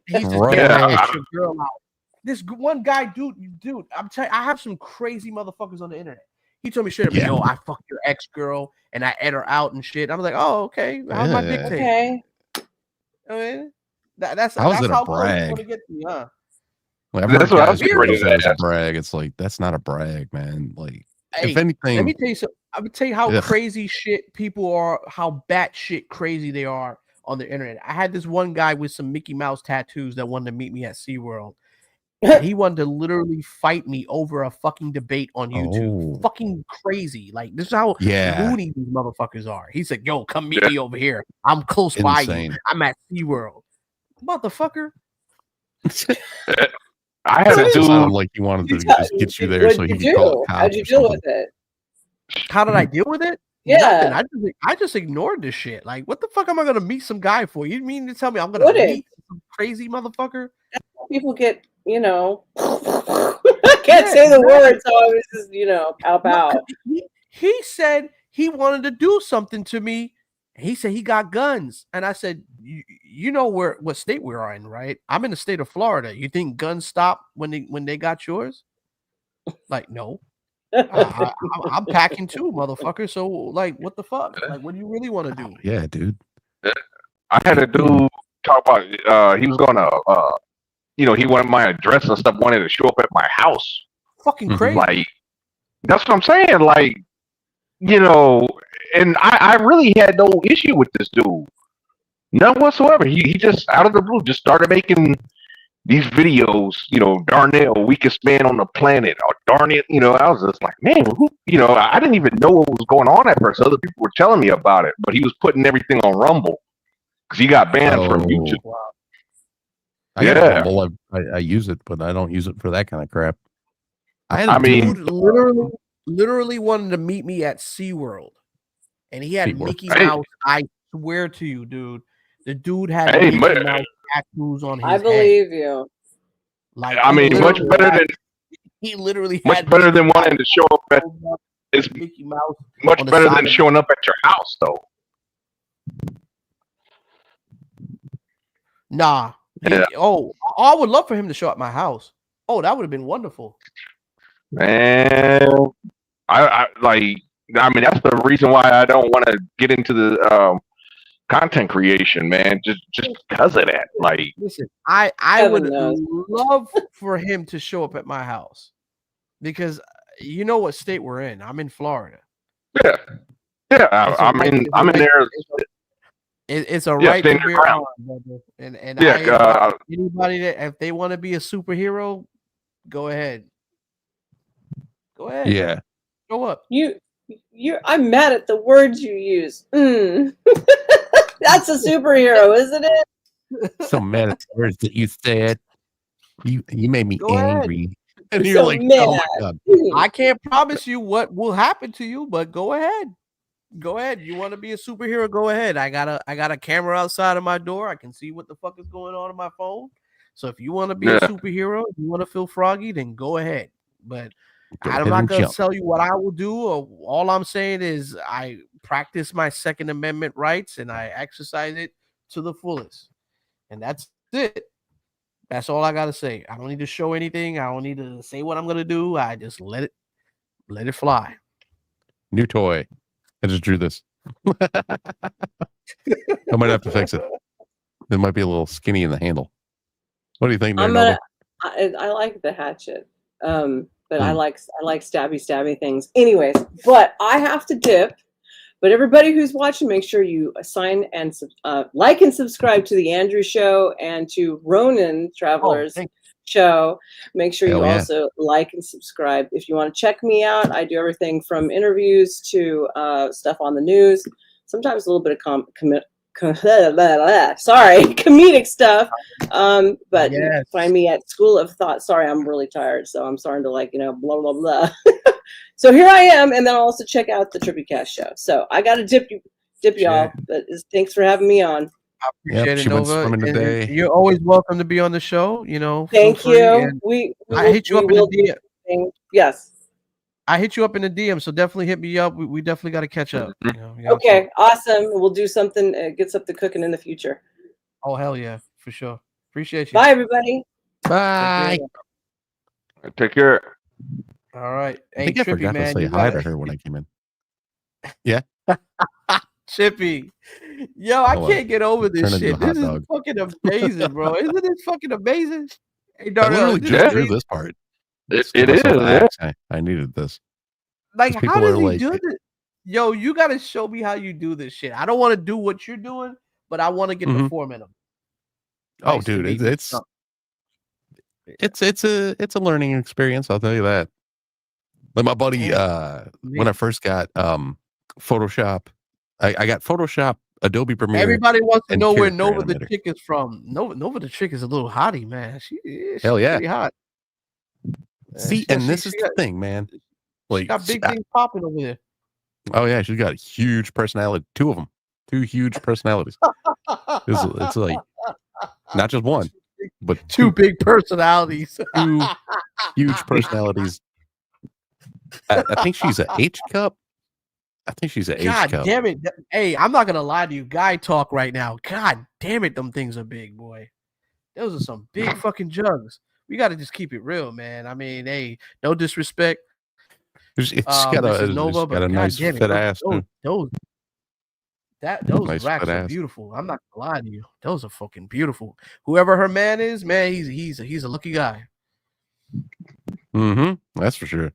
He's just Right. getting Yeah. that extra girl out. This one guy, dude, I'm telling you, I have some crazy motherfuckers on the internet. He told me straight up, yo, I fucked your ex girl and I ate her out and shit. I'm like, oh, okay. How's my dick taste? Okay. I mean, that's How is it a how close you brag? want to get to me, huh? Well, I've heard That's what I guys was getting ready say to it's a ask. brag. It's like that's not a brag, man. Like, Hey, if anything, let me tell you something. I would tell you how Ugh. crazy shit people are, how batshit crazy they are on the internet. I had this one guy with some Mickey Mouse tattoos that wanted to meet me at SeaWorld. And he wanted to literally fight me over a fucking debate on YouTube. Oh. Fucking crazy. Like, this is how loony these motherfuckers are. He said, yo, come meet me over here. I'm close by you. Insane. I'm at SeaWorld. Motherfucker. I had a It dude. sounded like he wanted to just get you there so he could call it cops. How'd you deal with it? How did I deal with it? Yeah. Nothing. I just ignored this shit. Like, what the fuck am I gonna meet some guy for? You mean to tell me I'm gonna meet some crazy motherfucker? People get, I can't say the word, so I was just, pow pow. He said he wanted to do something to me. He said he got guns, and I said, "You know what state we're in, right? I'm in the state of Florida. You think guns stop when they got yours? Like, no. I'm packing too, motherfucker. So, like, what the fuck? Like, what do you really want to do? Yeah, dude. I had a dude talk about he was gonna he wanted my address and stuff, wanted to show up at my house. Fucking crazy. Like, that's what I'm saying. Like, and I really had no issue with this dude. None whatsoever. He just out of the blue just started making these videos, darn it, weakest man on the planet, or darn it, I was just like, man, I didn't even know what was going on at first. Other people were telling me about it, but he was putting everything on Rumble because he got banned from YouTube. Wow. I got Rumble. I use it, but I don't use it for that kind of crap. Dude literally wanted to meet me at SeaWorld, and he had Mickey Mouse. I swear to you, dude, the dude had Mickey Mouse tattoos on his I believe you. Like, much better than he literally much better than wanting to show up at it's Mickey Mouse. Much better than showing up at your house, though. Nah. I would love for him to show up at my house. Oh, that would have been wonderful. Man, I that's the reason why I don't want to get into the content creation, man. Just because of that. Like, listen, I would love for him to show up at my house because you know what state we're in. I'm in Florida. Yeah. I'm in there. It's a right to bear arms, brother. And anybody that if they want to be a superhero, go ahead. Go ahead. Yeah. Go up. I'm mad at the words you use. That's a superhero, isn't it? So mad at the words that you said. You made me angry. And you're So like, mad. oh my God. I can't promise you what will happen to you, but go ahead. Go ahead. You want to be a superhero? Go ahead. I got a camera outside of my door. I can see what the fuck is going on my phone. So if you want to be a superhero, if you want to feel froggy, then go ahead. But I'm not going to tell you what I will do. All I'm saying is I practice my Second Amendment rights and I exercise it to the fullest. And that's it. That's all I got to say. I don't need to show anything. I don't need to say what I'm going to do. I just let it fly. New toy. I just drew this. I might have to fix it. It might be a little skinny in the handle. What do you think, Nova? I like the hatchet. But I like stabby things. Anyways, but I have to dip. But everybody who's watching, make sure you assign and like and subscribe to the Andrew Show and to Ronin Travelers Show. Make sure you also like and subscribe. If you want to check me out, I do everything from interviews to stuff on the news. Sometimes a little bit of comedic stuff. But you can find me at School of Thought. Sorry, I'm really tired, so I'm starting to blah blah blah. So here I am, and then I'll also check out the TributaCast show. So I got to dip y'all. But thanks for having me on. I appreciate it, Nova. And you're always welcome to be on the show. Thank you. I hit you up in the DM. Yes. I hit you up in the DM, so definitely hit me up. We definitely got to catch up. Okay, awesome. We'll do something. Get something cooking in the future. Oh hell yeah, for sure. Appreciate you. Bye, everybody. Bye. Take care. All right. I Hey, think I Trippy, forgot to man, say you hi to gotta her when I came in. Yeah. Chippy. Yo, I Hold on. can't get over this Turn into a shit. hot This is dog. fucking amazing, bro. Isn't this fucking amazing? Hey, I Darnell, literally this is just drew amazing. this part. It Just give is, myself an yeah. axe. I needed this. Like, 'Cause how people does are he like, do this? Yo, you gotta show me how you do this shit. I don't want to do what you're doing, but I want to get the Mhm. format of it. oh, Nice to dude, meet you. it's a learning experience. I'll tell you that. Like my buddy, when I first got Photoshop, I got Photoshop, Adobe Premiere. Everybody wants to and know where Character Nova the Animator. Chick is from. Nova the Chick is a little hottie, man. She's Hell yeah. pretty hot. See, and this is the thing, man. Like, got big things popping over there. oh yeah, she's got a huge personality. 2 of them, 2 huge personalities. It's like not just one, but 2 big personalities. 2 huge personalities. I think she's a H cup. I think she's a H God cup. damn it. Hey, I'm not gonna lie to you. Guy talk right now. God damn it, them things are big, boy. Those are some big fucking jugs. We gotta just keep it real, man. I mean, hey, no disrespect. It's This got is a, Nova, it's got but a God nice damn it, fit ass too. those Nice racks fit are ass. beautiful. I'm not gonna lie to you. Those are fucking beautiful. Whoever her man is, man, he's a lucky guy. Mm-hmm. That's for sure.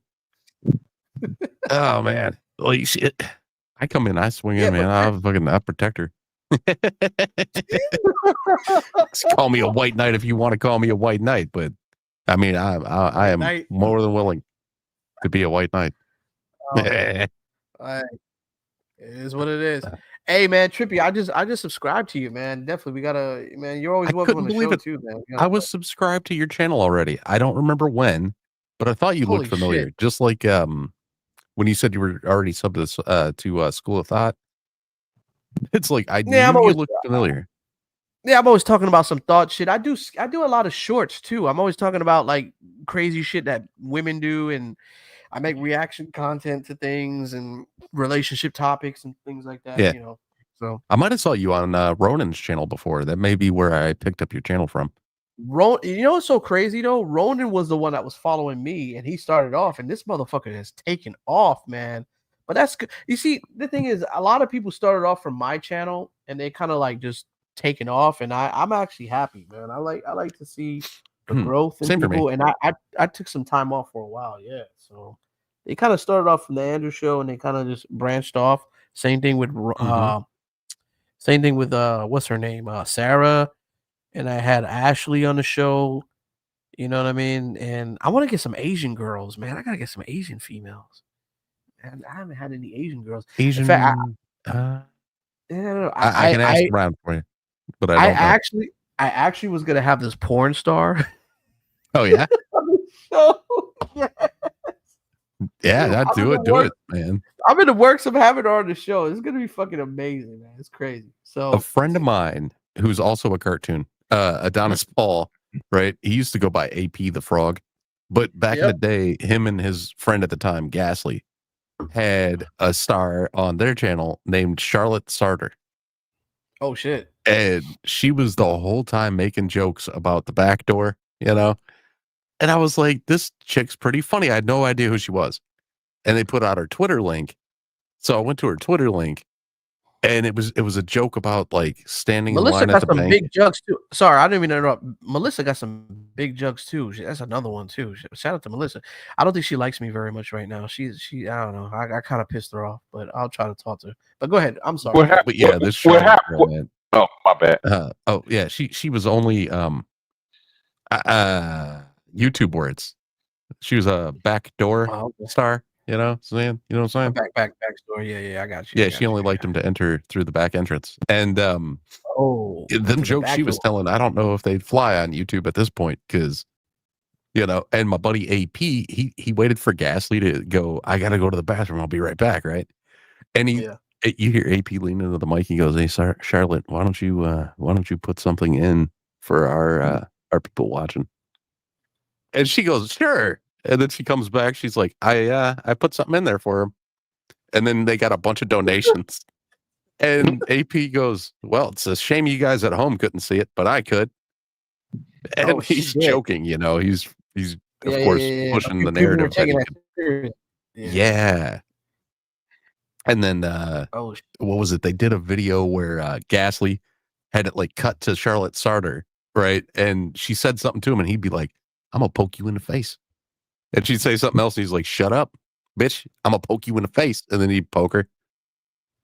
Oh man, like shit. I come in, I swing in, man. I protect her. Just call me a white knight if you want to call me a white knight, but I mean, I am knight. more than willing to be a white knight. All right. It is what it is. Hey man, Trippy, I just subscribed to you, man. Definitely, we gotta, man. You're always I welcome on couldn't the believe show it. too, man. I was subscribed to your channel already. I don't remember when, but I thought you Holy looked familiar. shit. Just like when you said you were already subbed to School of Thought. It's like I Yeah, knew you looked familiar. Yeah, I'm always talking about some thought shit. I do a lot of shorts too. I'm always talking about like crazy shit that women do, and I make reaction content to things and relationship topics and things like that. Yeah. You know, so I might have saw you on Ronin's channel before. That may be where I picked up your channel from. You know what's so crazy though? Ronin was the one that was following me, and he started off, and this motherfucker has taken off, man. But that's good. You see, the thing is, a lot of people started off from my channel, and they kind of like just taken off, and I'm actually happy, man. I like to see the growth in Same for me. people, and I took some time off for a while, yeah. So they kind of started off from the Andrew show, and they kind of just branched off. Same thing with what's her name, Sarah. And I had Ashley on the show, you know what I mean? And I want to get some Asian girls, man. I gotta get some Asian females. And I haven't had any Asian girls. Asian. In fact, I can ask around for you, but I don't know. I actually was gonna have this porn star. Oh yeah. So, yeah, I'd do it, man. I'm in the works of having her on the show. It's gonna be fucking amazing, man. It's crazy. So A friend of mine who's also a cartoon, Adonis Paul, right? He used to go by AP the Frog, but back in the day, him and his friend at the time, Gasly, had a star on their channel named Charlotte Sarter. Oh shit. And she was the whole time making jokes about the back door, you know? And I was like, this chick's pretty funny. I had no idea who she was. And they put out her Twitter link. So I went to her Twitter link, and it was a joke about like standing Melissa in line got at the some bank. big jugs too. Sorry, I didn't mean to interrupt. Melissa got some big jugs too. That's another one too. Shout out to Melissa. I don't think she likes me very much right now. She I don't know. I kind of pissed her off, but I'll try to talk to her. But go ahead. I'm sorry. What happened? But yeah, this What Charlotte happened? girl, man. Oh, my bad. Oh yeah, she was only YouTube words. She was a backdoor star, you know what I'm saying? You know what I'm saying? Backstory. Yeah, I got you. Yeah, she only liked him to enter through the back entrance. And them jokes she was telling, I don't know if they'd fly on YouTube at this point, because you know, and my buddy AP, he waited for Gasly to go, I gotta go to the bathroom, I'll be right back, right? And you hear AP lean into the mic, he goes, hey Charlotte, why don't you put something in for our people watching? And she goes, sure. And then she comes back, she's like, I put something in there for him. And then they got a bunch of donations. And AP goes, well, it's a shame you guys at home couldn't see it, but I could. And he's joking, you know, he's of course, pushing the People were narrative that taking he that could. serious. Yeah. And then Oh, what was it? They did a video where Gasly had it like cut to Charlotte Sartor, right? And she said something to him, and he'd be like, "I'm gonna poke you in the face," and she'd say something else. And he's like, "Shut up, bitch! I'm gonna poke you in the face," and then he'd poke her.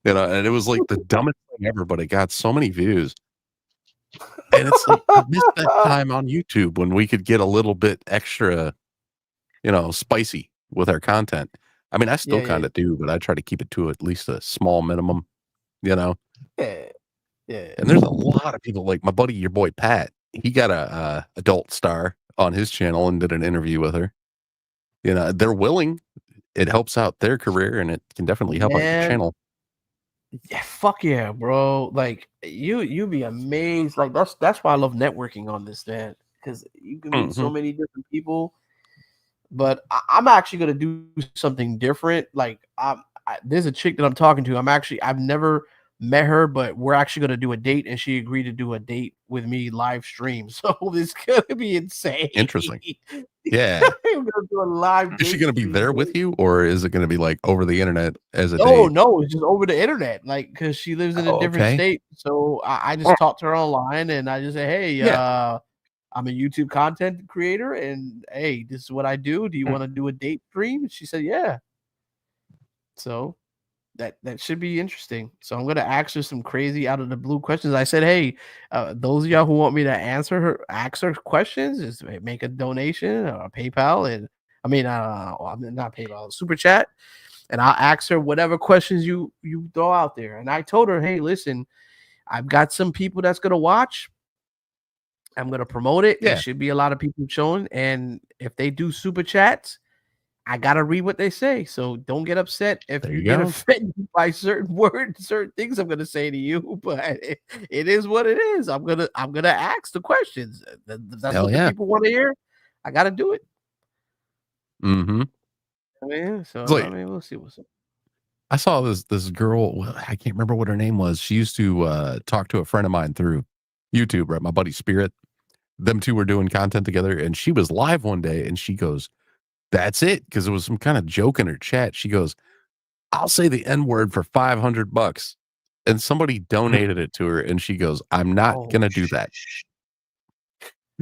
And it was like the dumbest thing ever, but it got so many views. And it's like I missed that time on YouTube when we could get a little bit extra, spicy with our content. I mean, I still kind of do, but I try to keep it to at least a small minimum, Yeah. And there's a lot of people like my buddy, your boy Pat. He got a adult star on his channel and did an interview with her. They're willing. It helps out their career, and it can definitely help out your Man. channel. Yeah, fuck yeah, bro. Like you be amazed. Like that's why I love networking on this, man. Because you can meet so many different people. But I'm actually gonna do something different. Like there's a chick that I'm talking to. I've never met her, but we're actually gonna do a date, and she agreed to do a date with me live stream. So this is gonna be insane. Interesting. Yeah. We're gonna do a live. Is she going to be there with you, or is it going to be like over the internet as a No, date? no, it's just over the internet. Like, because she lives in a different state, so I just talked to her online, and I just say, hey, I'm a YouTube content creator, and hey, this is what I do. Do you want to do a date stream? And she said, yeah. So that should be interesting. So I'm gonna ask her some crazy out of the blue questions. I said, hey, those of y'all who want me to ask her questions, is make a donation or PayPal, and not PayPal, super chat, and I'll ask her whatever questions you throw out there. And I told her, hey, listen, I've got some people that's gonna watch. I'm gonna promote it. Yeah. There should be a lot of people showing, and if they do super chats, I gotta read what they say. So don't get upset if you get offended by certain words, certain things I'm gonna say to you. But it is what it is. I'm gonna ask the questions. That's what the people want to hear. I gotta do it. Mm-hmm. We'll see what's up. I saw this girl. I can't remember what her name was. She used to talk to a friend of mine through YouTube, right? My buddy Spirit. Them two were doing content together, and she was live one day, and she goes, "That's it," because it was some kind of joke in her chat. She goes, "I'll say the N-word for $500," and somebody donated it to her, and she goes, "I'm not gonna do that."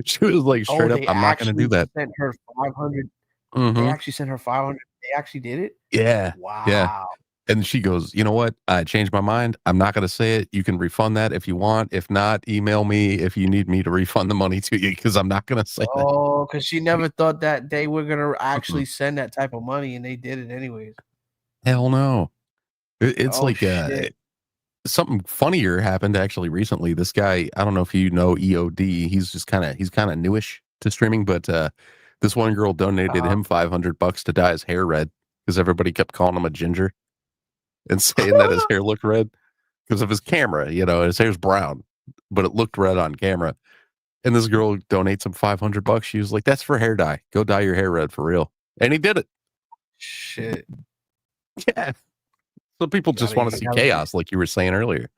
She was like, straight up, "I'm not gonna do that." Sent her 500. Mm-hmm. They actually sent her 500. They actually did it. Yeah. Wow. Yeah. And she goes, "You know what? I changed my mind. I'm not going to say it. You can refund that if you want. If not, email me if you need me to refund the money to you, because I'm not going to say that." Oh, because she never thought that they were going to actually send that type of money, and they did it anyways. Hell no. It's something funnier happened actually recently. This guy, I don't know if you know EOD. He's kind of newish to streaming, but this one girl donated him $500 to dye his hair red because everybody kept calling him a ginger and saying that his hair looked red because of his camera. His hair's brown, but it looked red on camera. And this girl donates him $500. She was like, "That's for hair dye. Go dye your hair red for real." And he did it. Shit. Yeah. So people just want to see chaos, like you were saying earlier.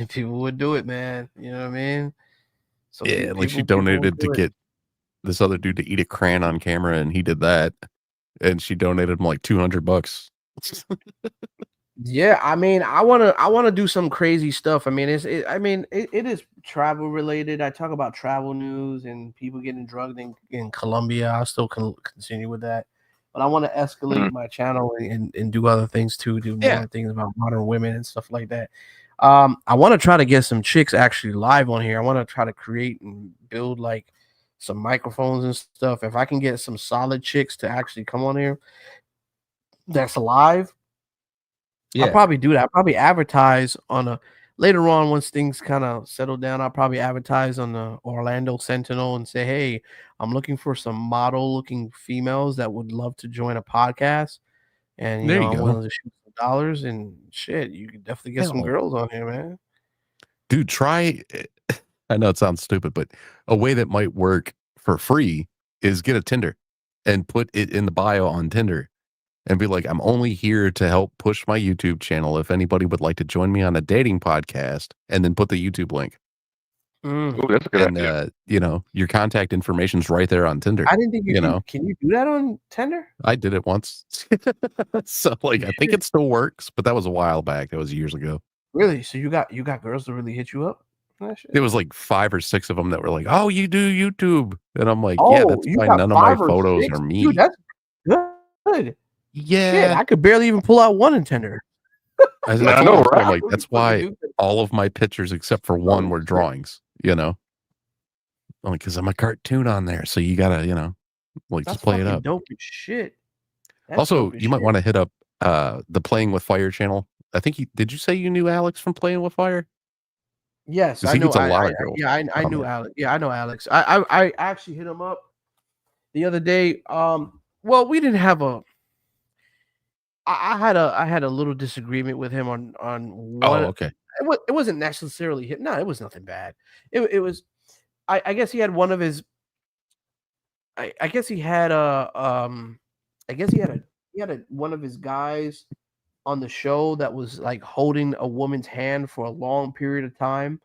People would do it, man. You know what I mean? So like she donated to get this other dude to eat a crayon on camera, and he did that. And she donated him like $200. Yeah, I mean, I wanna do some crazy stuff. I mean, it is travel related. I talk about travel news and people getting drugged in Colombia. I'll still continue with that, but I want to escalate my channel and do other things too. Do more things about modern women and stuff like that. I want to try to get some chicks actually live on here. I want to try to create and build like some microphones and stuff. If I can get some solid chicks to actually come on here that's live, I'll probably do that. I'll probably advertise on later on once things kind of settle down. I'll probably advertise on the Orlando Sentinel and say, hey, I'm looking for some model looking females that would love to join a podcast. And I'm willing to shoot some dollars and shit. You can definitely get some girls on here, man. Dude, try. I know it sounds stupid, but a way that might work for free is get a Tinder and put it in the bio on Tinder and be like, "I'm only here to help push my YouTube channel. If anybody would like to join me on a dating podcast," and then put the YouTube link. Ooh, that's a good idea. And your contact information's right there on Tinder. I didn't think you know, can you do that on Tinder? I did it once. So I think it still works, but that was a while back. That was years ago. Really? So you got girls to really hit you up? It was like 5 or 6 of them that were like, "Oh, you do YouTube," and I'm like, "Yeah, Oh, that's you why got none of my 5 or photos 6? are me." Dude, that's good. Yeah. Shit, I could barely even pull out one in Tinder. I Yeah, I told know, her, I'm right? like, that's why all of my pictures except for one were drawings. Only because I'm a cartoon on there, so you gotta, That's just play it fucking up. dope as shit. That's Also, dope as you might shit. want to hit up the Playing with Fire channel. I think did you say you knew Alex from Playing with Fire? Yes, 'Cause I he know. gets a lot of girls I on knew there. Alex. Yeah, I know Alex. I actually hit him up the other day. Well, we didn't have a. I had a little disagreement with him on Oh, one. okay. It wasn't necessarily hit. No, it was nothing bad. It was. I guess he had one of his. I guess he had a. I guess he had one of his guys on the show that was like holding a woman's hand for a long period of time.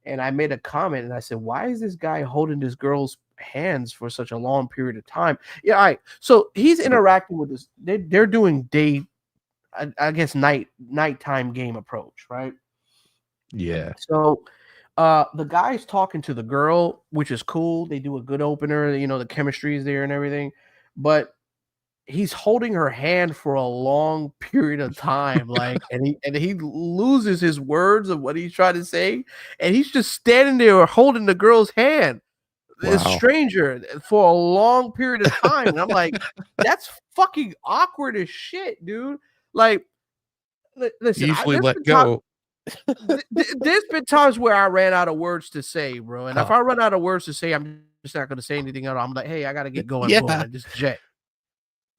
And I made a comment and I said, why is this guy holding this girl's hands for such a long period of time? Yeah, all right. So he's interacting with this. They're doing I guess nighttime game approach, right? Yeah. So the guy's talking to the girl, which is cool. They do a good opener, the chemistry is there and everything. But he's holding her hand for a long period of time, like, and he loses his words of what he's trying to say, and he's just standing there holding the girl's hand, this Wow. stranger, for a long period of time, and I'm like, that's fucking awkward as shit, dude. Like, listen, Usually let go. There's been times where I ran out of words to say, bro, and if I run out of words to say, I'm just not going to say anything else. I'm like, hey, I got to get going, boom, Yeah. and just jet.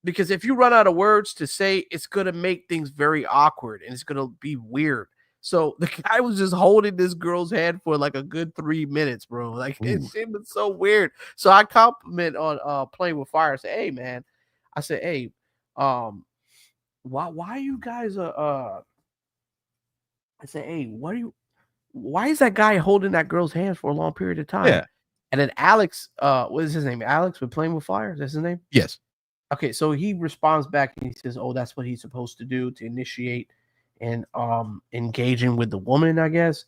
Because if you run out of words to say, it's going to make things very awkward and it's going to be weird. So the guy was just holding this girl's hand for like a good 3 minutes, bro. Like it was so weird. So I compliment on Playing with Fire. I say, hey man, I said, hey, why you guys I said, hey, why is that guy holding that girl's hand for a long period of time? Yeah. And then Alex, what is his name? Alex with Playing with Fire? Is that his name? Yes. Okay, so he responds back and he says, "Oh, that's what he's supposed to do to initiate and engaging with the woman, I guess."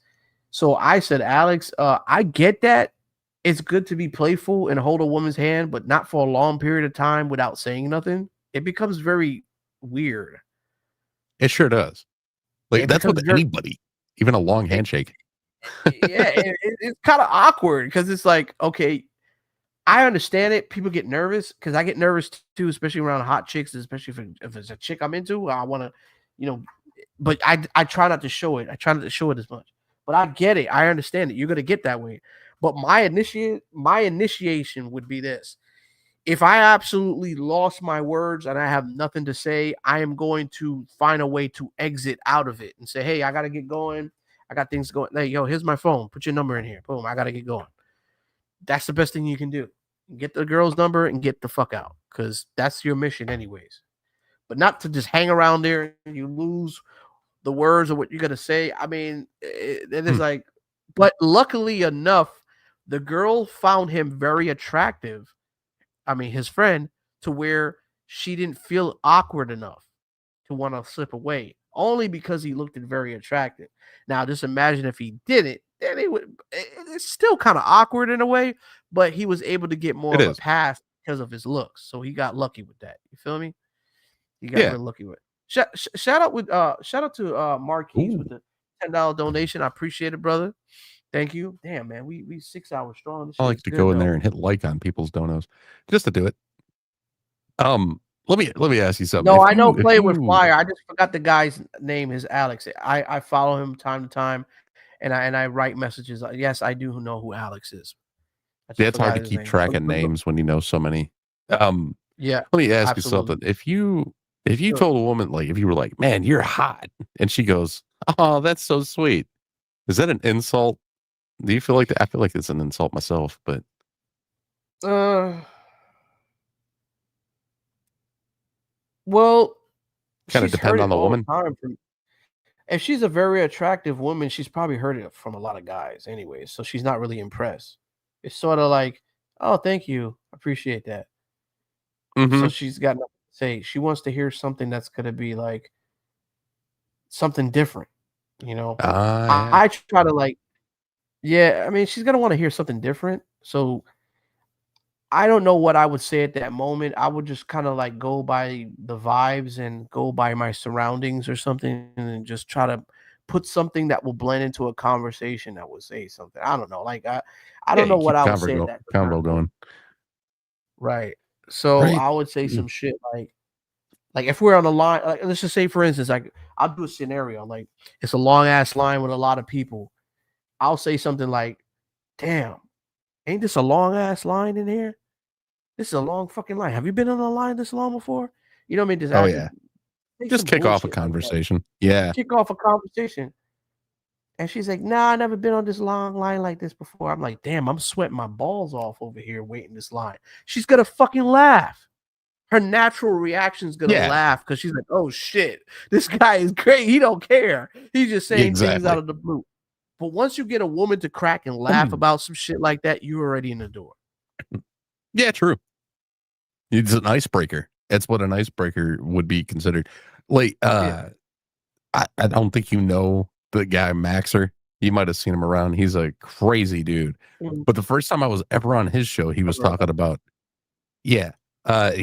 So I said, "Alex, I get that. It's good to be playful and hold a woman's hand, but not for a long period of time without saying nothing. It becomes very weird." It sure does. Like, It that's with becomes very- anybody, even a long handshake. Yeah, it's kind of awkward because it's like, okay, I understand it. People get nervous because I get nervous too, especially around hot chicks, especially if it's a chick I'm into. I want to, but I try not to show it. I try not to show it as much. But I get it. I understand it. You're gonna get that way. But my initiation would be this: if I absolutely lost my words and I have nothing to say, I am going to find a way to exit out of it and say, "Hey, I gotta get going. I got things going. Hey, yo, here's my phone. Put your number in here. Boom. I gotta get going." That's the best thing you can do. Get the girl's number and get the fuck out, because that's your mission anyways. But not to just hang around there and you lose the words of what you're gonna say. I mean, it is like, but luckily enough, the girl found him very attractive. I mean, his friend, to where she didn't feel awkward enough to want to slip away, only because he looked very attractive. Now, just imagine if he didn't, then it's still kind of awkward in a way, but he was able to get more of a pass because of his looks. So he got lucky with that. You feel me? He got real lucky with it. Shout out to Marquise with the $10 donation. I appreciate it, brother. Thank you. Damn, man, we 6 hours strong. This I shit like is to good, go in though. there and hit like on people's donos just to do it. Let me ask you something. No, If I know you- Play if with you- Fire. I just forgot the guy's name is Alex. I follow him time to time, and I write messages. Yes, I do know who Alex is. I just Yeah, it's hard forgot to his keep name. track of names when you know so many. Yeah, Let me ask you absolutely. something. If you Sure. told a woman, like, if you were like, "Man, you're hot," and she goes, "Oh, that's so sweet," is that an insult? Do you feel like that? I feel like it's an insult myself, but Well, kind of she's heard depend it on the all woman. the time from if she's a very attractive woman, she's probably heard it from a lot of guys anyway, so she's not really impressed. It's sort of like, oh, thank you, appreciate that. So she's got nothing to say. She wants to hear something that's gonna be like something different, you know. Yeah. I try to like, yeah. I mean, she's gonna want to hear something different. So I don't know what I would say at that moment. I would just kind of like go by the vibes and go by my surroundings or something, and just try to put something that will blend into a conversation that would say something. I don't know. Like I don't know you what keep I would say at that time. convo going. Right. So Right. I would say some shit like if we're on the line, like, let's just say for instance, like I'll do a scenario, like it's a long ass line with a lot of people. I'll say something like, damn, ain't this a long ass line in here? This is a long fucking line. Have you been on a line this long before? You know what I mean? Just Oh act- yeah. say Just some kick off a bullshit like that. conversation. Yeah. Kick off a conversation. And she's like, nah, I never been on this long line like this before. I'm like, damn, I'm sweating my balls off over here waiting this line. She's gonna fucking laugh. Her natural reaction is gonna Yeah. laugh because she's like, oh shit, this guy is great. He don't care. He's just saying things out of the blue. But once you get a woman to crack and laugh about some shit like that, you're already in the door. Yeah, true. It's an icebreaker. That's what an icebreaker would be considered. Like, I don't think you know the guy Maxer. You might have seen him around. He's a crazy dude. But the first time I was ever on his show, he was talking about, he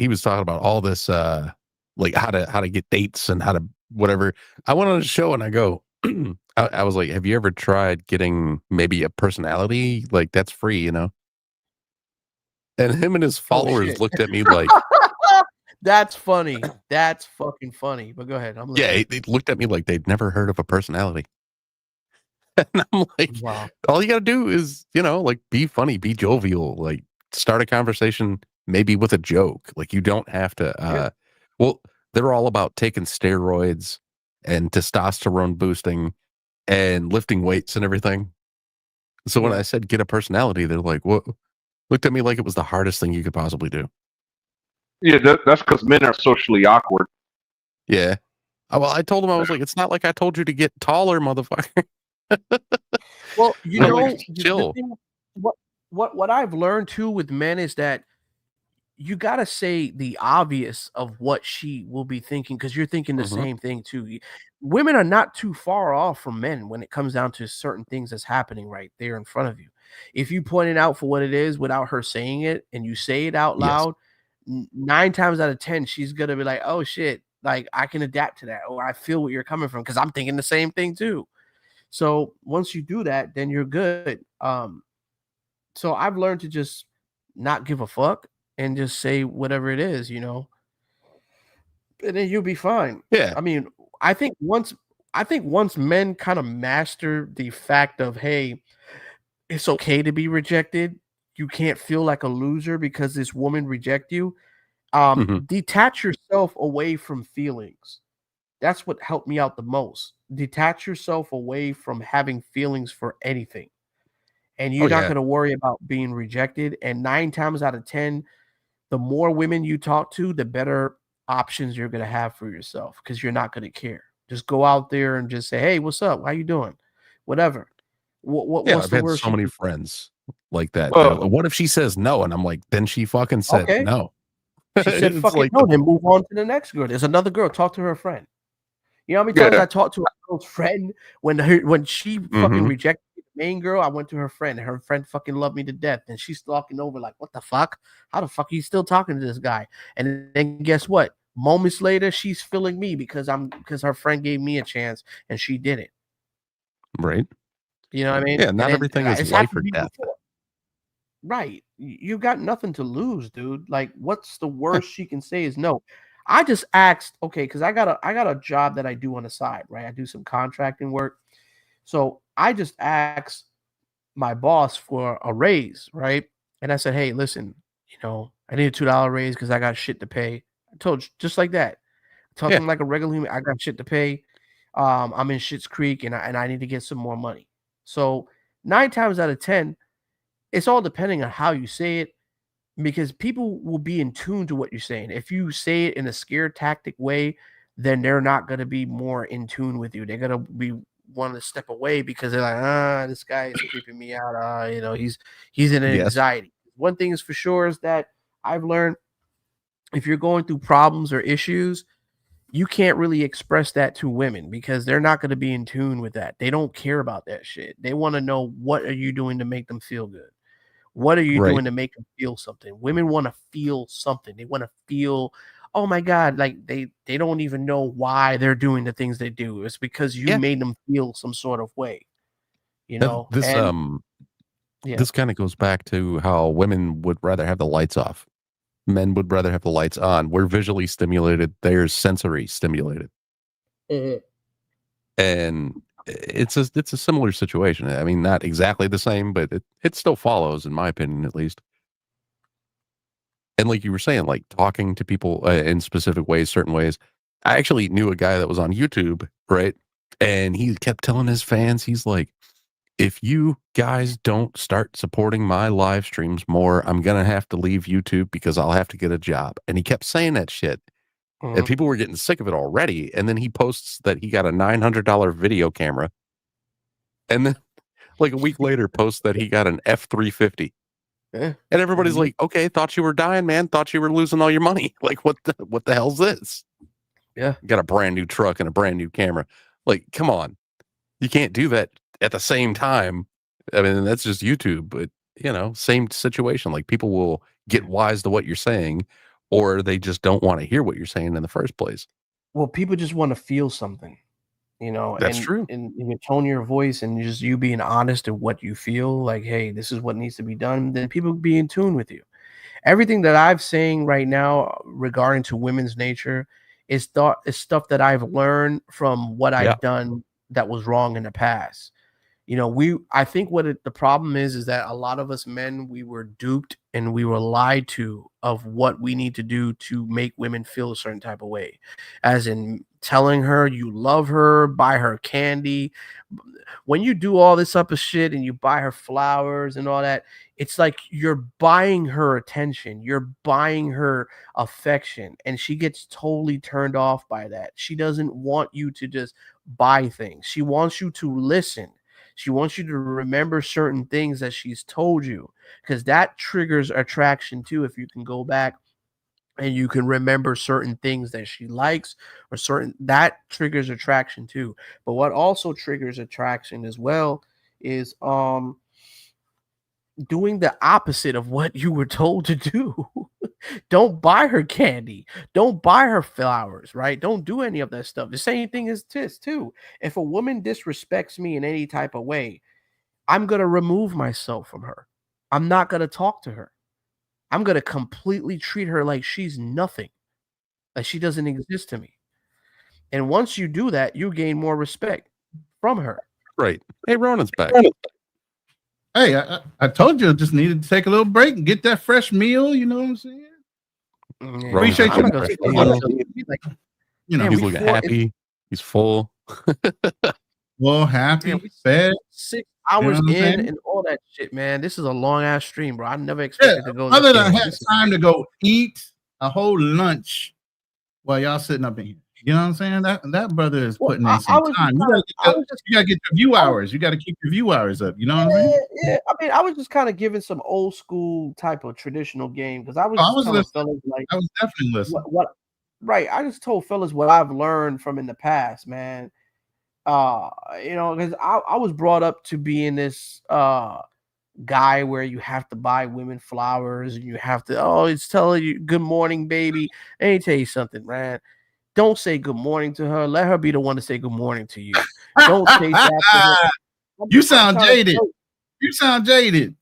was talking about all this, like how to get dates and how to whatever. I went on his show and I go, I was like, have you ever tried getting maybe a personality? Like that's free, you know? And him and his followers looked at me like, that's funny. That's fucking funny. But go ahead. I'm listening. they looked at me like they'd never heard of a personality. And I'm like, wow. All you got to do is, like be funny, be jovial, like start a conversation, maybe with a joke. Like you don't have to, well, they're all about taking steroids and testosterone boosting and lifting weights and everything. So when I said get a personality, they're like, what? Looked at me like it was the hardest thing you could possibly do. Yeah, that's because men are socially awkward. Yeah. Well, I told him, I was like, it's not like I told you to get taller, motherfucker. Well, you know, like, chill. What I've learned too with men is that you got to say the obvious of what she will be thinking because you're thinking the same thing too. Women are not too far off from men when it comes down to certain things that's happening right there in front of you. If you point it out for what it is without her saying it and you say it out loud, 9 times out of 10, she's going to be like, oh shit, like I can adapt to that. Or I feel what you're coming from because I'm thinking the same thing too. So once you do that, then you're good. So I've learned to just not give a fuck and just say whatever it is, and then you'll be fine. Yeah. I mean, I think once men kind of master the fact of, hey, it's okay to be rejected. You can't feel like a loser because this woman reject you. Detach yourself away from feelings. That's what helped me out the most. Detach yourself away from having feelings for anything. And you're not going to worry about being rejected. And 9 times out of 10, the more women you talk to, the better options you're going to have for yourself because you're not going to care. Just go out there and just say, hey, what's up? How you doing? Whatever. What's I've the had worst? so many friends like that. Like, what if she says no? And I'm like, then she fucking said no. She said It's fucking like no, then move on to the next girl. There's another girl. Talk to her friend. You know how many times I talked to a girl's friend when she fucking rejected the main girl? I went to her friend, and her friend fucking loved me to death. And she's stalking over like, what the fuck? How the fuck are you still talking to this guy? And then guess what? Moments later, she's feeling me because her friend gave me a chance and she did it. Right. You know what I mean? Yeah, not everything is life or death. Right. You got nothing to lose, dude. Like, what's the worst she can say is no. I just asked, okay, because I got a job that I do on the side, right? I do some contracting work. So I just asked my boss for a raise, right? And I said, hey, listen, I need a $2 raise because I got shit to pay. I told you, just like that. Talking like a regular human, I got shit to pay. I'm in Schitt's Creek and I need to get some more money. So 9 times out of 10, it's all depending on how you say it. Because people will be in tune to what you're saying. If you say it in a scare tactic way, then they're not going to be more in tune with you. They're going to be wanting to step away because they're like, this guy is creeping me out. He's in an anxiety. One thing is for sure is that I've learned, if you're going through problems or issues, you can't really express that to women because they're not going to be in tune with that. They don't care about that shit. They want to know, what are you doing to make them feel good? What are you doing to make them feel something? Women want to feel something. They want to feel, oh my God, like they don't even know why they're doing the things they do. It's because you made them feel some sort of way, This this kind of goes back to how women would rather have the lights off. Men would rather have the lights on. We're visually stimulated. They're sensory stimulated. And it's a similar situation. I mean, not exactly the same, but it still follows, in my opinion, at least. And like you were saying, like talking to people in specific ways, certain ways. I actually knew a guy that was on YouTube, right? And he kept telling his fans, he's like, if you guys don't start supporting my live streams more, I'm going to have to leave YouTube because I'll have to get a job. And he kept saying that shit. And people were getting sick of it already. And then he posts that he got a $900 video camera. And then like a week later posts that he got an F350. And everybody's like, okay, thought you were dying, man. Thought you were losing all your money. Like, what the hell's this? Yeah. Got a brand new truck and a brand new camera. Like, come on. You can't do that at the same time. I mean, that's just YouTube, but same situation. Like, people will get wise to what you're saying, or they just don't want to hear what you're saying in the first place. Well, people just want to feel something, That's true. And your tone, your voice, and just you being honest in what you feel like, hey, this is what needs to be done. Then people be in tune with you. Everything that I'm saying right now regarding to women's nature is stuff that I've learned from what I've done that was wrong in the past. I think the problem is that a lot of us men, we were duped and we were lied to of what we need to do to make women feel a certain type of way, as in telling her you love her, buy her candy. When you do all this type of shit and you buy her flowers and all that, it's like you're buying her attention, you're buying her affection, and she gets totally turned off by that. She doesn't want you to just buy things. She wants you to listen. She wants you to remember certain things that she's told you, because that triggers attraction too. If you can go back and you can remember certain things that she likes or that triggers attraction too. But what also triggers attraction as well is doing the opposite of what you were told to do. Don't buy her candy. Don't buy her flowers, right? Don't do any of that stuff. The same thing is this too. If a woman disrespects me in any type of way, I'm going to remove myself from her. I'm not going to talk to her. I'm going to completely treat her like she's nothing, like she doesn't exist to me. And once you do that, you gain more respect from her. Right. Hey, Ronin's back. Hey, I told you I just needed to take a little break and get that fresh meal. You know what I'm saying? Yeah, Appreciate you. He's looking happy. He's full. Well, happy, fed. 6 hours in and all that shit, man. This is a long ass stream, bro. I never expected to go. Other than I had time to go eat a whole lunch while y'all sitting up in here. You know what I'm saying? That brother is putting in some time. You gotta get your view hours. You gotta keep your view hours up. You know what I'm saying? Yeah. I mean, I was just kind of giving some old school type of traditional game because I was telling fellas, like, I was definitely listening. Right. I just told fellas what I've learned from in the past, man. Because I was brought up to be in this guy where you have to buy women flowers and you have to, it's telling you good morning, baby. Let me tell you something, man. Don't say good morning to her. Let her be the one to say good morning to you. Don't chase after her. You sound jaded. You sound jaded.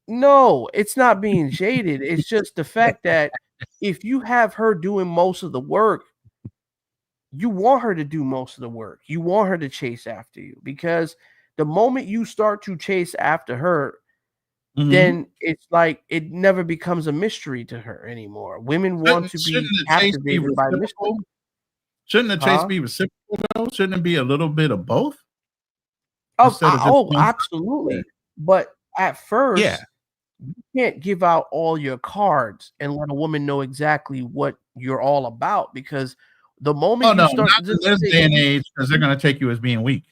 No, it's not being jaded. It's just the fact that if you have her doing most of the work, you want her to do most of the work. You want her to chase after you, because the moment you start to chase after her, then it's like it never becomes a mystery to her anymore. Women want to be captivated by mystery. Shouldn't the chase be reciprocal though? Shouldn't it be a little bit of both? Absolutely. But at first, you can't give out all your cards and let a woman know exactly what you're all about, because The moment Oh no, you start not in this day and age, because they're going to take you as being weak.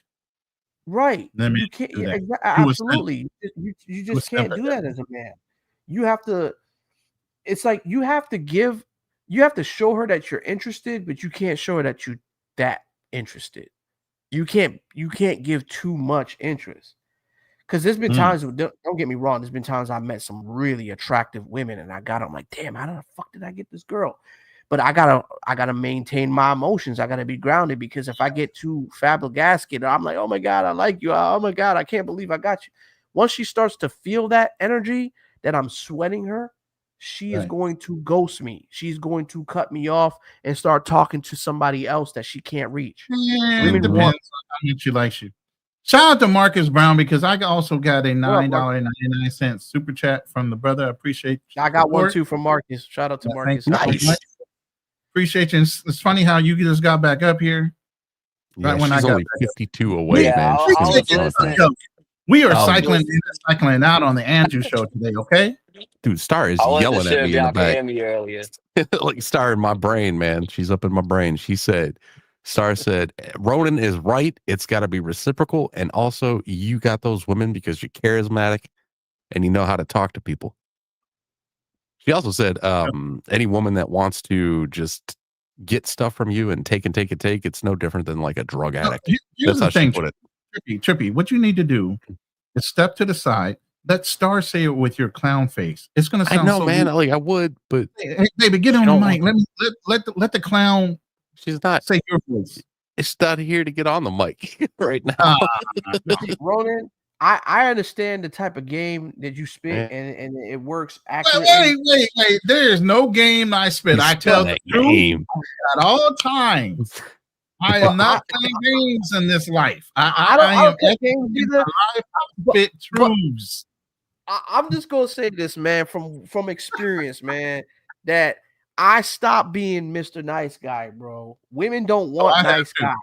Right. Let me You can't. do Yeah, that. absolutely. You was just can't simple. do that as a man. You have to. It's like you have to give. You have to show her that you're interested, but you can't show her that you that interested. You can't give too much interest. Because there's been times, don't get me wrong, there's been times I met some really attractive women and I got them like, damn, how the fuck did I get this girl? But I gotta maintain my emotions. I gotta be grounded, because if I get too flabbergasted, I'm like, oh my God, I like you. Oh my God, I can't believe I got you. Once she starts to feel that energy that I'm sweating her, she is going to ghost me. She's going to cut me off and start talking to somebody else that she can't reach. Yeah, Women it depends on how much she likes you. Shout out to Marcus Brown, because I also got a $9.99 super chat from the brother. I appreciate you. I got one too from Marcus. Shout out to Marcus. Nice. Appreciate you. It's funny how you just got back up here. Right when she's only 52 away, man. We are cycling in and cycling out on the Andrew show today, okay? Dude, Star is I wasn't yelling sure at if me in y'all the could back. hear me earlier. Like Star in my brain, man. She's up in my brain. She said, Star said, Ronin is right. It's got to be reciprocal. And also, you got those women because you're charismatic and you know how to talk to people. She also said, any woman that wants to just get stuff from you and take, it's no different than like a drug addict. Here's That's how the thing, she put it. Trippy. What you need to do is step to the side. Let Star say it with your clown face. It's gonna sound I know, so man. weird. Like I would, but hey, baby, get on the mic. Let the clown. She's not say your voice. It's not here to get on the mic right now. Ronan, I understand the type of game that you spit, and it works accurately. Wait. There's no game I spit. I tell the truth at all times. I am not playing games in this life. I am play games either. Spit truths. I'm just gonna say this, man, from experience, man, that I stopped being Mr. Nice Guy, bro. Women don't want nice guys.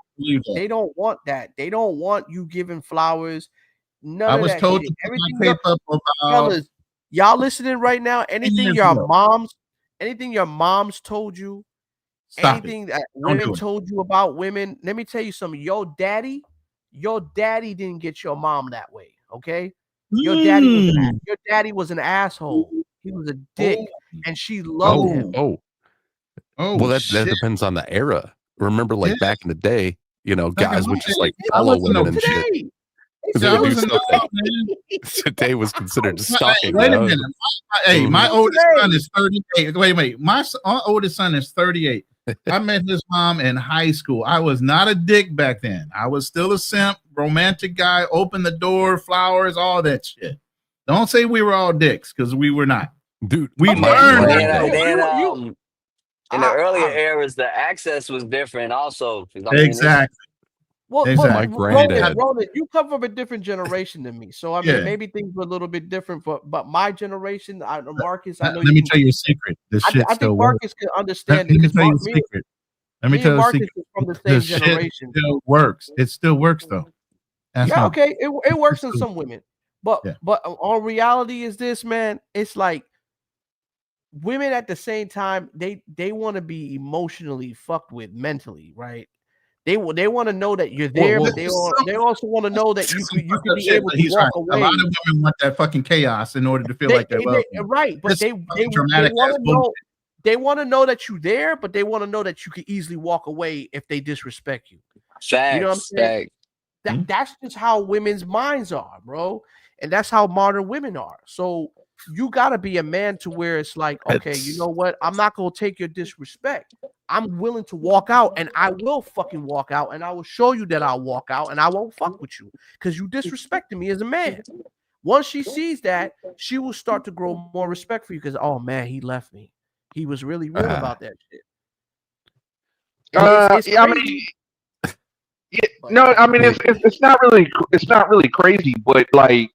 They don't want that. They don't want you giving flowers. None of that. I was told to put my tape up about. Y'all listening right now? Anything your moms told you, anything that women told you about women. Let me tell you something. Your daddy didn't get your mom that way. Okay. Your daddy was an asshole. He was a dick, and she loved him. Well, that depends on the era. Remember, like back in the day, guys would just like follow women and shit. Today was considered stalking. Wait a minute. Hey, my oldest son is 38. Wait. My oldest son is 38. I met his mom in high school. I was not a dick back then. I was still a simp, romantic guy, open the door, flowers, all that shit. Don't say we were all dicks, because we were not. Dude, we learned. In the earlier eras, the access was different also. Exactly. Well, my granddad. Ronan, you come from a different generation than me, so I mean, maybe things were a little bit different. But my generation, Marcus, I know. Let me tell you a secret. This shit I still think works. Marcus can understand Let it. me tell you a secret. Let me tell you a secret. From the same generation. Still works. It still works though. Okay, it works in some women, but on reality is this, man. It's like women at the same time they want to be emotionally fucked with mentally, right? They want to know that you're there, but they also want to know that you can be able to walk away. A lot of women want that fucking chaos in order to feel like they're loved. Right, but they want to know. They want to know that you're there, but they want to know that you can easily walk away if they disrespect you. Facts, you know what I'm saying? That's just how women's minds are, bro, and that's how modern women are. So you got to be a man to where it's like, okay, you know what? I'm not gonna take your disrespect. I'm willing to walk out, and I will fucking walk out, and I will show you that I'll walk out, and I won't fuck with you because you disrespected me as a man. Once she sees that, she will start to grow more respect for you because, oh man, he left me. He was really real about that shit. It's not really crazy, but like,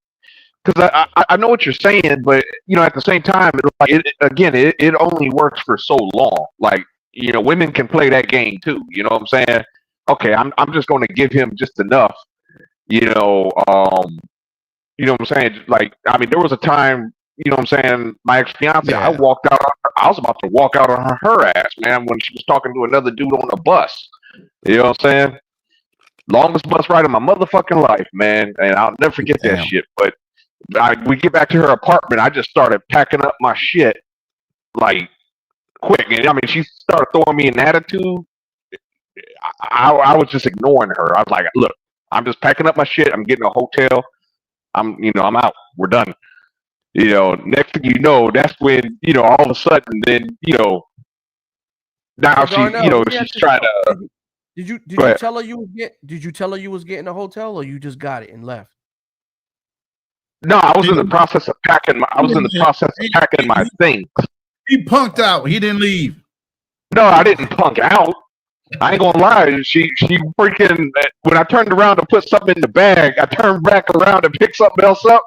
because I know what you're saying, but at the same time, it only works for so long. Like, women can play that game too. You know what I'm saying? Okay, I'm just going to give him just enough. You know what I'm saying? Like, I mean, there was a time, my ex-fiance, I walked out I was about to walk out on her ass, man, when she was talking to another dude on the bus. You know what I'm saying? Longest bus ride of my motherfucking life, man, and I'll never forget that shit. But we get back to her apartment, I just started packing up my shit like quick, and I mean, she started throwing me an attitude. I was just ignoring her. I was like, look, I'm just packing up my shit. I'm getting a hotel. I'm out. We're done. Next thing you know, that's when, all of a sudden, then, now she's trying to. Did you tell her you was Did you tell her you was getting a hotel, or you just got it and left? No, I was in the process of packing my things. He punked out. He didn't leave. No, I didn't punk out. I ain't gonna lie. She freaking, when I turned around to put something in the bag, I turned back around to pick something else up.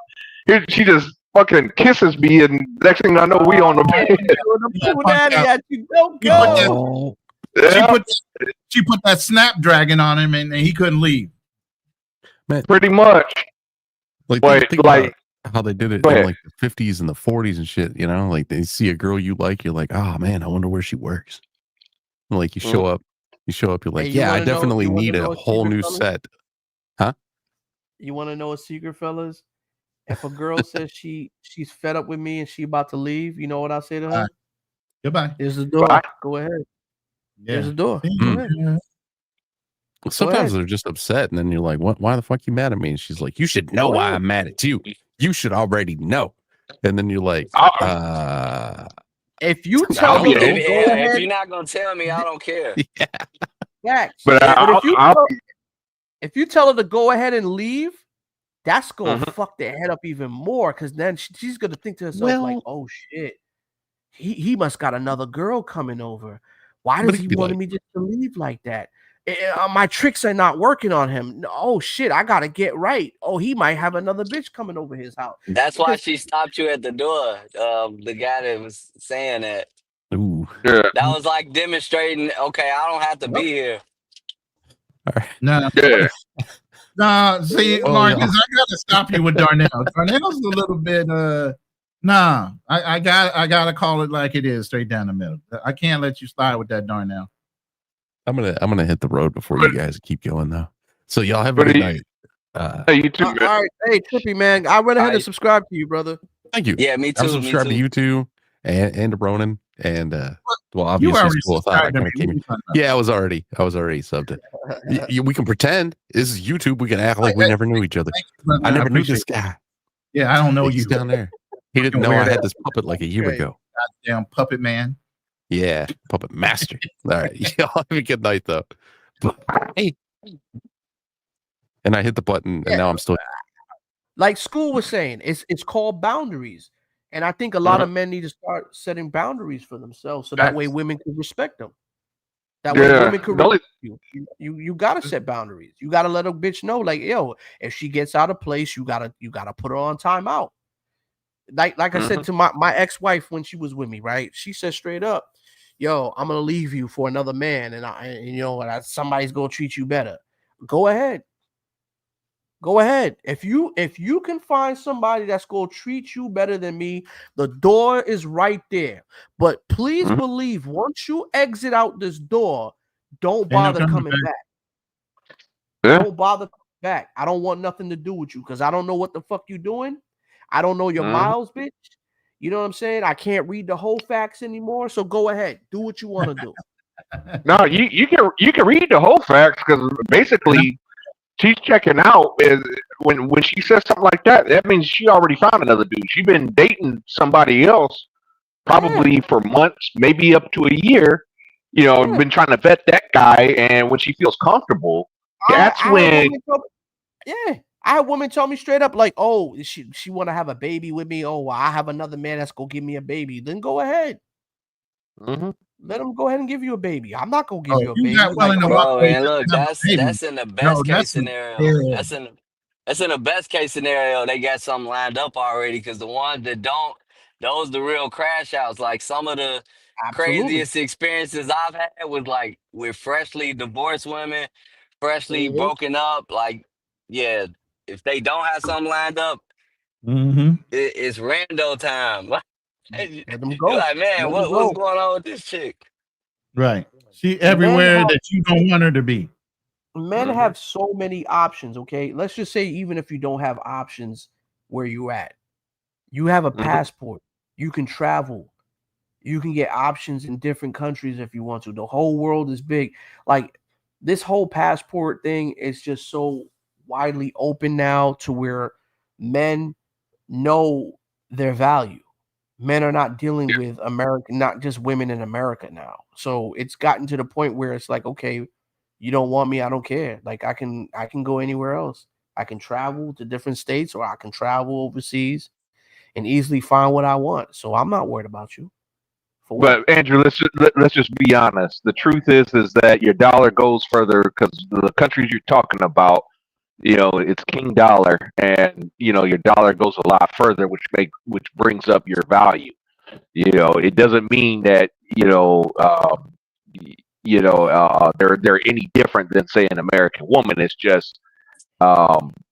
She just fucking kisses me, and next thing I know, we on the bed. She put that snapdragon on him, and he couldn't leave. Man, pretty much. Think about how they did it in like the 50s and the 40s and shit. Like they see a girl you like, you're like, oh man, I wonder where she works. And like you show up, you're like, Hey, I definitely need a whole new set. Huh? You want to know a secret, fellas? If a girl says she's fed up with me and she about to leave, you know what I say to her? Goodbye. There's the door. Bye. Go ahead. Yeah. There's the door. Mm. Go ahead. Sometimes they're just upset, and then you're like, "What? Why the fuck you mad at me?" And she's like, "You should know why I'm mad at you. You should already know." And then you're like, If you tell her, if you're not gonna tell me, I don't care. Yeah. But if you tell her to go ahead and leave, that's gonna fuck their head up even more, because then she's gonna think to herself like, "Oh shit, he must got another girl coming over. Why does he want me just to leave like that? My tricks are not working on him. Oh shit, I gotta get right. Oh, he might have another bitch coming over his house." That's why she stopped you at the door. The guy that was saying that. Ooh. Yeah. That was like demonstrating, okay, I don't have to be here. No. Yeah. Nah, see, Marcus, I gotta stop you with Darnell. Darnell's a little bit I gotta call it like it is, straight down the middle. I can't let you slide with that, Darnell. I'm gonna hit the road before you guys keep going though. So y'all have a good night. Hey, you too, man. All right, hey Trippy, man, I went ahead and subscribe to you, brother. Thank you. Yeah, me too. I'm subscribed to you too, and to Ronin, and well, obviously, already School of Thought. subscribed to me. Came in. Yeah, I was already subbed. We can pretend this is YouTube. We can act like we never knew each other. I never knew this guy. Yeah, I don't know He's you down there. He didn't know I had this puppet like a year ago. Goddamn puppet man. Yeah, puppet master. All right, y'all have a good night though. Hey, and I hit the button, and now I'm still. Like School was saying, it's called boundaries, and I think a lot of men need to start setting boundaries for themselves, so that way women can respect them. That way women can respect you. You gotta set boundaries. You gotta let a bitch know, like, yo, if she gets out of place, you gotta put her on timeout. Like I said to my ex-wife when she was with me, right? She said straight up, "Yo, I'm gonna leave you for another man, and somebody's gonna treat you better." Go ahead. If you can find somebody that's gonna treat you better than me, the door is right there. But please believe, once you exit out this door, don't bother coming back. Yeah. Don't bother coming back. I don't want nothing to do with you, because I don't know what the fuck you doing. I don't know your miles, bitch. You know what I'm saying? I can't read the whole facts anymore. So go ahead, do what you want to do. No, you can read the whole facts, because basically she's checking out. Is when she says something like that, that means she already found another dude. She's been dating somebody else probably for months, maybe up to a year. Been trying to vet that guy, and when she feels comfortable, that's when. I had a woman tell me straight up, like, "Oh, she want to have a baby with me. Oh, I have another man that's gonna give me a baby." Then go ahead. Let him go ahead and give you a baby. I'm not gonna give you a baby. Bro, and look, that's in the best case scenario. That's in the best case scenario. They got something lined up already, because the ones that don't, those the real crash outs. Like some of the craziest experiences I've had with freshly divorced women, freshly broken up. Like, yeah, if they don't have something lined up, it's rando time. Let them You're go. like, man, Let them what's go. going on with this chick? Right. She Men everywhere have that you don't want her to be. men have so many options. Okay, let's just say even if you don't have options where you at, you have a passport. You can travel. You can get options in different countries if you want to. The whole world is big. Like this whole passport thing is just so widely open now to where men know their value. Men are not dealing with America, not just women in America now. So it's gotten to the point where it's like, okay, you don't want me, I don't care. Like I can go anywhere else. I can travel to different states or I can travel overseas and easily find what I want. So I'm not worried about you. For what? But Andrew, let's just be honest. The truth is that your dollar goes further because the countries you're talking about, it's king dollar, and your dollar goes a lot further, which brings up your value. It doesn't mean that they're any different than say an American woman. It's just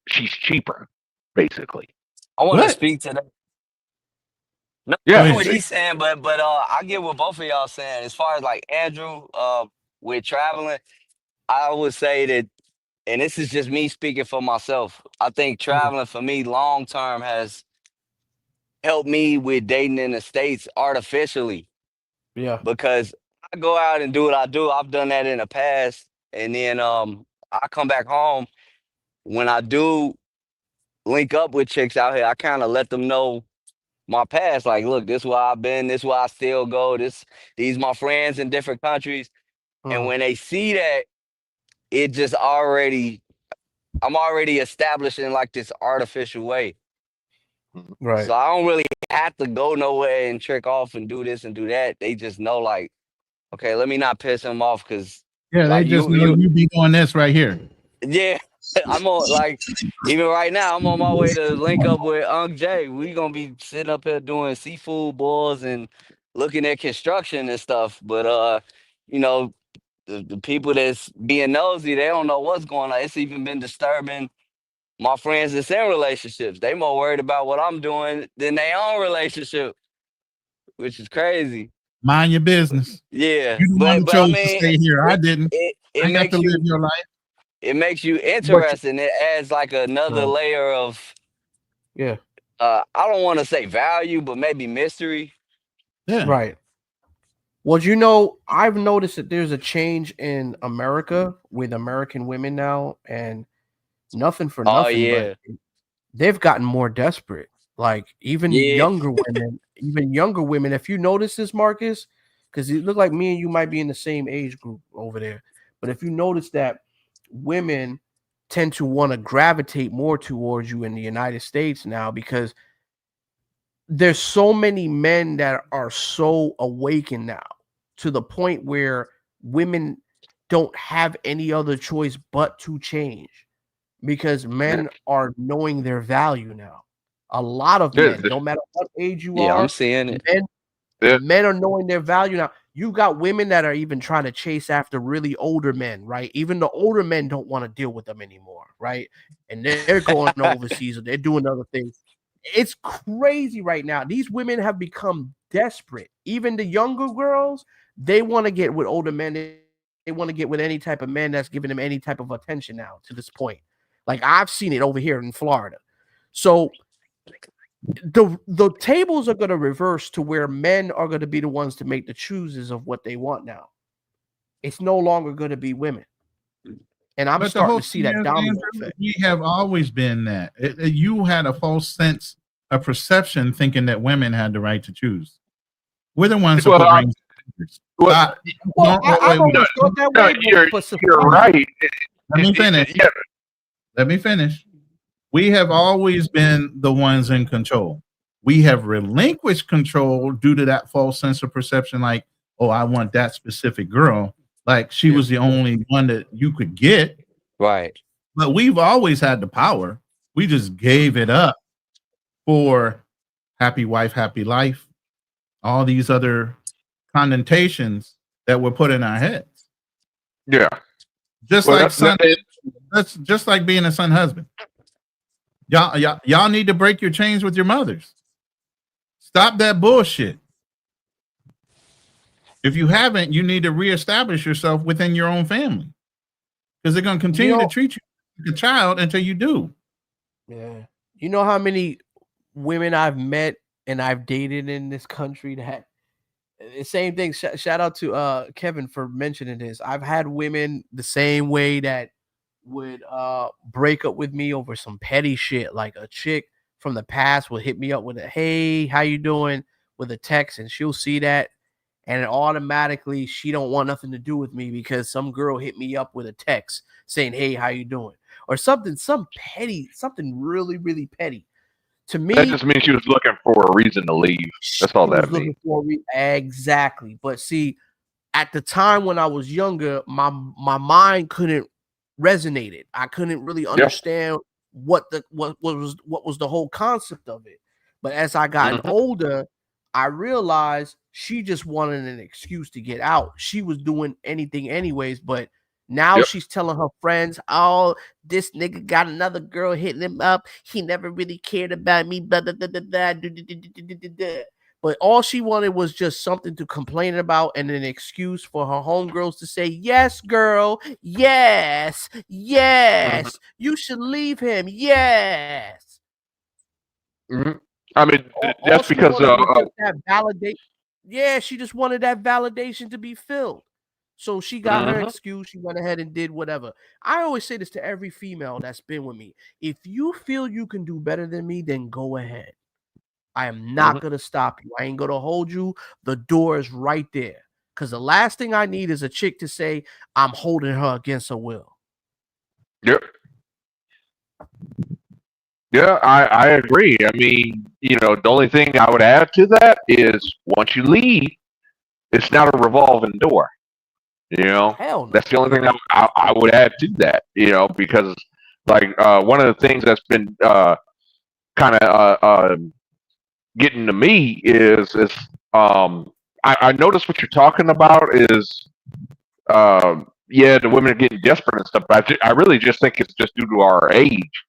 she's cheaper, basically. I want to What? speak to that. No, I Yeah. get what he's saying, but I get what both of y'all saying. As far as like Andrew, with traveling, I would say that, and this is just me speaking for myself. I think traveling for me long term has helped me with dating in the States artificially, Yeah. because I go out and do what I do. I've done that in the past, and then I come back home. When I do link up with chicks out here, I kind of let them know my past. Like, look, this is where I've been. This is where I still go. These my friends in different countries. And when they see that, it just I'm already establishing like this artificial way. Right. So I don't really have to go nowhere and trick off and do this and do that. They just know, like, okay, let me not piss him off, because Yeah, they like just know you be doing this right here. yeah, I'm on, like, even right now, I'm on my way to link up with Unc Jay. We gonna be sitting up here doing seafood boils and looking at construction and stuff. But you know, the people that's being nosy, they don't know what's going on. It's even been disturbing my friends that's in relationships. They more worried about what I'm doing than their own relationship, which is crazy. Mind your business. Yeah, You the one who but I chose to mean, stay here. I didn't. it I got to makes live you your life. it makes you But interesting. It adds like another Right. layer of Yeah. I don't want to say value, but maybe mystery. Yeah. Right. Well, I've noticed that there's a change in America with American women now, and nothing for Oh nothing, but yeah, they've gotten more desperate. Like even yeah. younger women. If you notice this, Marcus, because it look like me and you might be in the same age group over there. But if you notice that women tend to want to gravitate more towards you in the United States now, because there's so many men that are so awakened now to the point where women don't have any other choice but to change, because men are knowing their value now. A lot of men, no matter what age you Yeah, I'm are, seeing it. men are knowing their value now. You got women that are even trying to chase after really older men, right? Even the older men don't want to deal with them anymore, right? And they're going overseas or they're doing other things. It's crazy right now. These women have become desperate. Even the younger girls, they want to get with older men. They want to get with any type of man that's giving them any type of attention now to this point. Like I've seen it over here in Florida. So the tables are going to reverse to where men are going to be the ones to make the chooses of what they want now. It's no longer going to be women. And I'm But the starting whole to see thing that is, domino Andrew, effect. we have always been that. You had a false sense of perception thinking that women had the right to choose. We're the ones that Well, put rings on fingers. Well, I've always thought that way, but You're right. Let me finish. Let me finish. We have always been the ones in control. We have relinquished control due to that false sense of perception, like, oh, I want that specific girl. Like she was the only one that you could get. Right. But we've always had the power. We just gave it up for happy wife, happy life, all these other connotations that were put in our heads. Yeah. Just like son, that's just like being a son husband. Y'all need to break your chains with your mothers. Stop that bullshit. If you haven't, you need to reestablish yourself within your own family, because they're going to continue to treat you like a child until you do. Yeah. You know how many women I've met and I've dated in this country that the same thing. Shout out to Kevin for mentioning this. I've had women the same way that would break up with me over some petty shit. Like a chick from the past will hit me up with a "Hey, how you doing?" with a text, and she'll see that, and automatically she don't want nothing to do with me because some girl hit me up with a text saying, "Hey, how you doing?" or something, some petty, something really, really petty. To me, that just means she was looking for a reason to leave. That's all that means. Exactly. But see, at the time when I was younger, my mind couldn't resonate it. I couldn't really understand what was the whole concept of it. But as I gotten older, I realized she just wanted an excuse to get out. She was doing anything anyways, but now she's telling her friends, "Oh, this nigga got another girl hitting him up. He never really cared about me." Blah, blah, blah, blah, blah. But all she wanted was just something to complain about and an excuse for her homegirls to say, "Yes, girl. Yes. Yes. You should leave him. Yes." I mean, that's because that validate. Yeah, she just wanted that validation to be filled. So she got her excuse. She went ahead and did whatever. I always say this to every female that's been with me. If you feel you can do better than me, then go ahead. I am not going to stop you. I ain't going to hold you. The door is right there. Because the last thing I need is a chick to say, "I'm holding her against her will." Yep. Yeah, I agree. I mean, the only thing I would add to that is once you leave, it's not a revolving door. Hell no. That's the only thing I would add to that. Because like one of the things that's been kind of getting to me is I notice what you're talking about is the women are getting desperate and stuff, but I really just think it's just due to our age.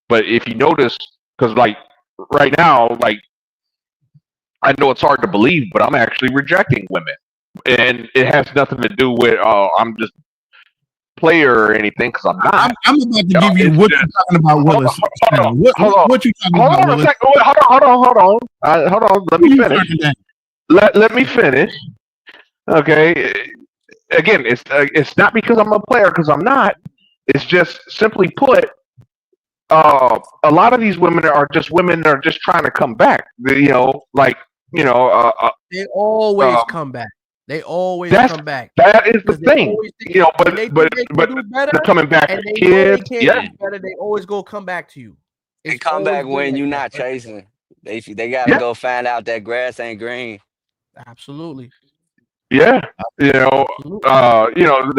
But if you notice, because like right now, like I know it's hard to believe, but I'm actually rejecting women, and it has nothing to do with I'm just player or anything, because I'm not. I'm about to give you what you're talking about, Willis. What you talking about, Willis? Hold on. Let me finish. Let me finish. Okay. Again, it's not because I'm a player, because I'm not. It's just simply put, a lot of these women are just women that are just trying to come back. They always come back. They always come back. That is the thing. But they're coming back as kids. They always come back to you. They come back when you're not chasing. They gotta go find out that grass ain't green. Absolutely. Yeah. They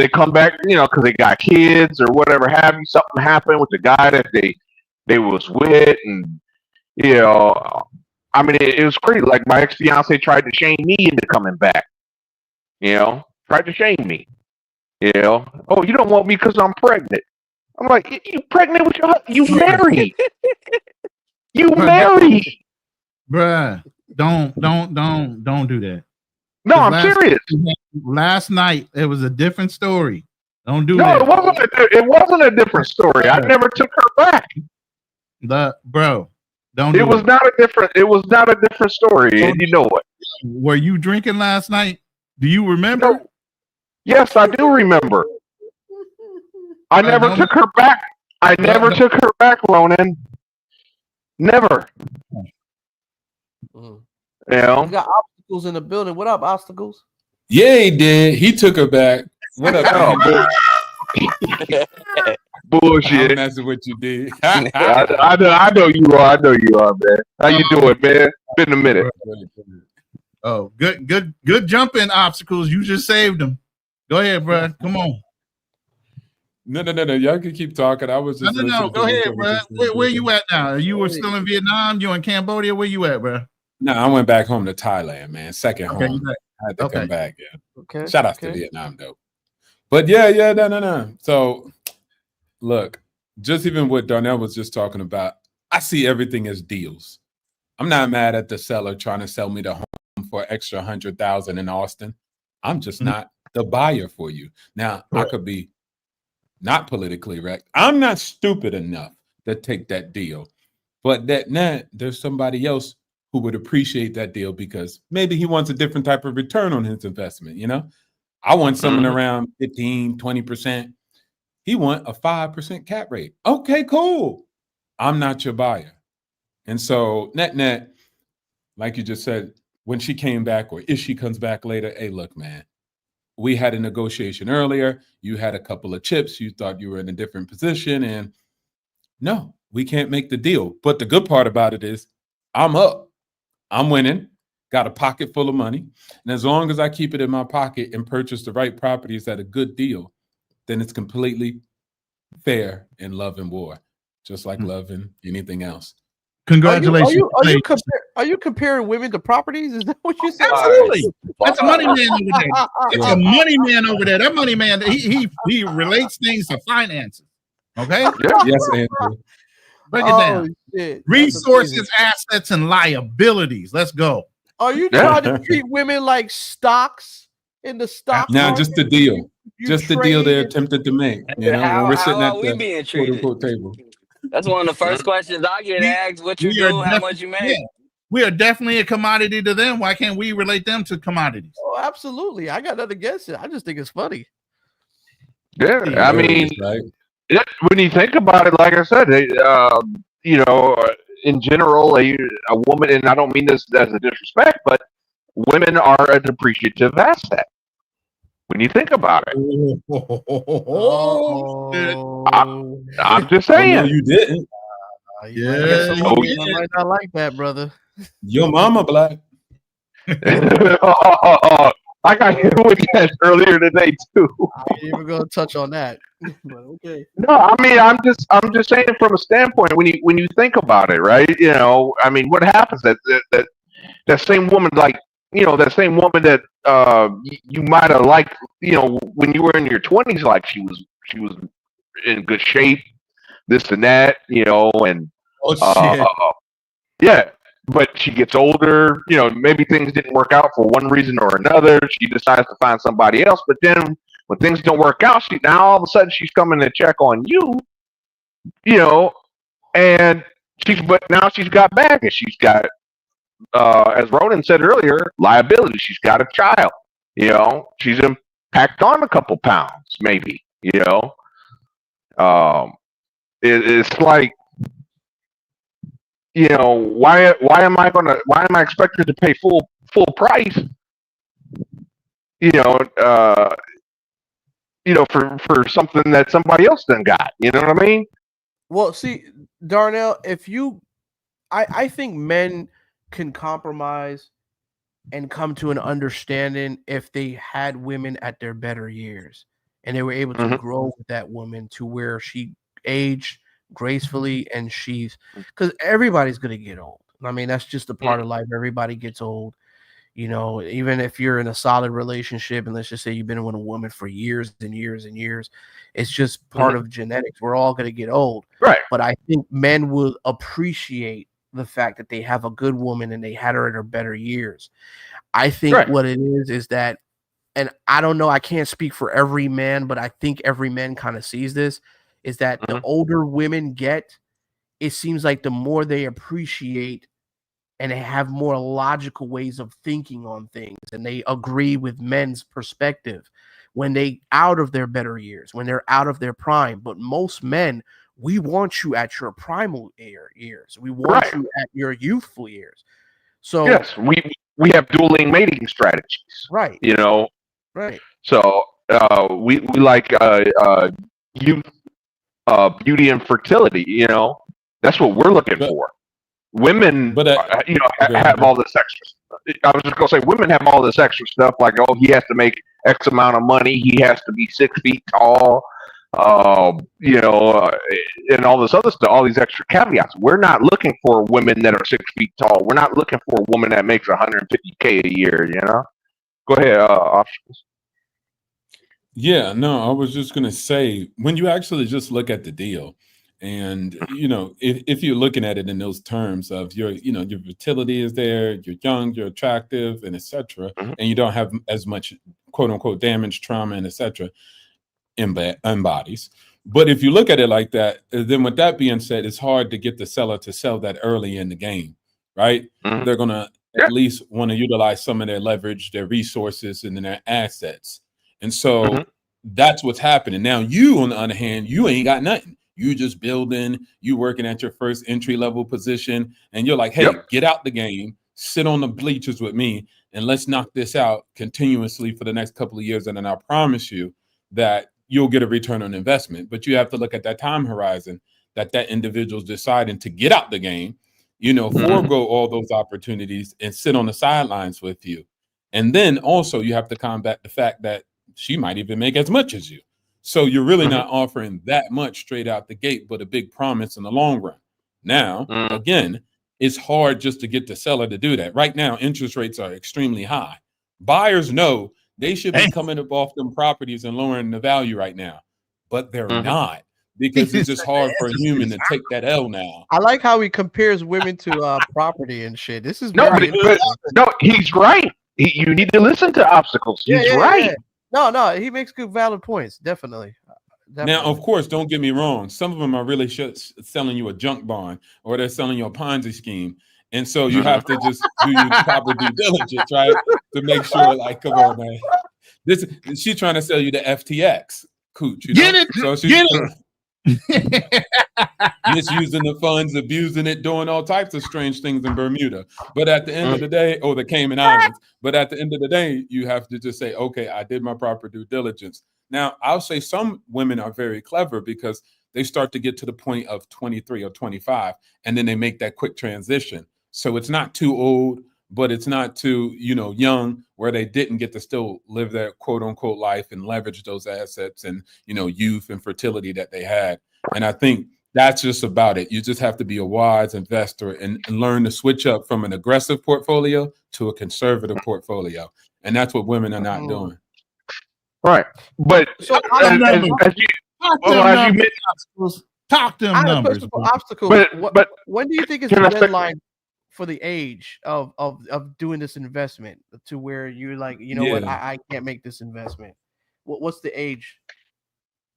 come back, because they got kids or whatever have you. Something happened with the guy that they was with, and I mean, it was crazy. Like my ex-fiance tried to shame me into coming back. Tried to shame me. "Oh, you don't want me because I'm pregnant." I'm like, "You pregnant with your husband? You married? You married, bruh? Don't do that." No, I'm serious. Last night it was a different story. Don't do that. No, it wasn't a different story. I never took her back. Don't. It was not a different story, and you know what? Were you drinking last night? Do you remember? No. Yes, I do remember. I never took her back. I never took her back, Ronin. Never. You got obstacles in the building. What up, obstacles? Yeah, he did. He took her back. What up? Bullshit. I'm messing with you, D. I know you are. I know you are, man. How you doing, man? Been a minute. Oh, good jumping, obstacles. You just saved them. Go ahead, bro. Come on. No. Y'all can keep talking. I was just no. Go ahead, bro. Where you at now? You were still in Vietnam? You in Cambodia? Where you at, bro? No, I went back home to Thailand, man. Second home. I had to come back. Yeah. Okay. Shout out to Vietnam, though. But yeah, no. So, look, just even what Darnell was just talking about, I see everything as deals. I'm not mad at the seller trying to sell me the home for extra $100,000 in Austin. I'm just not the buyer for you. Now, I could be not politically correct. I'm not stupid enough to take that deal. But there's somebody else who would appreciate that deal because maybe he wants a different type of return on his investment, you know? I want something around 15, 20%. He want a 5% cap rate. Okay, cool. I'm not your buyer. And so net, like you just said, when she came back or if she comes back later, hey, look, man, we had a negotiation earlier. You had a couple of chips. You thought you were in a different position. And no, we can't make the deal. But the good part about it is I'm up. I'm winning. Got a pocket full of money. And as long as I keep it in my pocket and purchase the right properties at a good deal, then it's completely fair in love and war, just like love and anything else. Congratulations. Are you comparing women to properties? Is that what you said? Absolutely. That's a money man over there. It's a money man over there. That money man, he relates things to finances. Okay? Yes, Andrew. Break it down. Shit. Resources, assets, and liabilities. Let's go. Are you trying to treat women like stocks in the stock Now, market? just the deal. Just the deal they're attempted to make. You know, when we're sitting at we being the treated? quote-unquote table. That's one of the first questions I get asked. What you do? How much you make? Yeah, we are definitely a commodity to them. Why can't we relate them to commodities? Oh, absolutely. I got nothing against it. I just think it's funny. Yeah, I mean, when you think about it, like I said, you know, in general, a woman, and I don't mean this as a disrespect, but women are a depreciative asset. When you think about it, I'm just saying. No, you didn't. I might not like that, brother. Your mama black. I got hit with that earlier today too. I ain't even gonna touch on that. But okay. No, I mean, I'm just saying from a standpoint when you think about it, right? You know, I mean, what happens that same woman, like, you know, that same woman that you might have liked, you know, when you were in your 20s, like she was in good shape, this and that, you know, and yeah. But she gets older, you know, maybe things didn't work out for one reason or another. She decides to find somebody else. But then when things don't work out, now all of a sudden she's coming to check on you, you know, and but now she's got baggage. She's got, as Ronin said earlier, liability. She's got a child, you know, she's packed on a couple pounds, maybe, you know. It's like, you know, why am I expected to pay full price? You know, for something that somebody else done got. You know what I mean? Well, see, Darnell, I think men can compromise and come to an understanding if they had women at their better years and they were able to grow with that woman to where she aged gracefully, and because everybody's gonna get old. I mean, that's just a part of life. Everybody gets old, you know. Even if you're in a solid relationship, and let's just say you've been with a woman for years and years and years, it's just part of genetics. We're all gonna get old, right? But I think men will appreciate the fact that they have a good woman and they had her in her better years. I think what it is that, and I don't know, I can't speak for every man, but I think every man kind of sees this, is that the older women get, it seems like the more they appreciate and they have more logical ways of thinking on things, and they agree with men's perspective when they out of their better years, when they're out of their prime. But most men, we want you at your primal years. We want you at your youthful years. So yes, we have dueling mating strategies, right? You know, right. So we like youth, beauty, and fertility. You know, that's what we're looking for. Women, you know, have all this extra. I was just gonna say, women have all this extra stuff, like, oh, he has to make X amount of money, he has to be 6 feet tall, you know, and all this other stuff, all these extra caveats. We're not looking for women that are 6 feet tall. We're not looking for a woman that makes $150K a year. You know, go ahead, options. Yeah, no, I was just gonna say, when you actually just look at the deal, And if you're looking at it in those terms of your fertility is there, you're young, you're attractive, and etc., and you don't have as much quote unquote damage, trauma, and etc. in bodies. But if you look at it like that, then with that being said, it's hard to get the seller to sell that early in the game, right? They're gonna at least want to utilize some of their leverage, their resources, and their assets. And so that's what's happening. Now, you, on the other hand, you ain't got nothing. You just building, you working at your first entry level position, and you're like, hey, get out the game, sit on the bleachers with me, and let's knock this out continuously for the next couple of years. And then I promise you that you'll get a return on investment. But you have to look at that time horizon that individual's deciding to get out the game, forego all those opportunities and sit on the sidelines with you. And then also you have to combat the fact that she might even make as much as you. So you're really not offering that much straight out the gate, but a big promise in the long run. Now, again, it's hard just to get the seller to do that. Right now, interest rates are extremely high. Buyers know they should be coming up off them properties and lowering the value right now, but they're not, because it's just hard for a human to take that L now. I like how he compares women to property and shit. This is no, he's right. You need to listen to obstacles. He's right. Yeah. No, he makes good, valid points. Definitely. Now, of course, don't get me wrong. Some of them are really selling you a junk bond, or they're selling you a Ponzi scheme. And so you have to just do your proper due diligence, right? To make sure, like, come on, man. She's trying to sell you the FTX, cooch. Get it. So she's misusing the funds, abusing it, doing all types of strange things in Bermuda. But at the end of the day, or the Cayman Islands, but at the end of the day, you have to just say, okay, I did my proper due diligence. Now, I'll say some women are very clever because they start to get to the point of 23 or 25, and then they make that quick transition. So it's not too old, but it's not too, young, where they didn't get to still live their quote unquote life and leverage those assets and, youth and fertility that they had. And I think that's just about it. You just have to be a wise investor and learn to switch up from an aggressive portfolio to a conservative portfolio. And that's what women are not doing. Right. But talk them numbers. Obstacles. But when do you think is the deadline for the age of doing this investment to where you're like, what, I can't make this investment? What's the age?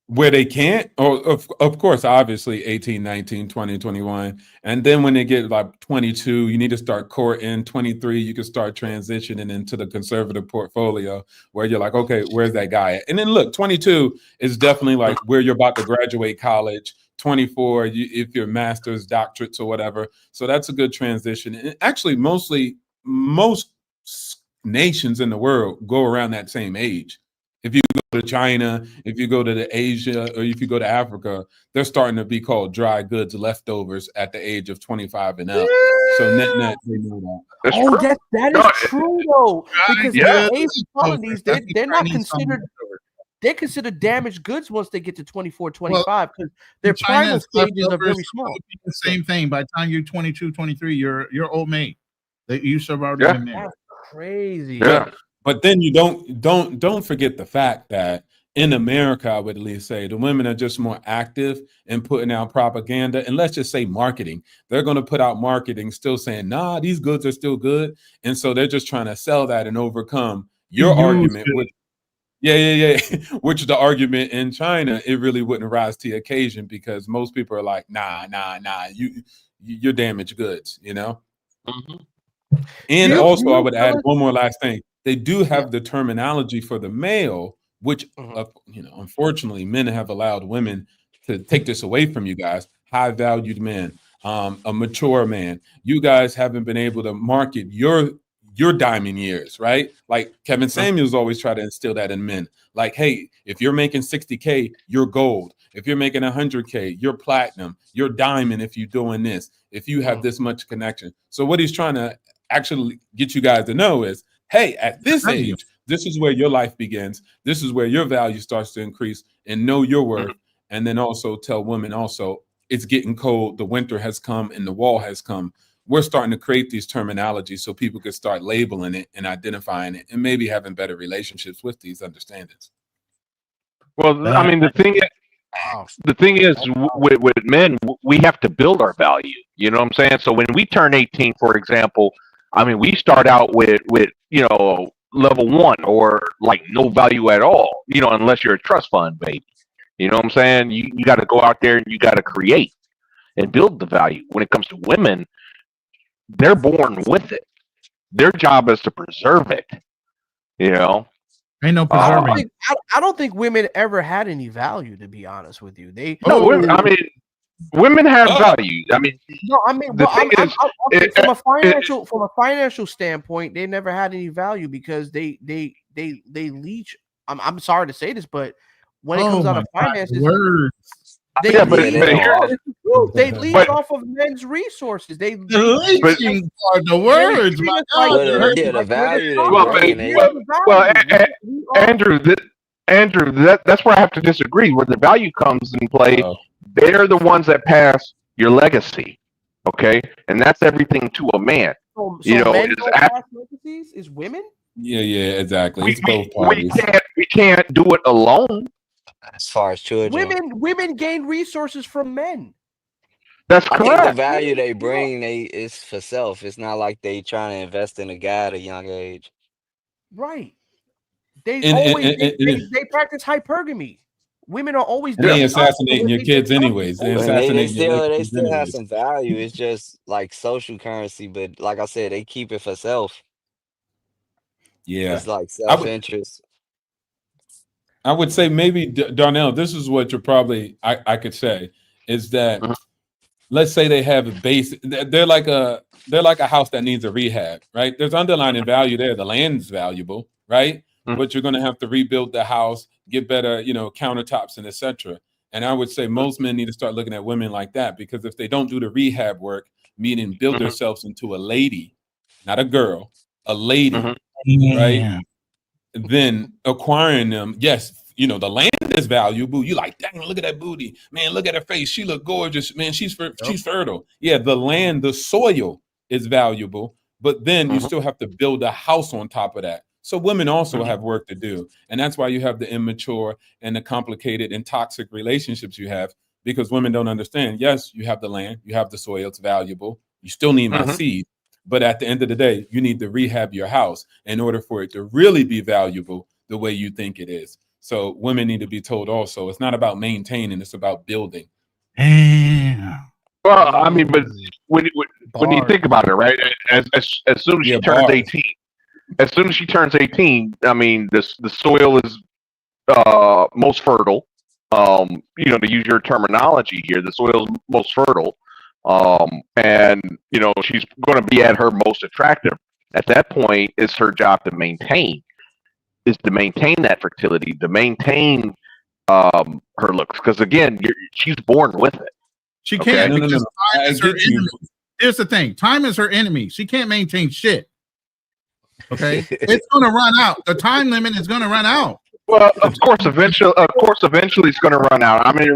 Where they can't? Of course, obviously 18, 19, 20, 21. And then when they get like 22, you need to start courting. 23, you can start transitioning into the conservative portfolio where you're like, okay, where's that guy at? And then look, 22 is definitely like where you're about to graduate college. 24, if you're master's, doctorates, or whatever. So that's a good transition. And actually, most nations in the world go around that same age. If you go to China, if you go to Asia, or if you go to Africa, they're starting to be called dry goods leftovers at the age of 25 and up. So net, they know that. That is true though, because the Asian colonies, they're not considered. They're considered damaged goods once they get to 24, 25, because their primal stages are very small. The same thing. By the time you're 22, 23, you're old mate. You survived in there. That's crazy. Yeah. But then you don't forget the fact that in America, I would at least say the women are just more active in putting out propaganda, and let's just say marketing. They're going to put out marketing still saying, nah, these goods are still good. And so they're just trying to sell that and overcome your argument. Which the argument in China, it really wouldn't rise to the occasion because most people are like, nah, you're damaged goods, And also, I would add one more last thing. They do have the terminology for the male, which, unfortunately, men have allowed women to take this away from you guys. High-valued men, a mature man. You guys haven't been able to market your diamond years, right? Like Kevin Samuels always try to instill that in men. Like, hey, if you're making 60K, you're gold. If you're making 100K, you're platinum. You're diamond if you're doing this. If you have this much connection. So what he's trying to actually get you guys to know is, hey, at this age, this is where your life begins. This is where your value starts to increase, and know your worth. And then also tell women also, it's getting cold. The winter has come and the wall has come. We're starting to create these terminologies so people can start labeling it and identifying it and maybe having better relationships with these understandings. Well, I mean, the thing is, the thing is, with men, we have to build our value. You know what I'm saying? So when we turn 18, for example, I mean, we start out with level 1 or like no value at all. Unless you're a trust fund baby. You know what I'm saying? You got to go out there and you got to create and build the value. When it comes to women, they're born with it. Their job is to preserve it. Ain't no I preserving. don't think women ever had any value, to be honest with you. Women have value. I mean, from a financial standpoint, they never had any value because they leech. I'm sorry to say this, but when it comes out of finances, they leech off of men's resources. The words. The value they bring. Andrew, that's where I have to disagree. Where the value comes in play, they're the ones that pass your legacy, okay, and that's everything to a man. Men don't pass legacies is women. Yeah, exactly. It's both parties. We can't do it alone. As far as children, women gain resources from men. That's I correct. think the value they bring, is for self. It's not like they trying to invest in a guy at a young age. Right. They they practice hypergamy. Women are always they assassinating your kids anyways. They still have some value. It's just like social currency, but like I said, they keep it for self. Yeah, it's like self-interest. I would say maybe Darnell, this is what you're probably I could say is that let's say they have a base. They're like a house that needs a rehab, right? There's underlying value there. The land's valuable, right? But you're going to have to rebuild the house, get better, countertops and etc. And I would say most men need to start looking at women like that, because if they don't do the rehab work, meaning build themselves into a lady, not a girl, a lady, right? Then acquiring them, yes, the land is valuable. You like, dang, look at that booty, man. Look at her face. She look gorgeous, man. She's fertile. Yeah, the land, the soil is valuable, but then you still have to build a house on top of that. So women also have work to do, and that's why you have the immature and the complicated and toxic relationships you have, because women don't understand. Yes, you have the land, you have the soil. It's valuable. You still need my seed. But at the end of the day, you need to rehab your house in order for it to really be valuable the way you think it is. So women need to be told also, it's not about maintaining, it's about building. Damn. Well, I mean, but when you think about it, right? As soon as she turns 18, I mean, the soil is most fertile. To use your terminology here, the soil is most fertile. And she's going to be at her most attractive. At that point, it's her job to maintain that fertility, to maintain her looks, because again, she's born with it. She can't. No. Time is her enemy. Here's the thing: time is her enemy. She can't maintain shit. Okay, it's going to run out. The time limit is going to run out. Well, of course, eventually it's going to run out. I mean, it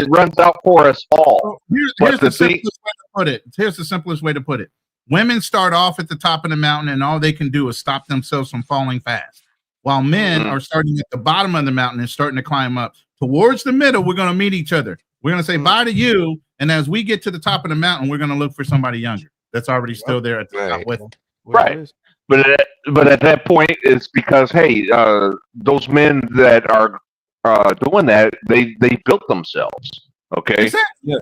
runs out for us all. Here's the simplest way to put it. Here's the simplest way to put it. Women start off at the top of the mountain, and all they can do is stop themselves from falling fast. While men are starting at the bottom of the mountain and starting to climb up. Towards the middle, we're going to meet each other. We're going to say bye to you, and as we get to the top of the mountain, we're going to look for somebody younger that's already still there at the top with us. Right. But at that point, it's because those men that are doing that, they built themselves. Okay. Exactly.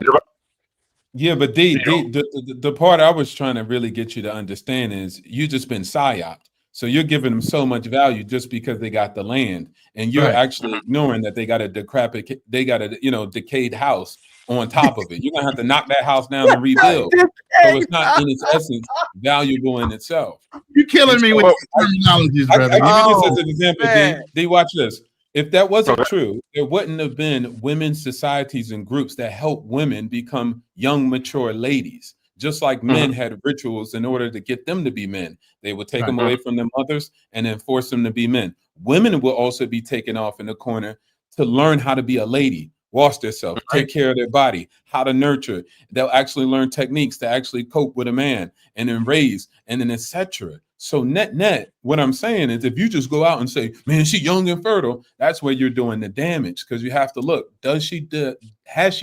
Yeah, but the part I was trying to really get you to understand is you just been psyoped. So you're giving them so much value just because they got the land, and you're actually ignoring that they got a decayed house on top of it. You're gonna have to knock that house down and rebuild. So it's not in its essence valuable in itself. You're killing me with terminologies, brother. I give you this as an example. D, watch this. If that wasn't true, there wouldn't have been women's societies and groups that help women become young, mature ladies. Just like men had rituals in order to get them to be men. They would take them away from their mothers and then force them to be men. Women will also be taken off in the corner to learn how to be a lady, wash themselves, take care of their body, how to nurture. They'll actually learn techniques to actually cope with a man and then raise and then etc. So net, what I'm saying is if you just go out and say, man, she young and fertile, that's where you're doing the damage, because you have to look, has she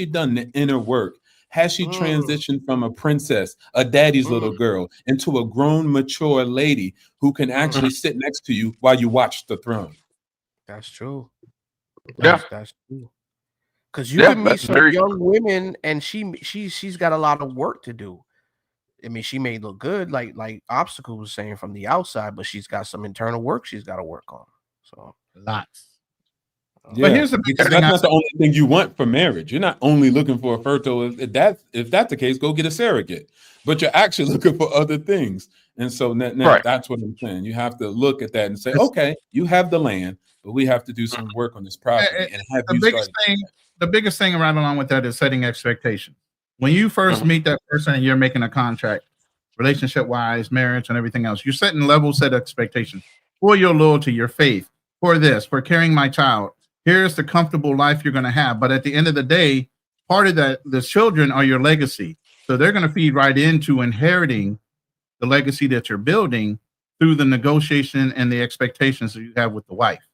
done the inner work? Has she transitioned from a princess, a daddy's little girl, into a grown, mature lady who can actually sit next to you while you watch the throne? That's true. Yeah. That's true. Because you can meet some young women, and she's got a lot of work to do. I mean, she may look good, like Obstacle was saying from the outside, but she's got some internal work she's got to work on. So lots. Yeah, but here's the because that's not the only thing you want for marriage. You're not only looking for a fertile. If that's the case, go get a surrogate. But you're actually looking for other things. And so that's what I'm saying. You have to look at that and say, okay, you have the land, but we have to do some work on this property and have you start. The biggest thing right along with that is setting expectations. When you first meet that person and you're making a contract, relationship wise, marriage, and everything else, you're setting level set expectations for your loyalty, your faith, for this, for carrying my child. Here's the comfortable life you're going to have. But at the end of the day, part of that, the children are your legacy. So they're going to feed right into inheriting the legacy that you're building through the negotiation and the expectations that you have with the wife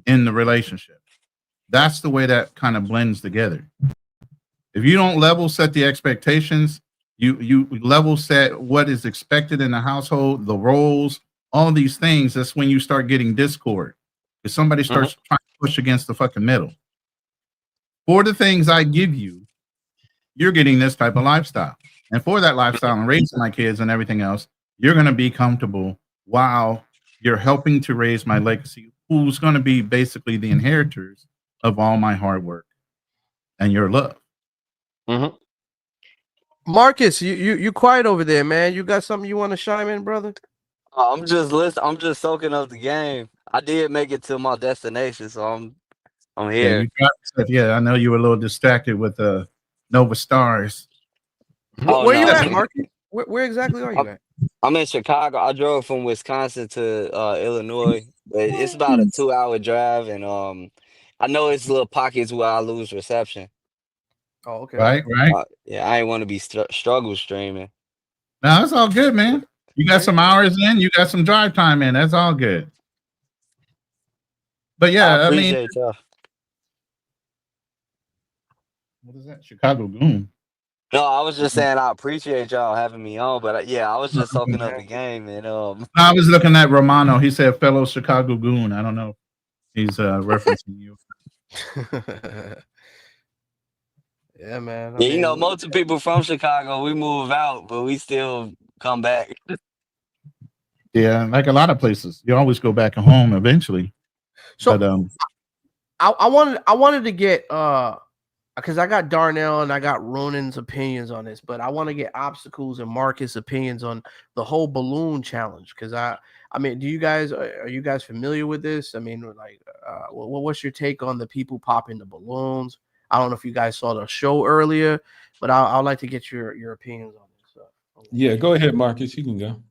in the relationship. That's the way that kind of blends together. If you don't level set the expectations, you level set what is expected in the household, the roles, all these things, that's when you start getting discord. If somebody starts trying to push against the fucking middle. For the things I give you, you're getting this type of lifestyle. And for that lifestyle and raising my kids and everything else, you're going to be comfortable while you're helping to raise my legacy, who's going to be basically the inheritors of all my hard work and your love. Marcus, you quiet over there, man. You got something you want to chime in, brother? I'm just listening. I'm just soaking up the game. I did make it to my destination, so I'm here. Yeah, I know you were a little distracted with Nova Stars. Where you at, Marcus? Where exactly are you at? I'm in Chicago. I drove from Wisconsin to Illinois, but it's about a 2-hour drive, and I know it's little pockets where I lose reception. Oh, okay. Right. Yeah, I ain't want to be struggle streaming. No, that's all good, man. You got some hours in, you got some drive time in. That's all good. But yeah, I appreciate y'all. What is that? Chicago Goon. No, I was just saying I appreciate y'all having me on, but yeah, I was just soaking up the game, and I was looking at Romano. He said fellow Chicago Goon. I don't know. He's referencing you. Yeah, man. Yeah, you know, most of the people from Chicago, we move out, but we still come back. Yeah, like a lot of places, you always go back home eventually. So, but, I wanted to get because I got Darnell and I got Ronin's opinions on this, but I want to get Obstacles and Marcus' opinions on the whole balloon challenge. Because I mean, are you guys familiar with this? I mean, like, what's your take on the people popping the balloons? I don't know if you guys saw the show earlier, but I'd like to get your opinions on this. Yeah, go ahead, Marcus. You can go.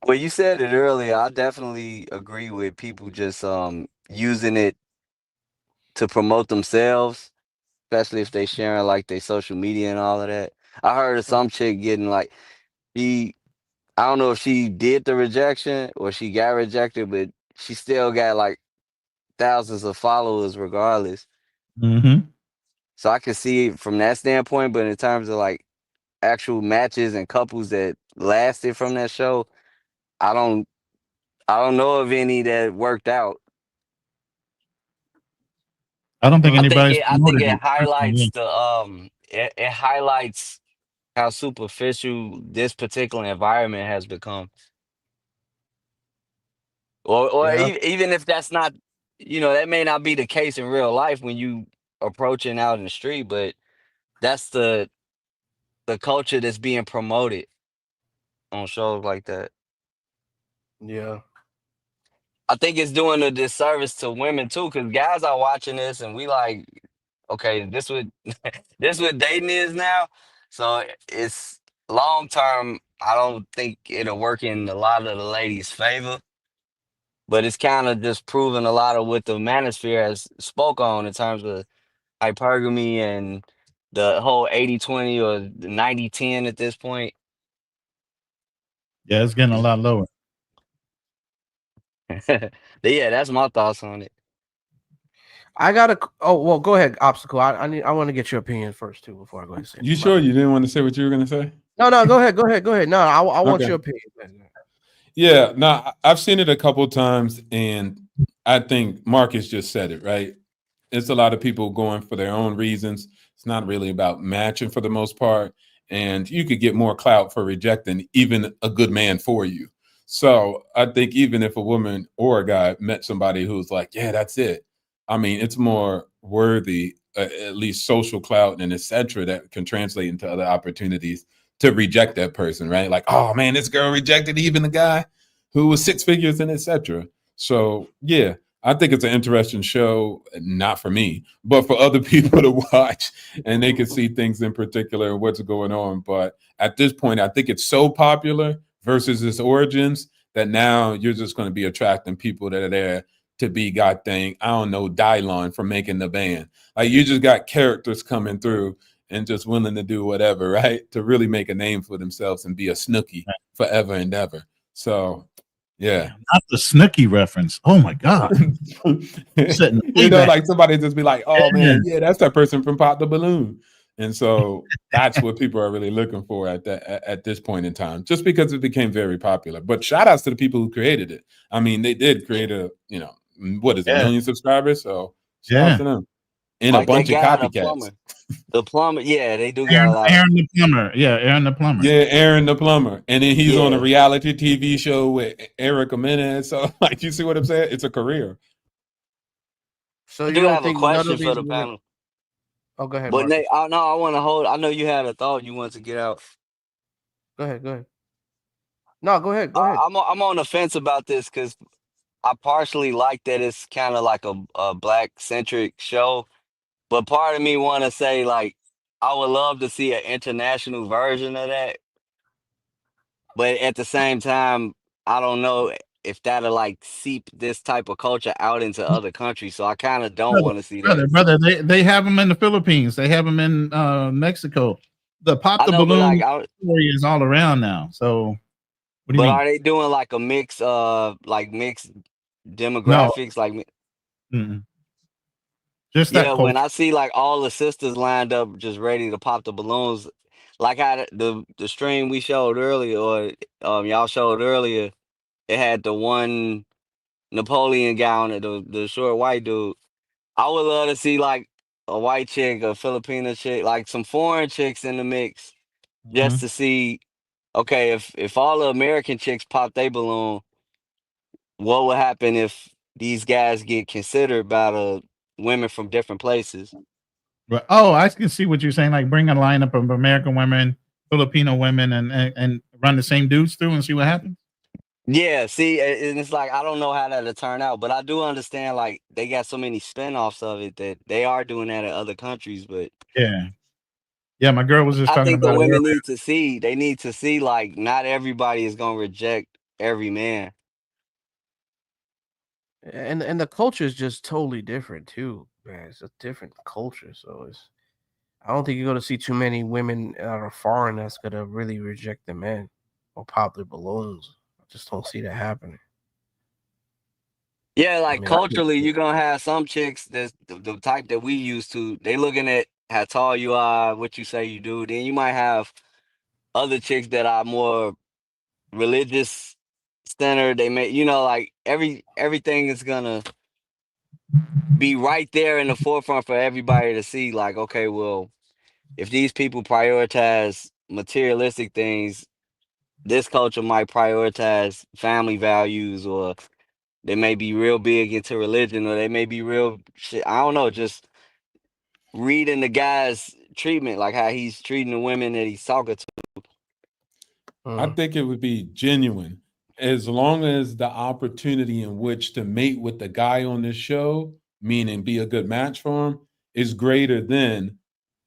Well, you said it earlier. I definitely agree with people just using it to promote themselves, especially if they sharing like their social media and all of that. I heard of some chick getting like I don't know if she did the rejection or she got rejected, but she still got like thousands of followers regardless. So I can see it from that standpoint, but in terms of like actual matches and couples that lasted from that show, I don't know of any that worked out. I don't think anybody's. I think it highlights it highlights how superficial this particular environment has become. Or even if that's not, that may not be the case in real life when you approaching out in the street, but that's the culture that's being promoted on shows like that. Yeah. I think it's doing a disservice to women too, because guys are watching this and we like, okay, this what this what dating is now. So it's long term. I don't think it'll work in a lot of the ladies' favor, but it's kind of just proving a lot of what the manosphere has spoke on in terms of hypergamy and the whole 80-20 or the 90-10 at this point. Yeah, it's getting a lot lower. Yeah, that's my thoughts on it. I gotta. Oh well, go ahead, obstacle. I want to get your opinion first too before I go ahead and say. You sure you didn't want to say what you were going to say? No, go ahead. No, I want your opinion. Yeah, no, I've seen it a couple of times, and I think Marcus just said it, right? It's a lot of people going for their own reasons. It's not really about matching for the most part, and you could get more clout for rejecting even a good man for you. So I think even if a woman or a guy met somebody who's like, yeah, that's it. I mean, it's more worthy, at least social clout and etc. that can translate into other opportunities to reject that person, right? Like, oh man, this girl rejected even the guy who was 6 figures and etc. So yeah, I think it's an interesting show, not for me, but for other people to watch, and they can see things in particular and what's going on. But at this point, I think it's so popular versus its origins that now you're just going to be attracting people that are there to be, God dang, I don't know, Dylon from making the band. Like you just got characters coming through and just willing to do whatever, right? To really make a name for themselves and be a Snooki forever and ever. So, yeah. Not the Snooki reference. Oh my God. You know, like somebody just be like, oh man, yeah, that's that person from Pop the Balloon. And so that's what people are really looking for at this point in time, just because it became very popular. But shout outs to the people who created it. I mean, they did create what is it, 1 million subscribers? So shout out to them. And Like a bunch of that guy, copycats. The plumber, yeah, they do got a lot. Aaron the plumber. Yeah, Aaron the plumber. Yeah, Aaron the plumber. And then he's on a reality TV show with Erica Mena. So like you see what I'm saying? It's a career. So I you do don't have a think none question of for these the women- panel. Oh, go ahead. But Marcus. Nate, I want to hold. I know you had a thought you wanted to get out. Go ahead. No, go ahead. I'm on the fence about this because I partially like that it's kind of like a black centric show, but part of me want to say like I would love to see an international version of that, but at the same time, I don't know if that'll like seep this type of culture out into other countries. So I kind of don't want to see that. Brother, they have them in the Philippines. They have them in Mexico. The Pop the Balloon story is all around now. So what do you mean? Are they doing like a mix of like mixed demographics? Like, just that culture. when I see like all the sisters lined up, just ready to pop the balloons, like how the stream we showed earlier, or y'all showed earlier, it had the one Napoleon guy on it, the short white dude. I would love to see like a white chick, a Filipino chick, like some foreign chicks in the mix, just to see. Okay, if all the American chicks pop their balloon, what would happen if these guys get considered by the women from different places? Right. Oh, I can see what you're saying. Like bring a lineup of American women, Filipino women, and run the same dudes through and see what happens. Yeah, see, and it's like I don't know how that'll turn out, but I do understand like they got so many spinoffs of it that they are doing that in other countries. But yeah, my girl was just I talking think the about it women earlier. need to see like not everybody is gonna reject every man. And the culture is just totally different too, man. It's a different culture, so I don't think you're gonna see too many women that are foreign that's gonna really reject the men or pop their balloons. I just don't see that happening. Yeah, like I mean, culturally, you're gonna have some chicks that's the type that we used to. They looking at how tall you are, what you say you do. Then you might have other chicks that are more religious centered. They may, like everything is gonna be right there in the forefront for everybody to see. Like, okay, well, if these people prioritize materialistic things, this culture might prioritize family values, or they may be real big into religion, or they may be real shit. I don't know, just reading the guy's treatment, like how he's treating the women that he's talking to. I think it would be genuine as long as the opportunity in which to mate with the guy on this show, meaning be a good match for him, is greater than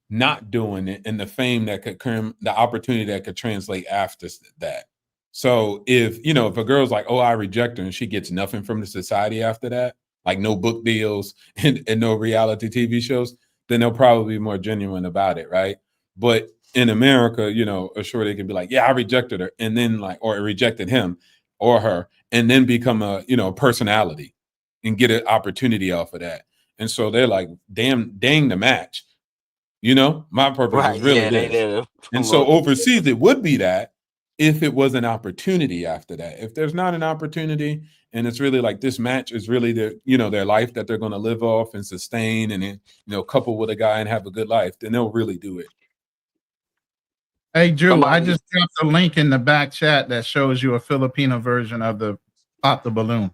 not doing it and the fame that could come, the opportunity that could translate after that. So if a girl's like, oh, I reject her, and she gets nothing from the society after that, like no book deals and no reality TV shows, then they'll probably be more genuine about it, right? But in America, you know, a shorty can be like, yeah, I rejected her, and then like, or rejected him or her, and then become a, you know, personality and get an opportunity off of that. And so they're like, dang the match. You know, my purpose Right. is really Yeah, they this. did. And so overseas, it would be that if it was an opportunity after that. If there's not an opportunity and it's really like this match is really their, you know, their life that they're going to live off and sustain and then, you know, couple with a guy and have a good life, then they'll really do it. Hey, Drew, I just dropped a link in the back chat that shows you a Filipino version of the Pop the Balloon.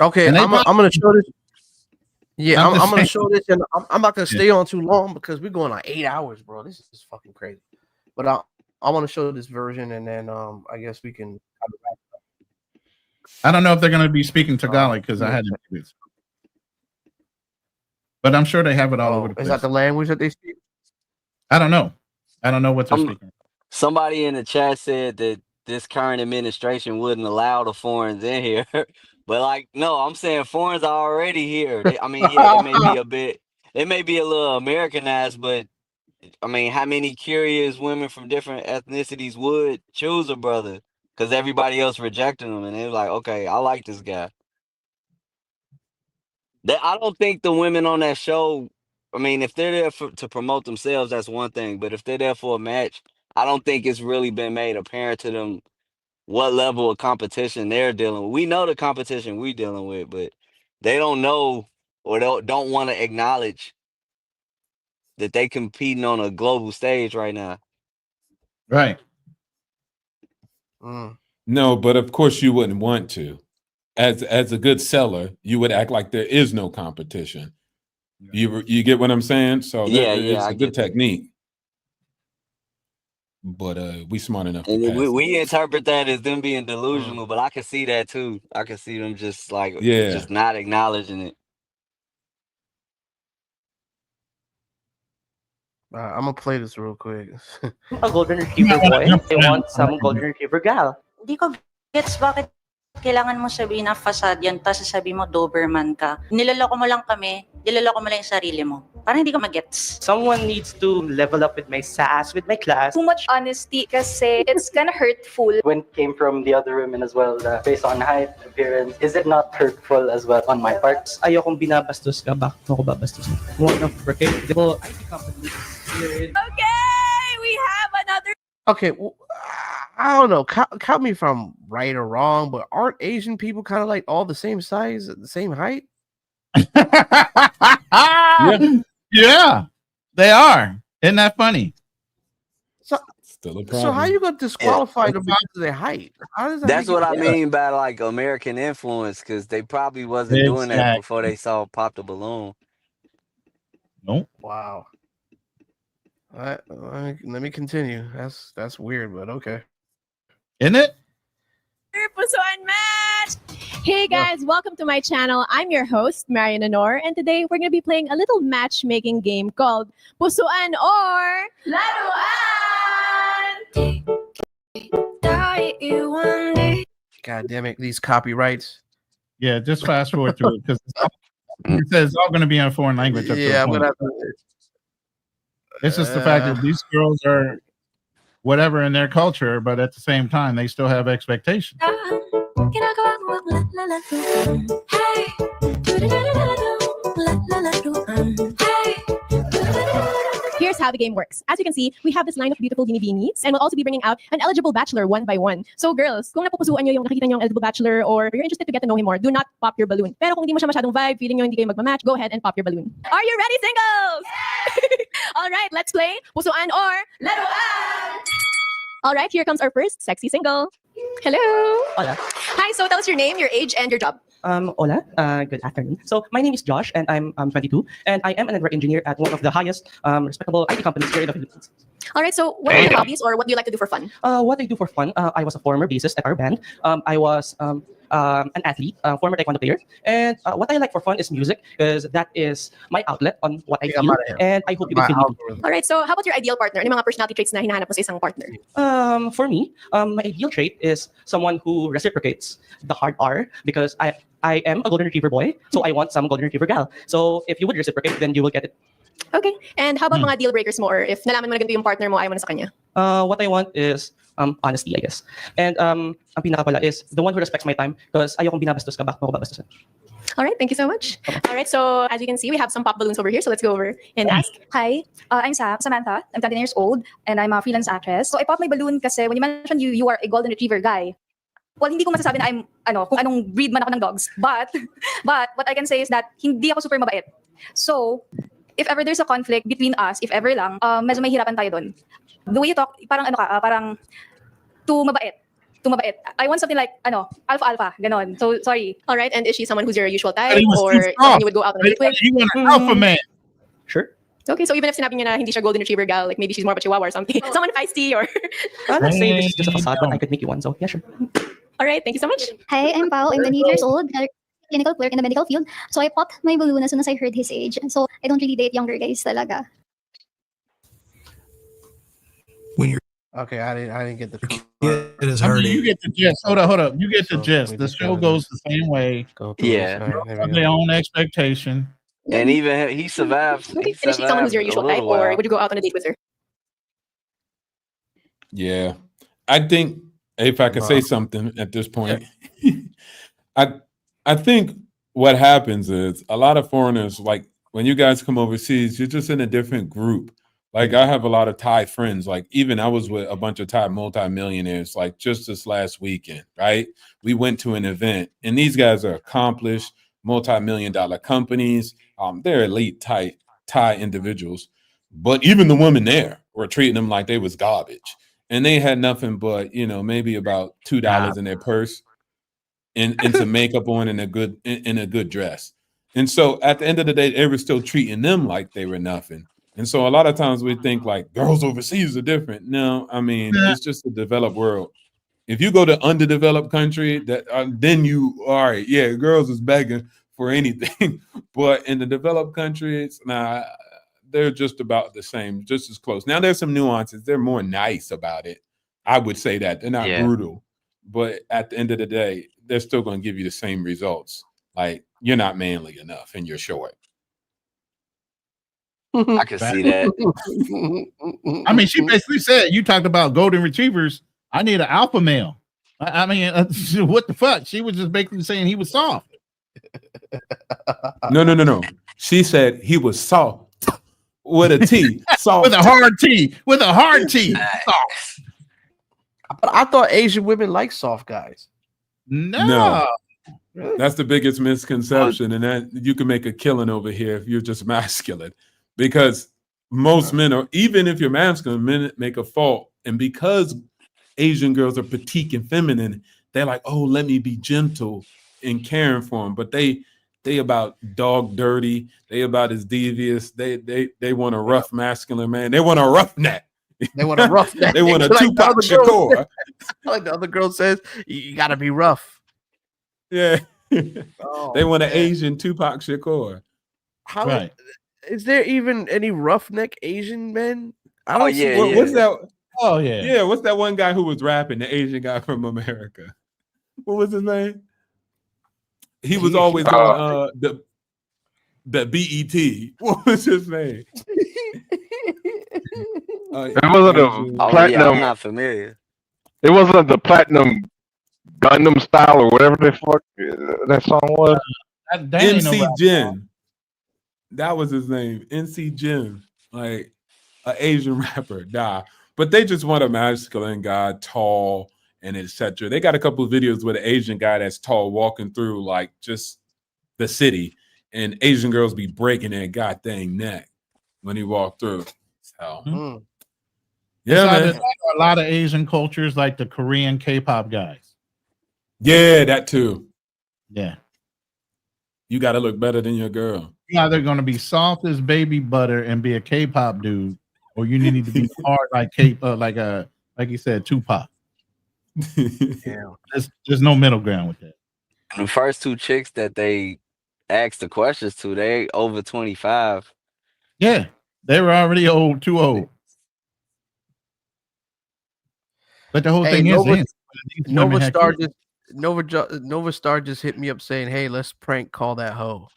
Okay, And I'm going to show this. Yeah, I'm going to saying. show this, and I'm not going to stay on too long because we're going like 8 hours, bro. This is fucking crazy. But I want to show this version, and then I guess we can. I don't know if they're going to be speaking Tagalog because I had to do this. But I'm sure they have it all over the place. Is that the language that they speak? I don't know. I don't know what they're speaking. Somebody in the chat said that this current administration wouldn't allow the foreigners in here. But like, no, I'm saying foreigners are already here. I mean, yeah, it may be a little Americanized, but I mean, how many curious women from different ethnicities would choose a brother? Because everybody else rejected them, and they're like, okay, I like this guy. I don't think the women on that show, I mean, if they're there to promote themselves, that's one thing. But if they're there for a match, I don't think it's really been made apparent to them what level of competition they're dealing with. We know the competition we're dealing with, but they don't know or don't want to acknowledge that they competing on a global stage right now. Right. No, but of course you wouldn't want to. As a good seller, you would act like there is no competition. You get what I'm saying? So it's a good technique. But we smart enough to pass we interpret that as them being delusional, but I can see that too. I can see them just like just not acknowledging it. I'm gonna play this real quick. A golden retriever boy. I want some golden retriever gal. Hindi ko gets bakit kailangan mo sabihin na facade yan, tapos sasabihin mo Doberman ka. Niloloko mo lang kami, niloloko mo lang yung sarili mo. Parang hindi ko magets. Someone needs to level up with my sass, with my class. Too much honesty kasi it's kind of hurtful. When it came from the other women as well, based on height, appearance, is it not hurtful as well on my part? Ayokong binabastos ka, bakit ako babastos? One of IT companies. Okay, we have another. Okay, well, I don't know. Count me if I'm right or wrong, but aren't Asian people kind of like all the same size, the same height? Yeah, they are. Isn't that funny? So how you gonna disqualify them because of their height? How does that? That's what I mean by like American influence, because they probably wasn't doing that before they saw Pop the Balloon. Nope. Wow. Let me continue. That's weird, but okay. Isn't it? Pusuan match! Hey guys, welcome to my channel. I'm your host, Marian Honor, and today we're going to be playing a little matchmaking game called Pusuan or Laruan! God damn it, these copyrights. Yeah, just fast forward through it because it says it's all going to be in a foreign language. Yeah, I'm going to have to. It's just the fact that these girls are whatever in their culture, but at the same time, they still have expectations. Here's how the game works. As you can see, we have this line of beautiful beanies, and we'll also be bringing out an eligible bachelor one by one. So girls, kung napupusuan nyo yung nakita nyo yung eligible bachelor or you're interested to get to know him more, do not pop your balloon. Pero kung hindi mo siya masyadong vibe, feeling nyo hindi kayo magmamatch, go ahead and pop your balloon. Are you ready, singles? All right, let's play Pusuan or Laruan. All right, here comes our first sexy single. Hello. Hola. Hi, so tell us your name, your age, and your job. Hola. Good afternoon. So my name is Josh, and I'm 22, and I am a network engineer at one of the highest respectable IT companies here in the Philippines. All right, so what are your hobbies or what do you like to do for fun? What I do for fun, I was a former bassist at our band. I was an athlete, former taekwondo player, and what I like for fun is music because that is my outlet on what I feel, and I hope you can feel me. All right, so how about your ideal partner? Ano yung mga personality traits na hinahanap mo sa isang partner? For me, my ideal trait is someone who reciprocates the hard R because I am a golden retriever boy, so I want some golden retriever gal. So if you would reciprocate, then you will get it. Okay. And how about mga deal breakers mo, or if nalaman mo na ganito yung partner mo, ayaw mo na sa kanya? What I want is honesty, I guess. And ang pinaka pala is the one who respects my time, because ayokong binabastos ka, bakit mo ko babastusin? All right, thank you so much. All right, so as you can see, we have some pop balloons over here. So let's go over and ask. Hi, I'm Samantha. I'm 29 years old and I'm a freelance actress. So I popped my balloon kasi when you mentioned you are a golden retriever guy. Well, hindi ko masasabi na I'm kung anong breed man ako ng dogs. But what I can say is that hindi ako super mabait. So if ever there's a conflict between us, if ever lang, medyo may hirapan tayo doon. The way you talk, parang parang too mabait. I want something like alpha, ganon. So sorry. All right, and is she someone who's your usual type, He was or too someone soft. you would go out on a date with? You want an alpha man. Sure. Okay, so even if sinabi niya na hindi siya golden retriever gal, like maybe she's more of a chihuahua or something. Someone feisty or... Let's say this is just a facade, but I could make you one, so yeah, sure. All right, thank you so much. Hi, I'm Pao. I'm 28 years old, clinical clerk in the medical field. So I popped my balloon as soon as I heard his age. So I don't really date younger guys talaga. Okay, I didn't get the. It is I mean, hurting. you get the gist. Hold up. You get the gist. The show goes the same way. Yeah. Girls have their own expectation. And even he survived. Okay, and is she someone who's your usual type, or would you go out on a date with her? Yeah, I think if I could say something at this point, I think what happens is a lot of foreigners, like when you guys come overseas, you're just in a different group. Like I have a lot of Thai friends. Like even I was with a bunch of Thai multimillionaires. Like just this last weekend, right? We went to an event, and these guys are accomplished, multi-million-dollar companies. They're elite Thai individuals, but even the women there were treating them like they was garbage, and they had nothing but maybe about $2 in their purse, and some makeup on and a good dress. And so at the end of the day, they were still treating them like they were nothing. And so a lot of times we think like girls overseas are different. No, I mean, it's just a developed world. If you go to underdeveloped country, that then you all right, yeah, girls is begging for anything. But in the developed countries, they're just about the same, just as close. Now there's some nuances. They're more nice about it. I would say that they're not brutal, but at the end of the day, they're still going to give you the same results. Like you're not manly enough and you're short. I can see that. I mean, she basically said, you talked about golden retrievers. I need an alpha male. I mean, what the fuck? She was just basically saying he was soft. No. She said he was soft with a T. Soft. With a hard T. With a hard T. Soft. But I thought Asian women like soft guys. No. That's the biggest misconception. And that you can make a killing over here if you're just masculine. Because most men are, even if you're masculine, men make a fault. And because Asian girls are petite and feminine, they're like, oh, let me be gentle and caring for them. But they about dog dirty. They about as devious. They want a rough masculine man. They want a roughneck. They want a roughneck. They want a Like Tupac Shakur. Like the other girl says, you gotta be rough. Yeah. Oh, they want an Asian Tupac Shakur. How Right. is there even any roughneck Asian men? I Oh, don't yeah, see What's that? Oh, yeah. Yeah, what's that one guy who was rapping, the Asian guy from America? What was his name? He was always on the BET. What was his name? It wasn't a platinum. Yeah, I'm not familiar. It wasn't the platinum Gundam style or whatever the fuck that song was. That ain't no NC rap Jin. That was his name. NC Jin. Like an Asian rapper. Nah. But they just want a masculine guy, tall, and etc. They got a couple of videos with an Asian guy that's tall walking through like just the city, and Asian girls be breaking their goddamn neck when he walked through. So yeah, Besides man. that, a lot of Asian cultures like the Korean K-pop guys. Yeah, that too. Yeah. You got to look better than your girl. You're either going to be soft as baby butter and be a K-pop dude, or you need to be hard like like you said, Tupac. Yeah. There's no middle ground with that. The first two chicks that they asked the questions to, they over 25. Yeah, they were already too old. But the whole Hey, thing is, Nova Star just hit me up saying, "Hey, let's prank call that hoe."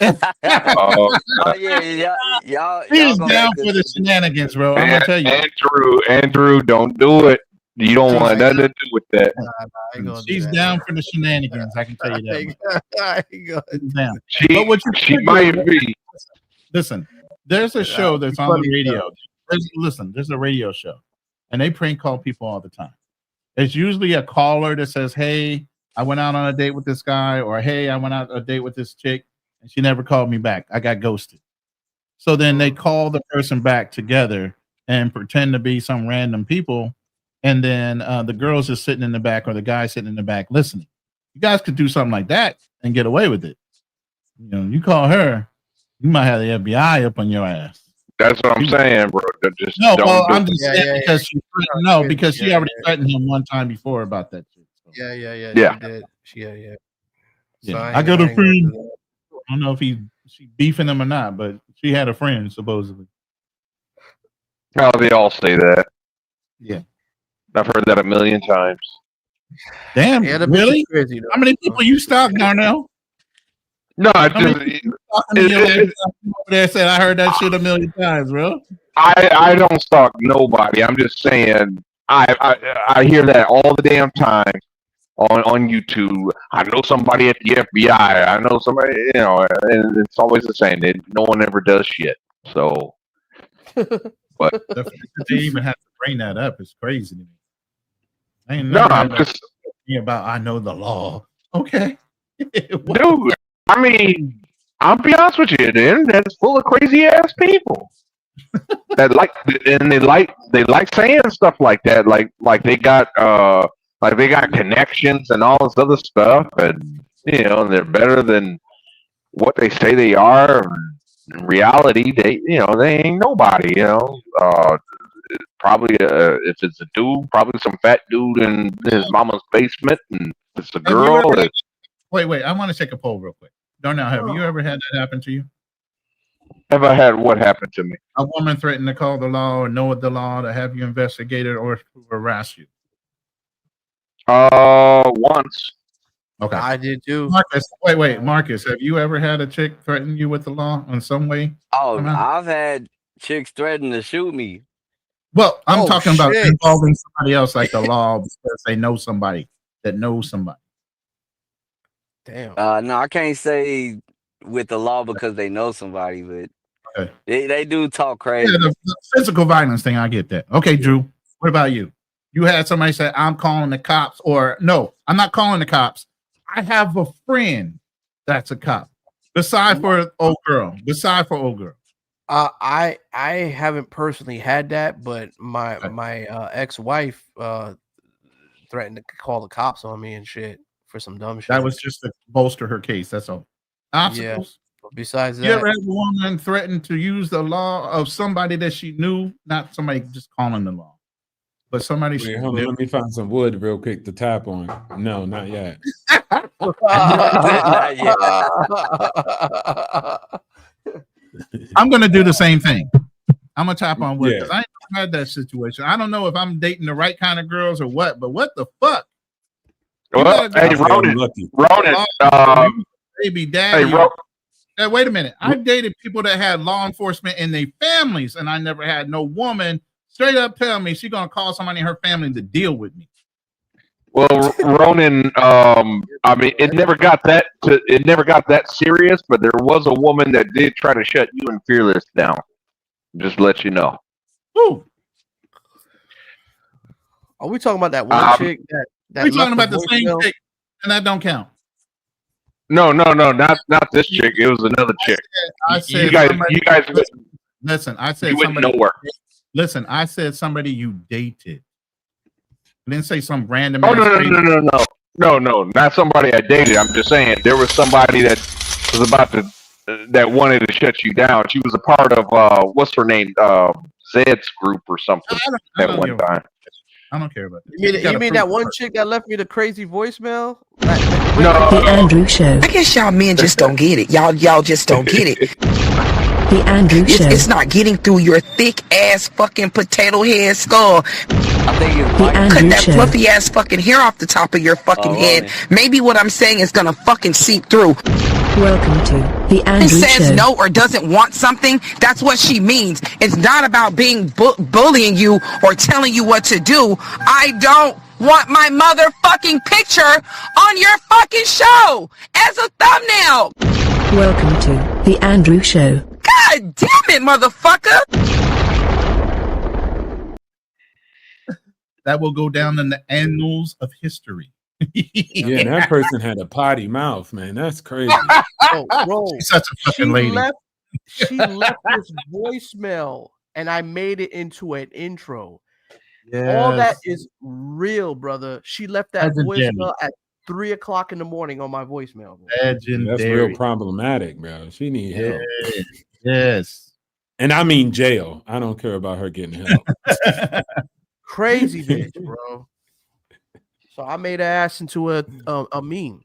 Oh, y'all He is gonna down make for the this. shenanigans, bro. I'm gonna tell you. Andrew, don't do it. You don't want nothing to do with that. She's down for the shenanigans. I can tell you that. She's down. But what you She could might do- be. Listen, there's a show that's on the radio. There's a radio show, and they prank call people all the time. It's usually a caller that says, "Hey, I went out on a date with this guy," or "Hey, I went out on a date with this chick, and she never called me back. I got ghosted." So then they call the person back together and pretend to be some random people, and then the girl's just sitting in the back, or the guy sitting in the back listening. You guys could do something like that and get away with it. You know, you call her, you might have the FBI up on your ass. That's what I'm saying, bro. Just No, don't well, do I'm it. just saying because she already threatened him one time before about that shit. So. Yeah. Yeah. She did. Yeah. Yeah. So I got a ain't gonna friend. do that. I don't know if she beefing him or not, but she had a friend supposedly. Oh, they all say that. Yeah. I've heard that a million times. Damn, Yeah, that bitch really? is crazy, though. How many people you stalk, Darnell? No, I How many just people you talking to your ass over there said I heard that shit a million times, bro? I don't stalk nobody. I'm just saying I hear that all the damn time on YouTube. I know somebody at the FBI. I know somebody, you know, and it's always the same. No one ever does shit. So, but The fact that they even have to bring that up is crazy to me. I ain't no, never I'm had just about I know the law. Okay. dude. I mean, I'll be honest with you. The internet's full of crazy ass people that they like saying stuff like that. Like they got connections and all this other stuff, and you know they're better than what they say they are. In reality, they ain't nobody. You know, probably if it's a dude, probably some fat dude in his mama's basement, and if it's a Have you girl. ever- Wait. I want to take a poll real quick. Darnell, have you ever had that happen to you? Have I had what happened to me? A woman threatened to call the law or know the law to have you investigated or to harass you? Once. Okay. I did too. Marcus, wait. Marcus, have you ever had a chick threaten you with the law in some way? Oh, somehow? I've had chicks threaten to shoot me. Well, I'm talking about shit. involving somebody else like the law because they know somebody that knows somebody. Damn. No, I can't say with the law because they know somebody, but Okay. they do talk crazy. Yeah, the physical violence thing, I get that. Okay, Drew, what about you? You had somebody say, I'm calling the cops, or no, I'm not calling the cops. I have a friend that's a cop. Beside for old girl. I haven't personally had that, but my ex-wife threatened to call the cops on me and shit for some dumb shit. That was just to bolster her case. That's all. Obstacles. Yeah. But besides that, You ever had a woman threaten to use the law of somebody that she knew, not somebody just calling the law, but somebody she Wait, hold on, knew? let me find some wood real quick to tap on. No, not yet. Not yet. I'm gonna do the same thing. I'm gonna tap on wood Yeah. because I ain't had that situation. I don't know if I'm dating the right kind of girls or what, but what the fuck? You Well, gotta hey, go- Ronin, baby daddy. hey, Ro- Hey, wait a minute. I've dated people that had law enforcement in their families, and I never had no woman straight up tell me she's gonna call somebody in her family to deal with me. Well, Ronin, I mean, it never got that serious, but there was a woman that did try to shut you and Fearless down. Just to let you know. Who? are we talking about that one chick that We left talking about the same voicemail? chick, and that don't count. No, not this chick. It was another chick. I said you guys, somebody- you guys, Listen, I said you went somebody. nowhere. Listen, I said somebody you dated. I didn't say some random. Oh ass crazy- no, not somebody I dated. I'm just saying there was somebody that was about to that wanted to shut you down. She was a part of what's her name, Zed's group or something I at don't one give a- time. I don't care about that. You mean that one chick that left me the crazy voicemail? The Andrew Show. I guess y'all men just don't get it. Y'all just don't get it. The Andrew Show. It's not getting through your thick ass fucking potato head skull. I think it's The like Cut Andrew that Show. fluffy ass fucking hair off the top of your fucking head. Ronin. Maybe what I'm saying is gonna fucking seep through. Welcome to the Andrew says Show. no or doesn't want something, that's what she means. It's not about being bullying you or telling you what to do. I don't want my motherfucking picture on your fucking show as a thumbnail. Welcome to the Andrew Show. God damn it, motherfucker. That will go down in the annals of history. Yeah, that person had a potty mouth, man. That's crazy. Oh, bro, She's such a fucking lady. She left this voicemail, and I made it into an intro. All that is real, brother. She left that Legendary. voicemail at 3 o'clock in the morning on my voicemail. Bro. Legendary. That's real problematic, bro. She need help. Yes. And I mean jail. I don't care about her getting help. Crazy bitch, bro. So I made her ass into a meme.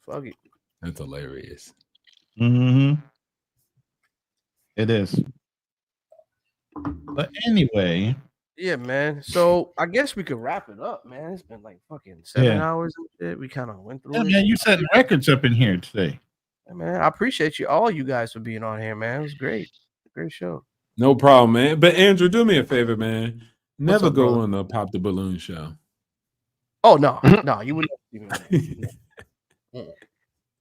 Fuck it. That's hilarious. Mm-hmm. It is. But anyway. Yeah, man. So I guess we could wrap it up, man. It's been like fucking 7 hours and shit. We kind of went through it. Man, you setting records up in here today. Yeah, man, I appreciate all you guys for being on here, man. It was great. Great show. No problem, man. But Andrew, do me a favor, man. Never up, go brother? on the Pop the Balloon show. Oh no, no, you wouldn't even.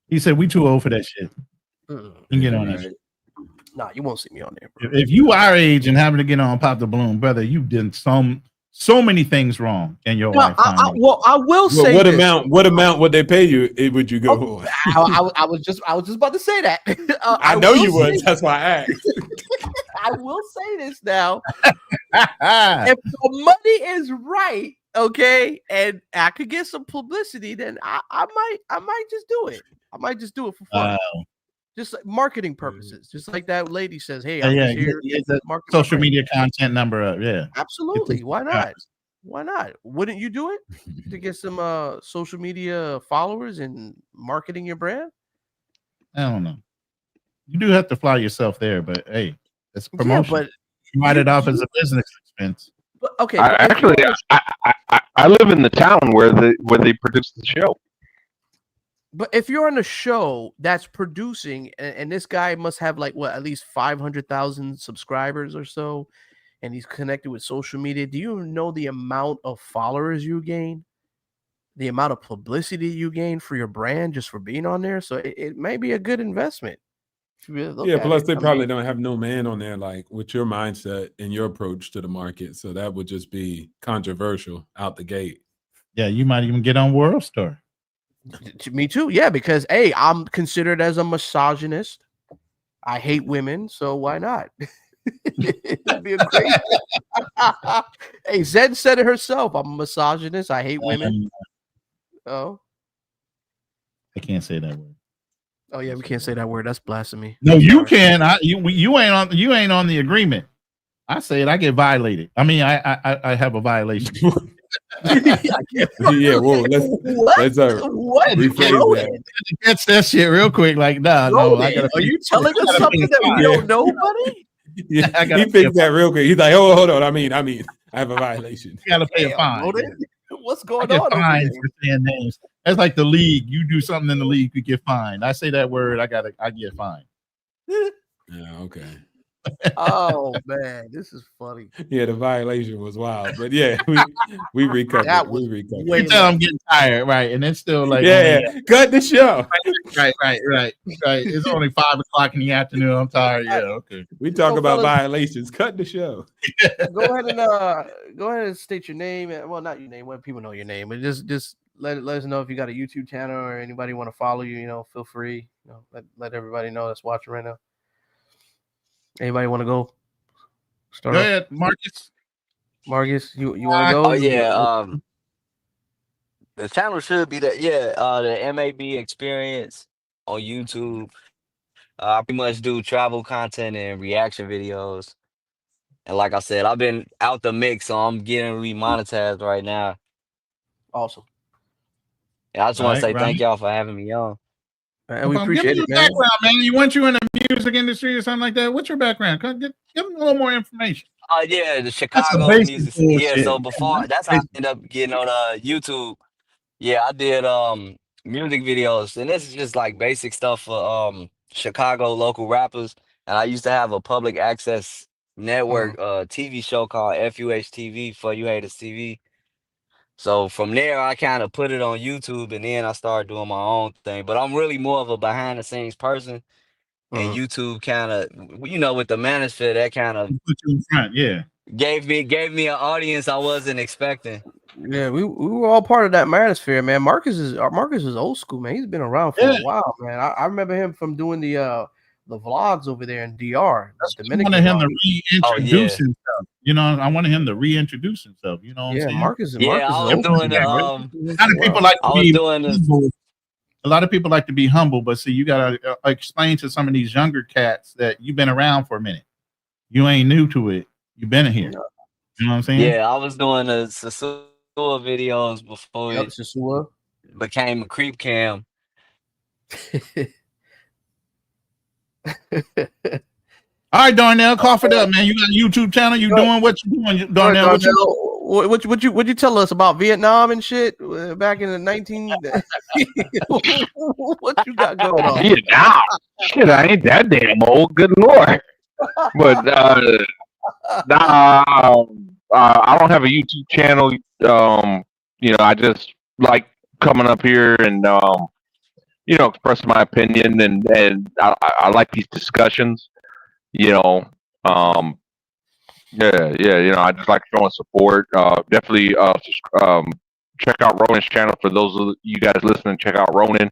He said we too old for that shit. You can get on that shit. Nah, you won't see me on there, bro. If you our age and having to get on Pop the Balloon, brother, you did so many things wrong in your lifetime. I will say what this. amount would they pay you? Would you go on? I was just about to say that. I know you would. That's why I asked. I will say this now. If the money is right, okay, and I could get some publicity, then I might just do it. I might just do it for fun. Just like marketing purposes. Just like that lady says, hey, I'm just here. Social media content number up. Yeah. Absolutely. Why not? Why not? Wouldn't you do it to get some social media followers and marketing your brand? I don't know. You do have to fly yourself there, but hey, it's promotion. but you write it off as a business expense. But, okay. I live in the town where they produce the show. But if you're on a show that's producing, and this guy must have like at least 500,000 subscribers or so, and he's connected with social media, do you know the amount of followers you gain? The amount of publicity you gain for your brand just for being on there? So it may be a good investment. Yeah, plus they probably don't have no man on there like with your mindset and your approach to the market. So that would just be controversial out the gate. Yeah, you might even get on World Star. Me too. Yeah, because hey, I'm considered as a misogynist. I hate women, so why not? It'd be a great. Hey, Zed said it herself. I'm a misogynist. I hate women. Oh, I can't say that word. Oh yeah, we can't say that word. That's blasphemy. No, you can. You ain't on the agreement. I say it. I get violated. I mean, I have a violation. Yeah, whoa, let's rephrase that. Catch that shit real quick. Like, no, I gotta. Are you telling us something that we don't know, buddy? Yeah, he fixed that real quick. He's like, hold on. I mean, I have a violation. You gotta pay a fine. What's going I on? get fined for saying names. That's like the league. You do something in the league, you get fined. I say that word, I get fined. Yeah, okay. Oh man, this is funny. Yeah, the violation was wild, but yeah, we recovered. We recovered. You can tell I'm getting tired, right? And it's still like, yeah, cut the show. Right. It's only 5 o'clock in the afternoon. I'm tired. Yeah, okay. We talk about violations. Cut the show. Go ahead and state your name. Well, not your name. When people know your name, but just let us know if you got a YouTube channel or anybody want to follow you. Feel free. Let everybody know that's watching right now. Anybody want to go? Go ahead, Marcus. Marcus, you want to go? Oh yeah. The channel should be the MAB Experience on YouTube. I pretty much do travel content and reaction videos. And like I said, I've been out the mix, so I'm getting remonetized right now. Awesome. Yeah, I just want to say right. thank y'all for having me on. And we appreciate give it, me man. your background, man. You went in the music industry or something like that. What's your background? Give them a little more information. Yeah, the Chicago music. Yeah, so before that's how I ended up getting on YouTube. Yeah, I did music videos, and this is just like basic stuff for Chicago local rappers. And I used to have a public access network TV show called FUH TV, For You Haters TV. So from there, I kind of put it on YouTube, and then I started doing my own thing. But I'm really more of a behind the scenes person, and YouTube kind of, with the manosphere, that kind of Put you in front, yeah. gave me an audience I wasn't expecting. Yeah, we were all part of that manosphere, man. Marcus is old school, man. He's been around for a while, man. I remember him from doing the vlogs over there in DR. I wanted him to reintroduce himself. I wanted him to reintroduce himself. You know what I'm saying? Marcus. Yeah, Marcus I is was old doing school, the A lot of people like to I was be doing this. humble. A lot of people like to be humble, but see, you gotta explain to some of these younger cats that you've been around for a minute. You ain't new to it. You've been here. You know what I'm saying? Yeah, I was doing the Sasua videos before it Sasua became a creep cam. All right, Darnell, cough it up, man. You got a YouTube channel. You doing what you doing, Darnell? What you tell us about Vietnam and shit back in the 19? What you got going on? Vietnam. Shit, I ain't that damn old. Good lord. But I don't have a YouTube channel. I just like coming up here and expressing my opinion, and I like these discussions. I just like showing support. Definitely check out Ronin's channel. For those of you guys listening, check out Ronin.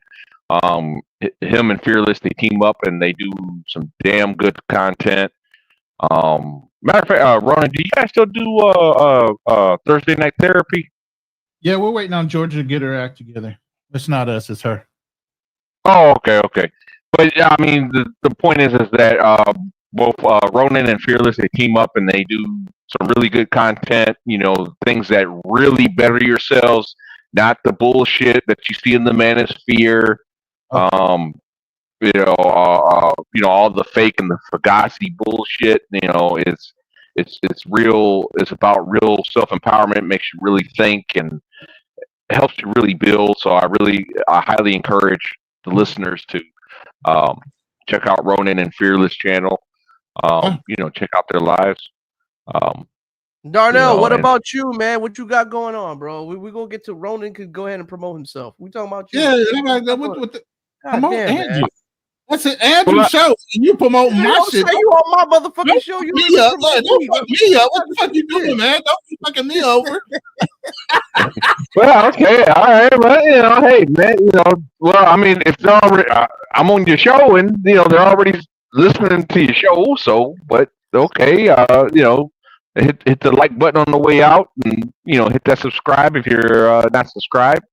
Him and Fearless, they team up and they do some damn good content. Matter of fact, Ronin, do you guys still do Thursday night therapy? Yeah, we're waiting on Georgia to get her act together. It's not us, it's her. Oh, okay. But I mean, the point is that both Ronin and Fearless, they team up and they do some really good content. Things that really better yourselves, not the bullshit that you see in the manosphere. All the fake and the fugazi bullshit. It's real. It's about real self-empowerment. Makes you really think and helps you really build. So I highly encourage the listeners to check out Ronin and Fearless channel. Check out their lives. Darnell, what about you, man? What you got going on, bro? We're gonna get to Ronin. Could go ahead and promote himself. We talking about you? Promote Andrew. That's an Andrew show, and you promote my shit. You on my motherfucking show? You me up, man. Don't fuck me up. What the fuck you doing, man? Don't be fucking me over. Well, okay, all right, but hey, man, well, I mean, if they're already, I'm on your show, and they're already listening to your show, so, but okay, hit the like button on the way out, and hit that subscribe if you're not subscribed.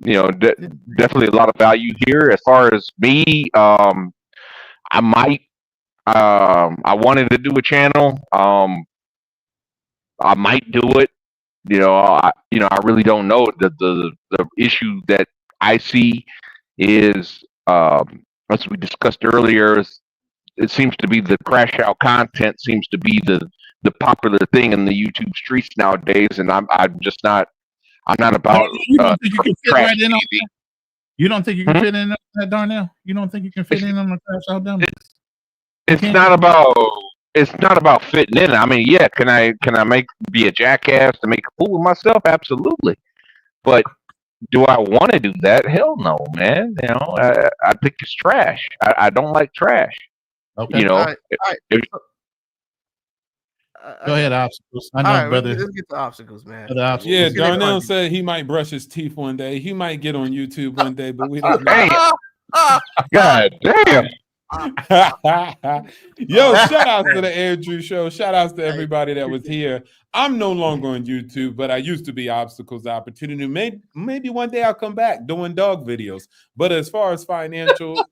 Definitely a lot of value here. As far as me, I wanted to do a channel. I might do it. I really don't know. The issue that I see is, as we discussed earlier, it seems to be the crash out content seems to be the popular thing in the YouTube streets nowadays, and I'm just not. I'm not about. You don't think you can fit right in on that? You don't think you can fit in on that, Darnell? You don't think you can fit in on the crash out dumb? It's not about fitting in. I mean, yeah, can I be a jackass to make a fool of myself? Absolutely. But do I want to do that? Hell no, man. I think it's trash. I don't like trash. Okay. All right. Go ahead, obstacles. I know, brother. Let's get to obstacles, man. Yeah, Darnell said he might brush his teeth one day. He might get on YouTube one day, but we don't know. God damn. Yo, shout out to the Andrew Show. Shout outs to everybody that was here. I'm no longer on YouTube, but I used to be Obstacles Opportunity. Maybe one day I'll come back doing dog videos. But as far as financial,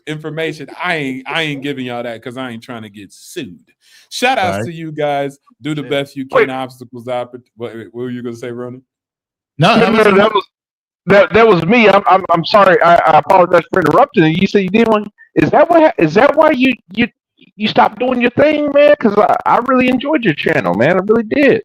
information, I ain't giving y'all that because I ain't trying to get sued. Shout outs to you guys. Do the best you can. Obstacles Opportunity. What were you gonna say, Ronin? No, that was me. I'm sorry. I apologize for interrupting. You said you did one. Is that why you stopped doing your thing, man? Because I really enjoyed your channel, man. I really did.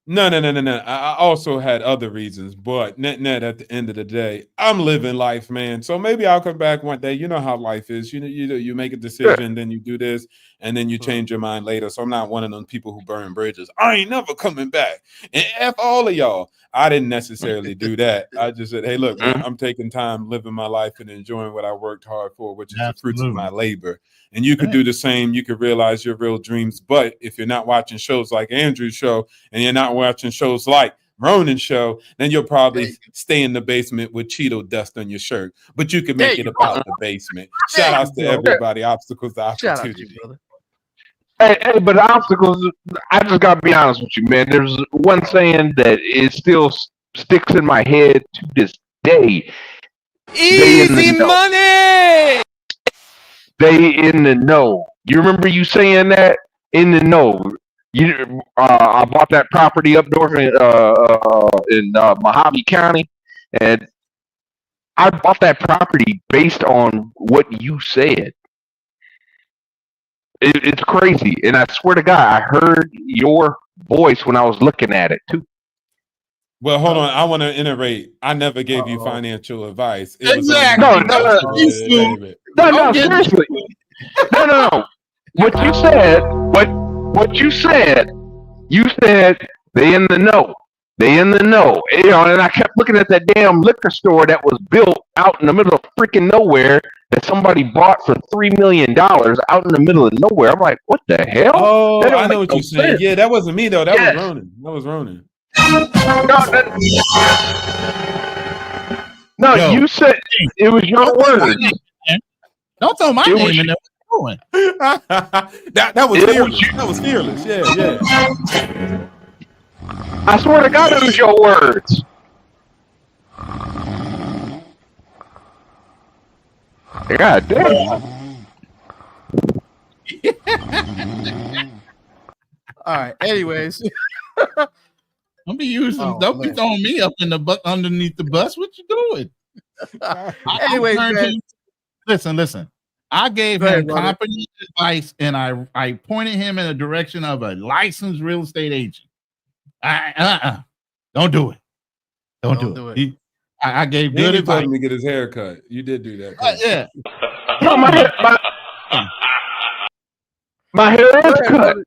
No. I also had other reasons, but net at the end of the day, I'm living life, man. So maybe I'll come back one day. You know how life is. You make a decision, then you do this, and then you change your mind later. So I'm not one of those people who burn bridges. I ain't never coming back. And F all of y'all. I didn't necessarily do that. I just said, hey, look, man, I'm taking time living my life and enjoying what I worked hard for, which is the fruits of my labor. And you could do the same. You could realize your real dreams. But if you're not watching shows like Andrew's show and you're not watching shows like Ronin's show, then you'll probably stay in the basement with Cheeto dust on your shirt. But you can make it about the basement. Shout outs to everybody. Obstacles to opportunity. Hey, but obstacles, I just got to be honest with you, man. There's one saying that it still sticks in my head to this day. Easy money! Stay in the know. You remember you saying that? In the know. I bought that property up north in Mojave County, and I bought that property based on what you said. It's crazy, and I swear to God, I heard your voice when I was looking at it too. Well, hold on. I want to iterate. I never gave you financial advice. It was Seriously. No. What you said, they in the know. They in the know. You know, and I kept looking at that damn liquor store that was built out in the middle of freaking nowhere that somebody bought for $3 million out in the middle of nowhere. I'm like, what the hell? Oh, I know what you're saying. Yeah, that wasn't me though. That was Ronin. That was Ronin. No, you said it was your words. Don't throw my name in there. That was fearless. That was fearless. Yeah. I swear to God, it was your words. God damn. All right. Anyways, don't be throwing me up in the underneath the bus. What you doing? Anyways, man. Listen. I gave him competent advice, and I pointed him in the direction of a licensed real estate agent. Don't do it. Don't do it. I gave good advice. Told him to get his hair cut. You did do that. Yeah. No, my hair is cut.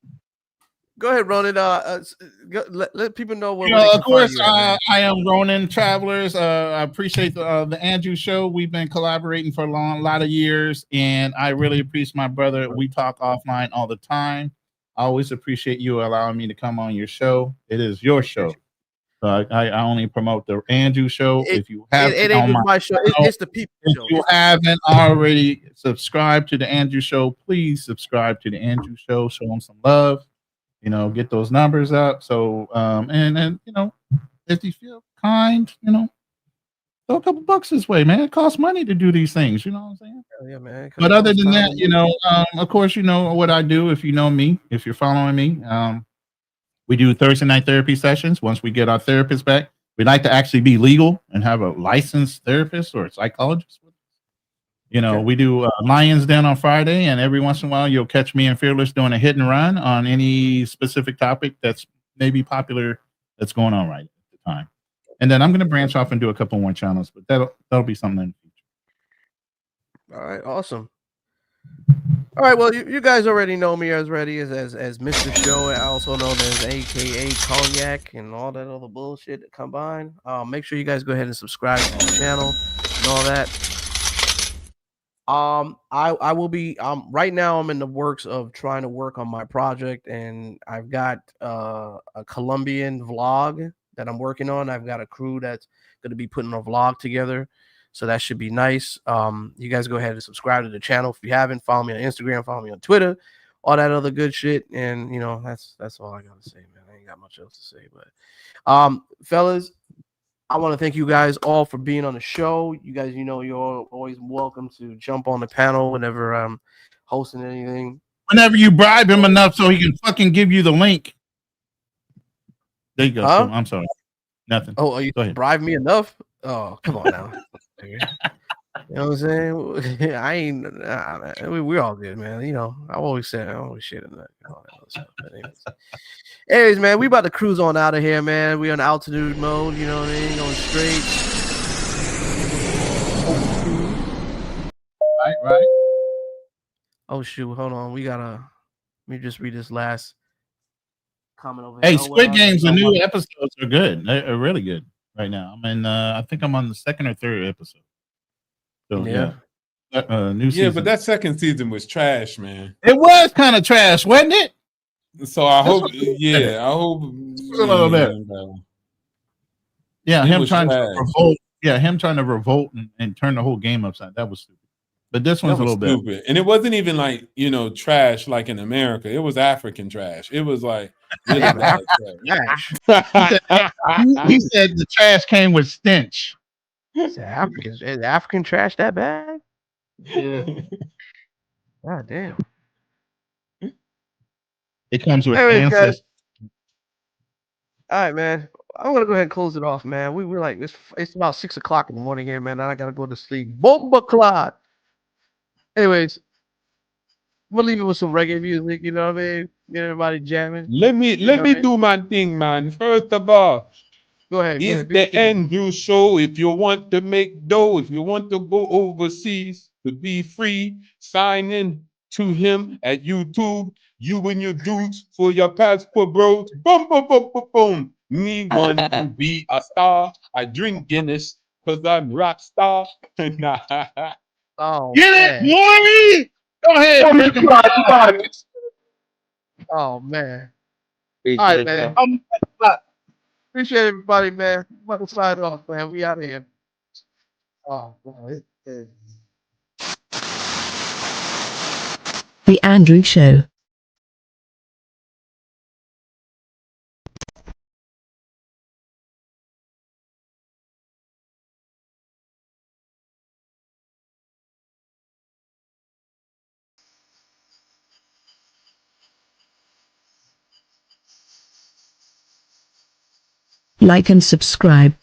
Go ahead, Ronin. Let people know where. Of course, I am Ronin Travelers. I appreciate the Andrew show. We've been collaborating for a lot of years, and I really appreciate my brother. We talk offline all the time. I always appreciate you allowing me to come on your show. It is your show. I only promote the Andrew show. If you have it ain't my show. It's the people show. If you haven't already subscribed to the Andrew show, please subscribe to the Andrew show. Show them some love. You know, get those numbers up. So, and you know, if you feel kind, you know, throw a couple bucks this way, man. It costs money to do these things. You know what I'm saying? Yeah, man. But other than that, you know, of course, you know what I do. If you know me, if you're following me, we do Thursday night therapy sessions. Once we get our therapist back, we like to actually be legal and have a licensed therapist or a psychologist. You know, we do Lions Den on Friday, and every once in a while, you'll catch me and Fearless doing a hit and run on any specific topic that's maybe popular that's going on right at the time. And then I'm going to branch off and do a couple more channels, but that'll be something in the future. All right, awesome. All right, well, you guys already know me as Mr. Show, also known as AKA Cognac, and all that other bullshit combined. Make sure you guys go ahead and subscribe to the channel and all that. I will be right now I'm in the works of trying to work on my project, and I've got a Colombian vlog that I'm working on. I've got a crew that's going to be putting a vlog together, so that should be nice. You guys go ahead and subscribe to the channel if you haven't. Follow me on Instagram, follow me on Twitter, all that other good shit. And you know, that's all I gotta say, man. I ain't got much else to say, but fellas, I want to thank you guys all for being on the show. You guys, you know, you're always welcome to jump on the panel whenever I'm hosting anything. Whenever you bribe him enough so he can fucking give you the link. There you go. Huh? I'm sorry. Nothing. Oh, you bribe me enough? Oh, come on now. You know what I'm saying? I ain't. We're all good, man. You know, I always shit in that. Anyways, man, we about to cruise on out of here, man. We on altitude mode, you know what I mean? Going straight. Right. Oh shoot, hold on. Let me just read this last comment over Hey, here. Squid Games, the new episodes are good. They're really good right now. I think I'm on the second or third episode. So Yeah. New Yeah, season. but that second season was trash, man. It was kind of trash, wasn't it? So I This hope, was better. yeah, I hope. This was a little better. Yeah, It him was trying trash. to revolt. Yeah, him trying to revolt and turn the whole game upside. That was stupid. But this one's That a was little better. stupid. And it wasn't even like, trash like in America. It was African trash. It was like really bad trash. He said the trash came with stench. Is African trash that bad? Yeah. God damn. It comes with Anyways, guys. ancestors. All right, man. I'm gonna go ahead and close it off, man. We're like it's about 6 o'clock in the morning here, man. And I gotta go to sleep. Bomba clot. Anyways, we'll leave it with some reggae music. You know what I mean? Get everybody jamming. Let me do my thing, man. First of all, Go ahead. it's the Andrew Show. If you want to make dough, if you want to go overseas to be free, sign in to him at YouTube. You and your dudes for your passport, bros. Boom, boom, boom, boom, boom. Me want to be a star. I drink Guinness because I'm rock star. Oh, Get man. it, Maury! Go ahead. Oh man. All right, man. Appreciate everybody, man. I'm about to sign off, man. We out of here. Oh, man. The Andrew Show. Like and subscribe.